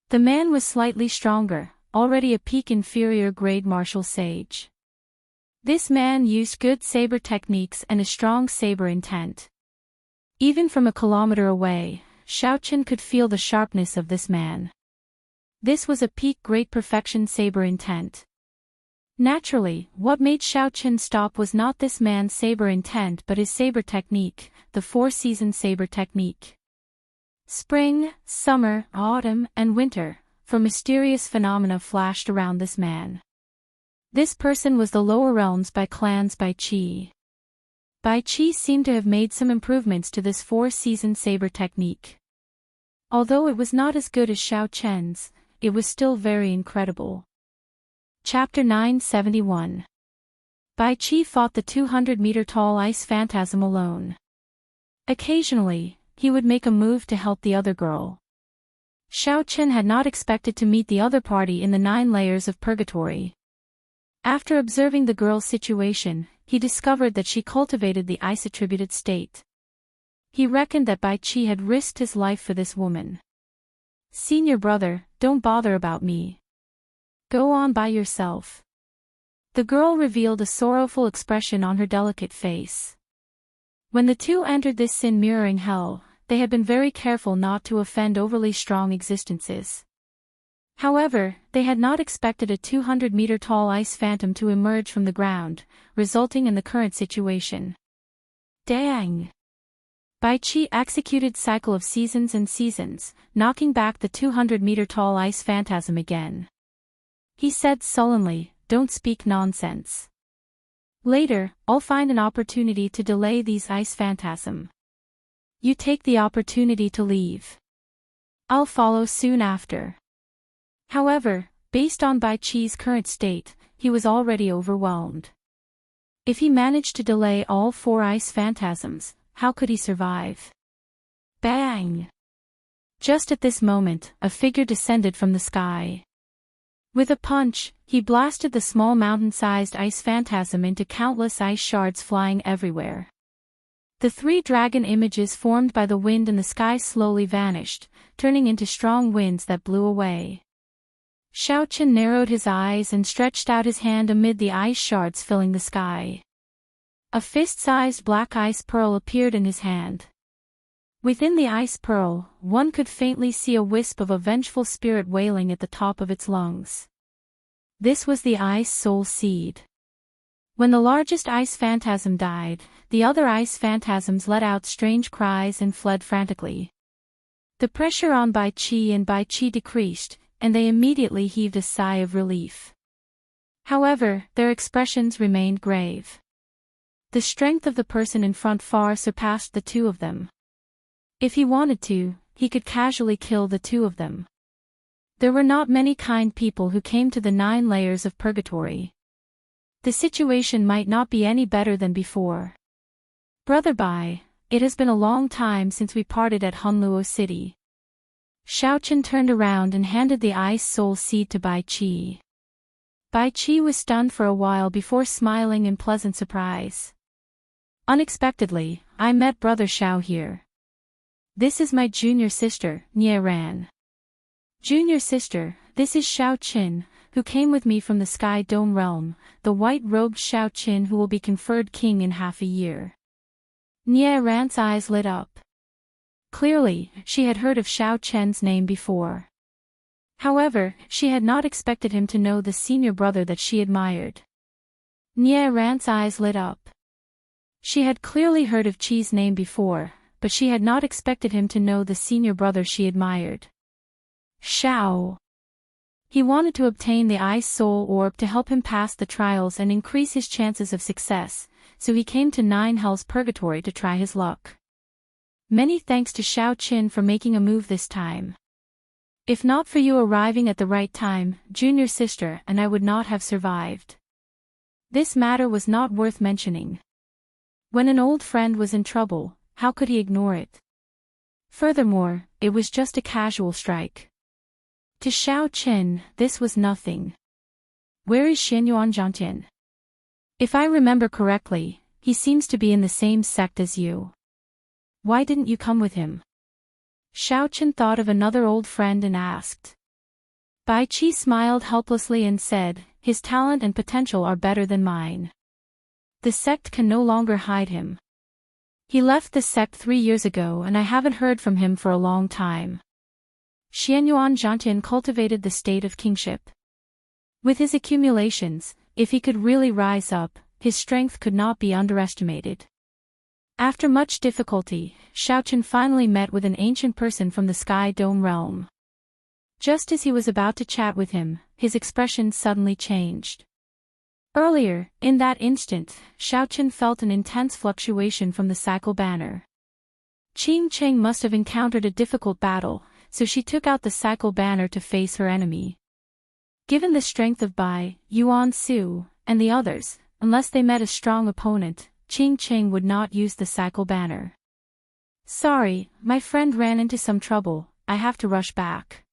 The man was slightly stronger, already a peak inferior-grade martial sage. This man used good saber techniques and a strong saber intent. Even from a kilometer away, Xiaochen could feel the sharpness of this man. This was a peak great perfection saber intent. Naturally, what made Xiaochen stop was not this man's saber intent but his saber technique, the 4-season saber technique. Spring, summer, autumn, and winter, for mysterious phenomena flashed around this man. This person was the lower realms by clans Bai Qi. Bai Qi seemed to have made some improvements to this 4-season saber technique. Although it was not as good as Xiaochen's, it was still very incredible. Chapter 971. Bai Qi fought the 200-meter-tall ice phantasm alone. Occasionally, he would make a move to help the other girl. Xiaochen had not expected to meet the other party in the 9 layers of purgatory. After observing the girl's situation, he discovered that she cultivated the ice-attributed state. He reckoned that Bai Qi had risked his life for this woman. "Senior brother, don't bother about me. Go on by yourself." The girl revealed a sorrowful expression on her delicate face. When the two entered this sin-mirroring hell, they had been very careful not to offend overly strong existences. However, they had not expected a 200-meter-tall ice phantom to emerge from the ground, resulting in the current situation. Dang! Bai Qi executed cycle of seasons and seasons, knocking back the 200-meter-tall ice phantasm again. He said sullenly, "Don't speak nonsense. Later, I'll find an opportunity to delay these ice phantasm. You take the opportunity to leave. I'll follow soon after." However, based on Bai Qi's current state, he was already overwhelmed. If he managed to delay all 4 ice phantasms, how could he survive? Bang! Just at this moment, a figure descended from the sky. With a punch, he blasted the small mountain-sized ice phantasm into countless ice shards flying everywhere. The 3 dragon images formed by the wind in the sky slowly vanished, turning into strong winds that blew away. Xiaochen narrowed his eyes and stretched out his hand amid the ice shards filling the sky. A fist-sized black ice pearl appeared in his hand. Within the ice pearl, one could faintly see a wisp of a vengeful spirit wailing at the top of its lungs. This was the ice soul seed. When the largest ice phantasm died, the other ice phantasms let out strange cries and fled frantically. The pressure on Bai Qi and Bai Qi decreased, and they immediately heaved a sigh of relief. However, their expressions remained grave. The strength of the person in front far surpassed the 2 of them. If he wanted to, he could casually kill the 2 of them. There were not many kind people who came to the 9 layers of purgatory. The situation might not be any better than before. "Brother Bai, it has been a long time since we parted at Hunluo City." Xiaochen turned around and handed the ice soul seed to Bai Qi. Bai Qi was stunned for a while before smiling in pleasant surprise. "Unexpectedly, I met Brother Xiao here. This is my junior sister, Nie Ran." "Junior sister, this is Xiao Qin, who came with me from the Sky Dome realm, the white-robed Xiao Qin who will be conferred king in half a year." Nie Ran's eyes lit up. Clearly, she had heard of Xiao Chen's name before. However, she had not expected him to know the senior brother that she admired. Nie Ran's eyes lit up. She had clearly heard of Qi's name before, but she had not expected him to know the senior brother she admired. Xiao. He wanted to obtain the Ice Soul Orb to help him pass the trials and increase his chances of success, so he came to Nine Hells Purgatory to try his luck. Many thanks to Xiaoqin for making a move this time. If not for you arriving at the right time, junior sister, and I would not have survived. This matter was not worth mentioning. When an old friend was in trouble, how could he ignore it? Furthermore, it was just a casual strike. To Xiaoqin, this was nothing. Where is Xianxia? If I remember correctly, he seems to be in the same sect as you. Why didn't you come with him? Xiaoqin thought of another old friend and asked. Bai Qi smiled helplessly and said, his talent and potential are better than mine. The sect can no longer hide him. He left the sect 3 years ago and I haven't heard from him for a long time. Xianxia cultivated the state of kingship. With his accumulations, if he could really rise up, his strength could not be underestimated. After much difficulty, Xiaoqin finally met with an ancient person from the Sky Dome realm. Just as he was about to chat with him, his expression suddenly changed. Earlier, in that instant, Xiaoqin felt an intense fluctuation from the cycle banner. Qing Cheng must have encountered a difficult battle, so she took out the cycle banner to face her enemy. Given the strength of Bai, Yuan Su, and the others, unless they met a strong opponent, Qing Cheng would not use the cycle banner. Sorry, my friend ran into some trouble, I have to rush back.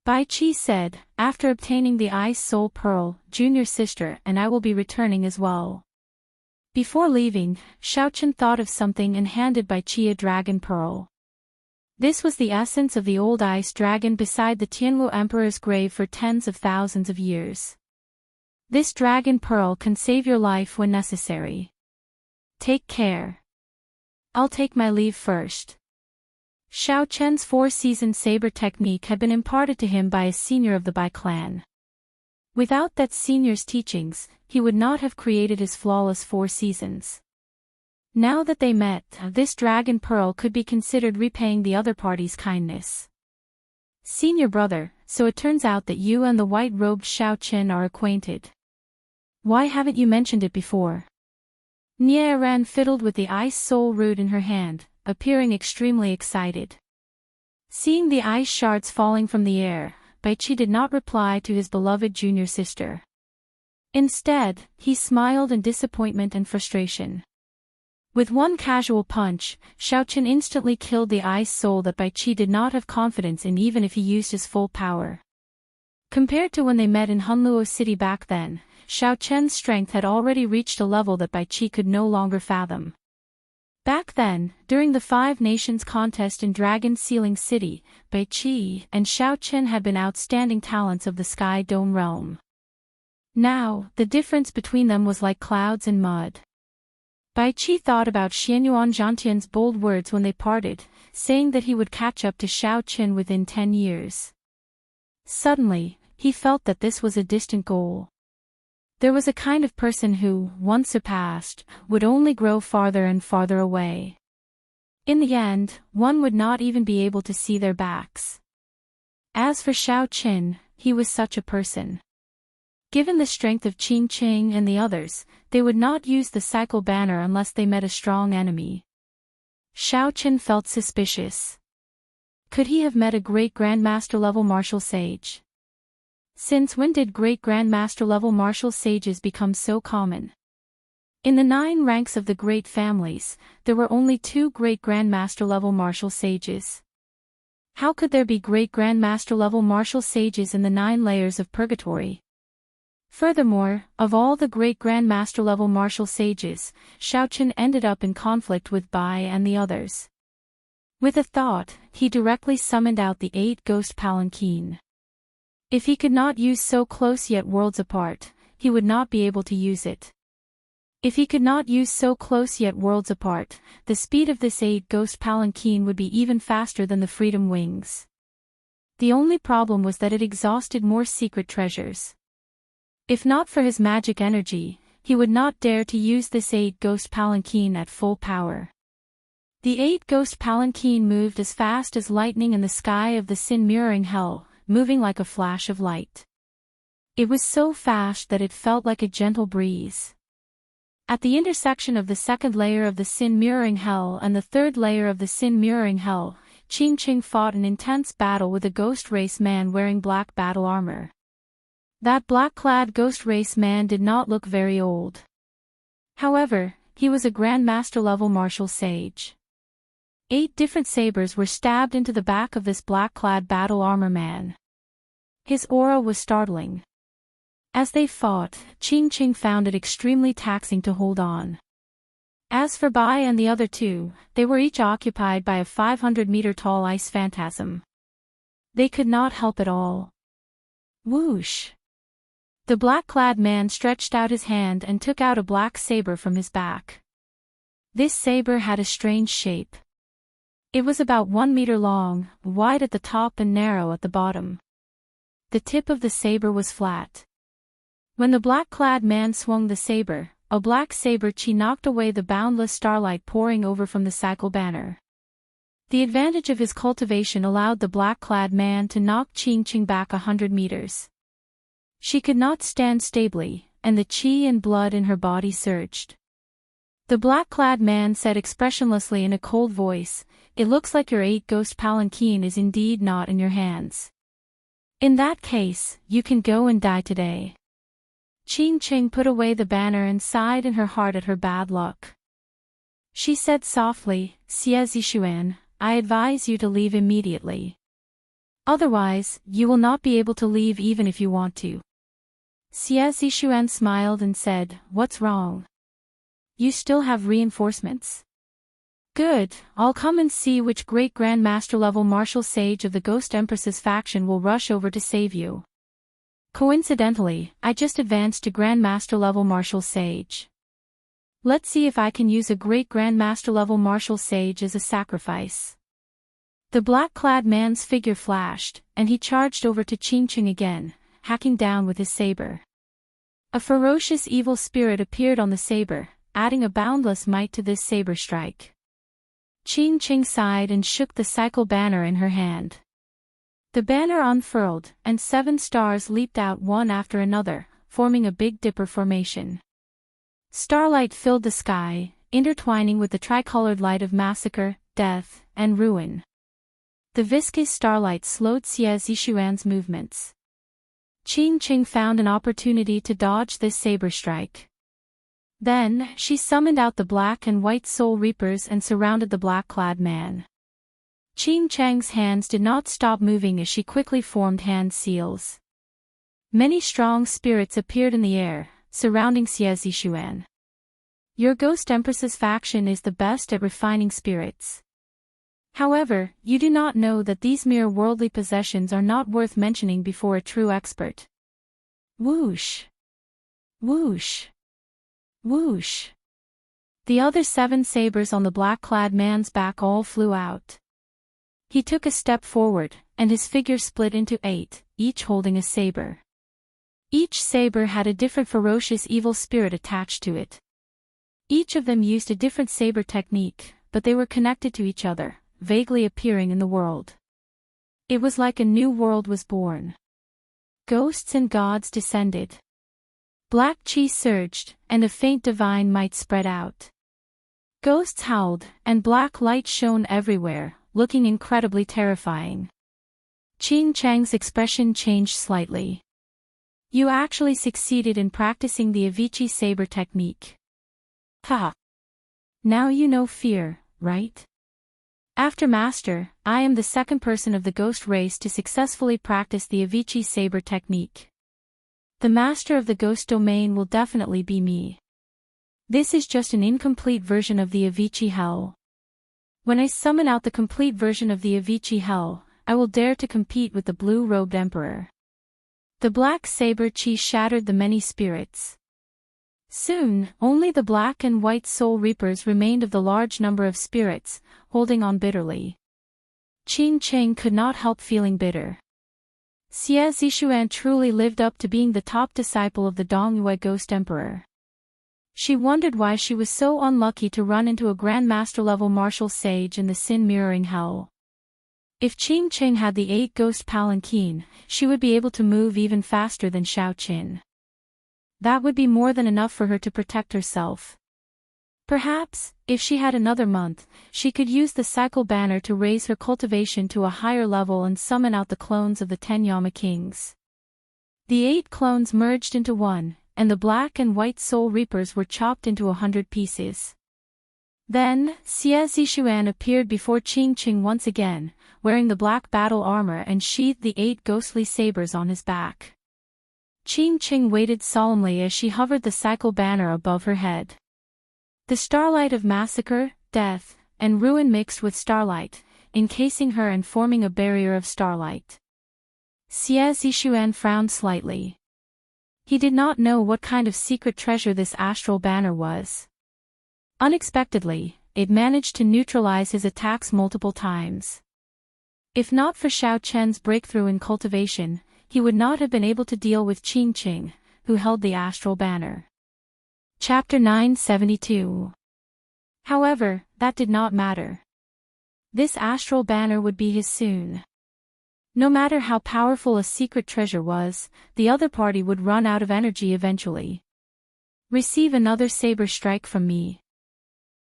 Bai Qi said, after obtaining the Ice Soul Pearl, junior sister and I will be returning as well. Before leaving, Xiaoqin thought of something and handed Bai Qi a dragon pearl. This was the essence of the old ice dragon beside the Tianwu Emperor's grave for tens of thousands of years. This dragon pearl can save your life when necessary. Take care. I'll take my leave first. Xiao Chen's 4-season saber technique had been imparted to him by a senior of the Bai clan. Without that senior's teachings, he would not have created his flawless 4 seasons. Now that they met, this dragon pearl could be considered repaying the other party's kindness. Senior brother, so it turns out that you and the white-robed Xiao Chen are acquainted. Why haven't you mentioned it before? Nie Ran fiddled with the ice soul root in her hand, appearing extremely excited. Seeing the ice shards falling from the air, Bai Qi did not reply to his beloved junior sister. Instead, he smiled in disappointment and frustration. With one casual punch, Xiaoqin instantly killed the ice soul that Bai Qi did not have confidence in even if he used his full power. Compared to when they met in Hunluo City back then, Xiaoqian's strength had already reached a level that Bai Qi could no longer fathom. Back then, during the 5 Nations contest in Dragon Sealing City, Bai Qi and Xiaoqin had been outstanding talents of the Sky Dome realm. Now, the difference between them was like clouds and mud. Bai Qi thought about Xianxia bold words when they parted, saying that he would catch up to Xiaoqin within 10 years. Suddenly, he felt that this was a distant goal. There was a kind of person who, once surpassed, would only grow farther and farther away. In the end, one would not even be able to see their backs. As for Xiaoqin, he was such a person. Given the strength of Qing Qing and the others, they would not use the cycle banner unless they met a strong enemy. Xiaoqin felt suspicious. Could he have met a great grandmaster level martial sage? Since when did great grandmaster level martial sages become so common? In the 9 ranks of the great families, there were only 2 great grandmaster level martial sages. How could there be great grandmaster level martial sages in the 9 layers of purgatory? Furthermore, of all the great grandmaster level martial sages, Xiaoqin ended up in conflict with Bai and the others. With a thought, he directly summoned out the 8 ghost palanquin. If he could not use so close yet worlds apart, he would not be able to use it. If he could not use so close yet worlds apart, the speed of this 8 ghost palanquin would be even faster than the freedom wings. The only problem was that it exhausted more secret treasures. If not for his magic energy, he would not dare to use this 8 ghost palanquin at full power. The 8-ghost palanquin moved as fast as lightning in the sky of the sin-mirroring hell, moving like a flash of light. It was so fast that it felt like a gentle breeze. At the intersection of the second layer of the sin-mirroring hell and the third layer of the sin-mirroring hell, Qing fought an intense battle with a ghost race man wearing black battle armor. That black-clad ghost race man did not look very old. However, he was a Grandmaster-level martial sage. 8 different sabers were stabbed into the back of this black-clad battle armor man. His aura was startling. As they fought, Qing found it extremely taxing to hold on. As for Bai and the other two, they were each occupied by a 500-meter-tall ice phantasm. They could not help at all. Whoosh! The black-clad man stretched out his hand and took out a black saber from his back. This saber had a strange shape. It was about 1 meter long, wide at the top and narrow at the bottom. The tip of the saber was flat. When the black-clad man swung the saber, a black saber chi knocked away the boundless starlight pouring over from the cycle banner. The advantage of his cultivation allowed the black-clad man to knock Qing back 100 meters. She could not stand stably, and the chi and blood in her body surged. The black-clad man said expressionlessly in a cold voice, "It looks like your 8-ghost palanquin is indeed not in your hands. In that case, you can go and die today." Qing put away the banner and sighed in her heart at her bad luck. She said softly, "Xie Zishuan, I advise you to leave immediately. Otherwise, you will not be able to leave even if you want to." Xie Zishuan smiled and said, "What's wrong? You still have reinforcements? Good, I'll come and see which great Grandmaster-level martial sage of the Ghost Empress's faction will rush over to save you. Coincidentally, I just advanced to Grandmaster-level martial sage. Let's see if I can use a great Grandmaster-level martial sage as a sacrifice." The black-clad man's figure flashed, and he charged over to Qing again, hacking down with his saber. A ferocious evil spirit appeared on the saber, adding a boundless might to this saber strike. Qing sighed and shook the cycle banner in her hand. The banner unfurled, and 7 stars leaped out one after another, forming a Big Dipper formation. Starlight filled the sky, intertwining with the tricolored light of massacre, death, and ruin. The viscous starlight slowed Xie Zishuan's movements. Qing found an opportunity to dodge this saber strike. Then, she summoned out the black and white soul reapers and surrounded the black-clad man. Qing's hands did not stop moving as she quickly formed hand seals. Many strong spirits appeared in the air, surrounding Xie Zishuan. Your Ghost Empress's faction is the best at refining spirits. However, you do not know that these mere worldly possessions are not worth mentioning before a true expert. Whoosh! Whoosh! Whoosh! The other 7 sabers on the black-clad man's back all flew out. He took a step forward, and his figure split into 8, each holding a saber. Each saber had a different ferocious evil spirit attached to it. Each of them used a different saber technique, but they were connected to each other, vaguely appearing in the world. It was like a new world was born. Ghosts and gods descended. Black chi surged, and a faint divine might spread out. Ghosts howled, and black light shone everywhere, looking incredibly terrifying. Qing's expression changed slightly. "You actually succeeded in practicing the Avicii saber technique. Ha! Now you know fear, right? After Master, I am the second person of the ghost race to successfully practice the Avicii saber technique. The Master of the Ghost Domain will definitely be me. This is just an incomplete version of the Avicii Hell. When I summon out the complete version of the Avicii Hell, I will dare to compete with the blue-robed Emperor." The black saber chi shattered the many spirits. Soon, only the black and white soul reapers remained of the large number of spirits, holding on bitterly. Qing could not help feeling bitter. Xie Zishuan truly lived up to being the top disciple of the Dongyue Ghost Emperor. She wondered why she was so unlucky to run into a Grandmaster-level martial sage in the sin-mirroring hell. If Xianxia had the 8 ghost palanquin, she would be able to move even faster than Xiaoqin. That would be more than enough for her to protect herself. Perhaps, if she had another month, she could use the cycle banner to raise her cultivation to a higher level and summon out the clones of the 10 Yama kings. The 8 clones merged into one, and the black and white soul reapers were chopped into 100 pieces. Then, Xie Zishuan appeared before Xianxia once again, wearing the black battle armor and sheathed the 8 ghostly sabers on his back. Xianxia waited solemnly as she hovered the cycle banner above her head. The starlight of massacre, death, and ruin mixed with starlight, encasing her and forming a barrier of starlight. Xie Zishuan frowned slightly. He did not know what kind of secret treasure this astral banner was. Unexpectedly, it managed to neutralize his attacks multiple times. If not for Xiaoqian's breakthrough in cultivation, he would not have been able to deal with Xianxia, who held the astral banner. Chapter 972. However, that did not matter. This astral banner would be his soon. No matter how powerful a secret treasure was, the other party would run out of energy eventually. Receive another saber strike from me.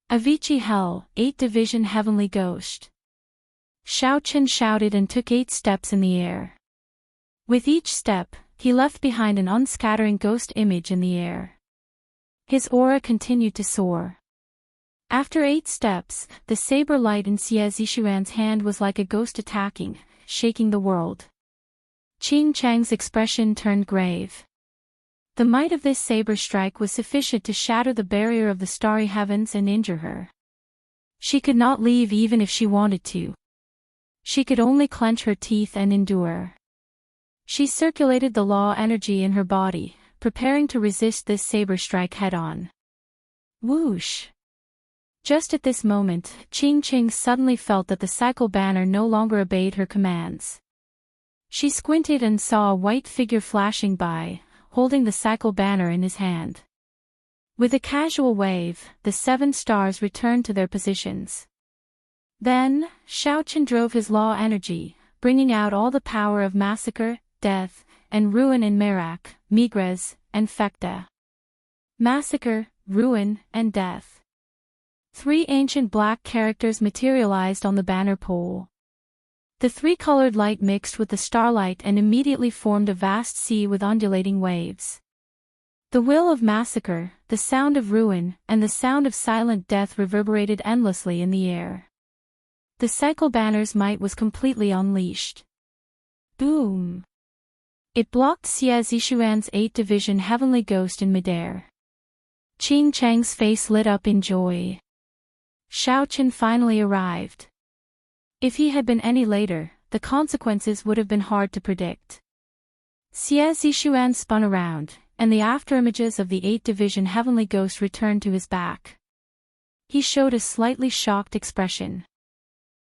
Avicii Hell, 8 Division Heavenly Ghost. Xiaoqin shouted and took 8 steps in the air. With each step, he left behind an unscattering ghost image in the air. His aura continued to soar. After 8 steps, the saber light in Xie Zishuan's hand was like a ghost attacking, shaking the world. Xianxia's expression turned grave. The might of this saber strike was sufficient to shatter the barrier of the starry heavens and injure her. She could not leave even if she wanted to. She could only clench her teeth and endure. She circulated the law energy in her body, preparing to resist this saber strike head-on. Whoosh! Just at this moment, Xianxia suddenly felt that the cycle banner no longer obeyed her commands. She squinted and saw a white figure flashing by, holding the cycle banner in his hand. With a casual wave, the 7 stars returned to their positions. Then, Xiaoqin drove his law energy, bringing out all the power of massacre, death, and ruin in Merak, Migres, and Fekta. Massacre, ruin, and death. 3 ancient black characters materialized on the banner pole. The 3-colored light mixed with the starlight and immediately formed a vast sea with undulating waves. The will of massacre, the sound of ruin, and the sound of silent death reverberated endlessly in the air. The cycle banner's might was completely unleashed. Boom! It blocked Xie Zishuan's 8 Division Heavenly Ghost in midair. Xianxia's face lit up in joy. Xiaoqin finally arrived. If he had been any later, the consequences would have been hard to predict. Xie Zishuan spun around, and the afterimages of the 8 Division Heavenly Ghost returned to his back. He showed a slightly shocked expression.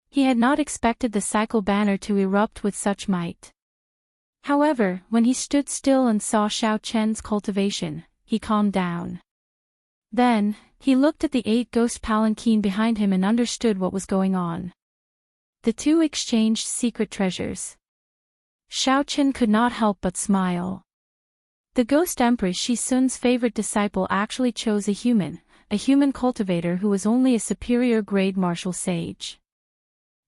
He had not expected the cycle banner to erupt with such might. However, when he stood still and saw Xiaoqian's cultivation, he calmed down. Then, he looked at the 8 ghost palanquin behind him and understood what was going on. The 2 exchanged secret treasures. Xiaoqin could not help but smile. The ghost empress Shisun's favorite disciple actually chose a human cultivator who was only a superior grade martial sage.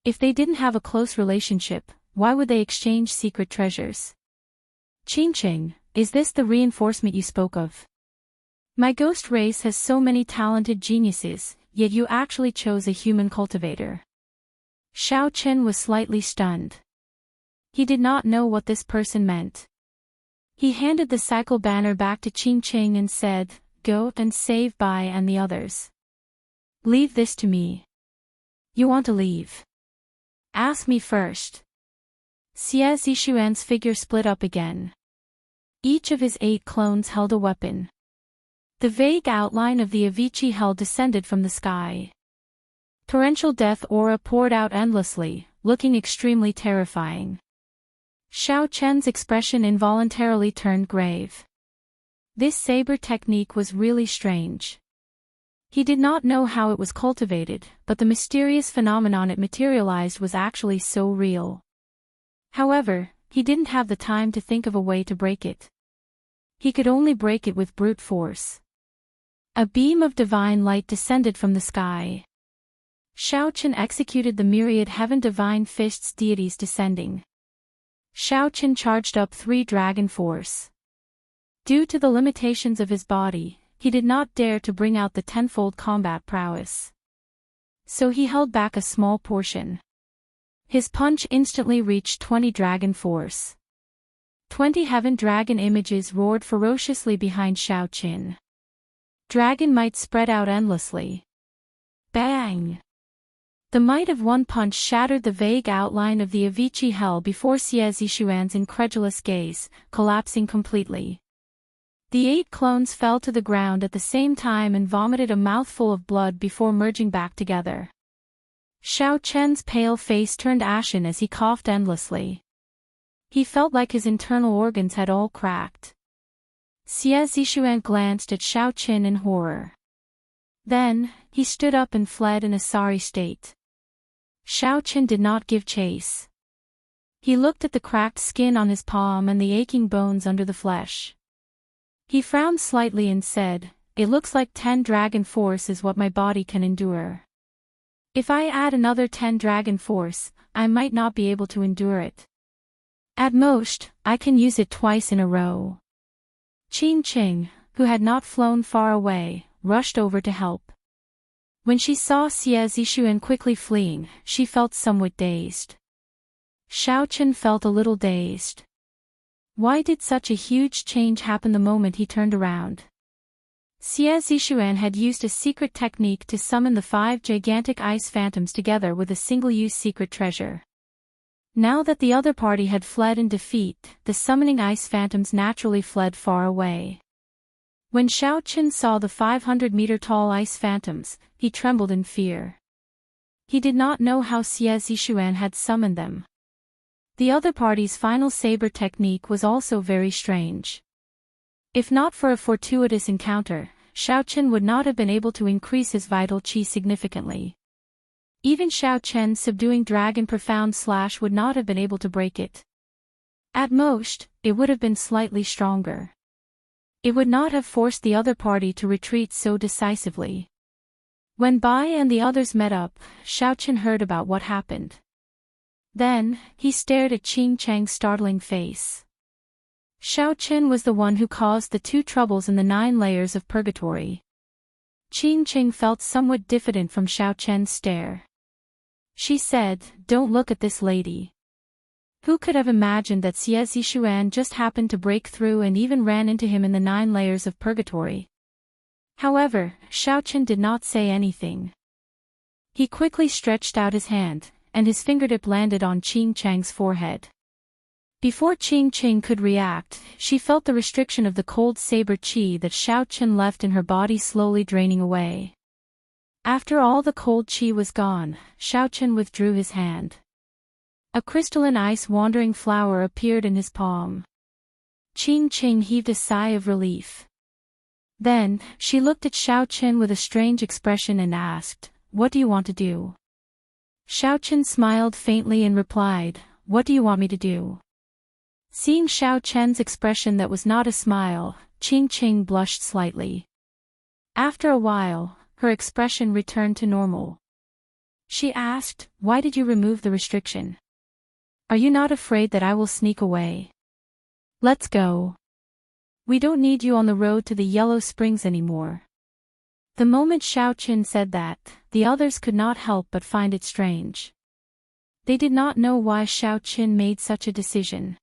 If they didn't have a close relationship, why would they exchange secret treasures? Xianxia, is this the reinforcement you spoke of? My ghost race has so many talented geniuses, yet you actually chose a human cultivator. Xiaoqin was slightly stunned. He did not know what this person meant. He handed the cycle banner back to Xianxia and said, "Go and save Bai and the others. Leave this to me." You want to leave? Ask me first. Xie Zishuan's figure split up again. Each of his 8 clones held a weapon. The vague outline of the Avicii Hell descended from the sky. Torrential death aura poured out endlessly, looking extremely terrifying. Xiaoqian's expression involuntarily turned grave. This saber technique was really strange. He did not know how it was cultivated, but the mysterious phenomenon it materialized was actually so real. However, he didn't have the time to think of a way to break it. He could only break it with brute force. A beam of divine light descended from the sky. Xiaoqian executed the myriad heaven divine fists deities descending. Xiaoqian charged up 3 dragon force. Due to the limitations of his body, he did not dare to bring out the tenfold combat prowess. So he held back a small portion. His punch instantly reached 20 dragon force. 20 heaven dragon images roared ferociously behind Xiaoqian. Dragon might spread out endlessly. Bang! The might of one punch shattered the vague outline of the Avicii hell before Xie Zishuan's incredulous gaze, collapsing completely. The 8 clones fell to the ground at the same time and vomited a mouthful of blood before merging back together. Xiaoqian's pale face turned ashen as he coughed endlessly. He felt like his internal organs had all cracked. Xie Zishuan glanced at Xiaoqian in horror. Then, he stood up and fled in a sorry state. Xiaoqian did not give chase. He looked at the cracked skin on his palm and the aching bones under the flesh. He frowned slightly and said, "It looks like 10 dragon force is what my body can endure. If I add another 10 dragon force, I might not be able to endure it. At most, I can use it twice in a row." Qing, who had not flown far away, rushed over to help. When she saw Xie Zishuan quickly fleeing, she felt somewhat dazed. Xiaoqian felt a little dazed. Why did such a huge change happen the moment he turned around? Xie Zishuan had used a secret technique to summon the 5 gigantic ice phantoms together with a single-use secret treasure. Now that the other party had fled in defeat, the summoning ice phantoms naturally fled far away. When Xiaoqian saw the 500-meter-tall ice phantoms, he trembled in fear. He did not know how Xie Zishuan had summoned them. The other party's final saber technique was also very strange. If not for a fortuitous encounter, Xiaoqian would not have been able to increase his vital qi significantly. Even Xiaoqian's subduing dragon profound slash would not have been able to break it. At most, it would have been slightly stronger. It would not have forced the other party to retreat so decisively. When Bai and the others met up, Xiaoqian heard about what happened. Then, he stared at Chang's startling face. Xiaoqian was the one who caused the 2 troubles in the 9 layers of purgatory. Chang felt somewhat diffident from Xiaoqian's stare. She said, "Don't look at this lady." Who could have imagined that Xie Zishuan just happened to break through and even ran into him in the 9 layers of purgatory? However, Xiaoqian did not say anything. He quickly stretched out his hand, and his fingertip landed on Chang's forehead. Before Chang could react, she felt the restriction of the cold saber qi that Xiaoqian left in her body slowly draining away. After all the cold qi was gone, Xiaoqian withdrew his hand. A crystalline ice wandering flower appeared in his palm. Chang heaved a sigh of relief. Then, she looked at Xiaoqian with a strange expression and asked, "What do you want to do?" Xiaoqian smiled faintly and replied, "What do you want me to do?" Seeing Xiaoqian's expression that was not a smile, Chang blushed slightly. After a while, her expression returned to normal. She asked, "Why did you remove the restriction? Are you not afraid that I will sneak away? Let's go. We don't need you on the road to the Yellow Springs anymore." The moment Xiaoqian said that, the others could not help but find it strange. They did not know why Xiaoqian made such a decision.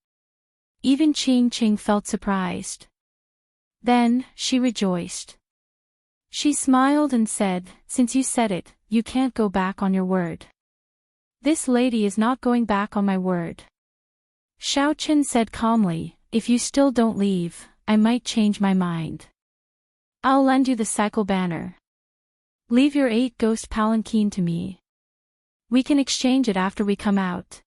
Even Chang felt surprised. Then, she rejoiced. She smiled and said, "Since you said it, you can't go back on your word." "This lady is not going back on my word." Xiaoqian said calmly, "If you still don't leave, I might change my mind. I'll lend you the cycle banner. Leave your 8 ghost palanquin to me. We can exchange it after we come out."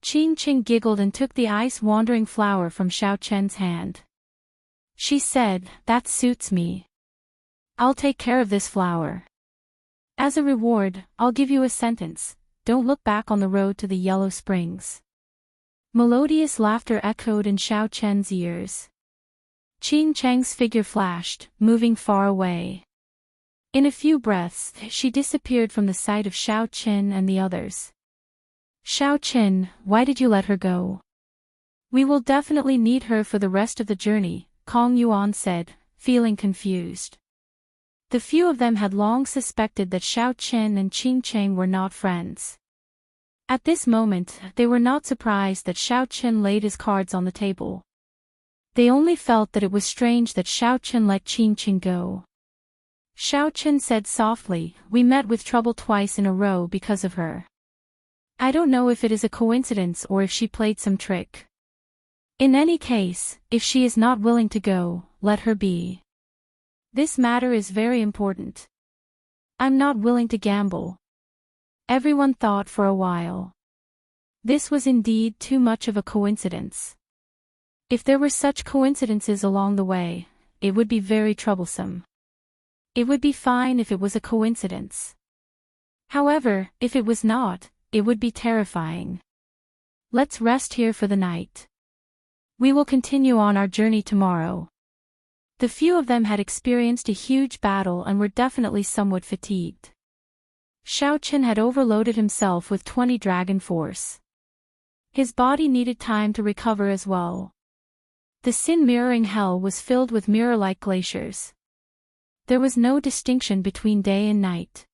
Chang giggled and took the ice-wandering flower from Xiaoqian's hand. She said, "That suits me. I'll take care of this flower. As a reward, I'll give you a sentence: don't look back on the road to the Yellow Springs." Melodious laughter echoed in Xiaochen's ears. Xianxia's figure flashed, moving far away. In a few breaths, she disappeared from the sight of Xiaochen and the others. "Xiaochen, why did you let her go?" "We will definitely need her for the rest of the journey," Kong Yuan said, feeling confused. The few of them had long suspected that Xiaochen and Xianxia were not friends. At this moment, they were not surprised that Xiaochen laid his cards on the table. They only felt that it was strange that Xiaochen let Xianxia go. Xiaochen said softly, "We met with trouble twice in a row because of her. I don't know if it is a coincidence or if she played some trick. In any case, if she is not willing to go, let her be. This matter is very important. I'm not willing to gamble." Everyone thought for a while. This was indeed too much of a coincidence. If there were such coincidences along the way, it would be very troublesome. It would be fine if it was a coincidence. However, if it was not, it would be terrifying. "Let's rest here for the night. We will continue on our journey tomorrow." The few of them had experienced a huge battle and were definitely somewhat fatigued. Xiaochen had overloaded himself with 20 dragon force. His body needed time to recover as well. The Sin mirroring hell was filled with mirror-like glaciers. There was no distinction between day and night.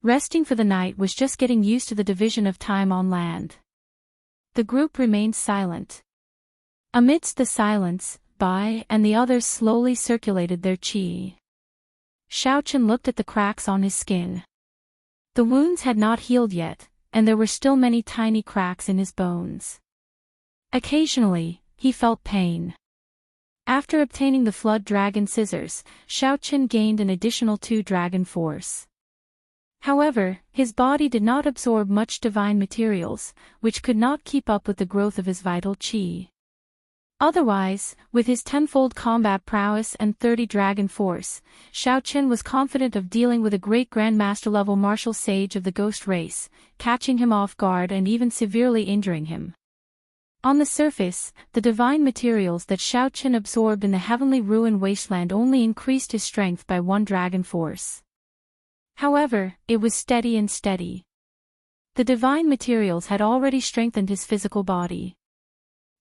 Resting for the night was just getting used to the division of time on land. The group remained silent. Amidst the silence, Bai and the others slowly circulated their qi. Xiaochen looked at the cracks on his skin. The wounds had not healed yet, and there were still many tiny cracks in his bones. Occasionally, he felt pain. After obtaining the Flood Dragon Scissors, Xiaochen gained an additional 2 dragon force. However, his body did not absorb much divine materials, which could not keep up with the growth of his vital qi. Otherwise, with his tenfold combat prowess and 30 dragon force, Xiaochen was confident of dealing with a great grandmaster level martial sage of the ghost race, catching him off guard and even severely injuring him. On the surface, the divine materials that Xiaochen absorbed in the heavenly ruin wasteland only increased his strength by 1 dragon force. However, it was steady and steady. The divine materials had already strengthened his physical body.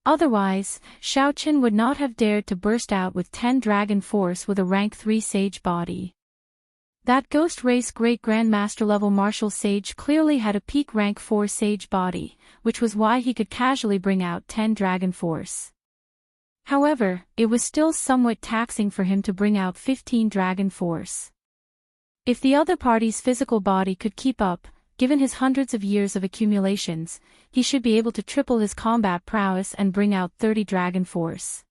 Otherwise, Xiaochen would not have dared to burst out with 10 dragon force with a rank 3 sage body. That ghost race great grandmaster level martial sage clearly had a peak rank 4 sage body, which was why he could casually bring out 10 dragon force. However, it was still somewhat taxing for him to bring out 15 dragon force. If the other party's physical body could keep up, given his hundreds of years of accumulations, he should be able to triple his combat prowess and bring out 30 dragon force.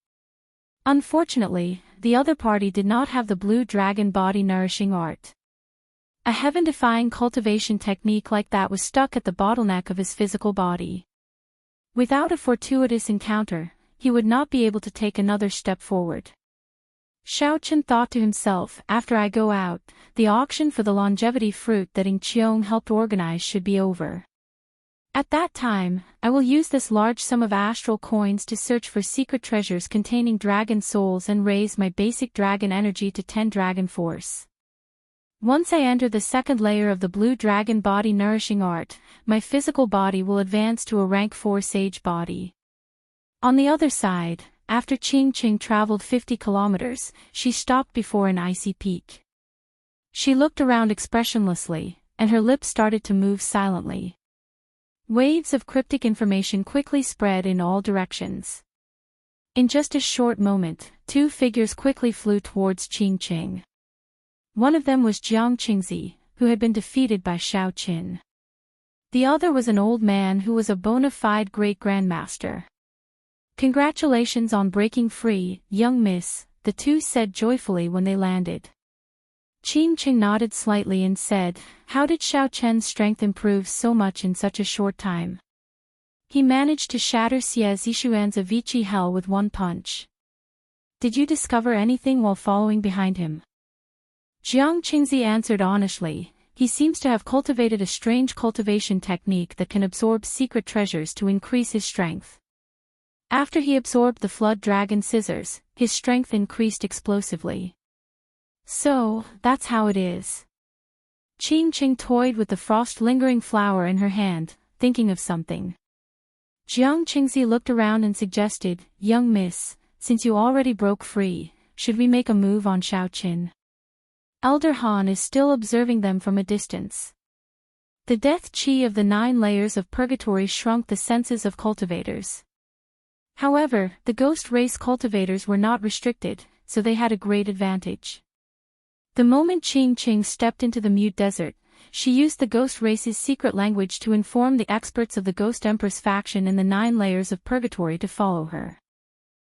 Unfortunately, the other party did not have the blue dragon body nourishing art. A heaven-defying cultivation technique like that was stuck at the bottleneck of his physical body. Without a fortuitous encounter, he would not be able to take another step forward. Xiaochen thought to himself, after I go out, the auction for the longevity fruit that Ing Qiong helped organize should be over. At that time, I will use this large sum of astral coins to search for secret treasures containing dragon souls and raise my basic dragon energy to 10 dragon force. Once I enter the second layer of the blue dragon body nourishing art, my physical body will advance to a rank 4 sage body. On the other side, after Qing traveled 50 kilometers, she stopped before an icy peak. She looked around expressionlessly, and her lips started to move silently. Waves of cryptic information quickly spread in all directions. In just a short moment, 2 figures quickly flew towards Qing. One of them was Jiang Qingzi, who had been defeated by Xiaochen. The other was an old man who was a bona fide great grandmaster. Congratulations on breaking free, young miss, the two said joyfully when they landed. Qing nodded slightly and said, how did Xiaochen's strength improve so much in such a short time? He managed to shatter Xie Zishuan's Avicii hell with 1 punch. Did you discover anything while following behind him? Jiang Qingzi answered honestly. He seems to have cultivated a strange cultivation technique that can absorb secret treasures to increase his strength. After he absorbed the flood dragon scissors, his strength increased explosively. So, that's how it is. Qing Qing toyed with the frost-lingering flower in her hand, thinking of something. Jiang Qingzi looked around and suggested, "Young miss, since you already broke free, should we make a move on Xiaoqin?" Elder Han is still observing them from a distance. The death qi of the 9 layers of purgatory shrunk the senses of cultivators. However, the ghost race cultivators were not restricted, so they had a great advantage. The moment Qing Qing stepped into the mute desert, she used the ghost race's secret language to inform the experts of the Ghost Empress faction in the 9 layers of purgatory to follow her.